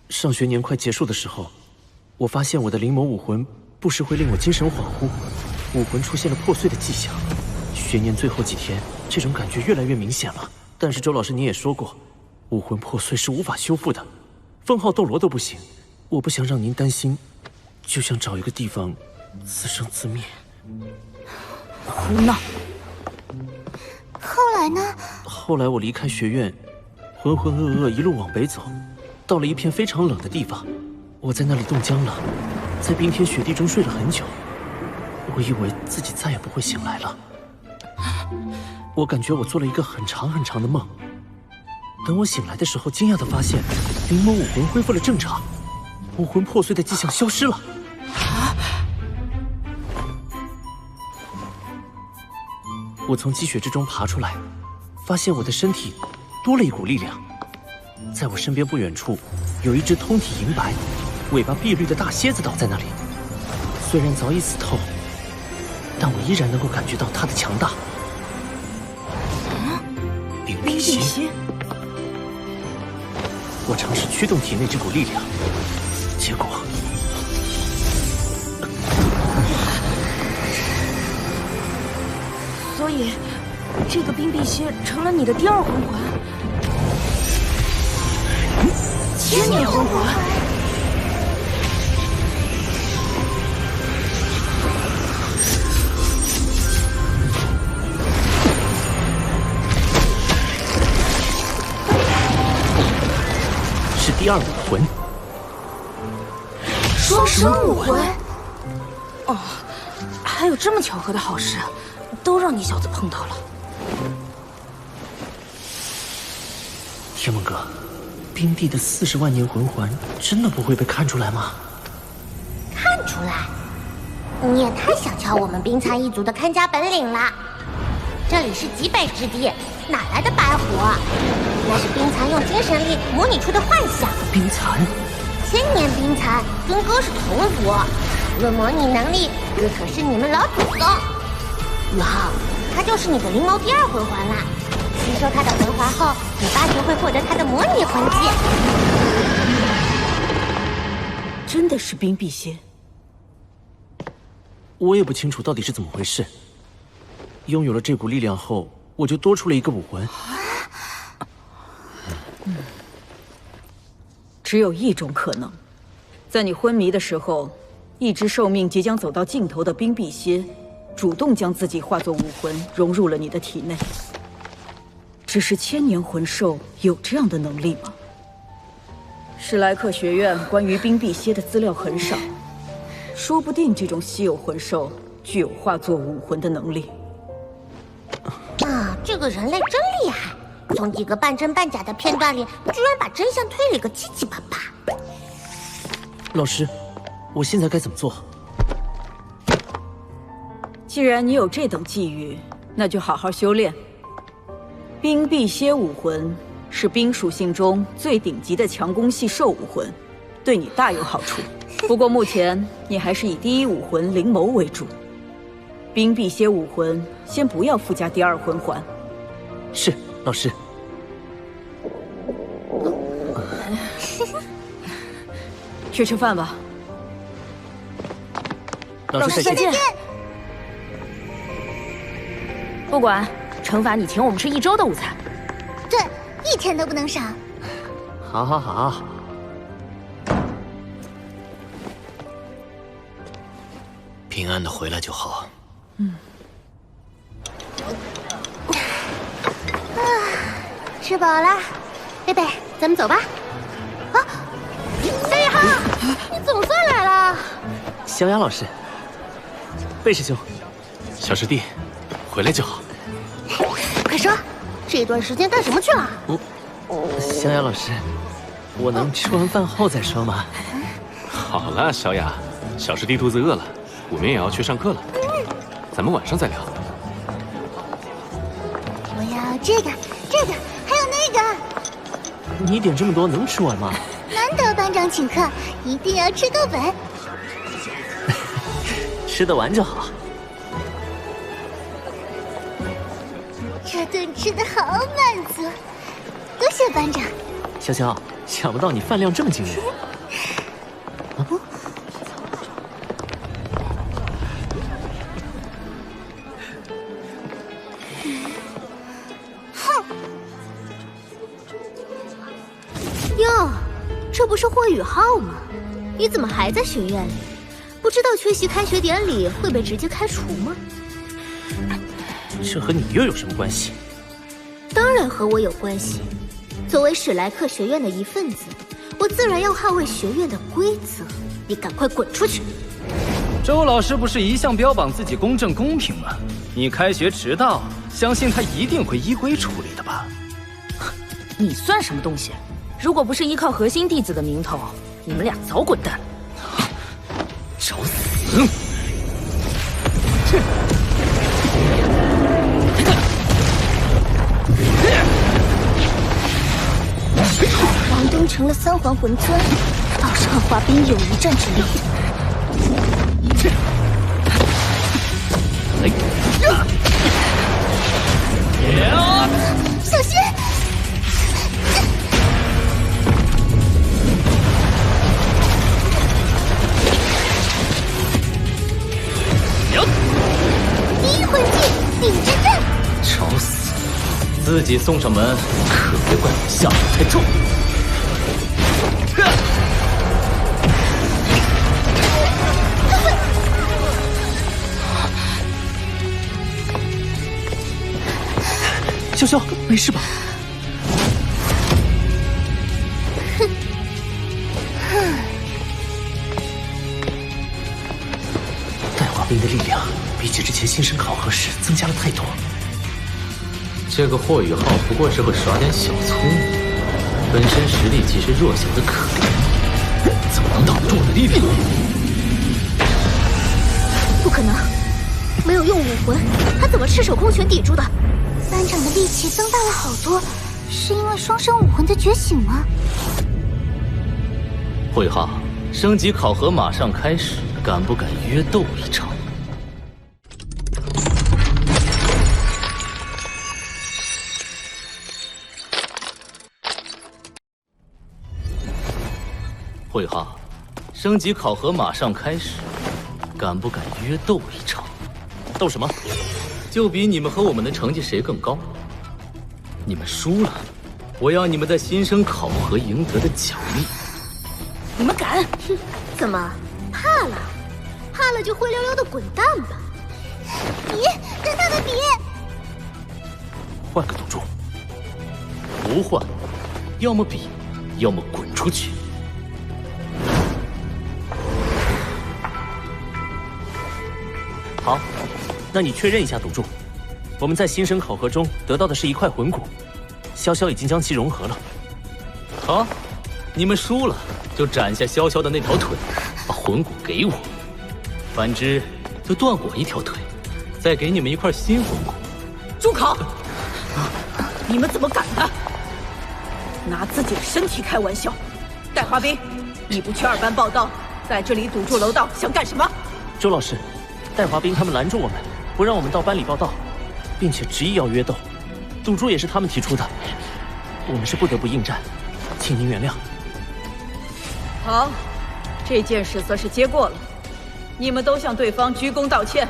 上学年快结束的时候，我发现我的灵眸武魂不时会令我精神恍惚，武魂出现了破碎的迹象。学年最后几天，这种感觉越来越明显了。但是周老师你也说过，武魂破碎是无法修复的，封号斗罗都不行。我不想让您担心，就想找一个地方自生自灭。胡闹！后来呢？后来我离开学院，浑浑噩噩一路往北走，到了一片非常冷的地方。我在那里冻僵了，在冰天雪地中睡了很久。我以为自己再也不会醒来了。我感觉我做了一个很长很长的梦。等我醒来的时候，惊讶地发现灵眸武魂恢复了正常，武魂破碎的迹象消失了。我从积雪之中爬出来，发现我的身体多了一股力量。在我身边不远处，有一只通体银白、尾巴碧绿的大蝎子倒在那里。虽然早已死透，但我依然能够感觉到它的强大。冰辟蝎。我尝试驱动体内这股力量，结果……所以，这个冰辟蝎成了你的第二魂环。千年魂环。是第二武魂。双生武魂。哦，还有这么巧合的好事，都让你小子碰到了。天梦哥，冰帝的40万年魂环真的不会被看出来吗？看出来？你也太小瞧我们冰蚕一族的看家本领了。这里是极北之地，哪来的白虎？那是冰蚕用精神力模拟出的幻想。冰蚕？1000年冰蚕跟哥是同族，论模拟能力，哥可是你们老祖宗。宇浩，他就是你的灵眸第二魂环啦。吸收他的魂环后，你8成会获得他的模拟魂技。真的是冰辟蝎？我也不清楚到底是怎么回事。拥有了这股力量后，我就多出了一个武魂。只有一种可能，在你昏迷的时候，一只寿命即将走到尽头的冰辟蝎，主动将自己化作武魂融入了你的体内。只是千年魂兽有这样的能力吗？史莱克学院关于冰辟蝎的资料很少，说不定这种稀有魂兽具有化作武魂的能力。啊，这个人类真厉害！从一个半真半假的片段里，居然把真相推理个七七八八。老师，我现在该怎么做？既然你有这等际遇，那就好好修炼。冰辟蝎武魂是冰属性中最顶级的强攻系兽武魂，对你大有好处。不过目前你还是以第一武魂灵眸为主。冰辟蝎武魂先不要附加第二魂环。是，老师。去吃饭吧。老师再见。不管，惩罚你请我们吃1周的午餐。对，1天都不能少。好好好。平安的回来就好。吃饱了，贝贝，咱们走吧。啊，小野浩，你总算来了。小雅老师，贝师兄，小师弟，回来就好。快说，这段时间干什么去了？小雅老师，我能吃完饭后再说吗？好了，小雅，小师弟肚子饿了，我们也要去上课了，咱们晚上再聊。我要这个，还有那个。你点这么多能吃完吗？难得班长请客，一定要吃够本。吃得完就好。这顿吃得好满足，多谢班长。潇潇，想不到你饭量这么惊人。哟，这不是霍雨浩吗？你怎么还在学院里？不知道缺席开学典礼会被直接开除吗？这和你又有什么关系？当然和我有关系。作为史莱克学院的一份子，我自然要捍卫学院的规则。你赶快滚出去！周老师不是一向标榜自己公正公平吗？你开学迟到，相信他一定会依规处理的吧？你算什么东西？如果不是依靠核心弟子的名头，你们俩早滚蛋！找死！王东成了3环魂尊，倒是和华冰有一战之力。小心！第一魂技顶之阵，找死！自己送上门，可别怪我下手太重。潇潇，没事吧？带华冰的力量比起之前新生考核时增加了太多。这个霍雨浩不过是会耍点小聪明，本身实力其实弱小的可怜，怎么能挡住我的力量？不可能，没有用武魂，他怎么赤手空拳抵住的？班长的力气增大了好多，是因为双生武魂的觉醒吗？霍雨浩，升级考核马上开始，敢不敢约斗一场？霍雨浩，升级考核马上开始，敢不敢约斗一场？斗什么？就比你们和我们的成绩谁更高。你们输了，我要你们在新生考核赢得的奖励。你们敢？哼，怎么怕了？怕了就灰溜溜的滚蛋吧！比，跟他们比！换个赌注。不换，要么比，要么滚出去。好，那你确认一下赌注，我们在新生考核中得到的是一块魂骨，潇潇已经将其融合了。好，你们输了就斩下潇潇的那条腿，把魂骨给我；反之就断我一条腿，再给你们一块新魂骨。住口！你们怎么敢的？拿自己的身体开玩笑！戴华斌，你不去2班报道，在这里堵住楼道，想干什么？周老师，戴华斌他们拦住我们，不让我们到班里报道，并且执意要约斗，赌注也是他们提出的，我们是不得不应战，请您原谅。好，这件事算是接过了，你们都向对方鞠躬道歉。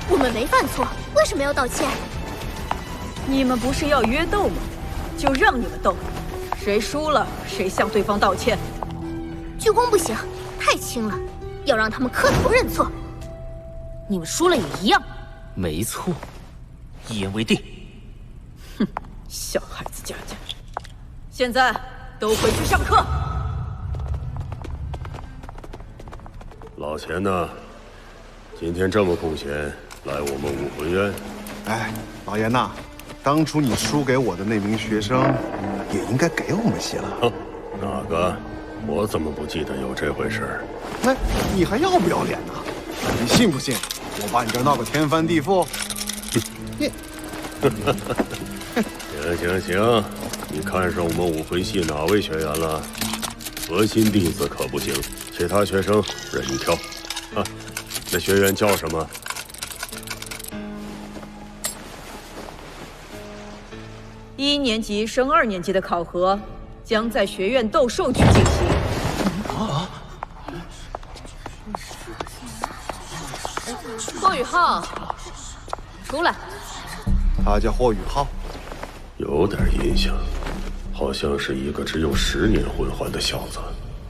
我们没犯错，为什么要道歉？你们不是要约斗吗？就让你们斗，谁输了谁向对方道歉。鞠躬不行，太轻了，要让他们磕头认错。你们输了也一样。没错，一言为定。哼，小孩子家家。现在都回去上课。老钱呢？今天这么空闲，来我们武魂院？哎，老严呐，当初你输给我的那名学生，也应该给我们些了。哼，哪个？我怎么不记得有这回事？那你还要不要脸呢？你信不信我把你这闹个天翻地覆？你，行，你看上我们武魂系哪位学员了？核心弟子可不行，其他学生任你挑。啊，那学员叫什么？1年级升2年级的考核将在学院斗兽区进行。啊！霍雨浩，出来。他叫霍雨浩，有点印象，好像是一个只有10年魂环的小子。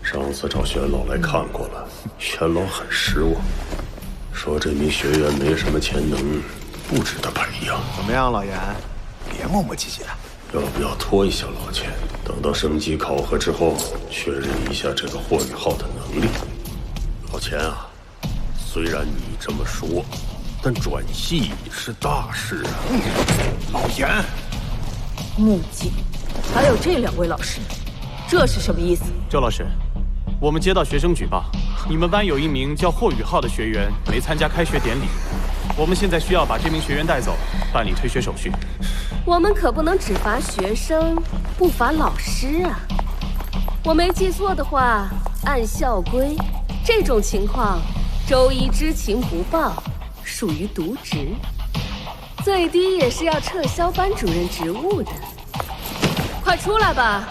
上次找玄老来看过了，玄老很失望，说这名学员没什么潜能，不值得培养。怎么样，老严？别磨磨唧唧的。要不要拖一下老钱？等到升级考核之后，确认一下这个霍雨浩的能力。老钱啊，虽然你这么说，但转系是大事啊。老严，木槿，还有这2位老师，这是什么意思？周老师，我们接到学生举报，你们班有一名叫霍雨浩的学员没参加开学典礼，我们现在需要把这名学员带走，办理退学手续。我们可不能只罚学生，不罚老师啊！我没记错的话，按校规，这种情况，周一知情不报，属于渎职，最低也是要撤销班主任职务的。快出来吧，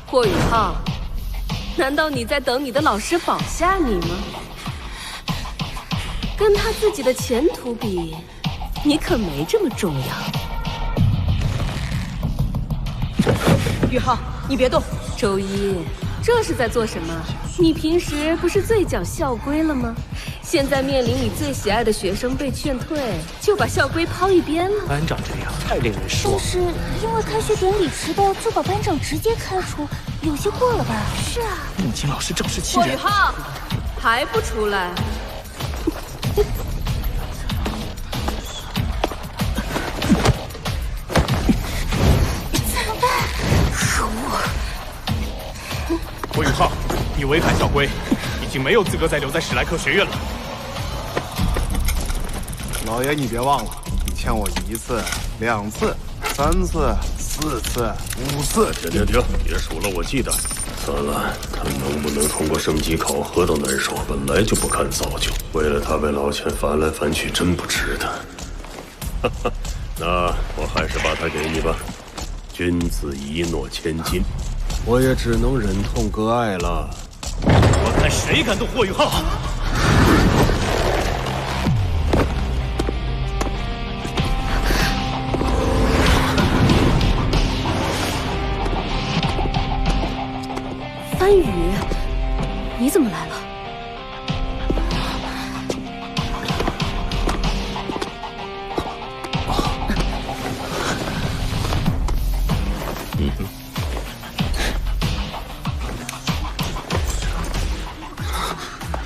霍雨浩！难道你在等你的老师保下你吗？跟他自己的前途比，你可没这么重要。雨浩，你别动！周一，这是在做什么？你平时不是最讲校规了吗？现在面临你最喜爱的学生被劝退，就把校规抛一边了。班长这样太令人失望。但是因为开学典礼迟到，就把班长直接开除，有些过了吧？是啊。穆青老师正是欺人。霍雨浩，还不出来？霍雨浩，你违反校规，已经没有资格再留在史莱克学院了。老爷，你别忘了，你欠我1次、2次、3次、4次、5次。停，别数了，我记得。算了，他能不能通过升级考核都难说，本来就不堪造就，为了他被老钱烦来烦去，真不值得。哈哈，那我还是把他给你吧。君子一诺千金，我也只能忍痛割爱了。我看谁敢动霍雨浩！番禺，你怎么来了？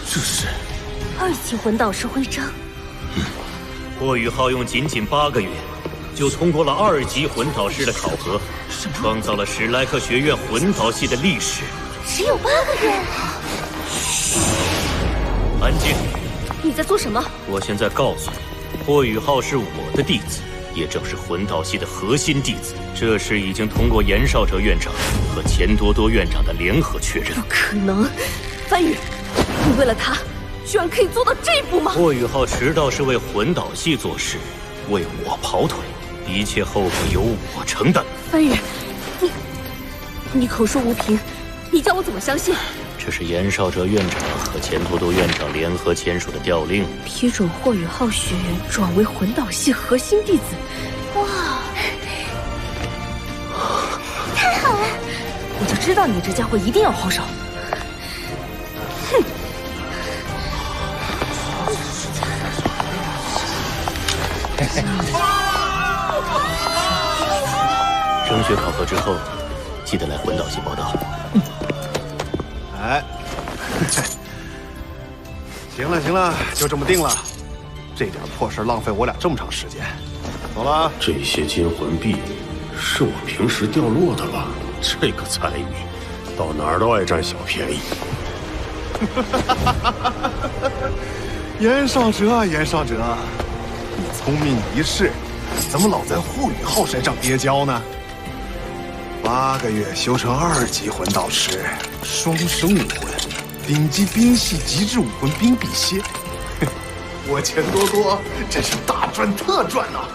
这是2级魂导师徽章。霍雨浩用仅仅8个月，就通过了2级魂导师的考核，创造了史莱克学院魂导系的历史。只有8个月？安静！你在做什么？我现在告诉你，霍雨浩是我的弟子，也正是魂导系的核心弟子。这事已经通过严少哲院长和钱多多院长的联合确认。不可能，范宇，你为了他，居然可以做到这一步吗？霍雨浩迟到是为魂导系做事，为我跑腿，一切后果由我承担。范宇，你口说无凭，你叫我怎么相信？这是严少哲院长和钱多多院长联合签署的调令，批准霍雨浩学员转为魂导系核心弟子。哇，太好了！我就知道你这家伙一定要好手。哼！升学考核之后，记得来魂导系报道。哎，行了行了，就这么定了。这点破事浪费我俩这么长时间。走了。这些金魂币是我平时掉落的了，这个参与，到哪儿都爱占小便宜。严少哲啊，严少哲，你聪明一世，怎么老在霍雨浩身上跌跤呢？8个月修成2级魂导师，双生武魂，顶级兵系极致武魂冰辟蝎。我钱多多真是大赚特赚啊！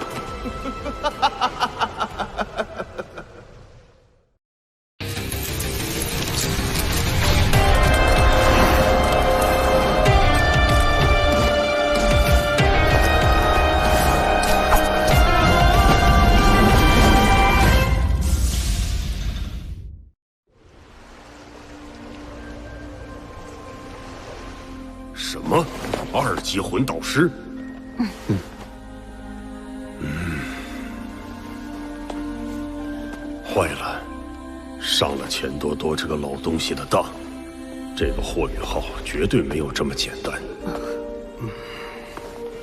什么？2级魂导师？坏了，上了钱多多这个老东西的当。这个霍雨浩绝对没有这么简单。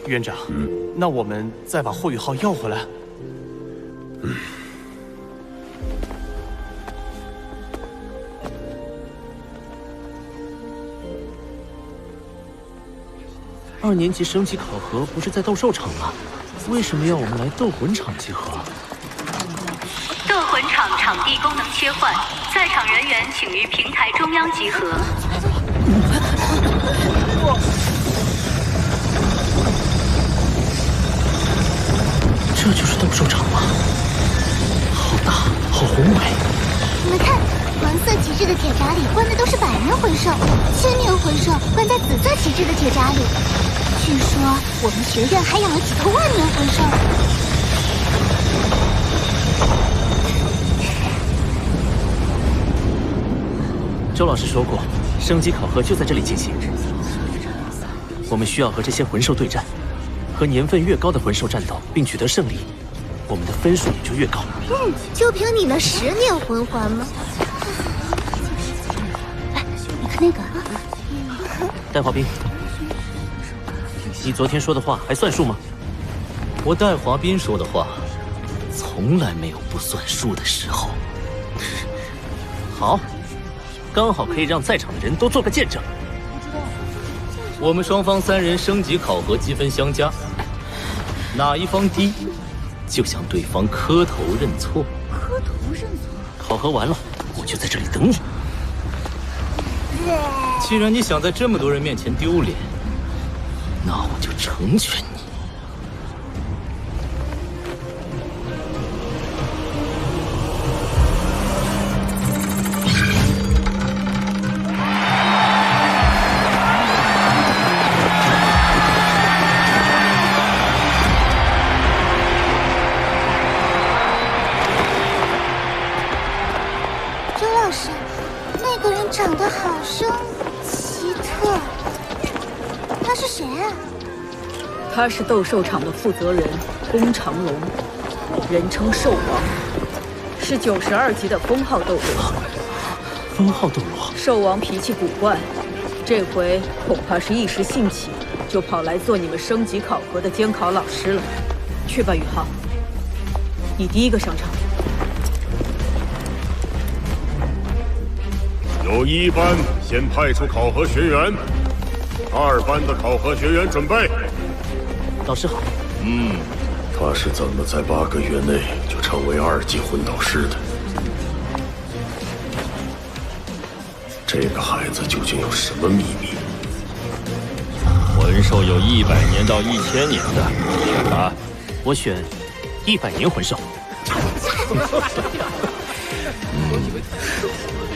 院长，那我们再把霍雨浩要回来。2年级升级考核不是在斗兽场吗？为什么要我们来斗魂场集合？斗魂场场地功能切换，在场人员请于平台中央集合。这就是斗兽场吗？好大，好宏伟。你们看，黄色旗帜的铁闸里关的都是100年魂兽，1000年魂兽关在紫色旗帜的铁闸里。据说我们学院还养了几头万年魂兽。周老师说过，升级考核就在这里进行。我们需要和这些魂兽对战，和年份越高的魂兽战斗，并取得胜利，我们的分数也就越高。就凭你那10年魂环吗？哎，你看那个。戴华斌，你昨天说的话还算数吗？我戴华斌说的话，从来没有不算数的时候。好，刚好可以让在场的人都做个见证。我们双方3人升级考核积分相加，哪一方低，就向对方磕头认错。磕头认错？考核完了，我就在这里等你。既然你想在这么多人面前丢脸，那我就成全你。周老师，那个人长得好生奇特，他是谁啊？他是斗兽场的负责人宫长龙，人称兽王，是92级的封号斗罗。封号斗罗。兽王脾气古怪，这回恐怕是一时兴起，就跑来做你们升级考核的监考老师了。去吧，宇浩，你第一个上场。由1班先派出考核学员，2班的考核学员准备。老师好。他是怎么在8个月内就成为2级魂导师的？这个孩子究竟有什么秘密？魂兽有100年到1000年的，选吧。我选100年魂兽。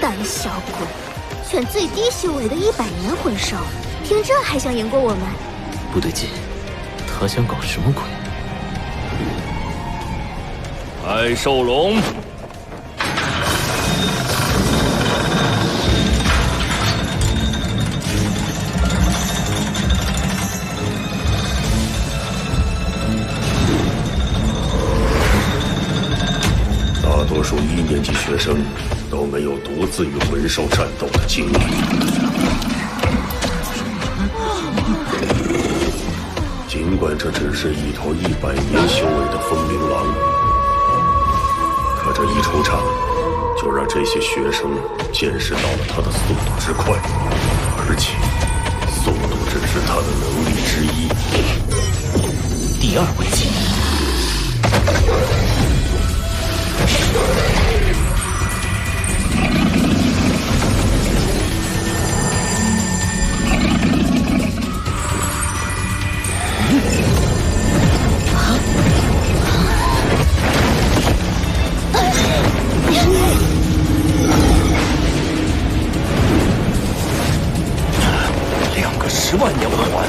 胆小鬼，选最低修为的100年魂兽，听这还想赢过我们？不对劲，他想搞什么鬼？爱兽龙。大多数1年级学生都没有独自与魂兽战斗的经历。尽管这只是一头100年修为的风铃狼，可这一出场，就让这些学生见识到了他的速度之快，而且速度只是他的能力之一。第2危机。2个10万年魂环。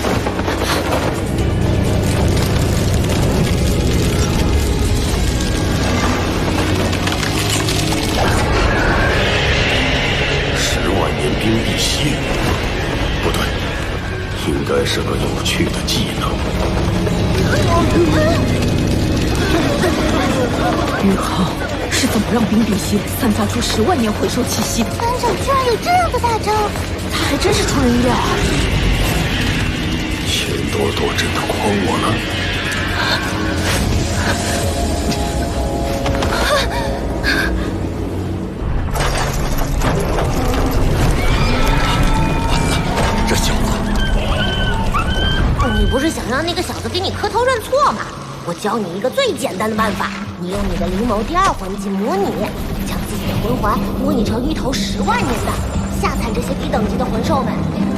冰碧玺，不对，应该是个有趣的技能。宇浩是怎么让冰碧玺散发出10万年魂兽气息的？班长居然有这样的大招，他还真是出人意料啊！钱多多真的诓我了。这小子，你不是想让那个小子给你磕头认错吗？我教你一个最简单的办法，你用你的灵眸第2魂技模拟，将自己的魂环模拟成一头10万年的，吓惨这些低等级的魂兽们，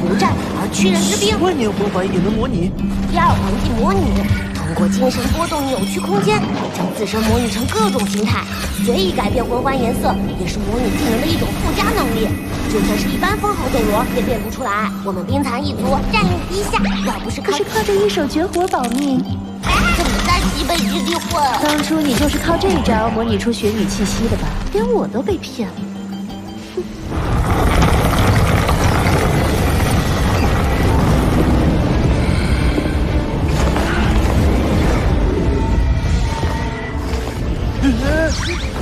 不战而屈人之兵。10万年魂环也能模拟？第2魂技模拟，通过精神波动扭曲空间，将自身模拟成各种形态，随意改变魂环颜色，也是模拟技能的一种附加能力。就算是一般封号斗罗也变不出来。我们冰蚕一族战力低下，要不是靠着一手绝活保命，怎么在西北之地混？当初你就是靠这一招模拟出雪女气息的吧？连我都被骗了。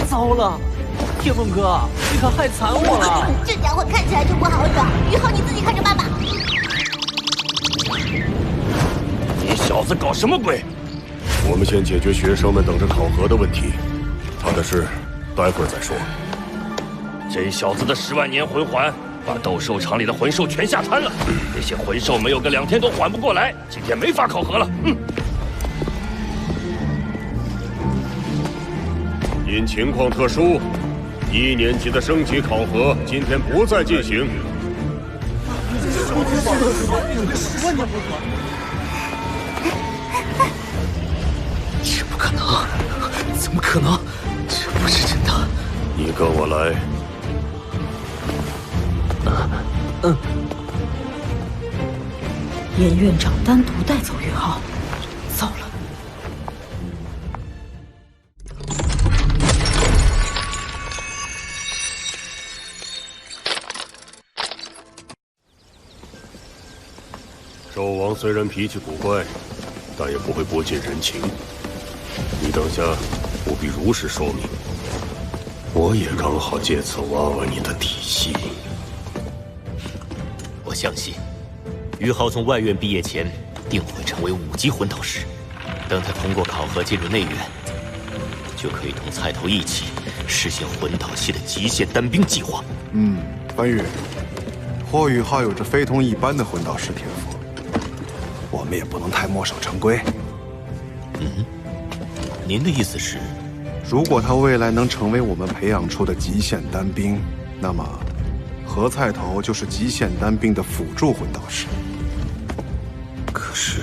糟了，天风哥，你可害惨我了！这家伙看起来就不好惹，宇浩你自己看着办吧。你小子搞什么鬼？我们先解决学生们等着考核的问题，他的事待会儿再说。这小子的10万年魂环，把斗兽场里的魂兽全吓瘫了。那些魂兽没有个2天都缓不过来，今天没法考核了。因情况特殊，1年级的升级考核今天不再进行。这不可能！怎么可能？这不是真的！你跟我来。严院长单独带走宇浩，糟了！纣王虽然脾气古怪，但也不会不近人情。你等下务必如实说明，我也刚好借此挖挖你的底细。我相信，于浩从外院毕业前定会成为5级魂导师。等他通过考核进入内院，就可以同菜头一起实现魂导系的极限单兵计划。翻阅，霍雨浩有着非同一般的魂导师天赋，我们也不能太墨守成规。您的意思是，如果他未来能成为我们培养出的极限单兵，那么何菜头就是极限单兵的辅助魂导师。可是，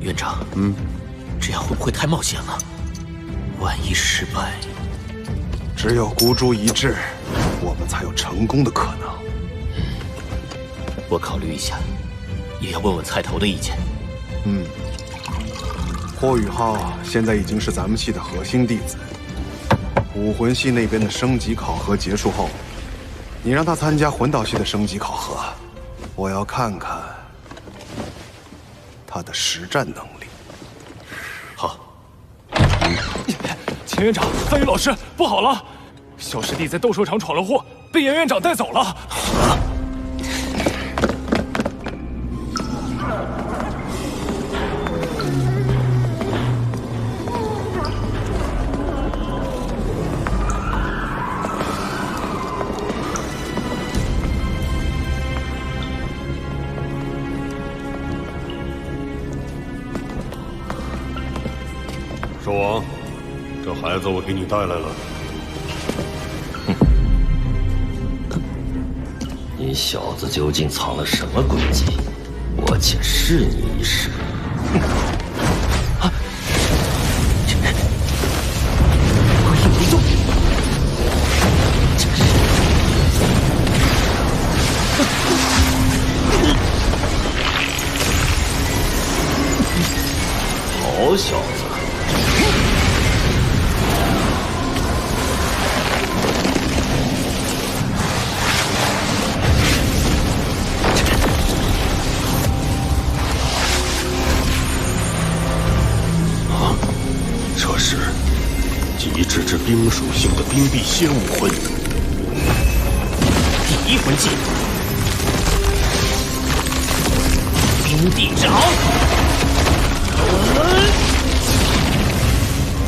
院长，这样会不会太冒险了？万一失败，只有孤注一掷，我们才有成功的可能。我考虑一下，也要问问菜头的意见。霍雨浩现在已经是咱们系的核心弟子，武魂系那边的升级考核结束后，你让他参加魂导系的升级考核，我要看看他的实战能力。好。秦院长，范宇老师，不好了！小师弟在斗兽场闯了祸，被严院长带走了。兽王，这孩子我给你带来了。你小子究竟藏了什么诡计？我且试你一试。鬼影不动。好小子！这是极致之冰属性的冰辟仙武魂，第1魂技冰地之鳌。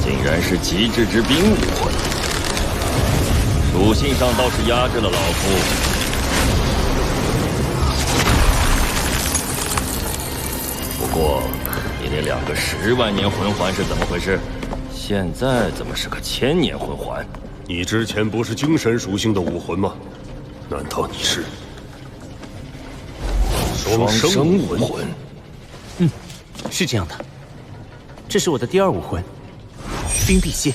竟然是极致之冰武魂，属性上倒是压制了老夫。不过，你那2个10万年魂环是怎么回事？现在怎么是个1000年魂环？你之前不是精神属性的武魂吗？难道你是双生武魂？是这样的。这是我的第2武魂，冰辟蝎。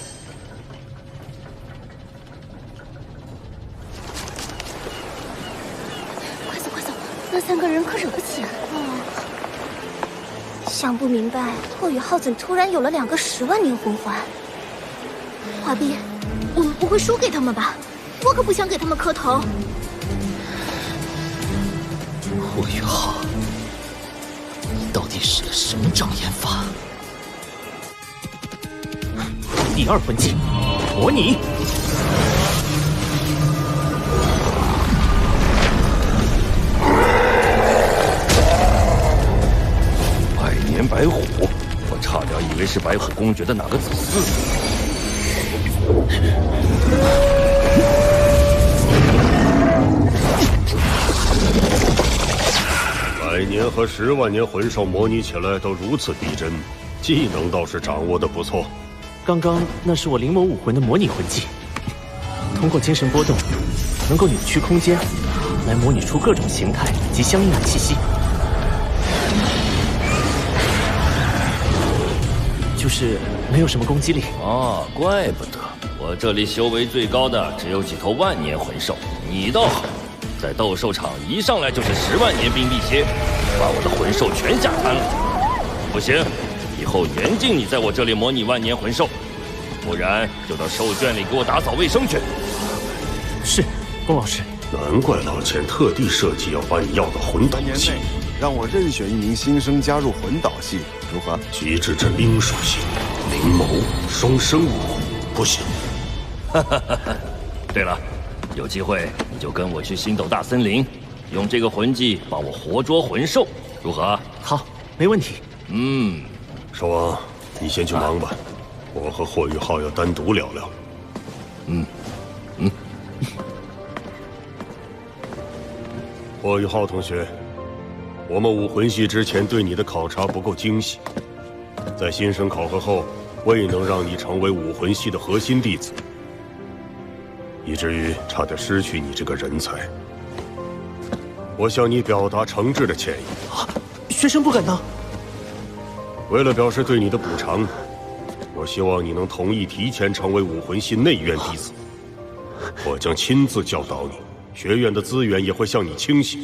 快走快走，那3个人可惹不起啊！想不明白霍雨浩怎突然有了2个10万年魂环。华斌，我们不会输给他们吧？我可不想给他们磕头。霍雨浩，你到底使了什么障眼法？第2魂技，模拟。百年白虎，我差点以为是白虎公爵的哪个子嗣。100年和10万年魂兽模拟起来都如此逼真，技能倒是掌握的不错。刚刚那是我灵魔武魂的模拟魂技，通过精神波动，能够扭曲空间，来模拟出各种形态及相应的气息。就是没有什么攻击力啊，怪不得我这里修为最高的只有几头万年魂兽，你倒好，在斗兽场一上来就是10万年冰辟蝎，把我的魂兽全吓瘫了。不行，以后严禁你在我这里模拟万年魂兽，不然就到兽圈里给我打扫卫生去。是，龚老师。难怪老钱特地设计要把你要到魂导系。让我任选1名新生加入魂导系，如何？极致之冰属性，灵眸双生武魂，不行。对了，有机会你就跟我去星斗大森林，用这个魂技帮我活捉魂兽，如何？好，没问题。少王，你先去忙吧，我和霍雨浩要单独聊聊。霍雨浩同学，我们武魂系之前对你的考察不够精细，在新生考核后未能让你成为武魂系的核心弟子，以至于差点失去你这个人才。我向你表达诚挚的歉意。学生不敢当。为了表示对你的补偿，我希望你能同意提前成为武魂系内院弟子。我将亲自教导你，学院的资源也会向你倾斜。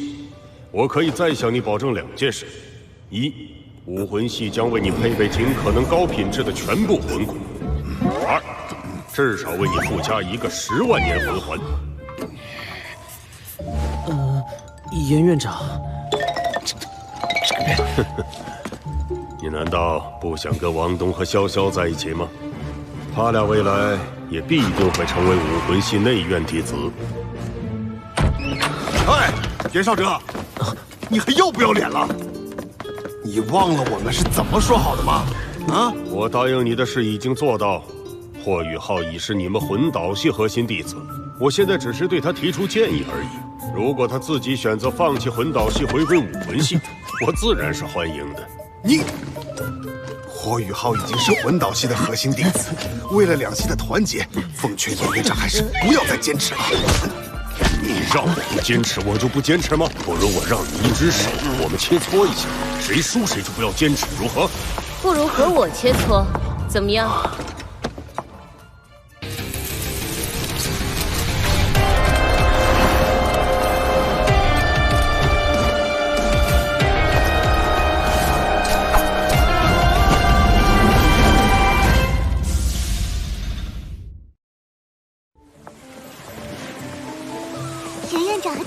我可以再向你保证2件事：一，武魂系将为你配备尽可能高品质的全部魂骨；二，至少为你附加一个10万年魂环。严院长，你难道不想跟王东和潇潇在一起吗？他俩未来也必定会成为武魂系内院弟子。哎，严少哲，你还要不要脸了？你忘了我们是怎么说好的吗？啊！我答应你的事已经做到。霍雨浩已是你们魂导系核心弟子，我现在只是对他提出建议而已。如果他自己选择放弃魂导系回归武魂系，我自然是欢迎的。你，霍雨浩已经是魂导系的核心弟子，为了2系的团结，奉劝严院长还是不要再坚持了。你让我不坚持，我就不坚持吗？不如我让你1只手，我们切磋一下，谁输谁就不要坚持，如何？不如和我切磋，怎么样？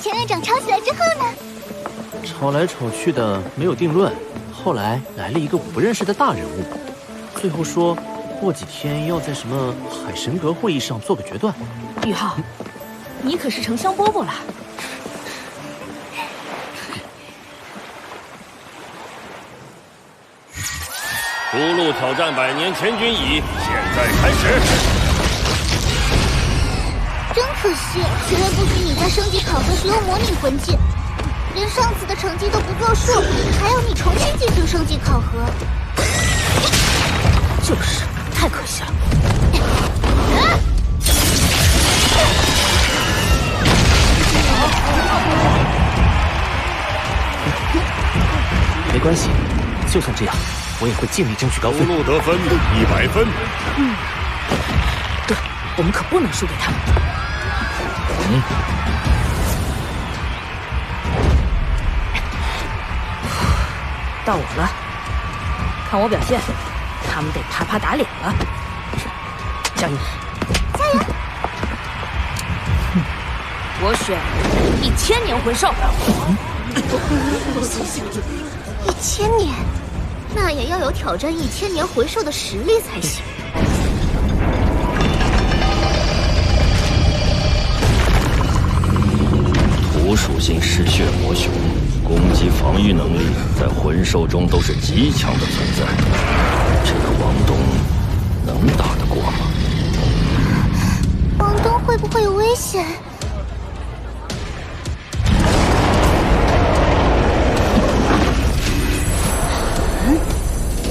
田院长吵起来之后呢？吵来吵去的没有定论，后来来了一个我不认识的大人物，最后说过几天要在什么海神阁会议上做个决断。宇浩，你可是成香饽饽了。出路挑战100年前军椅，现在开始。真可惜，学院不许你在升级考核时用模拟魂技，连上次的成绩都不作数，还要你重新进行升级考核。就是，太可惜了。没关系，就算这样，我也会尽力争取高分。出路得分100分。对，我们可不能输给他们。到我了，看我表现，他们得啪啪打脸了。加油！加油！我选1000年魂兽。1000年，那也要有挑战1000年魂兽的实力才行。土属性嗜血魔熊，攻击防御能力在魂兽中都是极强的存在。这个王东能打得过吗？王东会不会有危险？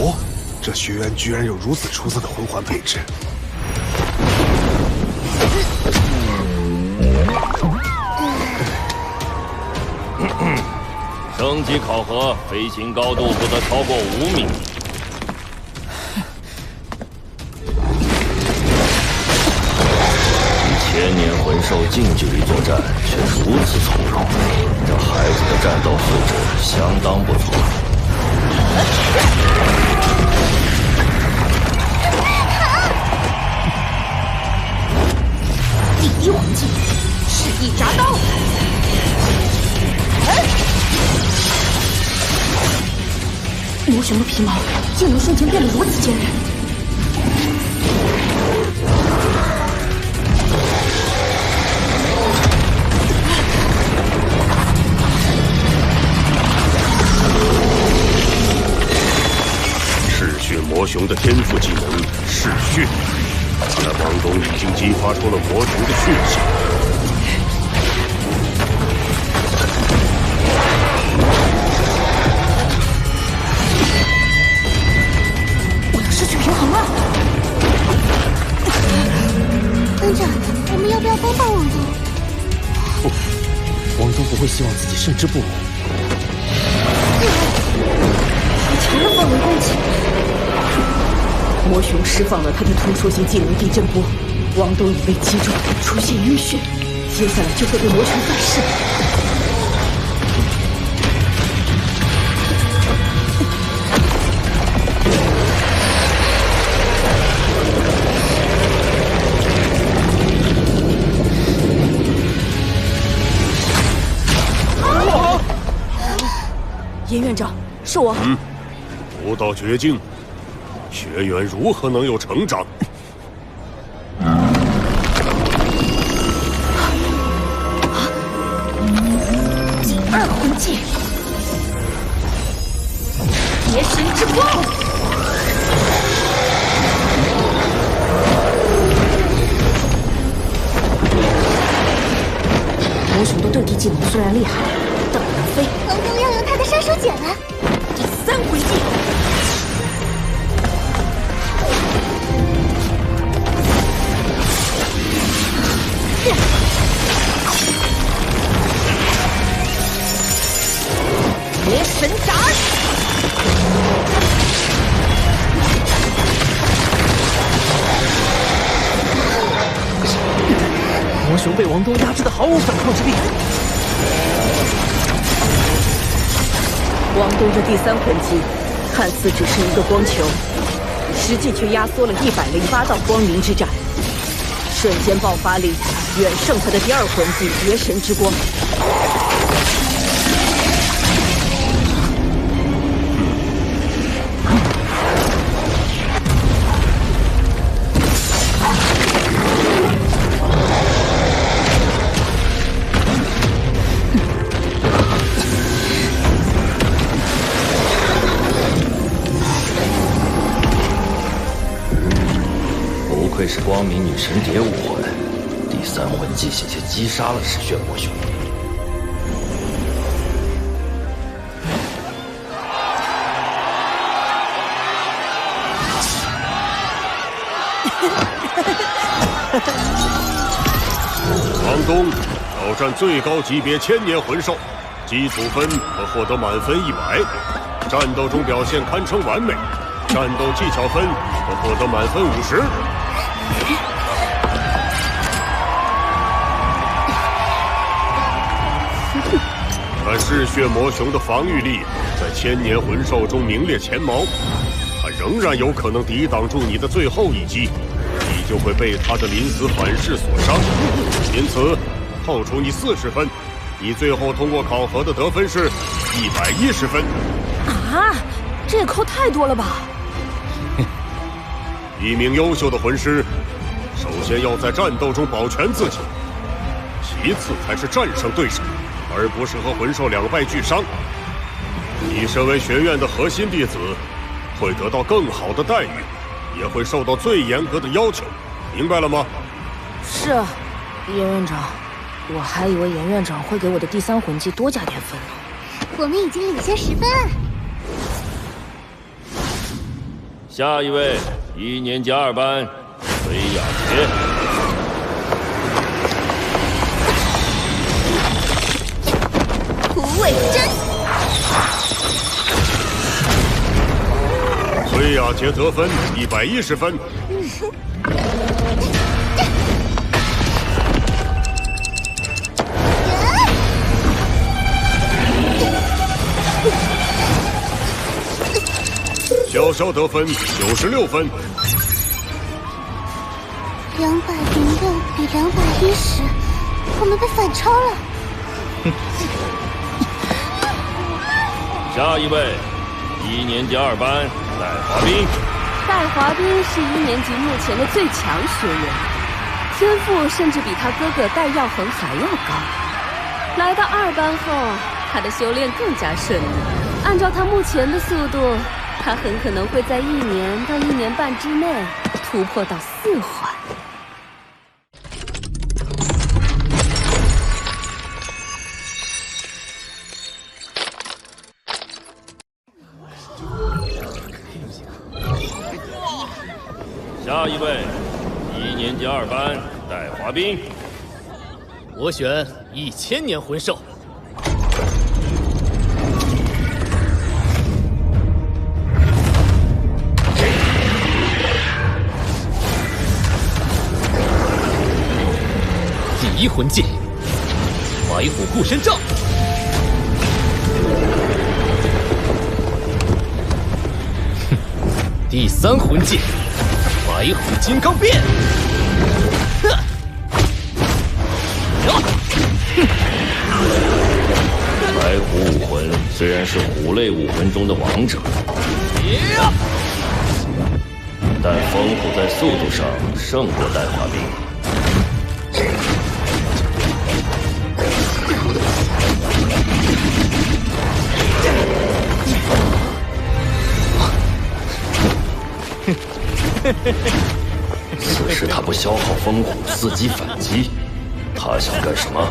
哦，这学院居然有如此出色的魂环配置。升级考核，飞行高度不得超过5米。1000年魂兽近距离作战却如此从容，这孩子的战斗素质相当不错。第1王技，赤翼铡刀。魔熊的皮毛竟能瞬间变得如此坚韧。雄的天赋技能嗜血，看来王东已经激发出了魔族的血性。我要失去平衡了。班长，我们要不要帮帮王东？不，王东不会希望自己胜之不武。好强的范围攻击！魔雄释放了他的突出型技能地震波，王东已被击中，出现晕眩，接下来就会被魔拳反噬。严院长，是我。不到绝境，学员如何能有成长？第二魂技，邪神之光。魔雄的对地技能虽然厉害，但不能飞。王东要用他的杀手锏了。第三魂技。邪神斩！魔雄被王东压制的毫无反抗之力。王东的第三魂技看似只是一个光球，实际却压缩了108道光明之战，瞬间爆发力远胜他的第二魂技绝神之光。不愧是光明女神蝶武魂，第三魂技险些击杀了嗜血魔雄。王东挑战最高级别千年魂兽，基础分可获得满分100，战斗中表现堪称完美，战斗技巧分可获得满分50。但嗜血魔雄的防御力在千年魂兽中名列前茅，它仍然有可能抵挡住你的最后一击，你就会被它的临死反噬所伤。因此，扣除你40分，你最后通过考核的得分是110分。啊，这也扣太多了吧？一名优秀的魂师，首先要在战斗中保全自己，其次才是战胜对手，而不是和魂兽两败俱伤。你身为学院的核心弟子，会得到更好的待遇，也会受到最严格的要求，明白了吗？是啊，严院长，我还以为严院长会给我的第三魂技多加点分呢。我们已经领先10分了。下一位，1年级2班崔雅洁。胡伟真。崔雅洁得分110分。潇潇得分96分。206比210，我们被反超了。下一位，1年级2班戴华斌。戴华斌是1年级目前的最强学员，天赋甚至比他哥哥戴耀恒还要高。来到2班后，他的修炼更加顺利。按照他目前的速度，他很可能会在1年到1年半之内突破到4环。下一位，1年级2班戴华斌。我选1000年魂兽。第1魂技，白虎护身杖。第3魂技，白虎金刚变。白虎武魂虽然是虎类武魂中的王者，但风虎在速度上胜过戴华斌。此时他不消耗风虎，伺机反击，他想干什么？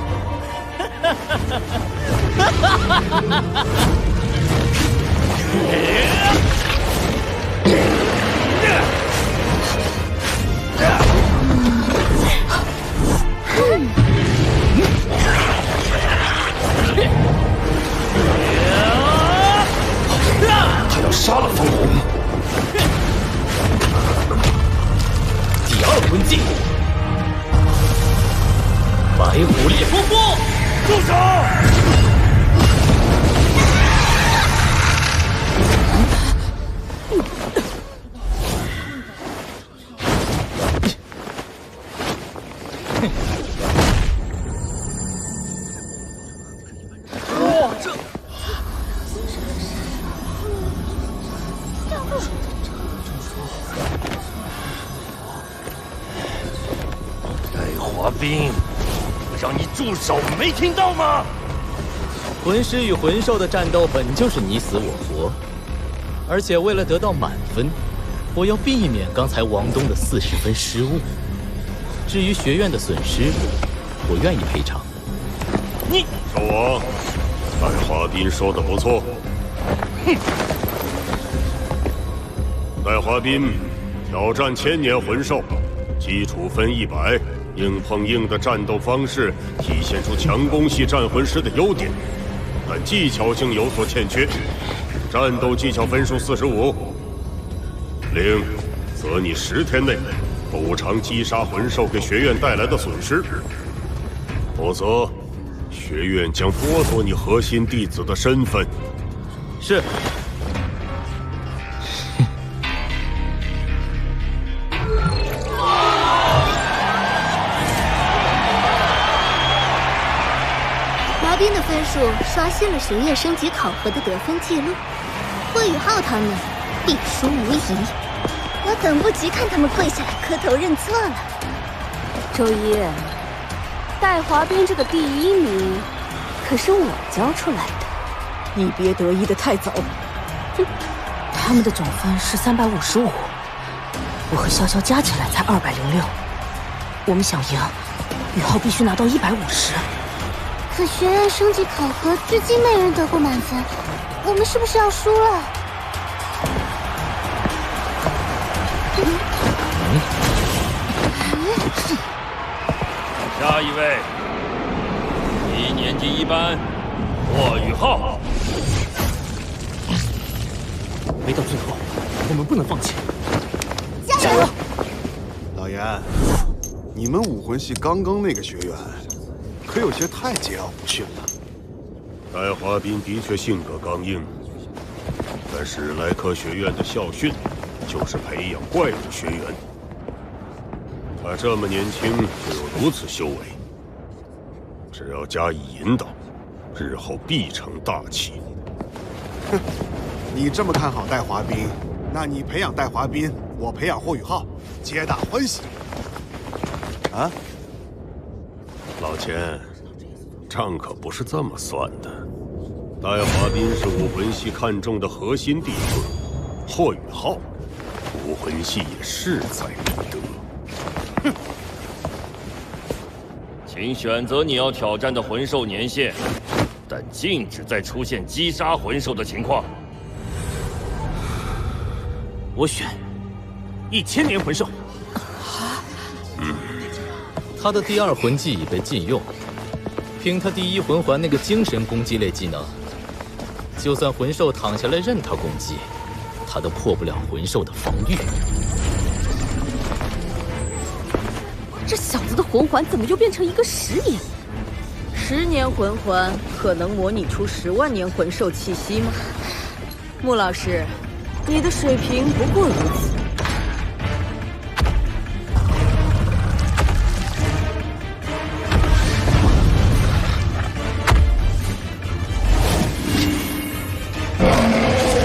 他要杀了风虎。第2魂技，白虎烈风波。住手！戴华斌，让你住手，没听到吗？魂师与魂兽的战斗本就是你死我活，而且为了得到满分，我要避免刚才王东的40分失误。至于学院的损失，我愿意赔偿。你兽王，戴华斌说的不错。哼！戴华斌挑战1000年魂兽，基础分100，硬碰硬的战斗方式体现出强攻系战魂师的优点，但技巧性有所欠缺，战斗技巧分数45。另则你10天内补偿击杀魂兽给学院带来的损失，否则学院将剥夺你核心弟子的身份。是。华斌的分数刷新了学院升级考核的得分记录，霍雨浩他们必输无疑。我等不及看他们跪下来磕头认错了。周一，戴华斌这个第1名可是我教出来的，你别得意的太早。他们的总分是355，我和潇潇加起来才206。我们想赢，雨浩必须拿到150。可学院升级考核至今没人得过满分，我们是不是要输了？下一位，1年级1班霍雨浩。没到最后，我们不能放弃。加油！老严，你们武魂系刚刚那个学员，可有些太桀骜不驯了。戴华斌的确性格刚硬，但史莱克学院的校训就是培养怪物学员。他这么年轻就有如此修为，只要加以引导，日后必成大器。哼，你这么看好戴华斌，那你培养戴华斌，我培养霍雨浩，皆大欢喜。啊，老钱，账可不是这么算的。戴华斌是武魂系看重的核心弟子，霍雨浩，武魂系也势在必得。哼！请选择你要挑战的魂兽年限，但禁止再出现击杀魂兽的情况。我选1000年魂兽。他的第2魂技已被禁用，凭他第1魂环那个精神攻击类技能，就算魂兽躺下来任他攻击，他都破不了魂兽的防御。这小子的魂环怎么又变成一个10年？10年魂环可能模拟出10万年魂兽气息吗？穆老师，你的水平不过如此。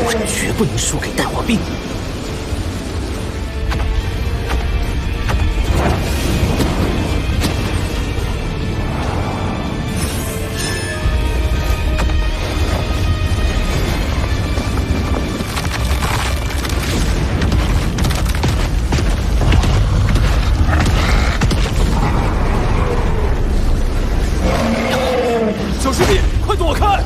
我绝不能输给带火兵。小师弟，快躲开！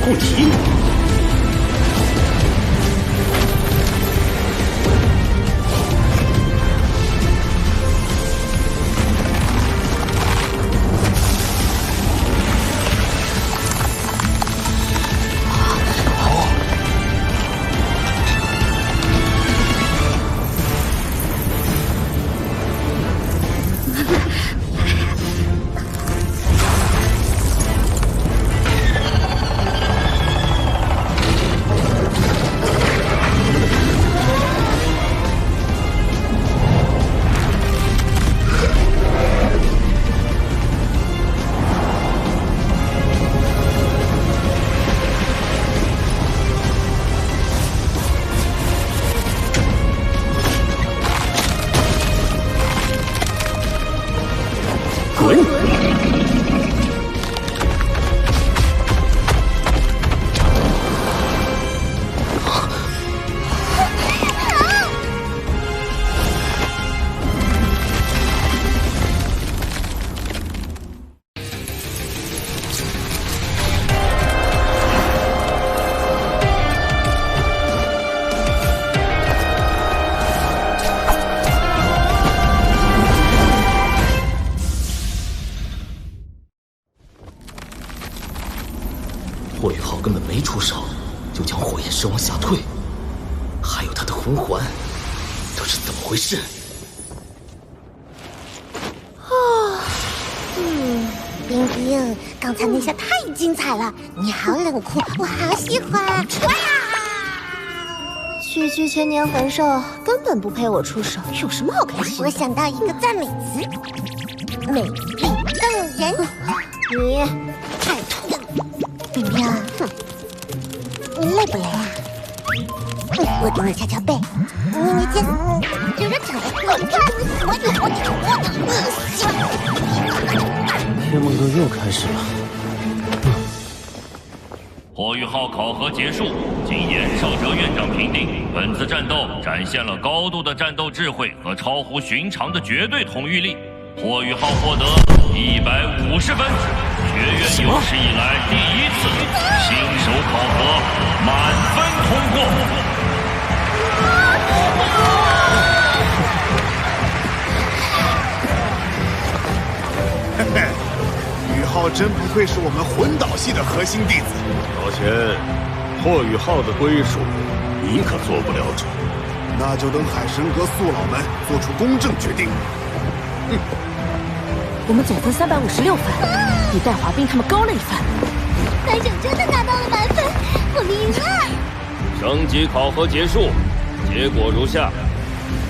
不提。霍雨浩根本没出手，就将火焰石往下退，还有他的魂环，这是怎么回事？冰冰，刚才那下太精彩了，你好冷酷，我好喜欢。哇呀！区区千年魂兽根本不配我出手，有什么好开心？我想到一个赞美词：美丽动人。你太土了，冰冰，哼，你累不累啊？我给你敲敲背，捏捏肩，揉揉腿，天梦阁又开始了。火雨浩考核结束，经严少哲院长评定，本次战斗展现了高度的战斗智慧和超乎寻常的绝对统御力。火雨浩获得150分，学院有史以来第一次新手考核满分通过。嘿嘿，雨浩真不愧是我们魂导系的核心弟子。老钱，霍雨浩的归属，你可做不了主。那就等海神阁宿老们做出公正决定。我们总分356分，比戴华斌他们高了1分。班长真的拿到了满分，我们赢了。升级考核结束，结果如下：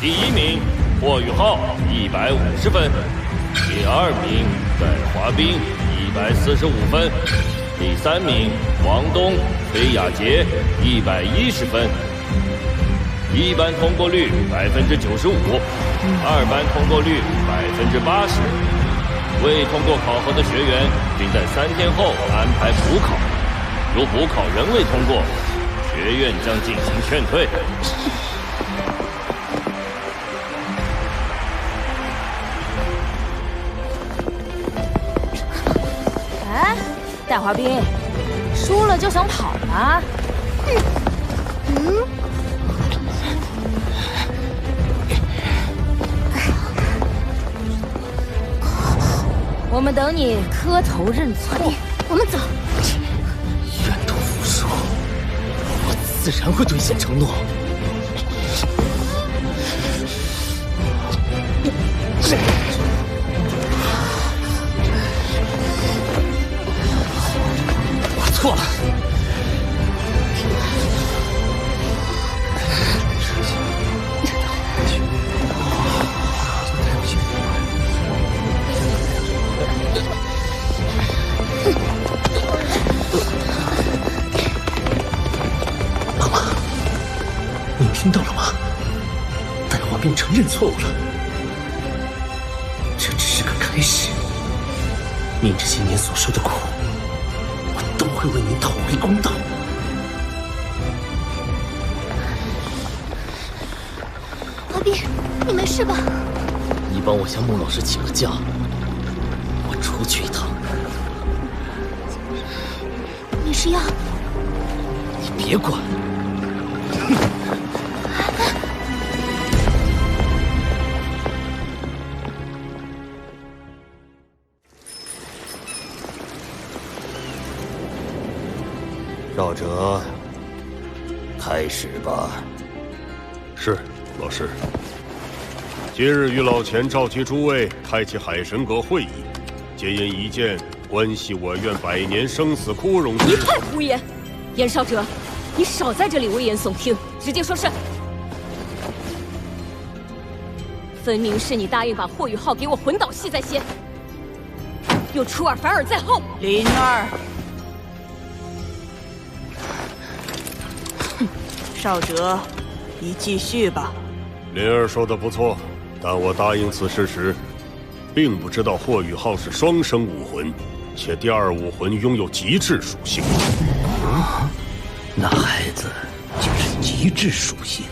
第1名霍宇浩150分，第2名戴华斌145分，第3名王东崔雅洁110分。一班通过率95%，二班通过率80%。未通过考核的学员，并在3天后安排补考。如补考仍未通过，学院将进行劝退。哎，戴华斌，输了就想跑了？我们等你磕头认错。我们走。愿赌服输，我自然会兑现承诺。我错了。听到了吗？戴华斌承认错误了，这只是个开始。您这些年所受的苦，我都会为您讨回公道。华斌，你没事吧？你帮我向穆老师请个假，我出去一趟。你是要？你别管。赵哲，开始吧。是，老师。今日与老钱召集诸位，开启海神阁会议，皆因一件关系我院100年生死枯荣之一派胡言！严少哲，你少在这里危言耸听，直接说是。分明是你答应把霍雨浩给我魂导系在先，又出尔反尔在后。灵儿。少哲，你继续吧。灵儿说的不错，但我答应此事时，并不知道霍雨浩是双生武魂，且第2武魂拥有极致属性。那孩子就是极致属性，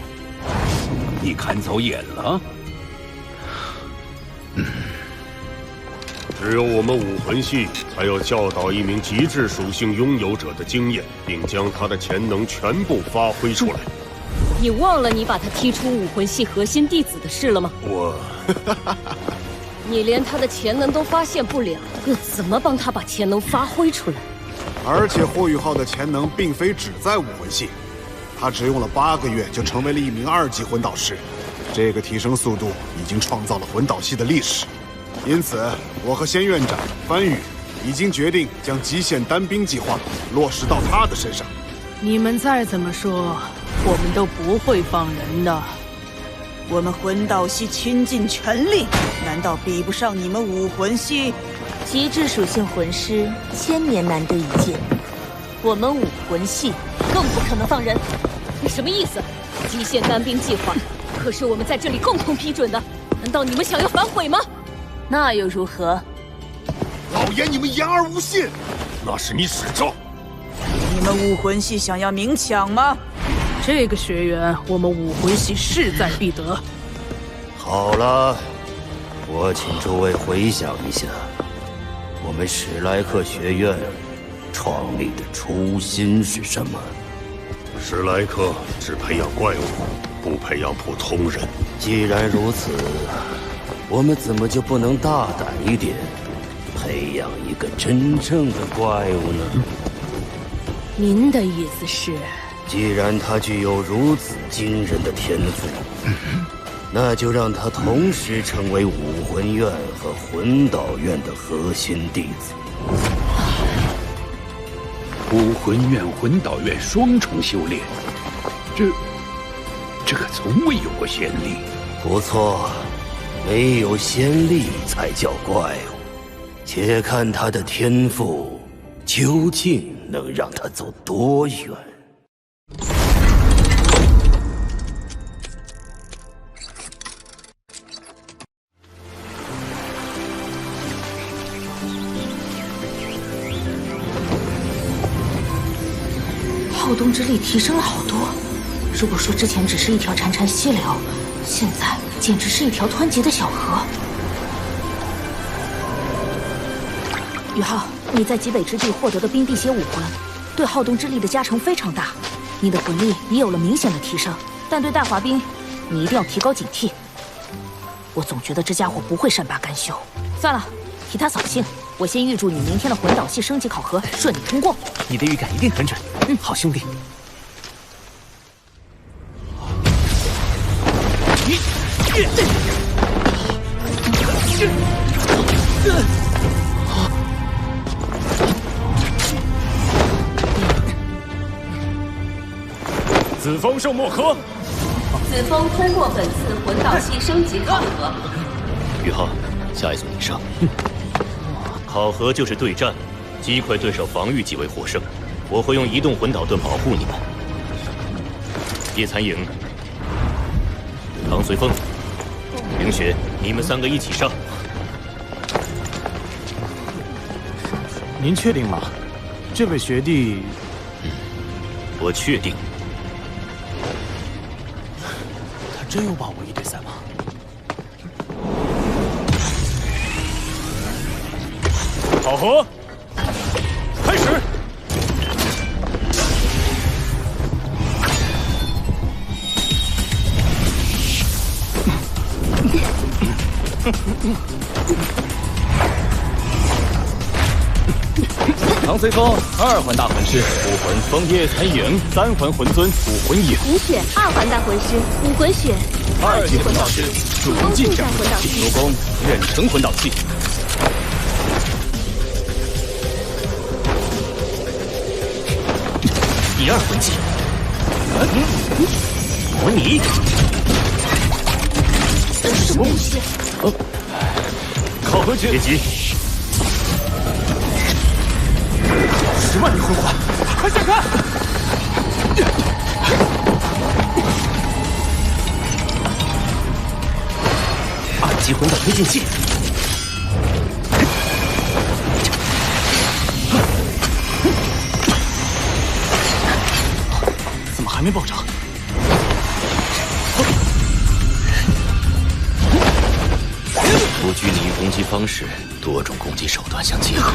你看走眼了？只有我们武魂系才有教导一名极致属性拥有者的经验，并将他的潜能全部发挥出来。你忘了你把他踢出武魂系核心弟子的事了吗？你连他的潜能都发现不了，又怎么帮他把潜能发挥出来？而且霍雨浩的潜能并非只在武魂系，他只用了8个月就成为了一名2级魂导师，这个提升速度已经创造了魂导系的历史。因此，我和仙院长番禺已经决定将极限单兵计划落实到他的身上。你们再怎么说，我们都不会放人的。我们魂导系倾尽全力，难道比不上你们武魂系？极致属性魂师1000年难得一见，我们武魂系更不可能放人。你什么意思？极限单兵计划可是我们在这里共同批准的，难道你们想要反悔吗？那又如何？老爷，你们言而无信，那是你使招。你们武魂系想要明抢吗？这个学员，我们武魂系势在必得。好了，我请诸位回想一下，我们史莱克学院创立的初心是什么？史莱克只培养怪物，不培养普通人。既然如此，我们怎么就不能大胆一点，培养一个真正的怪物呢？您的意思是，既然他具有如此惊人的天赋，那就让他同时成为武魂院和魂导院的核心弟子。武魂院、魂导院双重修炼，这可从未有过先例。不错，没有先例才叫怪物。且看他的天赋究竟能让他走多远。浩东之力提升了好多。如果说之前只是一条潺潺溪流，现在简直是一条湍急的小河。宇浩，你在极北之地获得的冰辟邪武魂，对浩东之力的加成非常大，你的魂力也有了明显的提升。但对大滑冰，你一定要提高警惕。我总觉得这家伙不会善罢甘休。算了，替他扫兴。我先预祝你明天的魂导系升级考核顺利通过。你的预感一定很准。好兄弟。子枫受墨科。子枫通过本次魂导系升级考核。宇浩，下一组你上。考核就是对战，击溃对手防御即为获胜。我会用移动魂导盾保护你们。叶残影、唐随风、凌雪，你们3个一起上。您确定吗？这位学弟……我确定。他真有把握1对3吗？考核开始。唐随风2环大魂师，武魂枫叶残影；3环魂尊，武魂影。凌雪2环大魂师，武魂雪。2级魂导师，主攻近战魂导器，主攻远程魂导器。第2魂技，模拟。这是什么武器？考核结集。10万年魂环，快闪开！2级魂导推进器。怎么还没爆炸？不拘泥于攻击方式，多种攻击手段相结合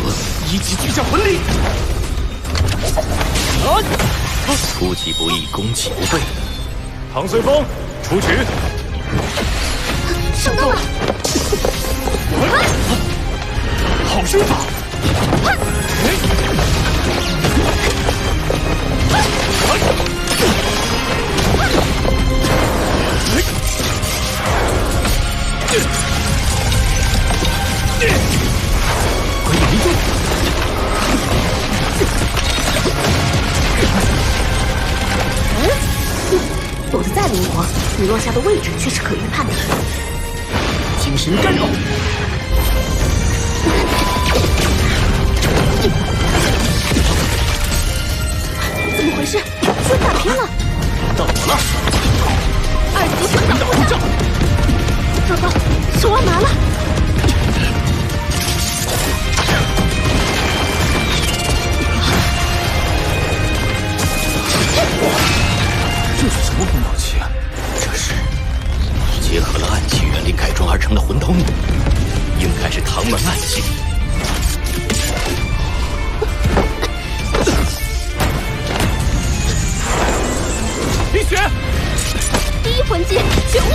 ，1级巨象魂力。出其不意，攻其不备。唐随风出局。上钩了！好身法！鬼影离踪。躲得再灵活，你落下的位置却是可预判的。精神干扰。怎么回事？居然打偏了！到我了！2级魂导护罩。糟糕，手腕麻了。这是什么魂导器啊？这是结合了暗器元力改装而成的魂导弩，应该是唐门暗器。冰雪，第1魂技雪雾。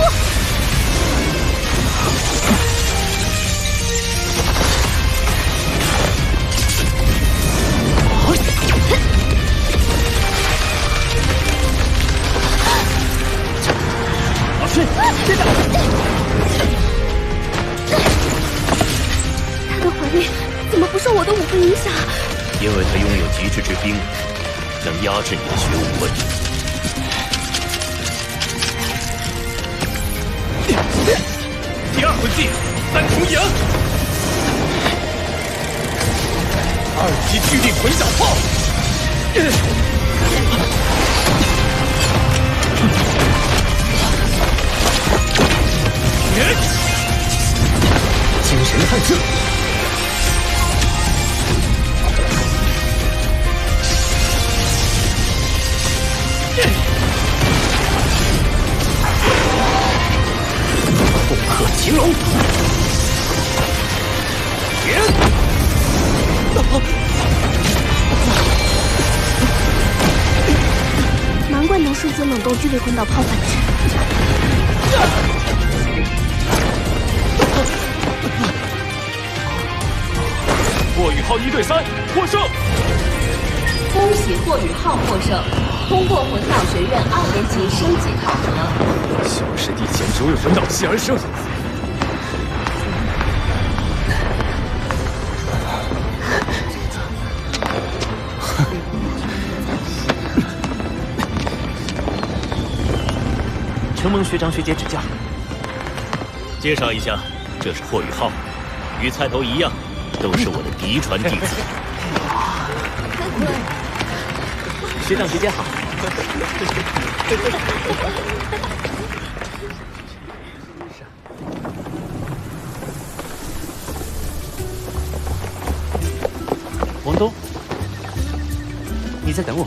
老师，别打！受我的武功影响。因为他拥有极致之兵，能压制你的学武问题。第二魂技三重影，2级巨力混小炮。精神探测，攻克擒龙，难怪能瞬间冷冻巨力魂导炮反制。霍雨浩1对3获胜！恭喜霍雨浩获胜，通过魂导学院2年级升级考核。小师弟简直为魂导系而生。承蒙学长学姐指教。介绍一下，这是霍雨浩，与菜头一样，都是我的嫡传弟子。学长学姐好。王东，你在等我？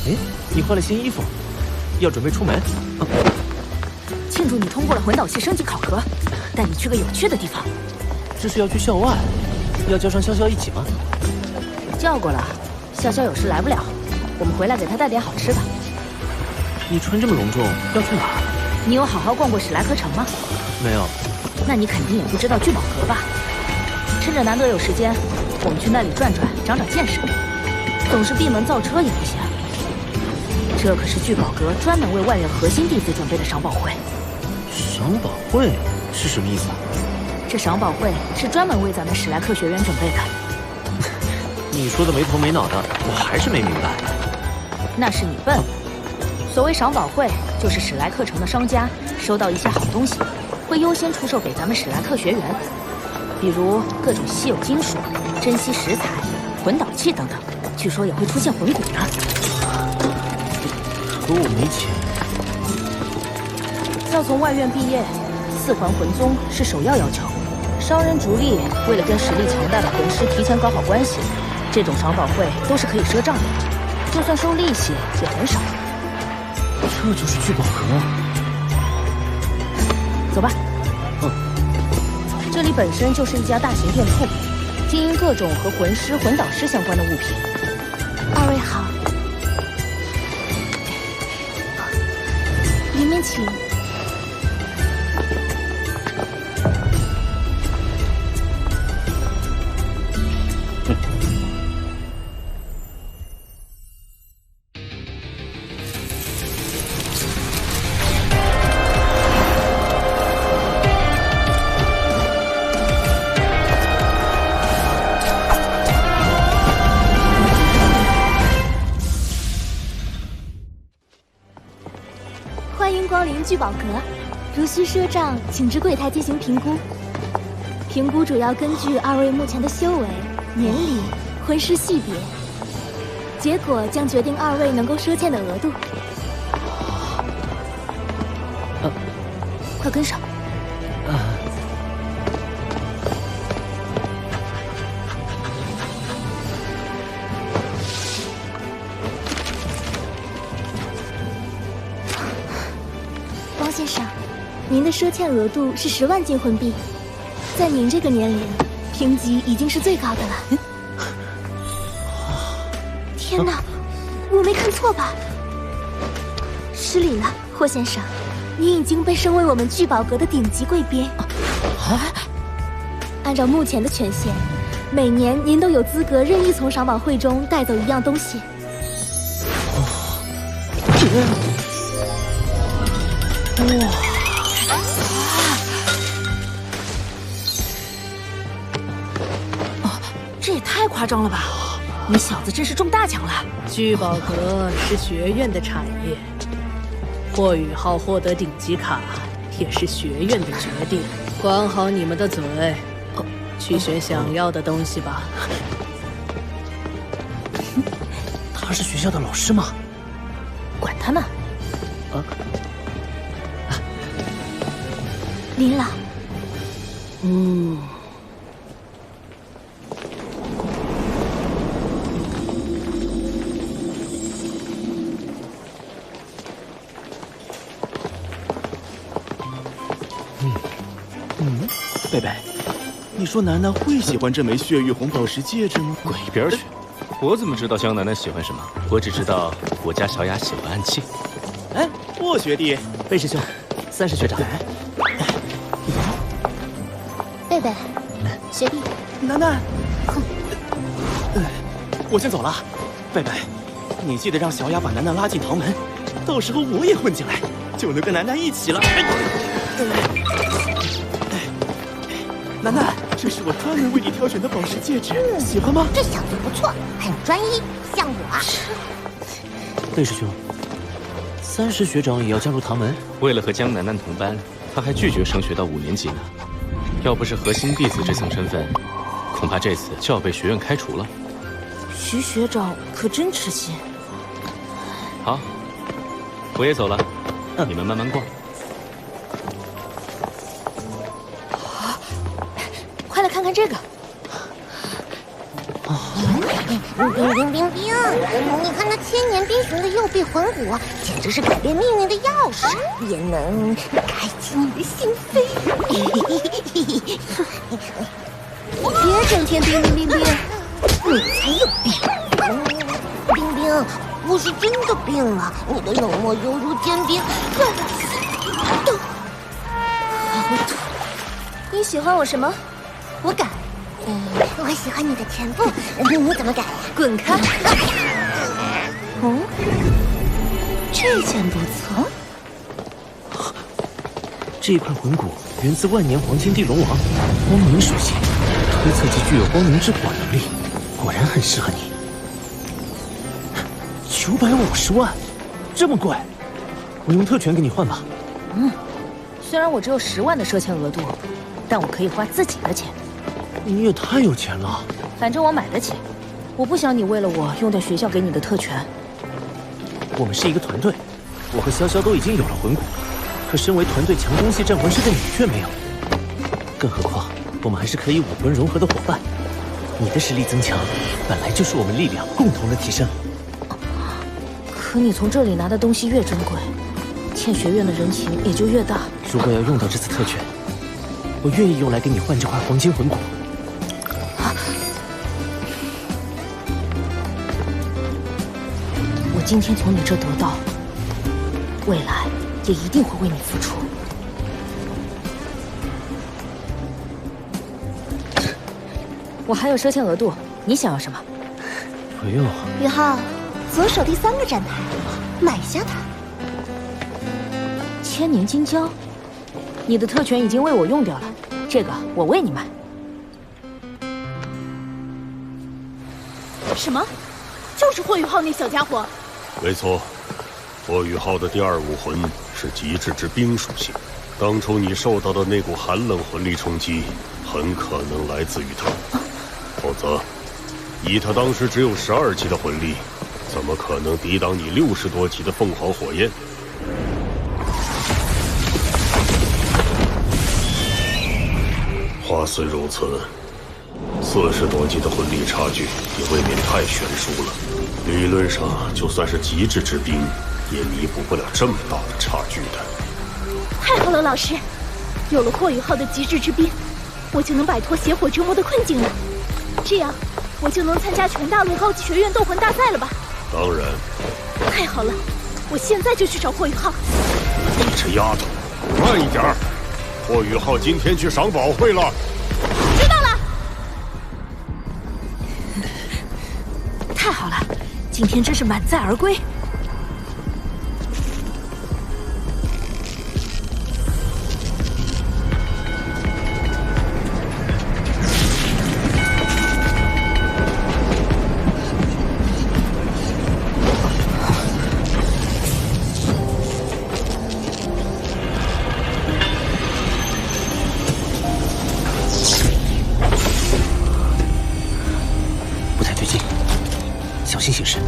哎，你换了新衣服，要准备出门？庆祝你通过了魂导系升级考核，带你去个有趣的地方。这是要去校外，要叫上潇潇一起吗？叫过了，潇潇有事来不了，我们回来给他带点好吃的。你穿这么隆重，要去哪儿？你有好好逛过史莱克城吗？没有。那你肯定也不知道聚宝阁吧？趁着难得有时间，我们去那里转转，长长见识。总是闭门造车也不行。这可是聚宝阁专门为外院核心弟子准备的赏宝会。赏宝会是什么意思啊？这赏宝会是专门为咱们史莱克学院准备的。你说的没头没脑的，我还是没明白。那是你笨。所谓赏宝会，就是史莱克城的商家收到一些好东西，会优先出售给咱们史莱克学员，比如各种稀有金属、珍稀石材、魂导器等等，据说也会出现魂骨呢。可我没钱。要从外院毕业，4环魂宗是首要要求。商人逐利，为了跟实力强大的魂师提前搞好关系，这种赏宝会都是可以赊账的，就算收利息也很少。这就是聚宝阁。走吧。这里本身就是一家大型店铺，经营各种和魂师、魂导师相关的物品。2位好，里面请。聚宝阁，如需赊账，请至柜台进行评估。评估主要根据2位目前的修为、年龄、魂师系别，结果将决定2位能够赊欠的额度。快跟上。先生，您的赊欠额度是10万金魂币，在您这个年龄，评级已经是最高的了。天哪，我没看错吧？失礼了，霍先生，您已经被升为我们聚宝阁的顶级贵宾。按照目前的权限，每年您都有资格任意从赏宝会中带走1样东西。哇！太夸张了吧！你小子真是中大奖了。聚宝阁是学院的产业，霍雨浩获得顶级卡也是学院的决定。管好你们的嘴，去选想要的东西吧。他是学校的老师吗？管他呢。林老。贝贝，你说楠楠会喜欢这枚血玉红宝石戒指吗？滚一边去！我怎么知道江楠楠喜欢什么？我只知道我家小雅喜欢暗器。哎，霍学弟，贝师兄，30学长，贝贝，学弟，楠楠，我先走了。贝贝，你记得让小雅把楠楠拉进唐门，到时候我也混进来，就能跟楠楠一起了。楠楠，这是我专门为你挑选的宝石戒指，喜欢吗？这小子不错，很专一，像我。贝师兄，30学长也要加入唐门？为了和江楠楠同班，他还拒绝升学到5年级呢。要不是核心弟子这层身份，恐怕这次就要被学院开除了。徐学长可真痴心。好，我也走了，你们慢慢逛。快来看看这个！冰，你看那千年冰寻的右臂魂骨，简直是改变命运的钥匙，也能开启你的心扉。别整天冰，你才有病！冰，我是真的病了，你的冷漠犹如坚冰。你喜欢我什么？我改。我喜欢你的全部，你怎么改呀？滚开！这件不错。这块魂骨源自万年黄金地龙王，光明属性，推测其具有光明之火能力，果然很适合你。950万，这么贵，我用特权给你换吧。虽然我只有10万的赊钱额度，但我可以花自己的钱。你也太有钱了。反正我买得起，我不想你为了我用掉学校给你的特权。我们是一个团队，我和潇潇都已经有了魂骨，可身为团队强攻系战魂师的你却没有。更何况，我们还是可以武魂融合的伙伴。你的实力增强，本来就是我们力量共同的提升。可你从这里拿的东西越珍贵，欠学院的人情也就越大。如果要用到这次特权，我愿意用来给你换这块黄金魂骨。我今天从你这得到，未来也一定会为你付出。我还有赊钱额度，你想要什么？不用。宇浩，左手第3个展台，买下它。千年金胶，你的特权已经为我用掉了，这个我为你买。什么？就是霍雨浩那小家伙？没错，霍雨浩的第2武魂是极致之冰属性。当初你受到的那股寒冷魂力冲击，很可能来自于他。否则，以他当时只有12级的魂力，怎么可能抵挡你60多级的凤凰火焰？话虽如此，40多级的魂力差距也未免太悬殊了。理论上，就算是极致之冰，也弥补不了这么大的差距的。太好了，老师，有了霍雨浩的极致之冰，我就能摆脱邪火折磨的困境了。这样，我就能参加全大陆高级学院斗魂大赛了吧？当然。太好了，我现在就去找霍雨浩。你这丫头，慢一点儿！霍雨浩今天去赏宝会了。知道了。太好了，今天真是满载而归。行时。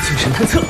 精神探测。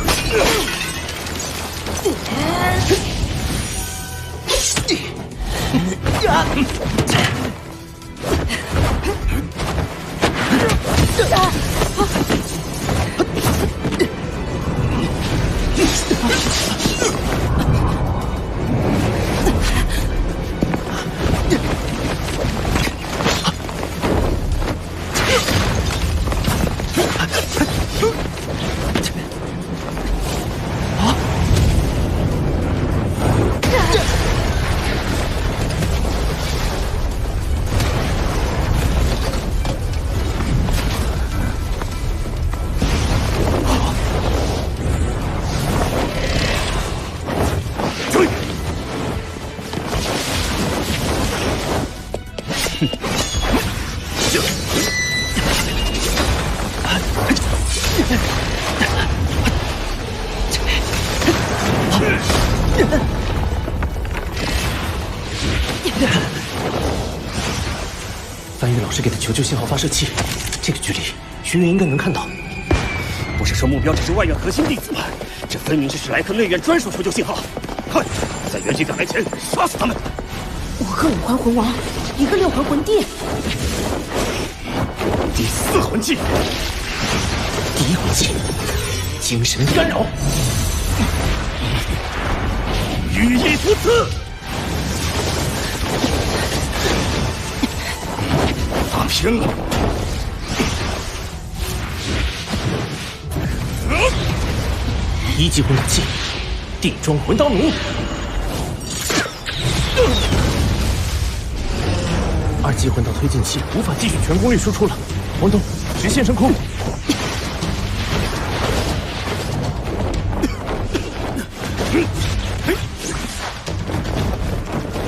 翻阅老师给的求救信号发射器，这个距离，学员应该能看到。不是说目标只是外院核心弟子吗？这分明是史莱克内院专属求救信号！快，在元气表来前杀死他们！5个5环魂王，1个6环魂殿。第4魂技，第1魂技，精神干扰。羽翼突刺，打偏了。1级魂导器，地装魂刀弩。2级魂导推进器无法继续全功率输出了，王东，直线升空。宇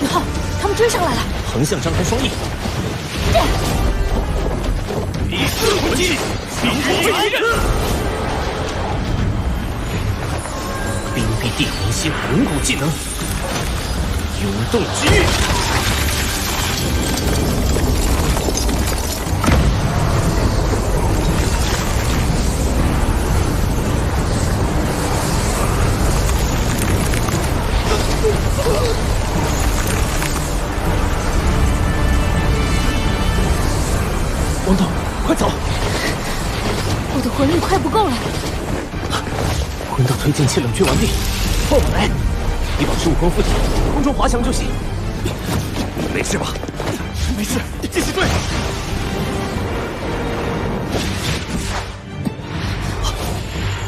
浩，他们追上来了！横向张开双翼。第4魂技，冰火一刃。冰壁地魂系魂骨技能，涌动之域。王导，快走！我的魂力快不够了。魂导推进器冷却完毕，放我来！你保持5魂附体，空中滑翔就行。没事吧？没事，继续追。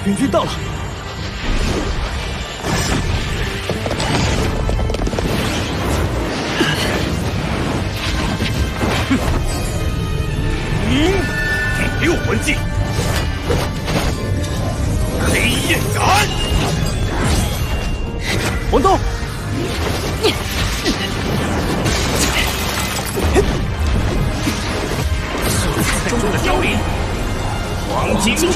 援军到了。第6魂技，黑焰斩。王东，素材中的凋零，黄金之路。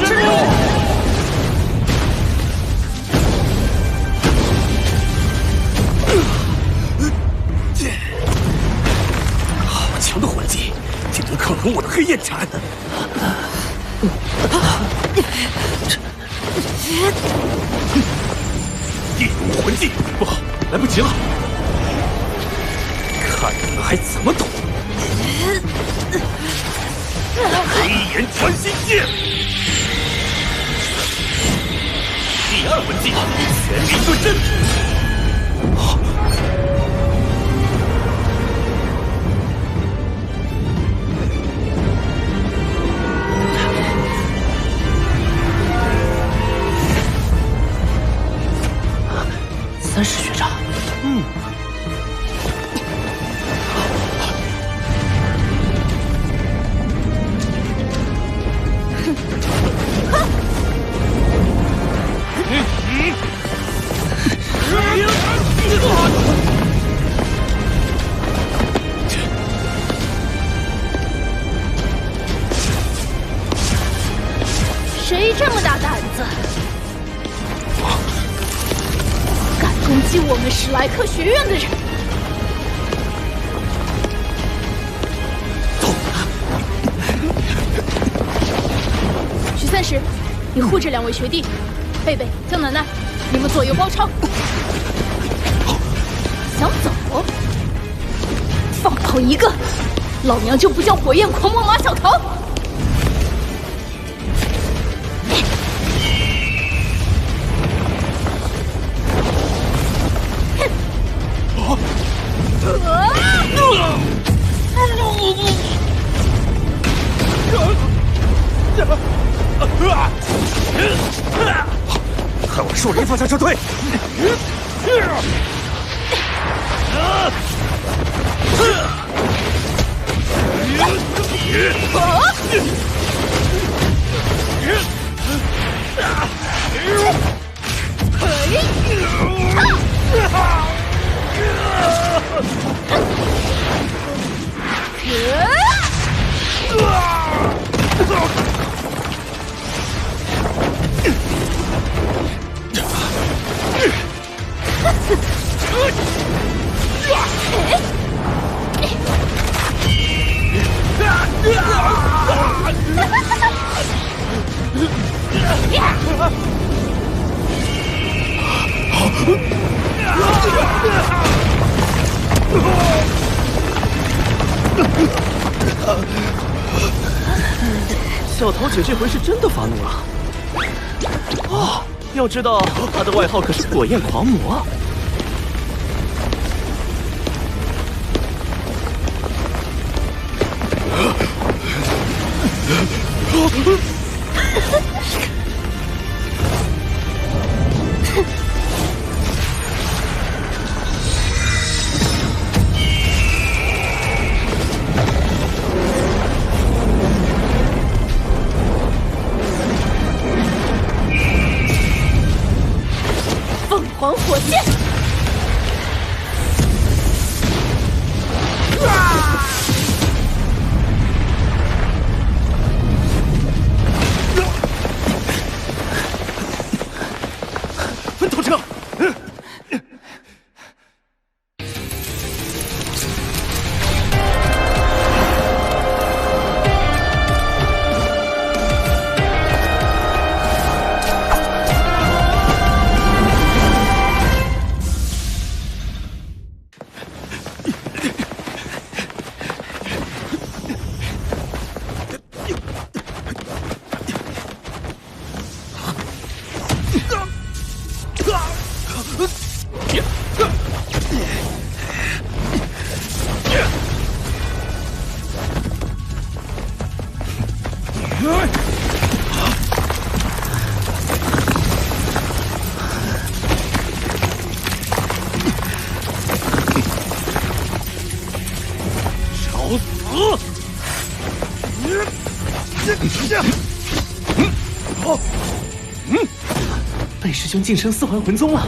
好强的魂技，竟能抗衡我的黑焰斩！第5魂技，不好，来不及了！看你们还怎么躲！黑炎传心剑，第2魂技，玄冥遁阵。谁这么大胆子，敢攻击我们史莱克学院的人？走！徐三石，你护着2位学弟，贝贝、江楠楠，你们左右包抄。想走？放跑一个，老娘就不叫火焰狂魔马小桃！快往树林方向撤退！小桃姐这回是真的发怒了。哦，要知道她的外号可是火焰狂魔。凤凰火箭！分头撤！贝师兄晋升4环魂宗了。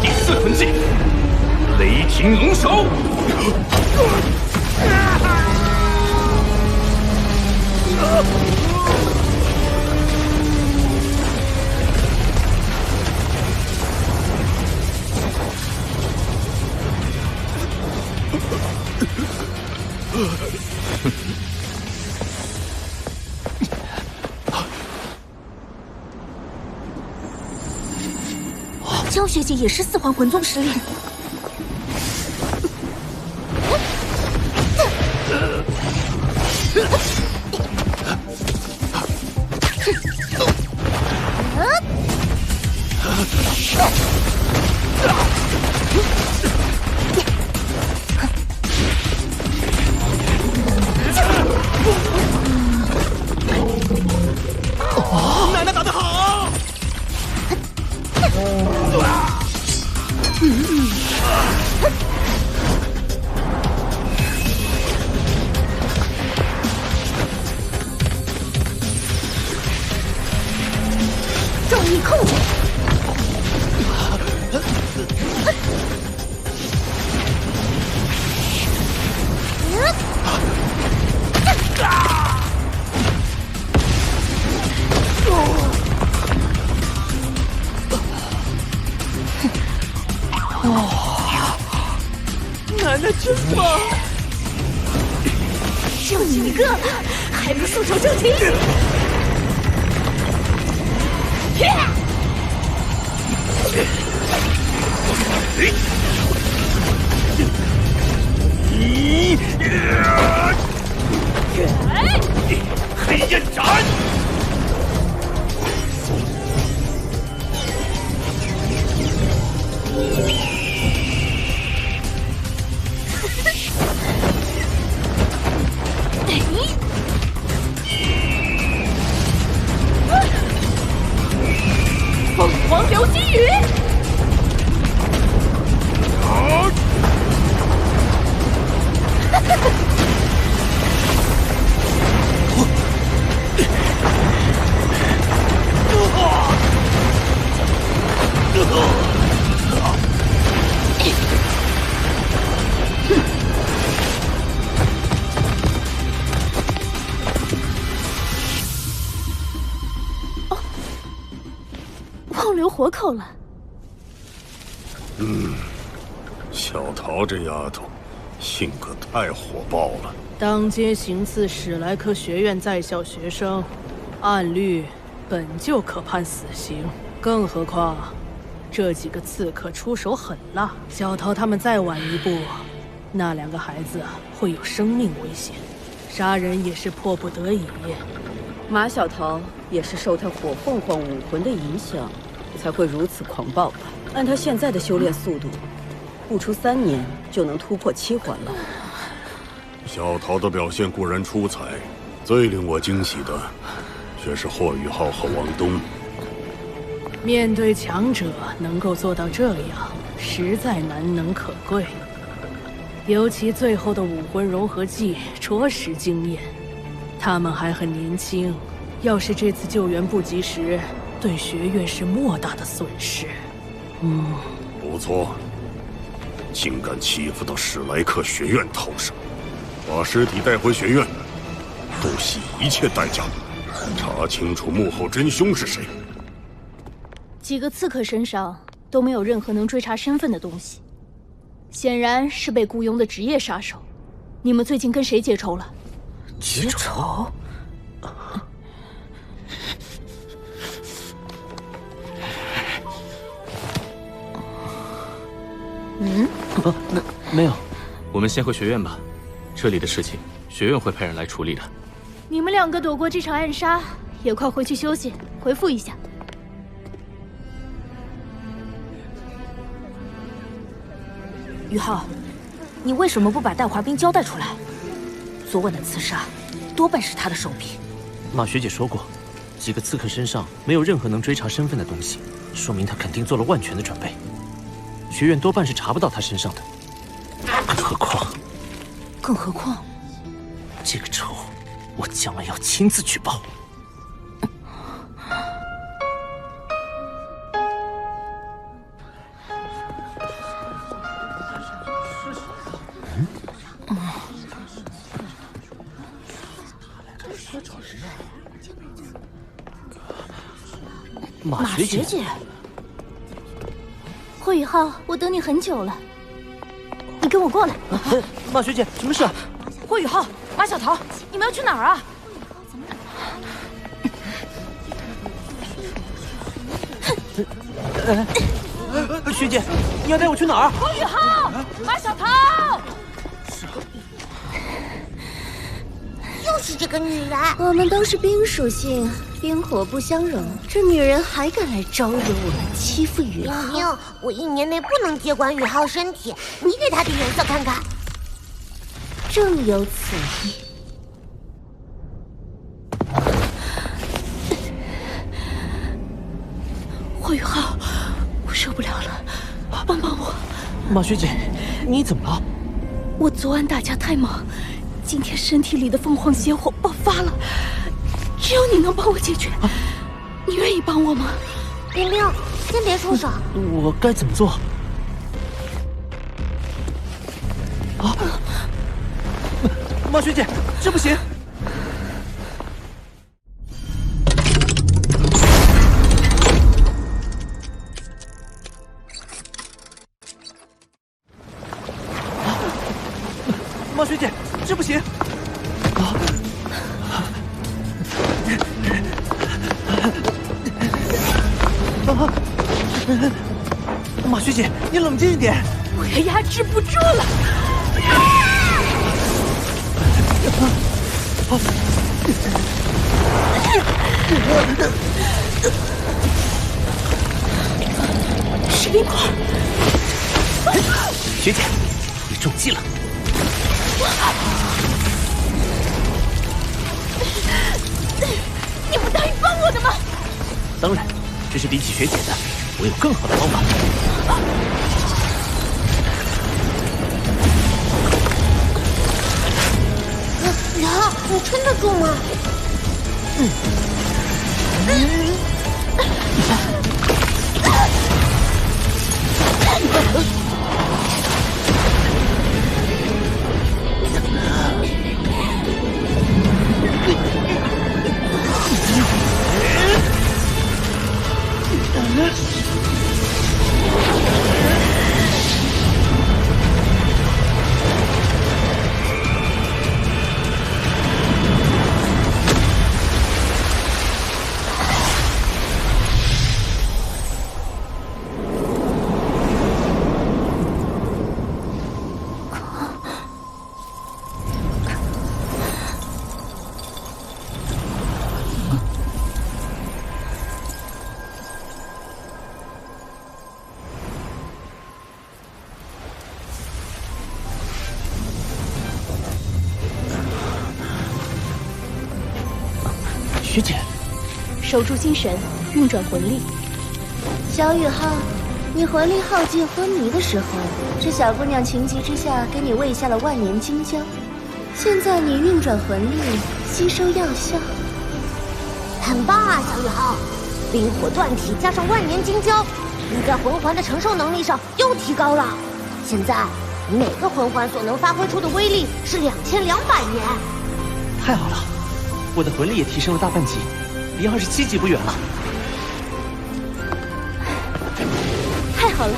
第4魂技，雷霆龙手。焦学姐也是4环魂宗实力。奶奶打得好！重力控制。楠楠真棒！就你一个了，还不束手就擒！黑焰斩！凤凰流星雨！忘留活口了。小桃这丫头，性格太火爆了。当街行刺史莱克学院在校学生，按律本就可判死刑，更何况这几个刺客出手狠辣，小桃他们再晚一步，那2个孩子会有生命危险，杀人也是迫不得已。马小桃也是受他火凤凰武魂的影响，才会如此狂暴吧？按他现在的修炼速度，不出3年就能突破7环了。小桃的表现固然出彩，最令我惊喜的却是霍雨浩和王东。面对强者能够做到这样，实在难能可贵。尤其最后的武魂融合技，着实惊艳。他们还很年轻，要是这次救援不及时，对学院是莫大的损失。不错，竟敢欺负到史莱克学院头上，把尸体带回学院，不惜一切代价查清楚幕后真凶是谁。几个刺客身上都没有任何能追查身份的东西，显然是被雇佣的职业杀手。你们最近跟谁结仇了？结仇？没有。我们先回学院吧，这里的事情学院会派人来处理的。你们2个躲过这场暗杀，也快回去休息，回复一下。于浩，你为什么不把带华兵交代出来？昨晚的刺杀，多半是他的手笔。马学姐说过，几个刺客身上没有任何能追查身份的东西，说明他肯定做了万全的准备。学院多半是查不到他身上的。更何况，这个仇，我将来要亲自去报。马学姐，霍雨浩，我等你很久了，你跟我过来。马学姐，什么事？霍雨浩，马小桃，你们要去哪儿啊？学姐，你要带我去哪儿？霍雨浩，马小桃。又是这个女人！我们都是冰属性，冰火不相容，这女人还敢来招惹我们，欺负雨浩。明明，我1年内不能接管雨浩身体，你给他点颜色看看。正有此意。霍雨浩，我受不了了，帮帮我！马学姐，你怎么了？我昨晚打架太忙，今天身体里的凤凰邪火爆发了，只有你能帮我解决。你愿意帮我吗？冰冰，先别出手。我该怎么做？啊！马学姐，这不行！马学姐，这不行！马学姐，你冷静一点！我要压制不住了！是冰块！学姐，你中计了！你不答应帮我的吗？当然，只是比起学姐的，我有更好的方法。然后你撑得住吗？学姐，守住精神，运转魂力。小雨浩，你魂力耗尽昏迷的时候，这小姑娘情急之下给你喂下了万年金胶，现在你运转魂力，吸收药效，很棒啊，小雨浩！冰火断体加上万年金胶，你在魂环的承受能力上又提高了。现在你每个魂环所能发挥出的威力是2200年。太好了！我的魂力也提升了大半级，离27级不远了。太好了，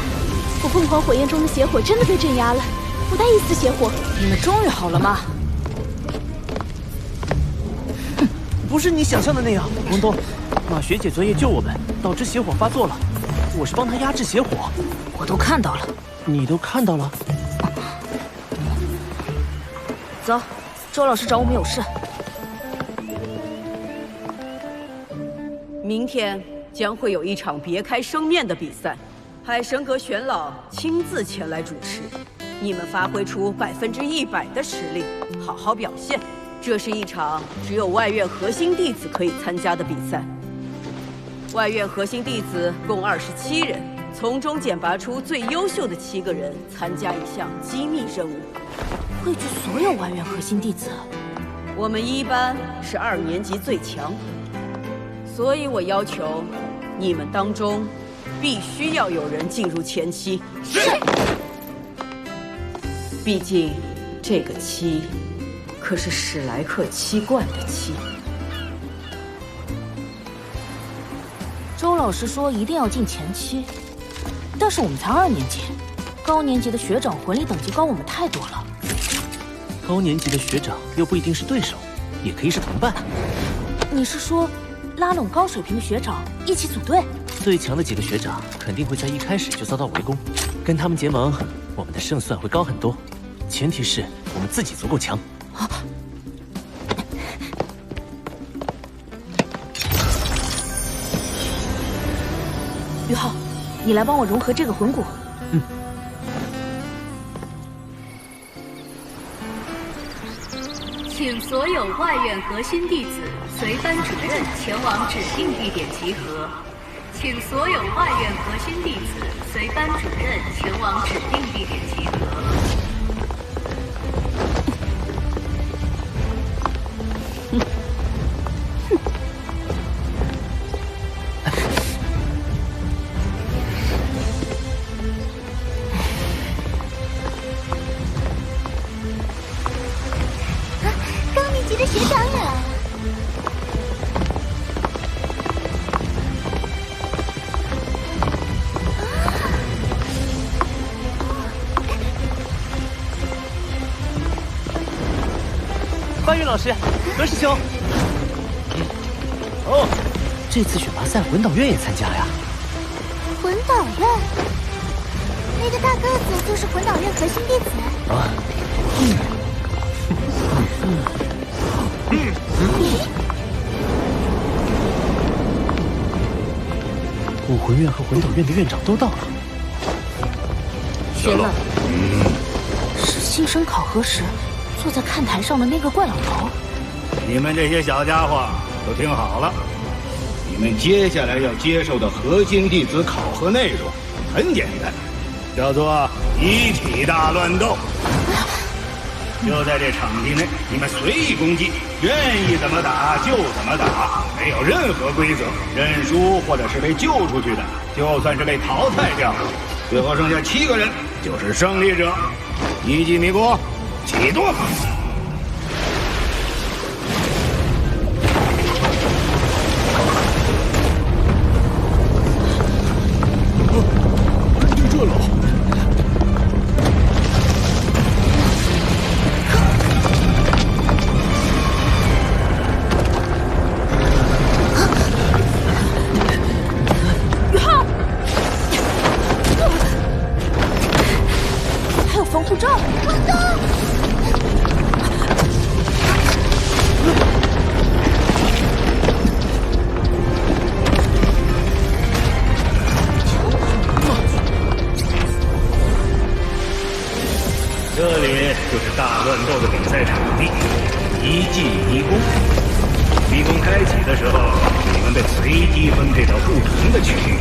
我凤凰火焰中的邪火真的被镇压了，不带一丝邪火。你们终于好了吗？不是你想象的那样，王东，马学姐昨夜救我们，导致邪火发作了，我是帮她压制邪火。我都看到了。你都看到了？走，周老师找我们有事。明天将会有一场别开生面的比赛，海神阁玄老亲自前来主持，你们发挥出100%的实力，好好表现。这是一场只有外院核心弟子可以参加的比赛。外院核心弟子共27人，从中选拔出最优秀的7个人参加一项机密任务，汇聚所有外院核心弟子。我们一班是2年级最强。所以我要求，你们当中必须要有人进入前7。是。毕竟，这个7可是史莱克7冠的7。周老师说一定要进前7，但是我们才2年级，高年级的学长魂力等级高我们太多了。高年级的学长又不一定是对手，也可以是同伴。你是说？拉拢高水平的学长一起组队，最强的几个学长肯定会在一开始就遭到围攻，跟他们结盟，我们的胜算会高很多。前提是我们自己足够强。于浩，你来帮我融合这个魂骨。嗯。请所有外院核心弟子随班主任前往指定地点集合。请所有外院核心弟子随班主任前往指定地点集合。师，何师兄。哦，这次选拔赛魂导院也参加呀？魂导院，那个大个子就是魂导院核心弟子啊。武魂院和魂导院的院长都到了。学了。是新生考核时坐在看台上的那个怪老头。你们这些小家伙都听好了，你们接下来要接受的核心弟子考核内容很简单，叫做一体大乱斗。就在这场地内，你们随意攻击，愿意怎么打就怎么打，没有任何规则。认输或者是被救出去的，就算是被淘汰掉，最后剩下7个人就是胜利者。一记迷宫，启动。地震了！宇浩，还有防护罩。这里就是大乱斗的比赛场地，一记迷宫。迷宫开启的时候，你们被随机分配到不同的区域，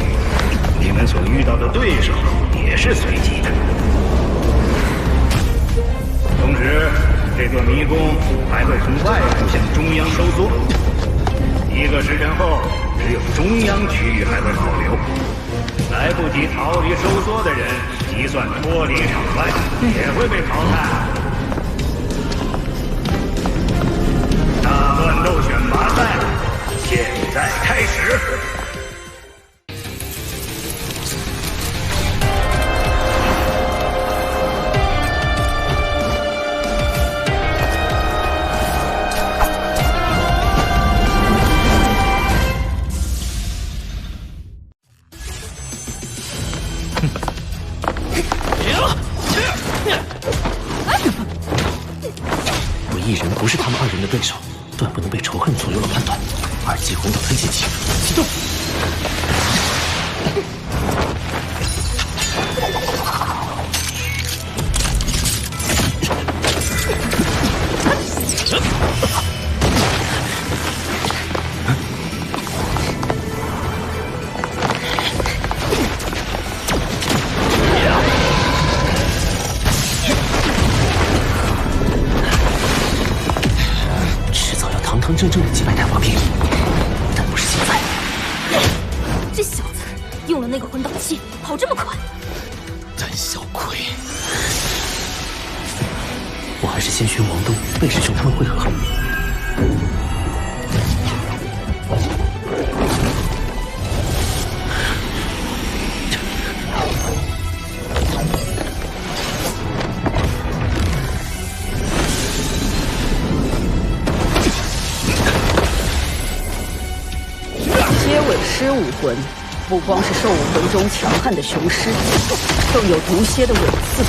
你们所遇到的对手也是随机的。同时，这座迷宫还会从外部向中央收缩。1个时辰后，只有中央区域还会保留。来不及逃离收缩的人，即算脱离场外，也会被淘汰。大乱斗选拔赛现在开始。我一人不是他们2人的对手，断不能被仇恨左右了判断。2级魂导推进器启动。真正的击败太华平，但不是现在。这小子用了那个魂导器，跑这么快，胆小鬼！我还是先寻王东、魏师兄他们会合。狮武魂不光是兽武魂中强悍的雄狮，更有毒蝎的尾刺。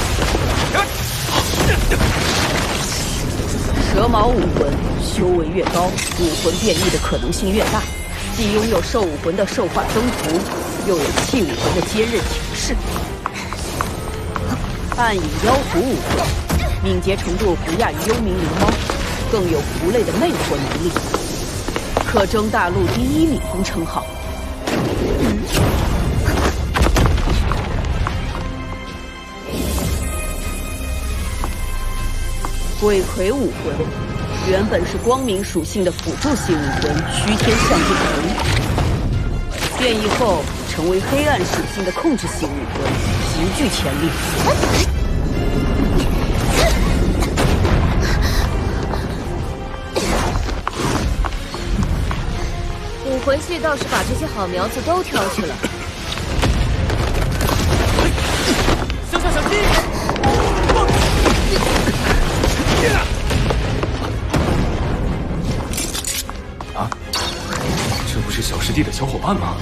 蛇矛武魂修为越高，武魂变异的可能性越大，既拥有兽武魂的兽化增幅，又有器武魂的坚韧强势。暗影妖狐武魂，敏捷程度不亚于幽冥灵猫，更有狐类的魅惑能力，可争大陆第1敏攻称号。鬼魁武魂原本是光明属性的辅助性武魂虚天象定魂，变异后成为黑暗属性的控制性武魂，极具潜力。武魂系倒是把这些好苗子都挑去了。小心！是小师弟的小伙伴吗？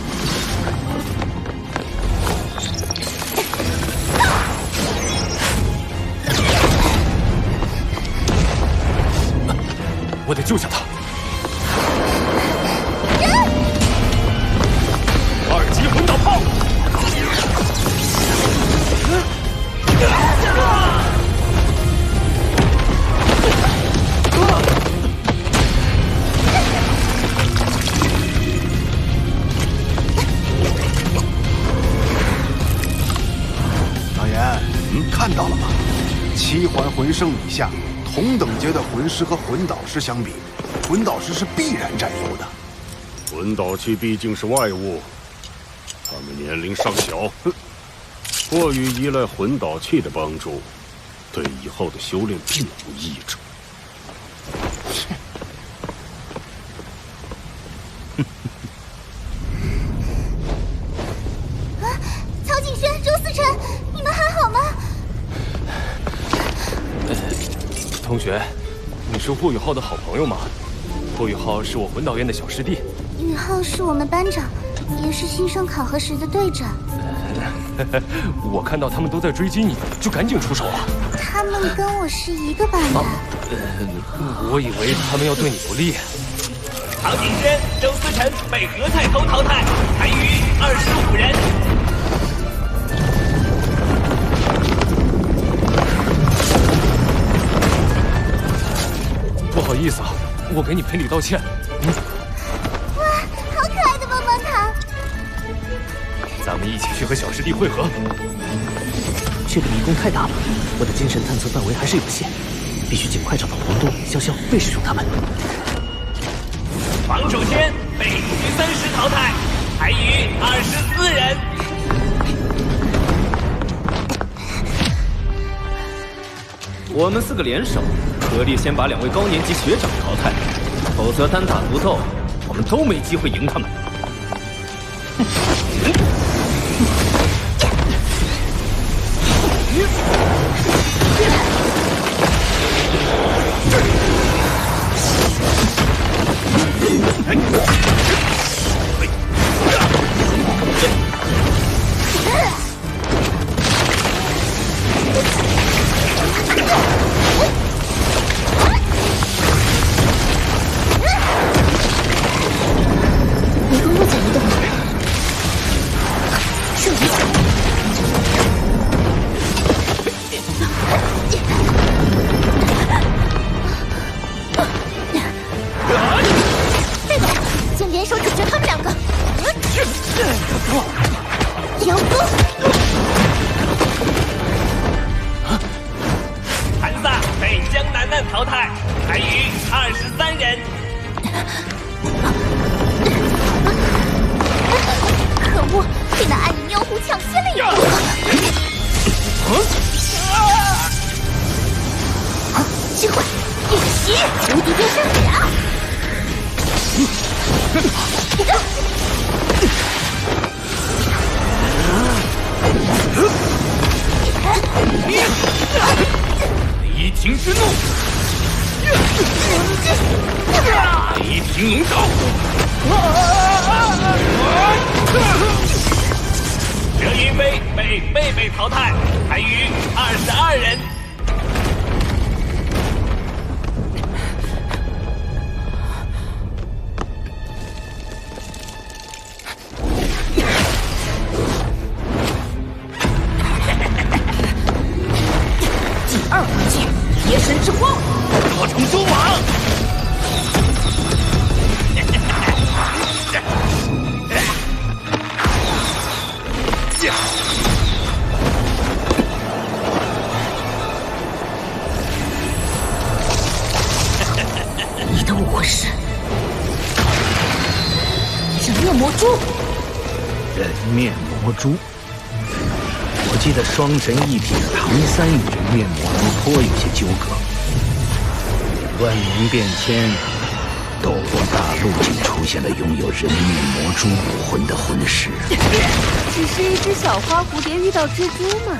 我得救下他。2级魂导炮！老严，看到了吗？7环魂圣以下，同等阶的魂师和魂导师相比，魂导师是必然占优的。魂导器毕竟是外物，他们年龄尚小，过于依赖魂导器的帮助，对以后的修炼并无益处。曹景轩、周思辰，你们还好吗？同学，你是霍雨浩的好朋友吗？霍雨浩是我魂导院的小师弟。宇浩是我们班长，也是新生考核时的队长。我看到他们都在追击你，就赶紧出手了。他们跟我是一个班的。我以为他们要对你不利。曹景轩、周思辰被何太偷淘汰，残余25人。不好意思啊，我给你赔礼道歉。哇，好可爱的棒棒糖！咱们一起去和小师弟会合。这个迷宫太大了，我的精神探测范围还是有限，必须尽快找到王东、潇潇、魏师兄他们。王守轩被徐三石淘汰，残余24人。我们4个联手，合力先把2位高年级学长淘汰，否则单打独斗，我们都没机会赢他们。迷宫又在移动了，这一下。贝贝，先联手解决他们2个。阳光。韩萨被江楠楠淘汰，残余23人。可恶，被那暗影妖狐抢先了一步。机会，一袭无敌变身甲。雷霆之怒，雷霆龙爪。佘云飞被贝贝淘汰，残余22人。第2环节，邪神之光，多重蛛网。你的武魂是人面魔蛛。人面魔蛛，我记得双神一体的唐三与人面魔蛛颇有些纠葛。万年变迁，斗罗大陆竟出现了拥有人面魔蛛武魂的魂师。只是一只小花蝴蝶遇到蜘蛛嘛。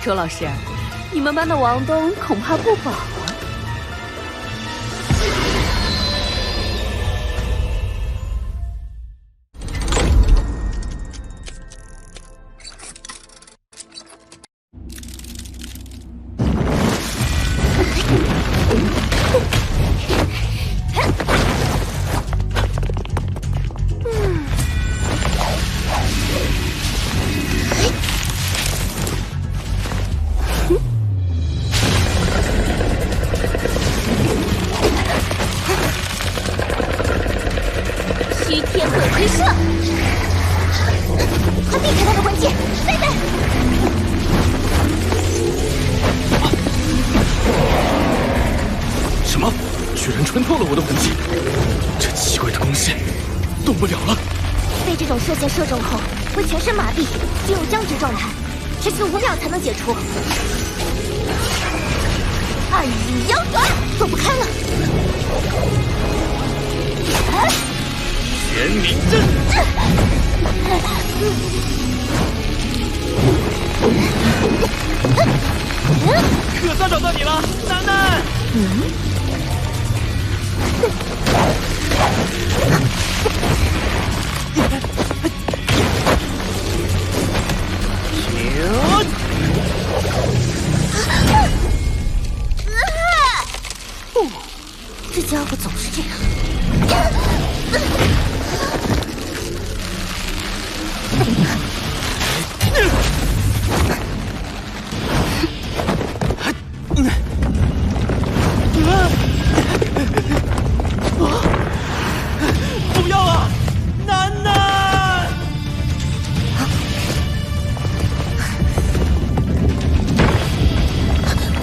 周老师，你们班的王东恐怕不保啊。居然穿透了我的魂技，这奇怪的攻势动不了了。被这种射线射中后，会全身麻痹，进入僵直状态，持续5秒才能解除。暗影妖爪，躲不开了。玄冥阵。可算找到你了，楠楠。这家伙总是这样。不要啊，楠楠！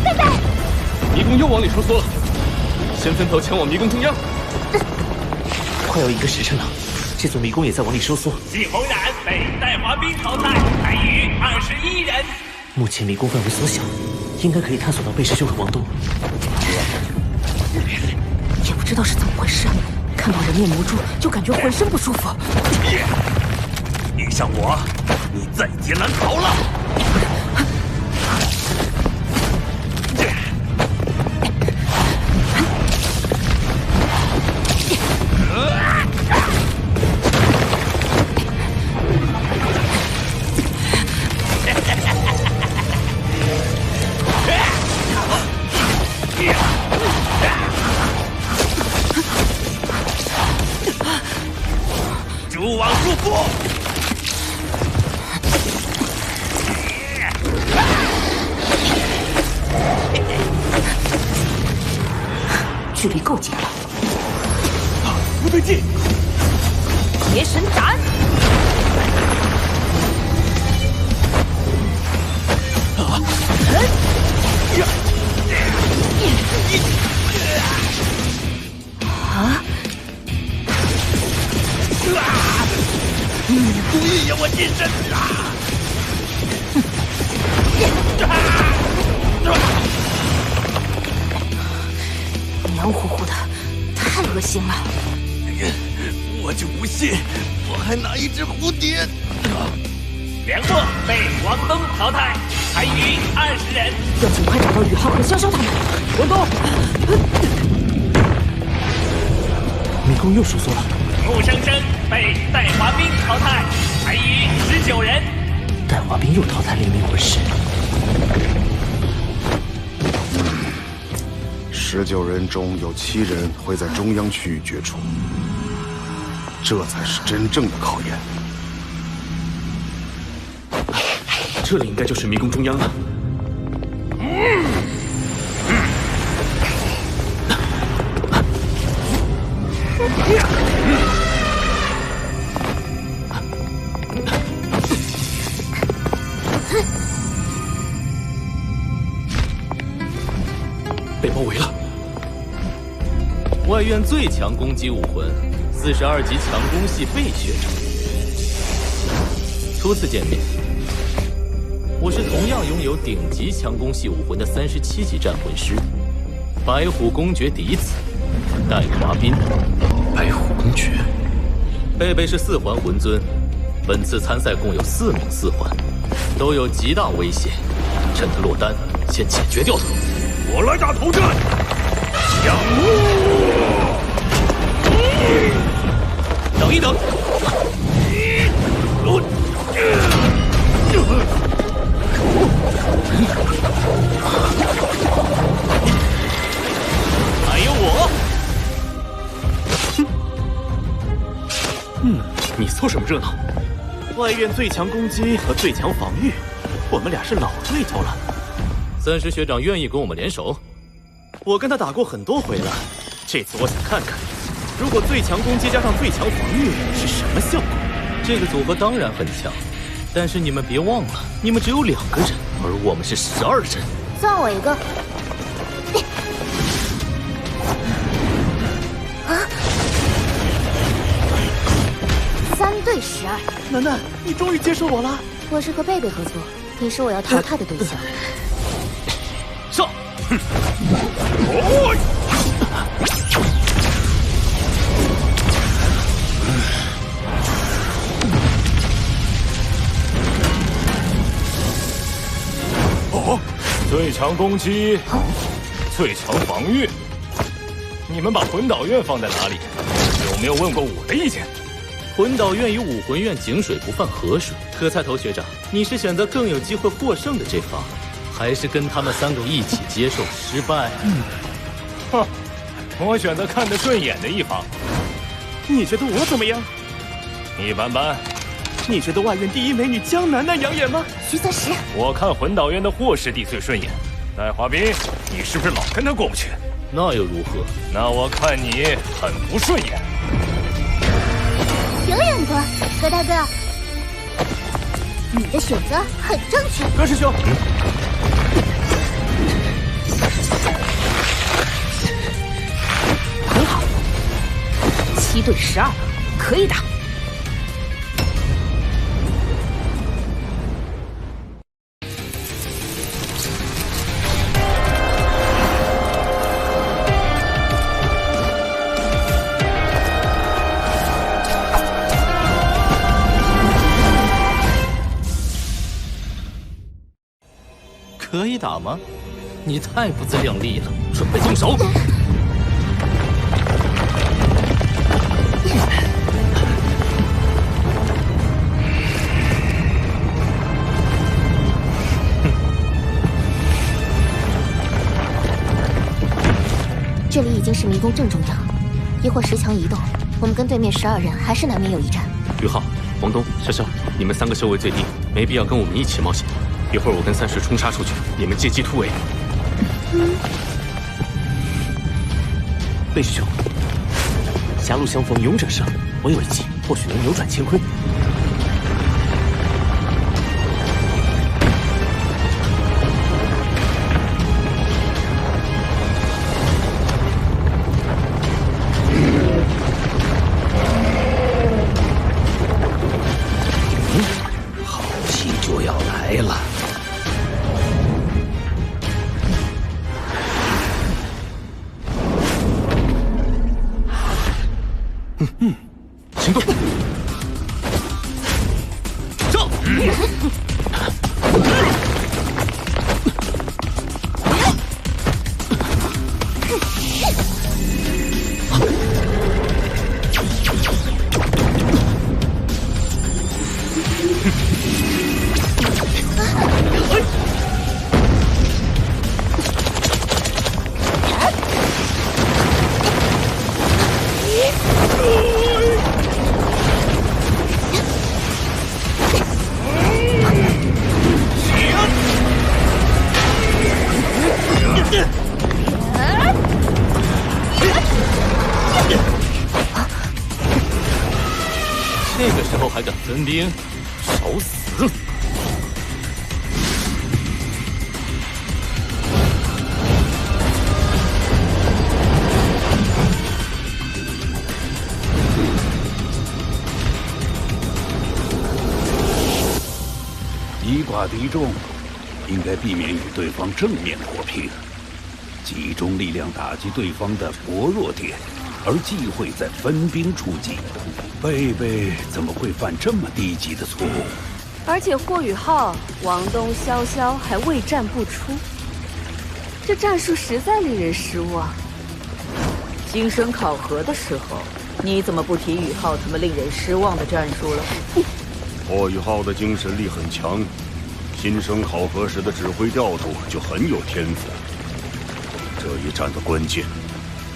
贝贝，迷宫又往里收缩了，先分头前往迷宫中央。快要1个时辰了，这座迷宫也在往里收缩。季红冉被戴华冰淘汰，残余21人。目前迷宫范围缩小，应该可以探索到贝师兄和王东。也不知道是怎么回事，看到人面魔蛛就感觉浑身不舒服。遇上我，你在劫难逃了。蛛网束缚。距离够近了。不对劲！邪神斩！你故意让我近身啊！黏糊糊的，太恶心了。我就不信，我还拿一只蝴蝶。梁硕被王东淘汰，残余20人。要尽快找到宇浩和潇潇他们。王东，迷宫又收缩了。穆生生被戴华冰淘汰，残余19人。戴华冰又淘汰了1名魂师。19人中有7人会在中央区域决出，这才是真正的考验。这里应该就是迷宫中央了。被包围了。外院最强攻击武魂，42级强攻系贝学长。初次见面，我是同样拥有顶级强攻系武魂的37级战魂师，白虎公爵嫡子戴华斌。白虎公爵，贝贝是4环魂尊，本次参赛共有4名4环，都有极大危险，趁他落单，先解决掉他。我来打头阵。等一等。还有我。你凑什么热闹？外院最强攻击和最强防御，我们俩是老对头了。30学长愿意跟我们联手？我跟他打过很多回了，这次我想看看，如果最强攻击加上最强防御是什么效果。这个组合当然很强，但是你们别忘了，你们只有2个人，而我们是12人。算我一个。对12。楠楠，你终于接受我了。我是和贝贝合作，你是我要淘汰的对象。上！哦，最强攻击，最强防御。你们把魂导院放在哪里？有没有问过我的意见？魂导院与武魂院井水不犯河水。可菜头学长，你是选择更有机会获胜的这方，还是跟他们3个一起接受失败？哼，我选择看得顺眼的一方。你觉得我怎么样？一般般。你觉得外院第一美女江楠楠养眼吗？徐泽石，我看魂导院的霍师弟最顺眼。戴华斌，你是不是老跟他过不去？那又如何？那我看你很不顺眼。有眼光，葛大哥，你的选择很正确。葛师兄，很好，7对12，可以打。可以打吗？你太不自量力了！准备动手！这里已经是迷宫正中央，一会儿石墙移动，我们跟对面12人还是难免有一战。于浩、王东、潇潇，你们3个修为最低，没必要跟我们一起冒险。一会儿我跟3石冲杀出去，你们借机突围。贝师兄，狭路相逢勇者胜，我有一计，或许能扭转乾坤。好戏就要来了。行动！上！这个时候还敢分兵，找死！以寡敌众，应该避免与对方正面火拼，集中力量打击对方的薄弱点，而忌讳再分兵出击。贝贝怎么会犯这么低级的错误？而且霍雨浩、王东、潇潇还未战不出，这战术实在令人失望。精神考核的时候，你怎么不提雨浩他们令人失望的战术了？霍雨浩的精神力很强，新生考核时的指挥调度就很有天赋。这一战的关键，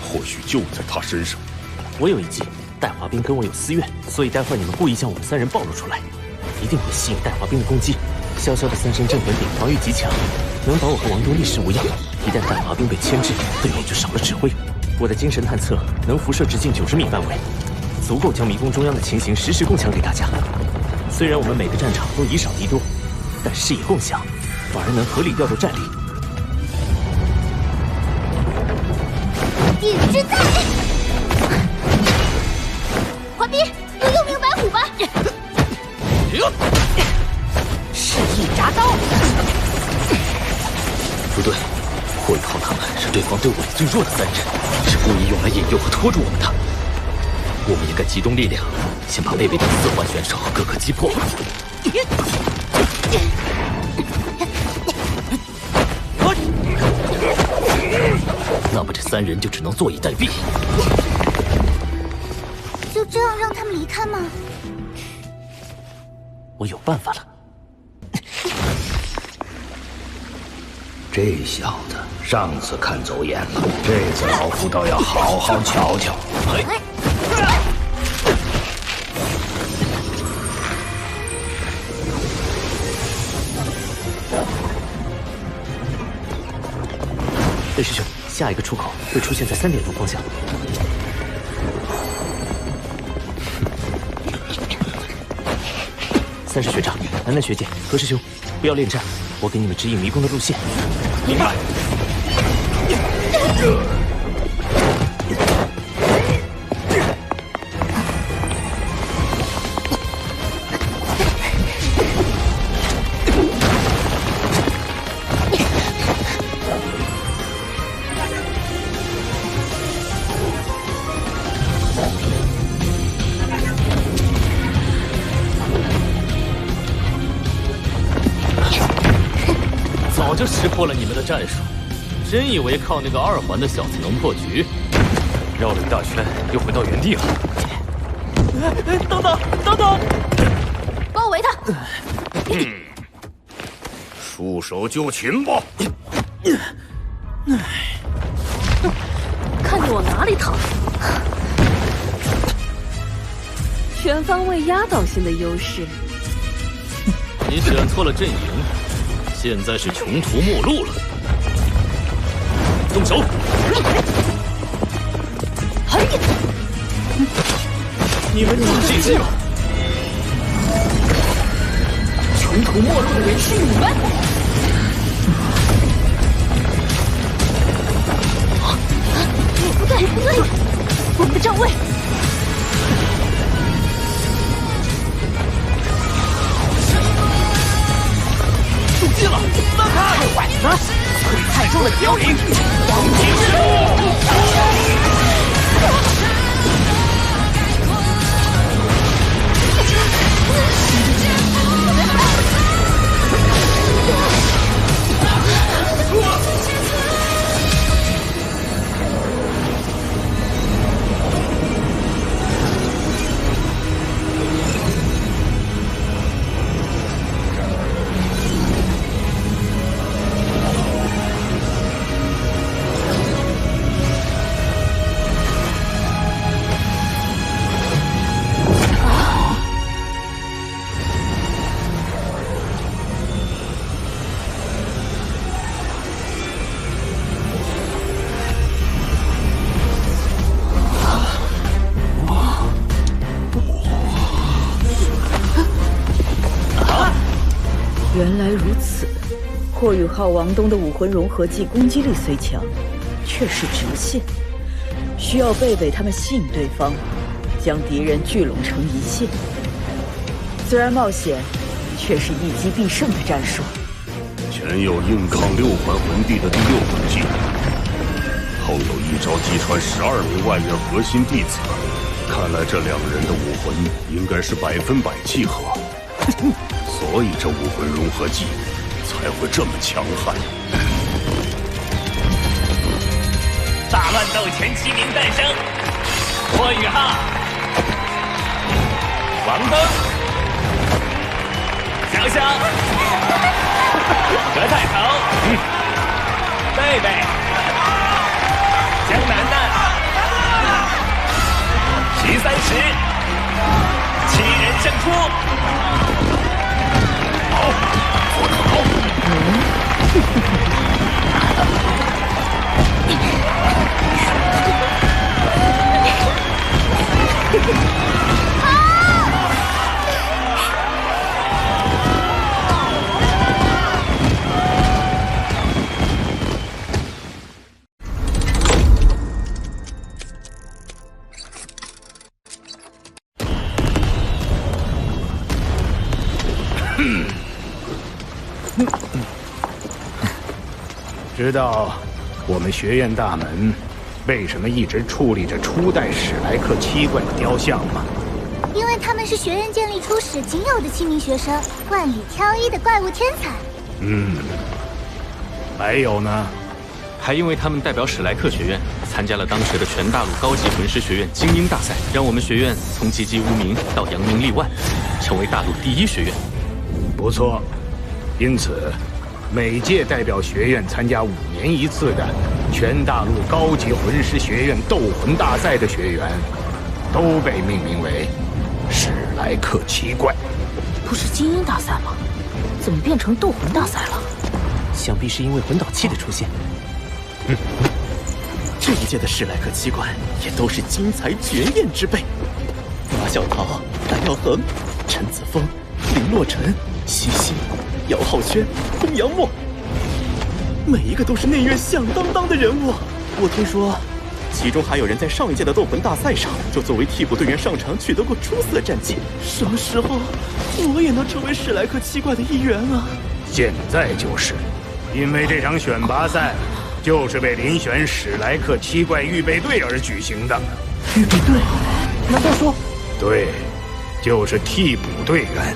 或许就在他身上。我有一计，戴华斌跟我有私怨，所以待会儿你们故意将我们3人暴露出来，一定会吸引戴华斌的攻击。潇潇的3身镇魂鼎防御极强，能保我和王东一时无恙。一旦戴华斌被牵制，队友就少了指挥。我的精神探测能辐射直径90米范围，足够将迷宫中央的情形实时共享给大家。虽然我们每个战场都以少敌多，但视野共享，反而能合理调度战力。鼎之在，华斌，你用明白虎吧。队伍里最弱的3人，是故意用来引诱和拖住我们的。我们应该集中力量，先把贝贝等4环选手各个击破。那么这3人就只能坐以待毙。就这样让他们离开吗？我有办法了。这小子上次看走眼了，这次老夫倒要好好瞧瞧。魏师兄，下一个出口会出现在3点钟方向。3师学长、楠楠学姐、何师兄，不要恋战，我给你们指引迷宫的路线。明白。早就识破了你们的战术，真以为靠那个2环的小子能破局？绕了一大圈，又回到原地了。等等，等等！包围他！束手就擒吧！看你往哪里逃！全方位压倒性的优势。你选错了阵营。现在是穷途末路了，动手！你们进去吧！穷途末路的人是你们！不对，不对，我们的站位。出击了！散开！晚子，璀璨中的凋零，黄金之路！原来如此，霍雨浩王东的武魂融合技攻击力虽强，却是直线，需要贝贝他们吸引对方，将敌人聚拢成一线。虽然冒险，却是一击必胜的战术。前有硬抗6环魂帝的第6等技，后有一招击穿12名外院核心弟子，看来这2人的武魂应该是100%契合。所以这武魂融合技才会这么强悍。大乱斗前7名诞生：霍雨浩、王东、小小、何太头、贝贝、江楠楠、徐30，7人胜出。做得好！知道我们学院大门为什么一直矗立着初代史莱克7怪的雕像吗？因为他们是学院建立初始仅有的7名学生，万里挑一的怪物天才。还有呢？还因为他们代表史莱克学院参加了当时的全大陆高级魂师学院精英大赛，让我们学院从籍籍无名到扬名立万，成为大陆第1学院。不错，因此每届代表学院参加5年一次的全大陆高级魂师学院斗魂大赛的学员，都被命名为史莱克7怪。不是精英大赛吗？怎么变成斗魂大赛了？想必是因为魂导器的出现。这一届的史莱克7怪也都是精彩绝艳之辈，马小桃、白耀恒、陈子峰、林洛尘、西西、姚浩轩、空阳墨，每一个都是内院响当当的人物。我听说，其中还有人在上一届的斗魂大赛上就作为替补队员上场，取得过出色战绩。什么时候我也能成为史莱克7怪的一员啊？现在就是，因为这场选拔赛就是为遴选史莱克7怪预备队而举行的。预备队？难道说？对，就是替补队员。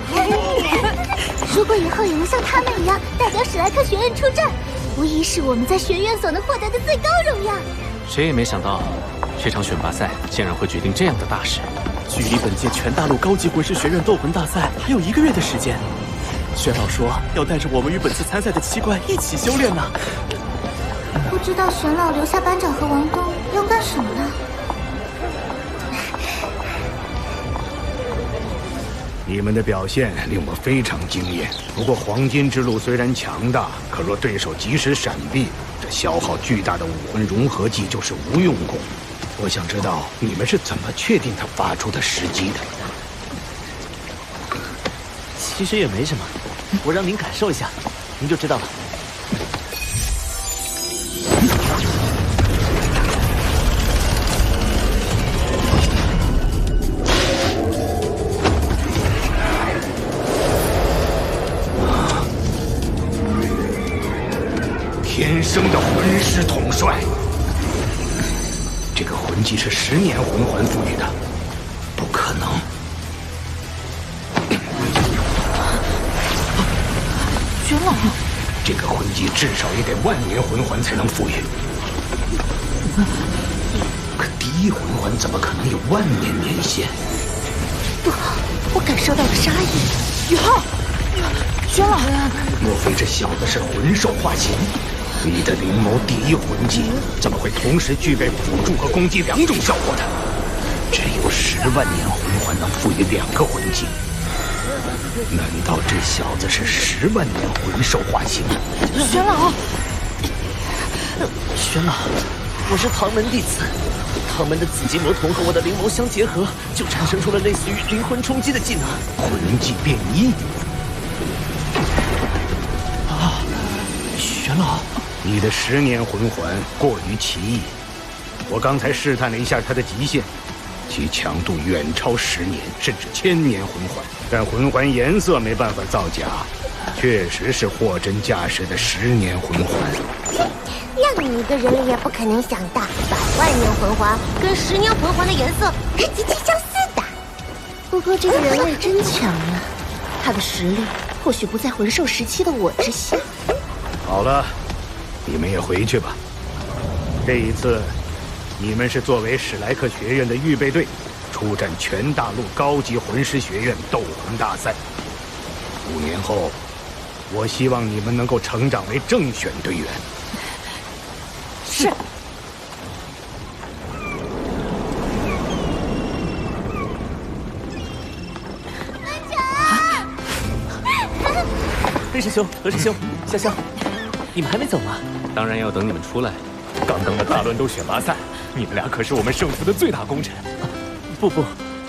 如果以后也能像他们一样代表史莱克学院出战，无疑是我们在学院所能获得的最高荣耀。谁也没想到，这场选拔赛竟然会决定这样的大事。距离本届全大陆高级魂师学院斗魂大赛还有1个月的时间，玄老说要带着我们与本次参赛的7怪一起修炼呢。不知道玄老留下班长和王东要干什么呢？你们的表现令我非常惊艳。不过黄金之路虽然强大，可若对手及时闪避，这消耗巨大的武魂融合技就是无用功。我想知道你们是怎么确定他发出的时机的？其实也没什么，我让您感受一下，您就知道了。天生的魂师统帅，这个魂技是10年魂环赋予的，不可能。玄老，这个魂技至少也得10000年魂环才能赋予，可第1魂环怎么可能有10000年限？不好，我感受到了杀意。宇浩，玄老，莫非这小子是魂兽化形？你的灵眸第1魂技怎么会同时具备辅助和攻击2种效果的？只有10万年魂环能赋予2个魂技。难道这小子是10万年魂兽化形？玄老，玄老，我是唐门弟子。唐门的紫金魔瞳和我的灵眸相结合，就产生出了类似于灵魂冲击的技能。魂技变异。啊，玄老，你的10年魂环过于奇异，我刚才试探了一下它的极限，其强度远超10年甚至1000年魂环，但魂环颜色没办法造假，确实是货真价实的10年魂环。让你一个人类也不可能想到，100万年魂环跟10年魂环的颜色是极其相似的。不过这个人类真强啊，他的实力或许不在魂兽时期的我之下。好了，你们也回去吧。这一次，你们是作为史莱克学院的预备队，出战全大陆高级魂师学院斗魂大赛。5年后，我希望你们能够成长为正选队员。是。魏师兄、何师兄、潇潇，你们还没走吗？当然要等你们出来。刚刚的大乱斗选拔赛，你们俩可是我们胜出的最大功臣。不，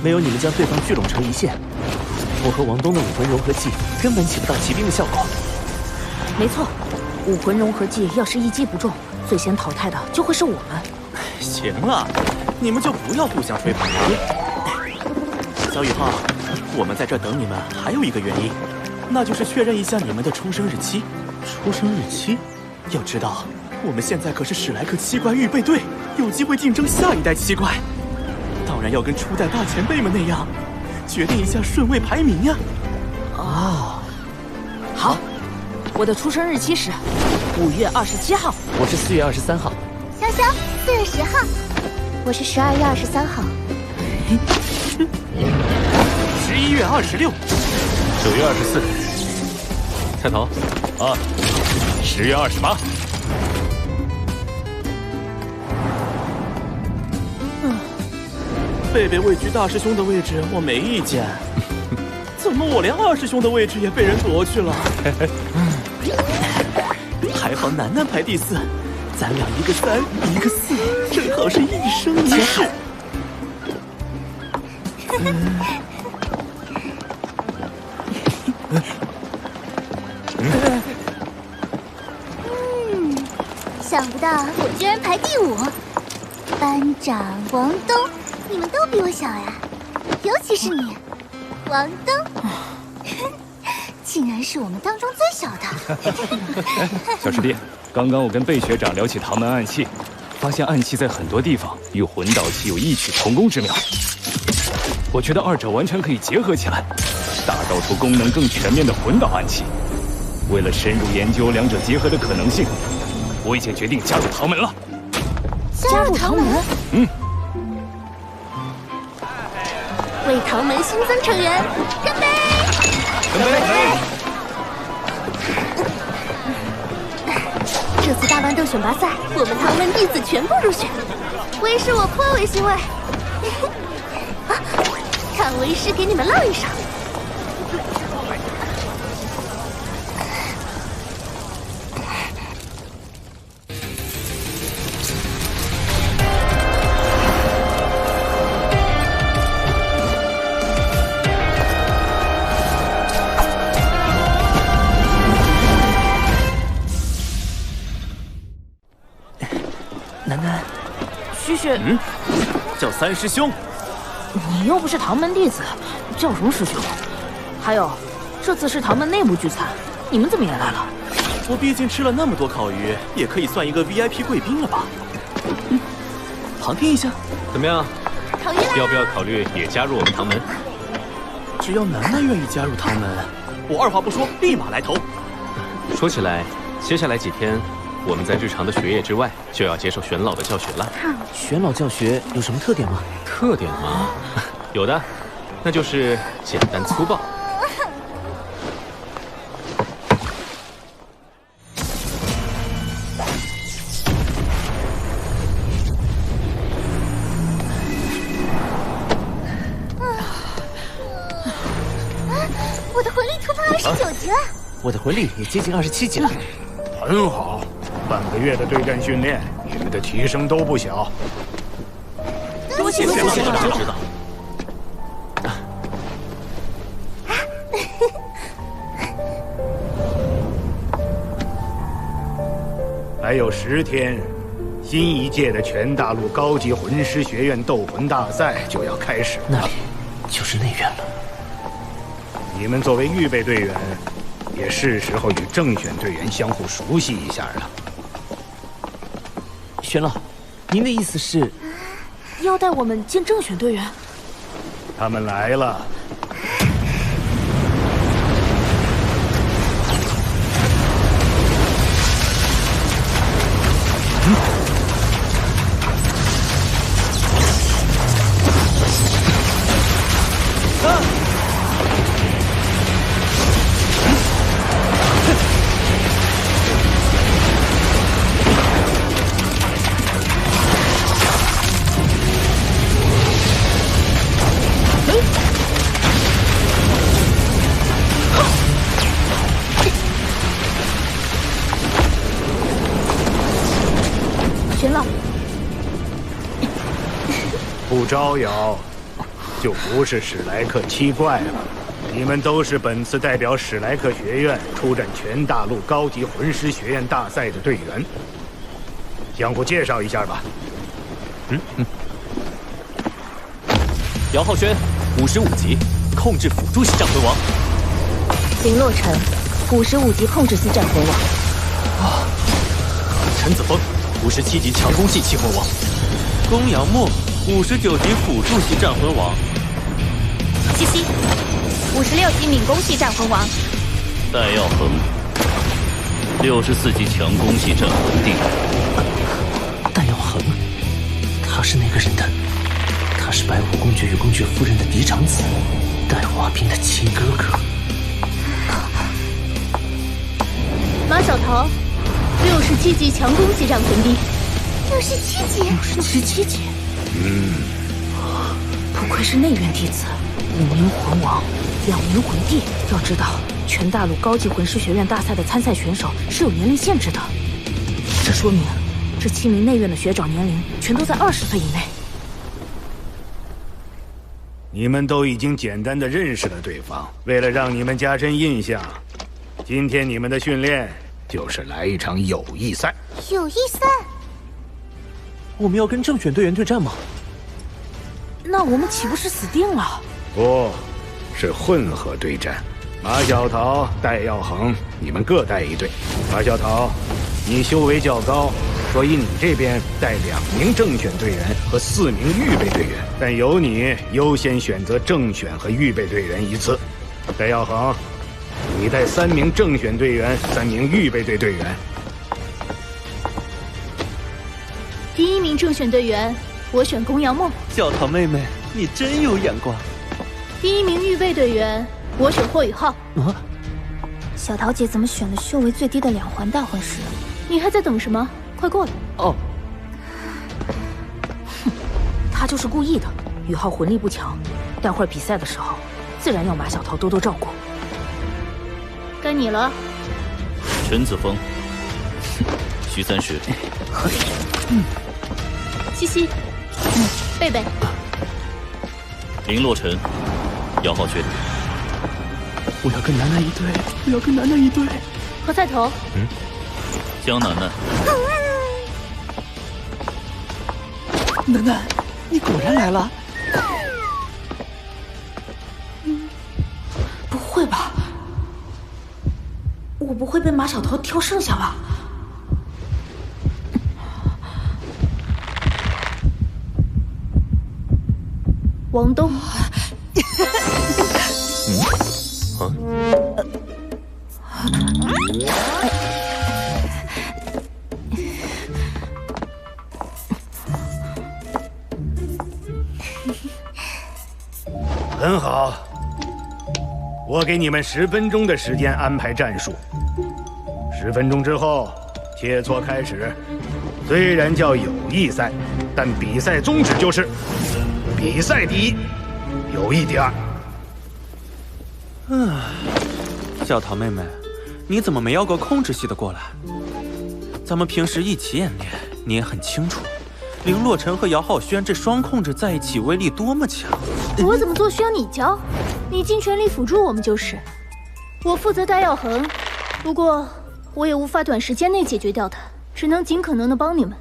没有你们将对方聚拢成一线，我和王东的武魂融合技根本起不到骑兵的效果。没错，武魂融合技要是一击不中，最先淘汰的就会是我们。行了，你们就不要互相吹捧了。小宇浩，我们在这等你们还有一个原因，那就是确认一下你们的出生日期。出生日期？要知道，我们现在可是史莱克七怪预备队，有机会竞争下一代七怪。当然要跟初代大前辈们那样，决定一下顺位排名呀。哦，好，我的出生日期是5月27号。我是4月23号。潇潇4月10号。我是12月23号。11月26。9月24。菜头。啊，10月28。贝贝位居大师兄的位置，我没意见。怎么我连二师兄的位置也被人夺去了？还好楠楠排第4，咱俩一个3，一个4，正好是一生一世。想不到我居然排第5。班长王东，你们都比我小呀，尤其是你，王东，竟然是我们当中最小的。小师弟，刚刚我跟贝学长聊起唐门暗器，发现暗器在很多地方与魂导器有异曲同工之妙。我觉得二者完全可以结合起来，打造出功能更全面的魂导暗器。为了深入研究两者结合的可能性，我已经决定加入唐门了。加入唐门？嗯。为唐门新增成员干杯！干杯！这次大乱斗选拔赛，我们唐门弟子全部入选，为师我颇为欣慰。看为师给你们唠一手。楠楠，旭旭，叫三师兄。你又不是唐门弟子，叫什么师兄？还有，这次是唐门内部聚餐，你们怎么也来了？我毕竟吃了那么多烤鱼，也可以算一个 VIP 贵宾了吧？旁听一下，怎么样？考虑了。要不要考虑也加入我们唐门？只要楠楠愿意加入唐门，我二话不说，立马来投。说起来，接下来几天，我们在日常的学业之外，就要接受玄老的教学了。玄老教学有什么特点吗？特点吗？有的，那就是简单粗暴。我的魂力突破29级了，我的魂力也接近27级了。很好，半个月的对战训练，你们的提升都不小。多谢玄老指导。还有10天，新一届的全大陆高级魂师学院斗魂大赛就要开始了。那里就是内院了。你们作为预备队员，也是时候与正选队员相互熟悉一下了。玄老，您的意思是要带我们见正选队员？他们来了。不招摇，就不是史莱克7怪了。你们都是本次代表史莱克学院出战全大陆高级魂师学院大赛的队员，相互介绍一下吧。姚浩轩，55级，控制辅助系战魂王。林洛尘，55级控制系战魂王。陈子峰，57级强攻系气魂王；宫阳墨，59级辅助系战魂王；西西，56级敏攻系战魂王；戴耀恒，64级强攻系战魂帝。戴耀恒，他是那个人的，他是白虎公爵与公爵夫人的嫡长子，戴华斌的亲哥哥。马小桃，67级强攻系战魂帝。67级，67级。不愧是内院弟子，5名魂王，2名魂帝。要知道，全大陆高级魂师学院大赛的参赛选手是有年龄限制的，这说明这7名内院的学长年龄全都在20岁以内。你们都已经简单的认识了对方，为了让你们加深印象，今天你们的训练就是来一场友谊赛。友谊赛？我们要跟正选队员对战吗？那我们岂不是死定了？不，是混合对战。马小桃、戴耀恒，你们各带一队。马小桃，你修为较高，所以你这边带2名正选队员和4名预备队员，但由你优先选择正选和预备队员1次。戴耀恒，你带3名正选队员，3名预备队队员。第1名正选队员，我选宫阳梦。小桃妹妹，你真有眼光。第1名预备队员，我选霍雨浩。小桃姐怎么选了修为最低的2环大魂师？你还在等什么？快过来！哦，哼，他就是故意的。宇浩魂力不强，待会儿比赛的时候，自然要马小桃多多照顾。该你了。陈子峰，徐三石，西西，贝贝，林洛尘，姚浩轩。我要跟楠楠一队，我要跟楠楠一队。何菜头，江楠楠。楠楠，你果然来了。不会吧？我不会被马小桃挑剩下吧？王东。很好，我给你们10分钟的时间安排战术。10分钟之后，切磋开始。虽然叫友谊赛，但比赛宗旨就是比赛第一，友谊第二。小桃妹妹，你怎么没要个控制系的过来？咱们平时一起演练，你也很清楚，林洛尘和姚浩轩这双控制在一起威力多么强。我怎么做需要你教，你尽全力辅助我们就是。我负责戴耀恒，不过我也无法短时间内解决掉他，只能尽可能的帮你们。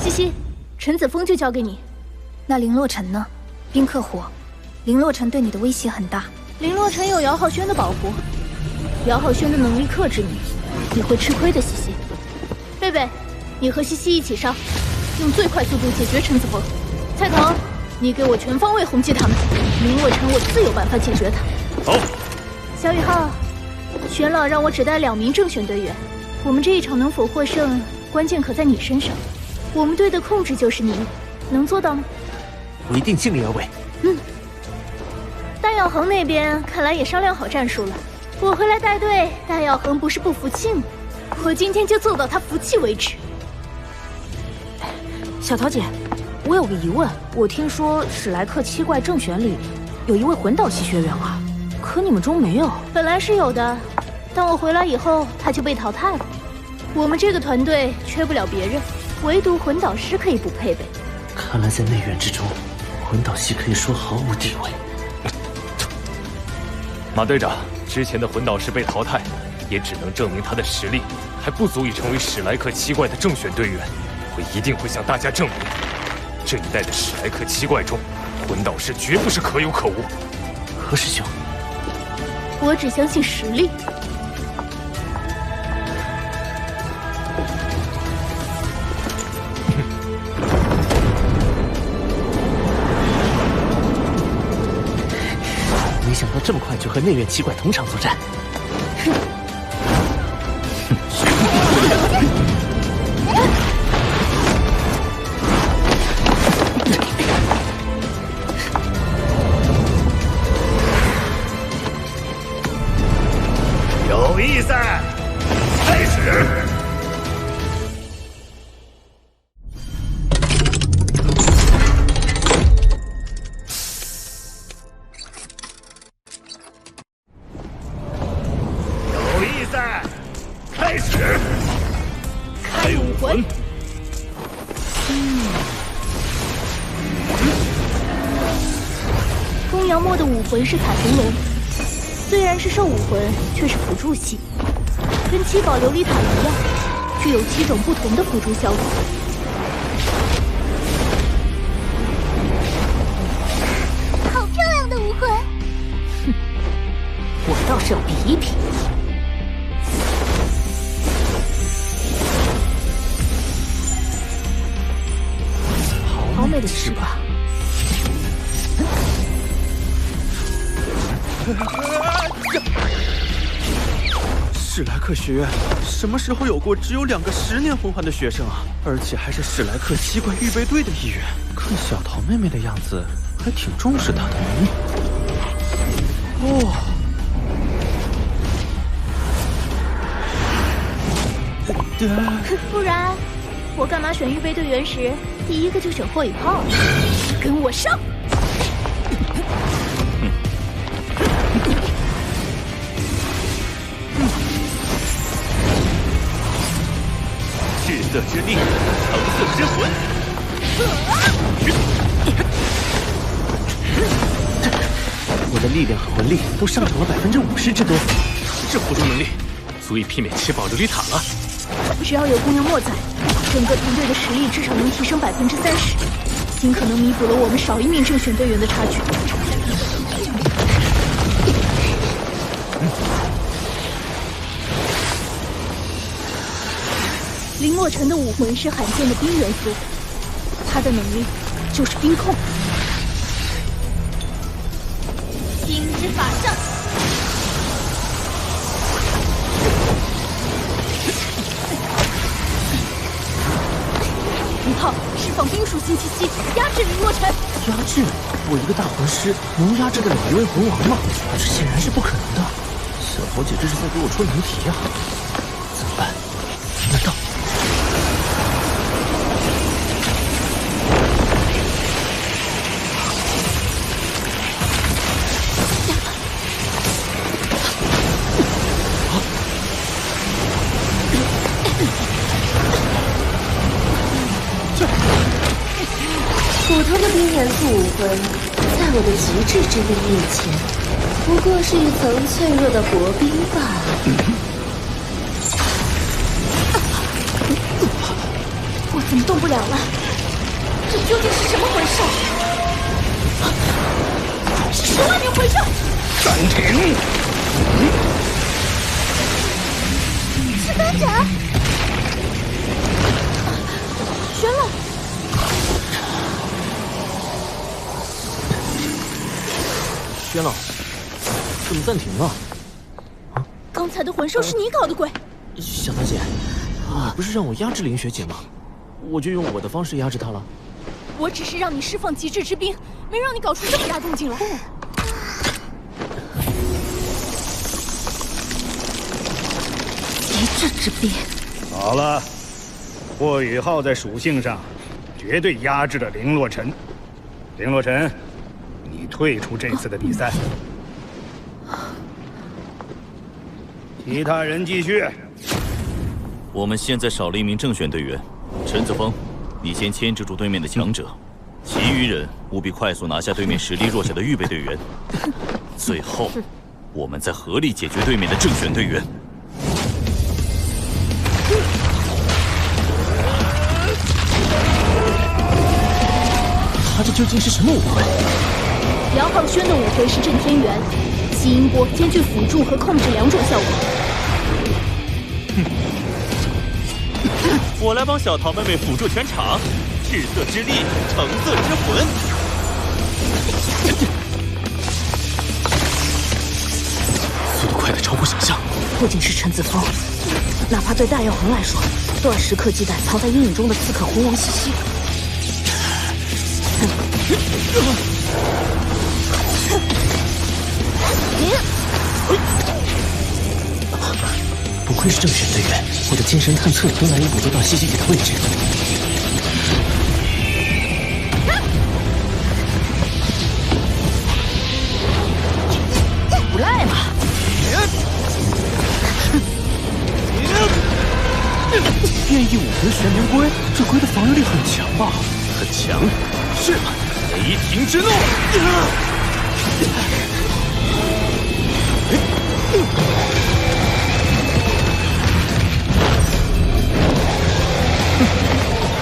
西西，陈子峰就交给你。那林洛尘呢？冰克火，林洛尘对你的威胁很大。林洛尘有姚浩轩的保护，姚浩轩的能力克制你，你会吃亏的。西西，贝贝，你和西西一起上，用最快速度解决陈子峰。菜头，你给我全方位轰击他们。林洛尘我自有办法解决他。好。小雨浩，玄老让我只带2名正选队员，我们这一场能否获胜，关键可在你身上。我们队的控制就是你，能做到吗？我一定尽力而为。戴耀恒那边看来也商量好战术了。我回来带队，戴耀恒不是不服气吗？我今天就做到他服气为止。小桃姐，我有个疑问，我听说史莱克7怪正选里有一位魂导系学员啊，可你们中没有。本来是有的，但我回来以后他就被淘汰了。我们这个团队缺不了别人，唯独魂导师可以不配备。看来在内院之中，魂导系可以说毫无地位。马队长，之前的魂导师被淘汰，也只能证明他的实力还不足以成为史莱克7怪的正选队员。我一定会向大家证明，这一代的史莱克7怪中，魂导师绝不是可有可无。何师兄，我只相信实力。想到这么快就和内院奇怪同场作战。哼！友谊赛开始。 公羊墨的武魂是彩虹龙，虽然是兽武魂，却是辅助系，跟七宝琉璃塔一样，具有7种不同的辅助效果。好漂亮的武魂！哼，我倒是要比一比。 好美的翅膀！史莱克学院什么时候有过只有2个10年魂环的学生啊？而且还是史莱克奇怪预备队的一员。看小桃妹妹的样子，还挺重视她的能力。哦。 不然，我干嘛选预备队员时第一个就选霍雨浩？跟我上！赤色之力，橙色之魂。我的力量和魂力都上涨了50%之多，这辅助能力足以媲美七宝琉璃塔了。 只要有公羊墨在，整个团队的实力至少能提升30%，尽可能弥补了我们少1名正选队员的差距。林洛尘的武魂是罕见的冰元素，他的能力就是冰控。冰之法杖。 雨浩释放冰属性气息，压制林洛尘。压制？我一个大魂师能压制得了一位魂王吗？这显然是不可能的。小桃姐这是在给我出难题啊！怎么办？难道……普通的冰元素武魂，在我的极致之力面前，不过是一层脆弱的薄冰罢了。我怎么动不了了？这究竟是什么回事？是10万年回声！暂停！是班长！玄老。 玄老，怎么暂停了？刚才的魂兽是你搞的鬼！小桃姐，你不是让我压制林学姐吗？我就用我的方式压制她了。我只是让你释放极致之冰，没让你搞出这么大动静来。极致之冰。好了，霍雨浩在属性上绝对压制了林洛尘。林洛尘。 你退出这次的比赛，其他人继续。我们现在少了1名正选队员，陈子峰，你先牵制住对面的强者，其余人务必快速拿下对面实力弱小的预备队员。最后，我们再合力解决对面的正选队员。他这究竟是什么武魂？ 杨浩轩的武魂是震天元，吸音波兼具辅助和控制2种效果。我来帮小桃妹妹辅助全场，赤色之力，橙色之魂。不仅是陈子峰，哪怕对大药恒来说，都要时刻忌惮藏在阴影中的刺客魂王西西。不愧是正选队员，我的精神探测都难以捕捉到西西姐的位置。不赖嘛！变异武魂玄冥龟，这龟的防御力很强吧？很强，是吗？雷霆之怒！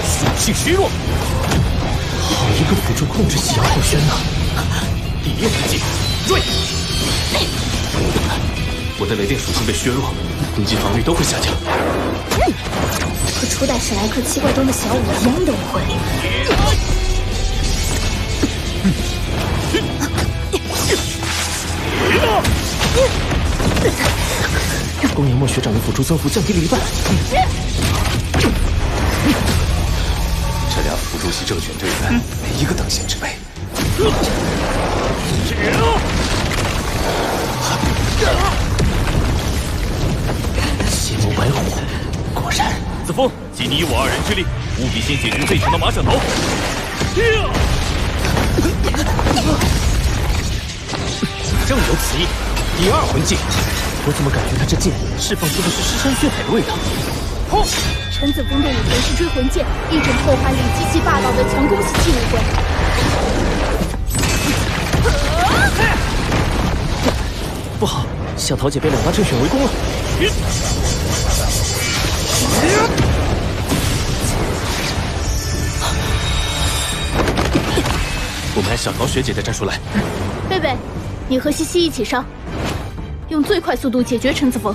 属性虚弱，好一个辅助控制系姚浩轩呐！第一痕迹，锐！我的雷电属性被削弱，攻击防御都会下降。和初代史莱克七怪中的小舞一样的武魂。宫野墨学长的辅助增幅降低了一半。这俩辅助系正选队员没一个等闲之辈。邪魔白虎，果然。子枫，尽你我二人之力，务必先解决最强的马小头。正有此意。第二魂技，我怎么感觉他这剑释放出的是尸山血海的味道？轰！陈子枫的武魂是追魂剑，一种破坏力极其霸道的强攻系技武魂。不好，小桃姐被两大正选围攻了。我们按小桃学姐的战术来。贝贝，你和西西一起上，用最快速度解决陈子枫。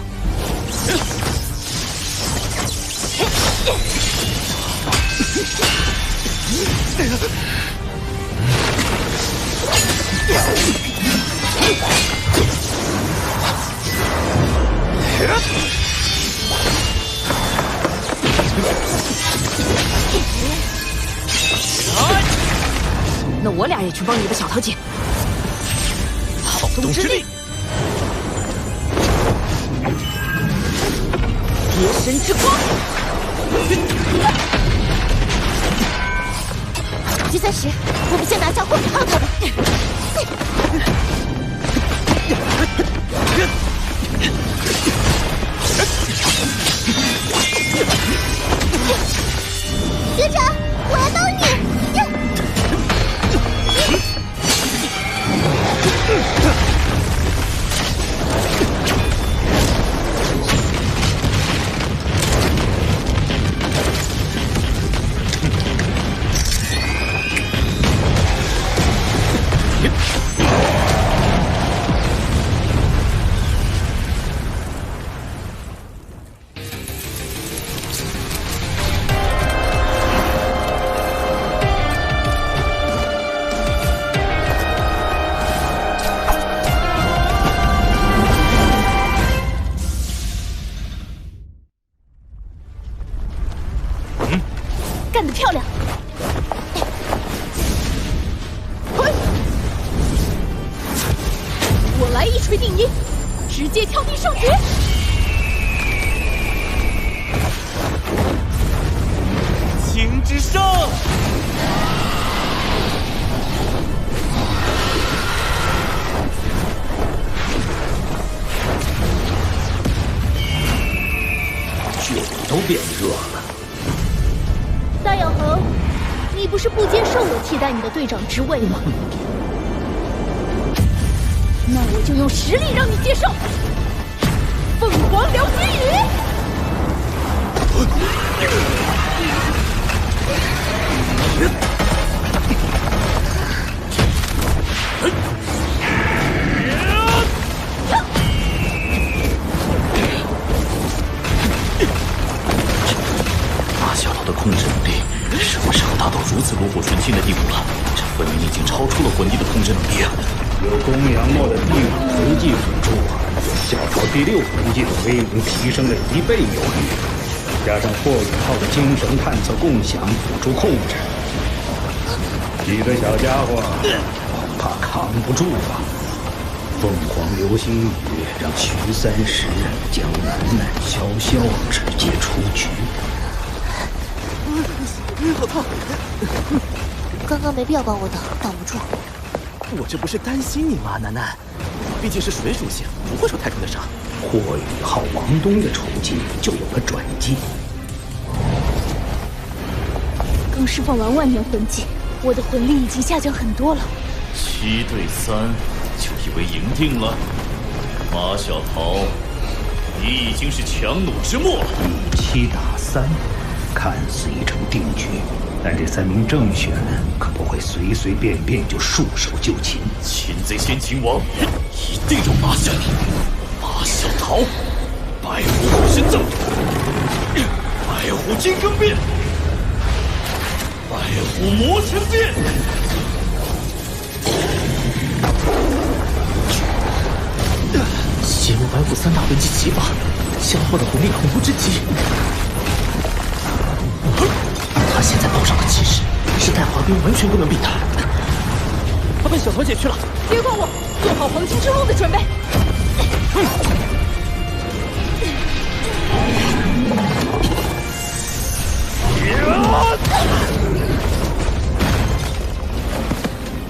那我俩也去帮你的小桃姐。好动之力，邪神之光。计算时，我们先拿下霍雨浩他们。学长，我要帮你。干得漂亮！我来一锤定音，直接敲地上绝。情之上，酒都变热了。大咬恒，你不是不接受我替代你的队长职位吗？那我就用实力让你接受。凤凰燎原雨。马小桃的控制能力什么时候达到如此炉火纯青的地步了？这分明已经超出了魂帝的控制能力啊！有公羊墨的地网痕迹辅助，小桃第6痕迹的威名提升了1倍有余，加上霍雨浩的精神探测共享辅助控制，几个小家伙恐怕扛不住啊！凤凰流星雨让徐30、江楠楠、潇潇直接出局。好痛！刚刚没必要帮我挡，挡不住。我这不是担心你吗，楠楠？毕竟是水属性，不会受太重的伤。霍雨浩、王东的处境就有了转机。刚释放完万年魂技，我的魂力已经下降很多了。7对3，就以为赢定了？马小桃，你已经是强弩之末了。以7打3，看似已成定局，但这3名正选可不会随随便便就束手就擒。擒贼先擒王，一定要拿下你！马小桃，白虎护身咒，白虎金刚变，白虎魔神变。邪魔白虎3大魂技齐发，消耗的魂力恐怖之极。他现在报上的气势，是带滑冰完全不能比的。他被小桃解去了，别管我，做好黄金之路的准备。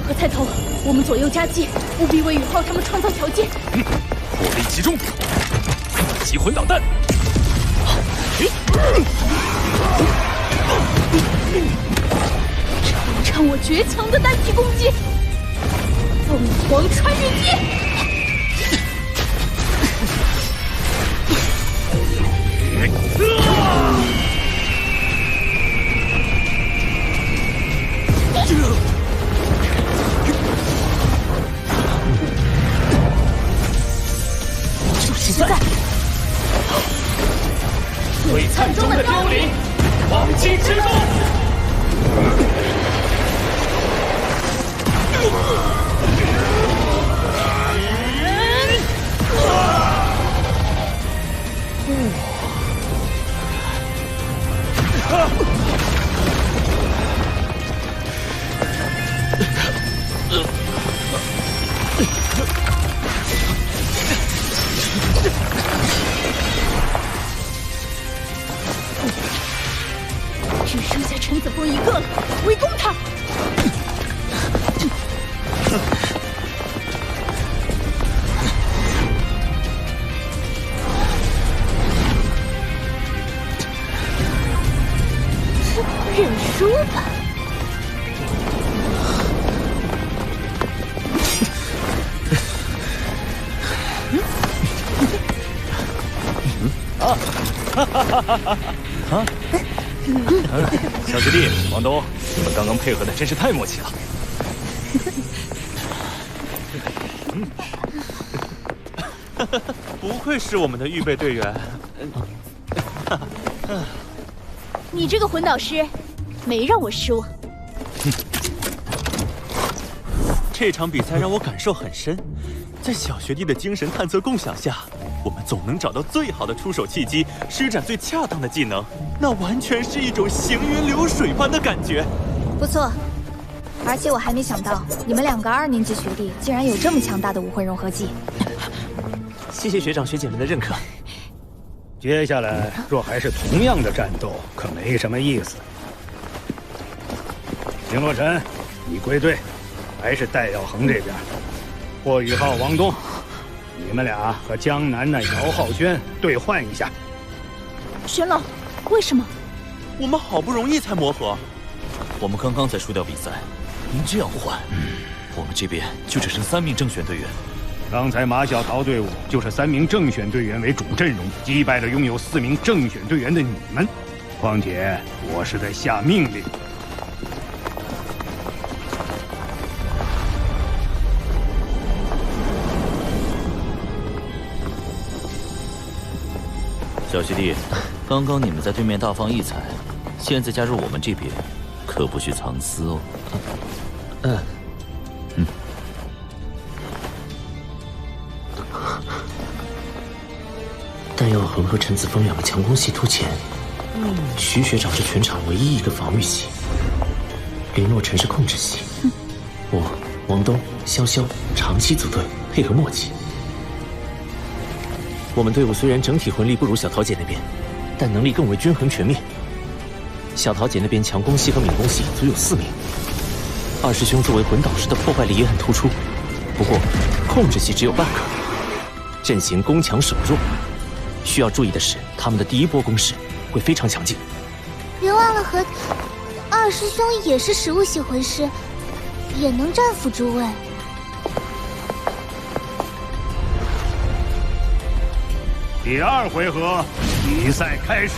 何菜头，我们左右夹击，务必为宇浩他们创造条件。火力集中，击魂导弹。尝我绝强的单体攻击，凤凰穿越击！就是在璀璨中的凋零，忘记之怒。只剩下陈子峰一个了，围攻他！认输吧。小师弟王东，你们刚刚配合的真是太默契了。不愧是我们的预备队员。你这个魂导师，没让我失望。这场比赛让我感受很深，在小学弟的精神探测共享下，我们总能找到最好的出手契机，施展最恰当的技能，那完全是一种行云流水般的感觉。不错，而且我还没想到你们2个2年级学弟竟然有这么强大的武魂融合技。谢谢学长学姐们的认可。接下来若还是同样的战斗，可没什么意思。林洛尘，你归队，还是戴耀恒这边。霍雨浩、王东，你们俩和江楠楠、姚浩轩兑换一下。玄老，为什么？我们好不容易才磨合。我们刚刚才输掉比赛，您这样换，我们这边就只剩3名正选队员。刚才马小桃队伍就是3名正选队员为主阵容，击败了拥有4名正选队员的你们。况且我是在下命令。小学弟，刚刚你们在对面大放异彩，现在加入我们这边，可不许藏私哦。但耀恒和陈子峰两个强攻系突前，徐学长是全场唯一一个防御系，林若尘是控制系，我、王东、潇潇长期组队，配合默契。我们队伍虽然整体魂力不如小桃姐那边，但能力更为均衡全面。小桃姐那边强攻系和敏攻系足有4名，二师兄作为魂导师的破坏力也很突出，不过控制系只有半个，阵型攻强守弱。需要注意的是，他们的第一波攻势会非常强劲。别忘了和二师兄也是食物系魂师，也能战辅诸位。第2回合，比赛开始。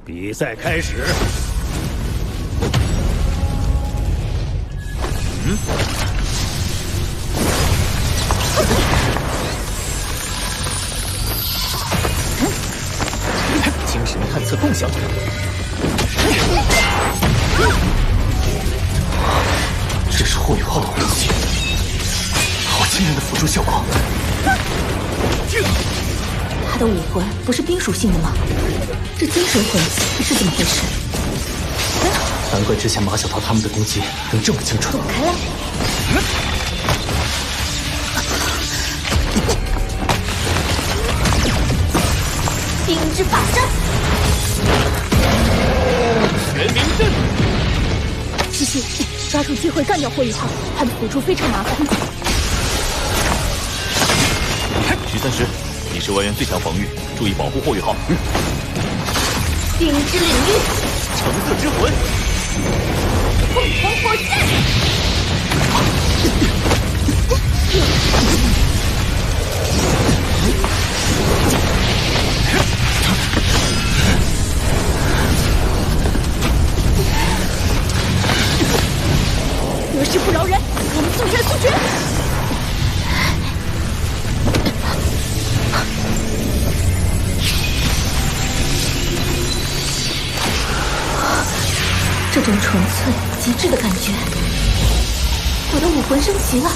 比赛开始。精神探测共享。这是霍雨浩的魂技，好惊人的辅助效果。他的武魂不是冰属性的吗？这精神魂技是怎么回事？难怪之前马小桃他们的攻击能这么精准。躲开了。冰之法阵。玄冥阵。西西，抓住机会干掉霍雨浩，他的辅助非常麻烦。徐三师，你是外援最强防御，注意保护霍雨浩。冰之领域。橙色之魂。凤凰火箭。得势不饶人，我们速战速决。这种纯粹极致的感觉，我的武魂升级了。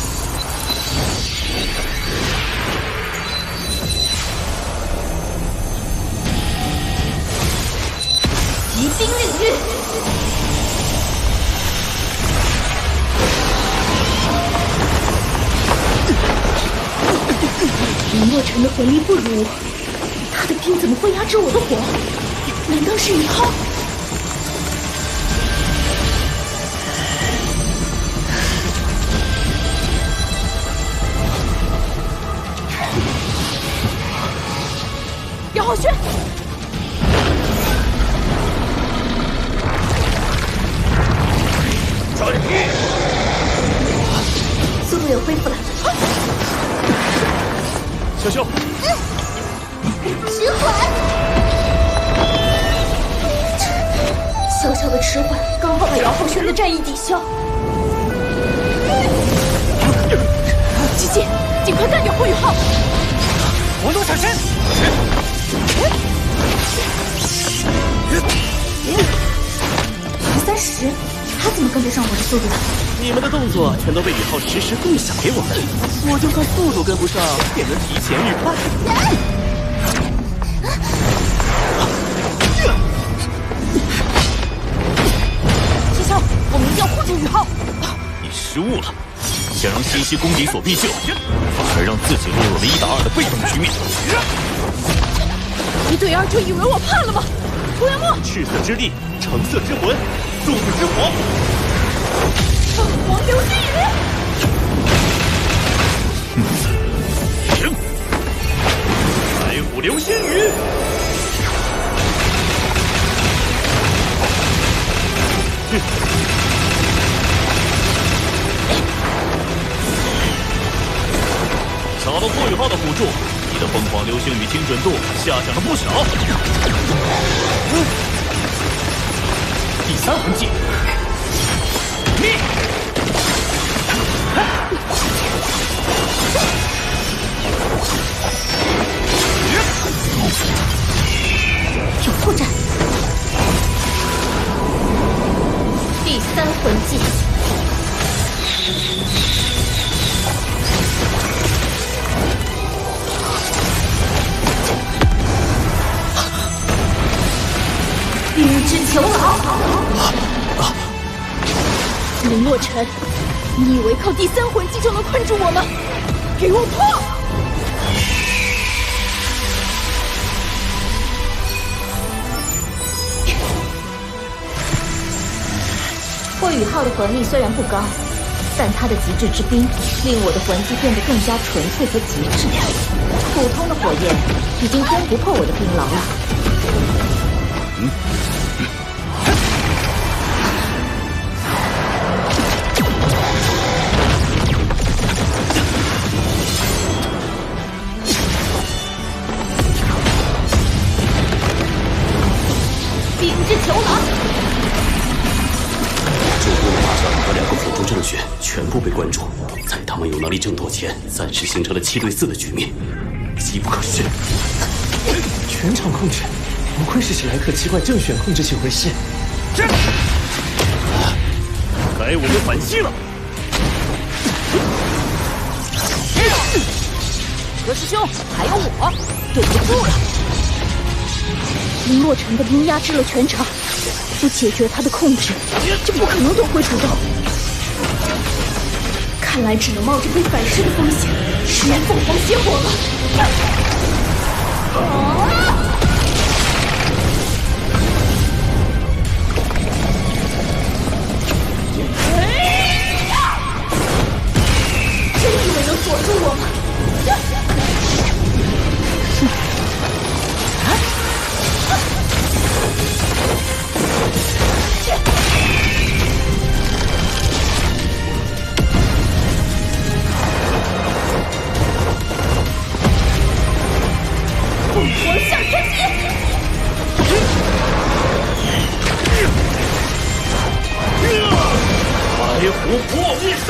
极冰领域。林若尘的魂力不如我，他的冰怎么会压制我的火？难道是雨浩？姚浩轩，转移，速度又恢复了。潇潇，迟缓。小小的迟缓，刚好把姚浩轩的战意抵消。琪琪，尽快干掉霍雨浩！王东闪身！130，他怎么跟得上我的速度？你们的动作全都被雨浩实时共享给我们，我就算速度跟不上，也能提前预判。潇潇，我们一定要护住雨浩。你失误了，想让西西攻敌所必救，反而让自己落入了1打2的被动局面。1对2就以为我怕了吗？涂元墨，赤色之力，橙色之魂，速度之火。凤凰流星雨！停！白虎流星雨！少了霍雨浩的辅助，你的凤凰流星雨精准度下降了不少。第3魂技，灭！有破绽。魂技。冰之囚牢。林洛尘，你以为靠第三魂技就能困住我吗？给我破！霍雨浩的魂力虽然不高，但他的极致之冰令我的魂技变得更加纯粹和极致。普通的火焰已经攻不破我的冰牢了。冰之囚牢。主攻的马小雨和2个辅助正选全部被关住，在他们有能力争夺前，暂时形成了7对4的局面，机不可失。全场控制，不愧是史莱克奇怪正选控制系魂师。该我们反击了。何师兄，还有我，对不住了。林洛尘的冰压制了全场，不解决他的控制，就不可能夺回主动。看来只能冒着被反噬的风险，实验凤凰邪火了。真以为能锁住我吗？凤凰象征击！白虎破灭杀！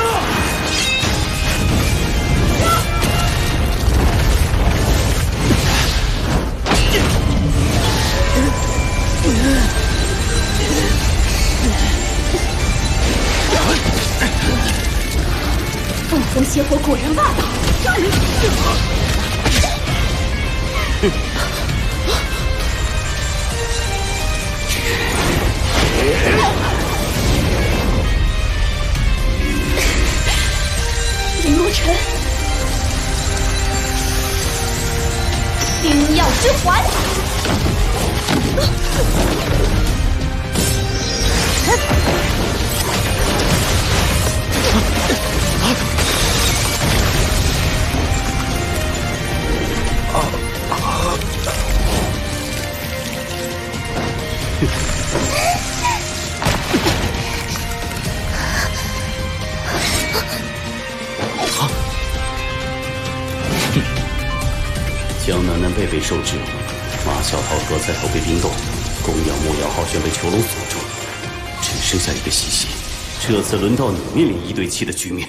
凤凰邪火果然霸道。林洛尘，冰耀之环。江南南贝被受制，马小桃和在后被冰冻，公羊木瑶浩轩被囚笼锁住，只剩下一个西西。这次轮到你面临1对7的局面。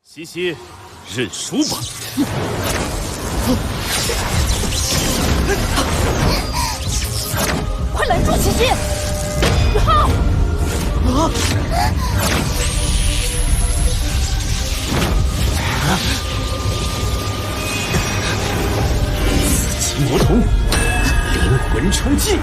西西，认输吧。快拦住西西！雨浩！四级魔童，灵魂冲击！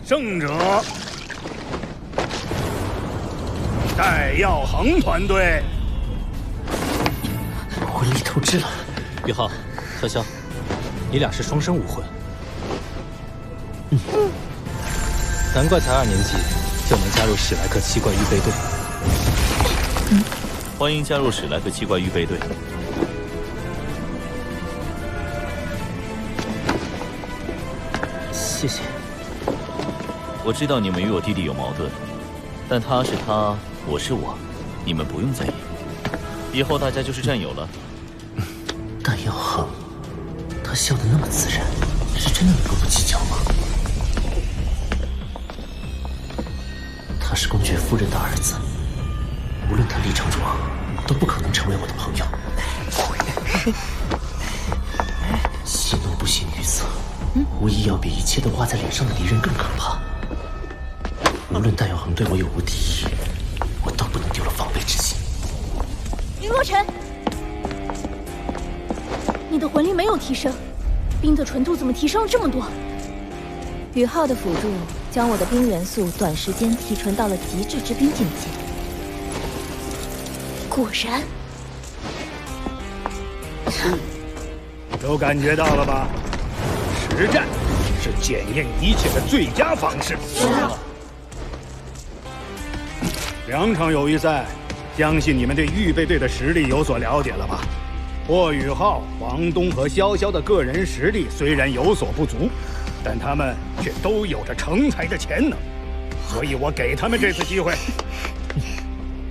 胜者戴耀恒团队。魂力透支了。宇浩，潇潇，你俩是双生武魂。难怪才2年级就能加入史莱克奇怪预备队。欢迎加入史莱克七怪预备队。谢谢。我知道你们与我弟弟有矛盾，但他是他，我是我，你们不用在意。以后大家就是战友了。但要好，他笑得那么自然，是真的能够不计较吗？他是公爵夫人的儿子，无论他立场如何，都不可能成为我的朋友。喜怒不形于色，无疑要比一切都挂在脸上的敌人更可怕。无论戴耀恒对我有无敌意，我都不能丢了防备之心。云洛尘，你的魂力没有提升，冰的纯度怎么提升了这么多？宇浩的辅助将我的冰元素短时间提纯到了极致之冰境界。果然，都感觉到了吧？实战是检验一切的最佳方式。2场友谊赛，相信你们对预备队的实力有所了解了吧？霍雨浩、王东和潇潇的个人实力虽然有所不足，但他们却都有着成才的潜能，所以我给他们这次机会。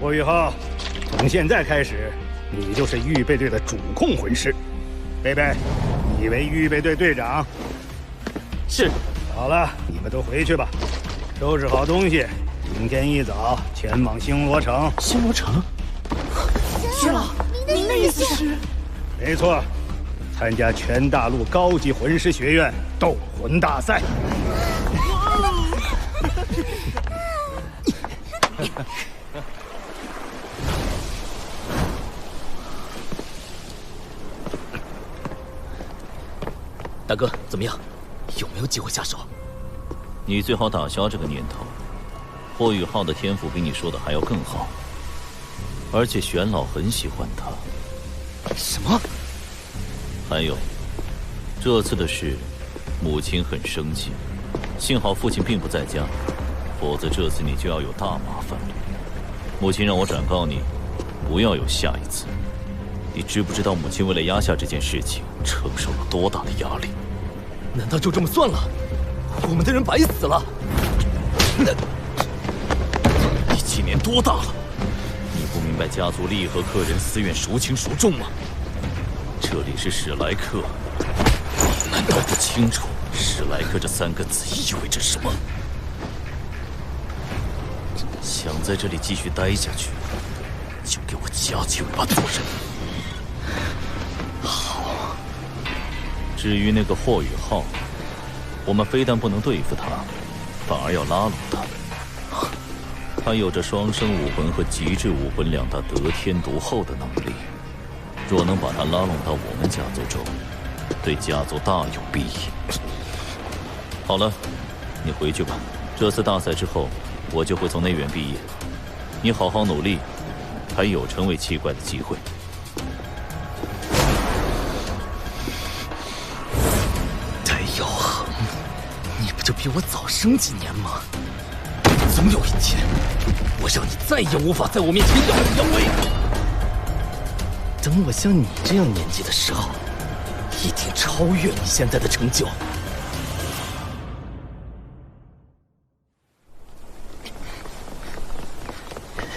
霍雨浩，从现在开始，你就是预备队的主控魂师。贝贝，你为预备队队长。是。好了，你们都回去吧，收拾好东西。明天一早前往星罗城。星罗城？薛老，您的意思是？没错，参加全大陆高级魂师学院斗魂大赛。大哥，怎么样？有没有机会下手？你最好打消这个念头。霍雨浩的天赋比你说的还要更好，而且玄老很喜欢他。什么？还有，这次的事，母亲很生气，幸好父亲并不在家，否则这次你就要有大麻烦了。母亲让我转告你，不要有下一次。你知不知道母亲为了压下这件事情，承受了多大的压力？难道就这么算了？我们的人白死了？你今年多大了？你不明白家族利益和个人私怨孰轻孰重吗？这里是史莱克，你难道不清楚史莱克这3个字意味着什么？想在这里继续待下去，就给我夹起尾巴做人。好。至于那个霍雨浩，我们非但不能对付他，反而要拉拢他。他有着双生武魂和极致武魂2大得天独厚的能力，若能把他拉拢到我们家族中，对家族大有裨益。好了，你回去吧。这次大赛之后，我就会从内院毕业，你好好努力，还有成为七怪的机会。戴耀恒，你不就比我早生几年吗？总有一天，我让你再也无法在我面前耀武扬威。等我像你这样年纪的时候，一定超越你现在的成就。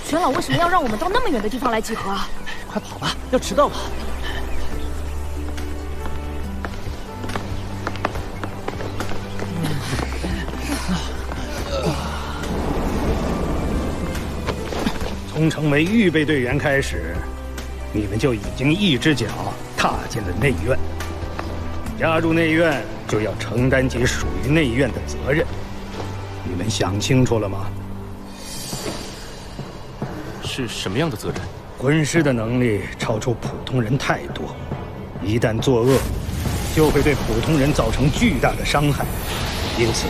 玄老为什么要让我们到那么远的地方来集合啊？快跑吧，要迟到了。从成为预备队员开始，你们就已经一只脚踏进了内院。加入内院就要承担起属于内院的责任，你们想清楚了吗？是什么样的责任？魂师的能力超出普通人太多，一旦作恶，就会对普通人造成巨大的伤害，因此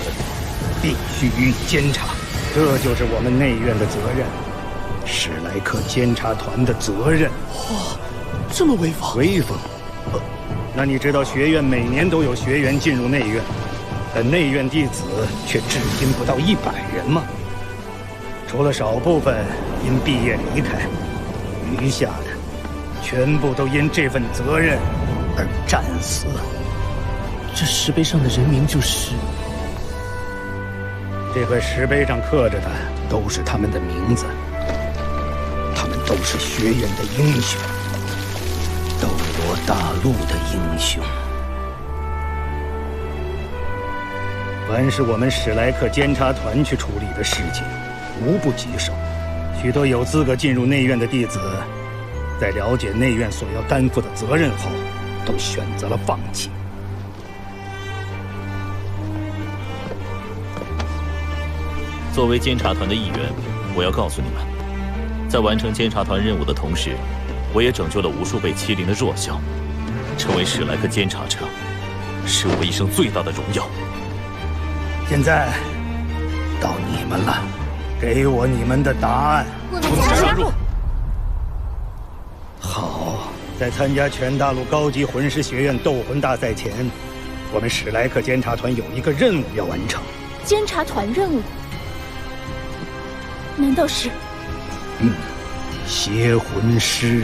必须予以监察。这就是我们内院的责任，史莱克监察团的责任。哇，这么威风！威风。那你知道学院每年都有学员进入内院，但内院弟子却至今不到100人吗？除了少部分因毕业离开，余下的，全部都因这份责任而战死。这石碑上的人名就是……这块石碑上刻着的都是他们的名字，他们都是学院的英雄，斗罗大陆的英雄。凡是我们史莱克监察团去处理的事情，无不棘手。许多有资格进入内院的弟子，在了解内院所要担负的责任后，都选择了放弃。作为监察团的一员，我要告诉你们，在完成监察团任务的同时，我也拯救了无数被欺凌的弱小。成为史莱克监察者，是我一生最大的荣耀。现在到你们了，给我你们的答案。我们加入。好，在参加全大陆高级魂师学院斗魂大赛前，我们史莱克监察团有一个任务要完成。监察团任务？难道是？邪魂师。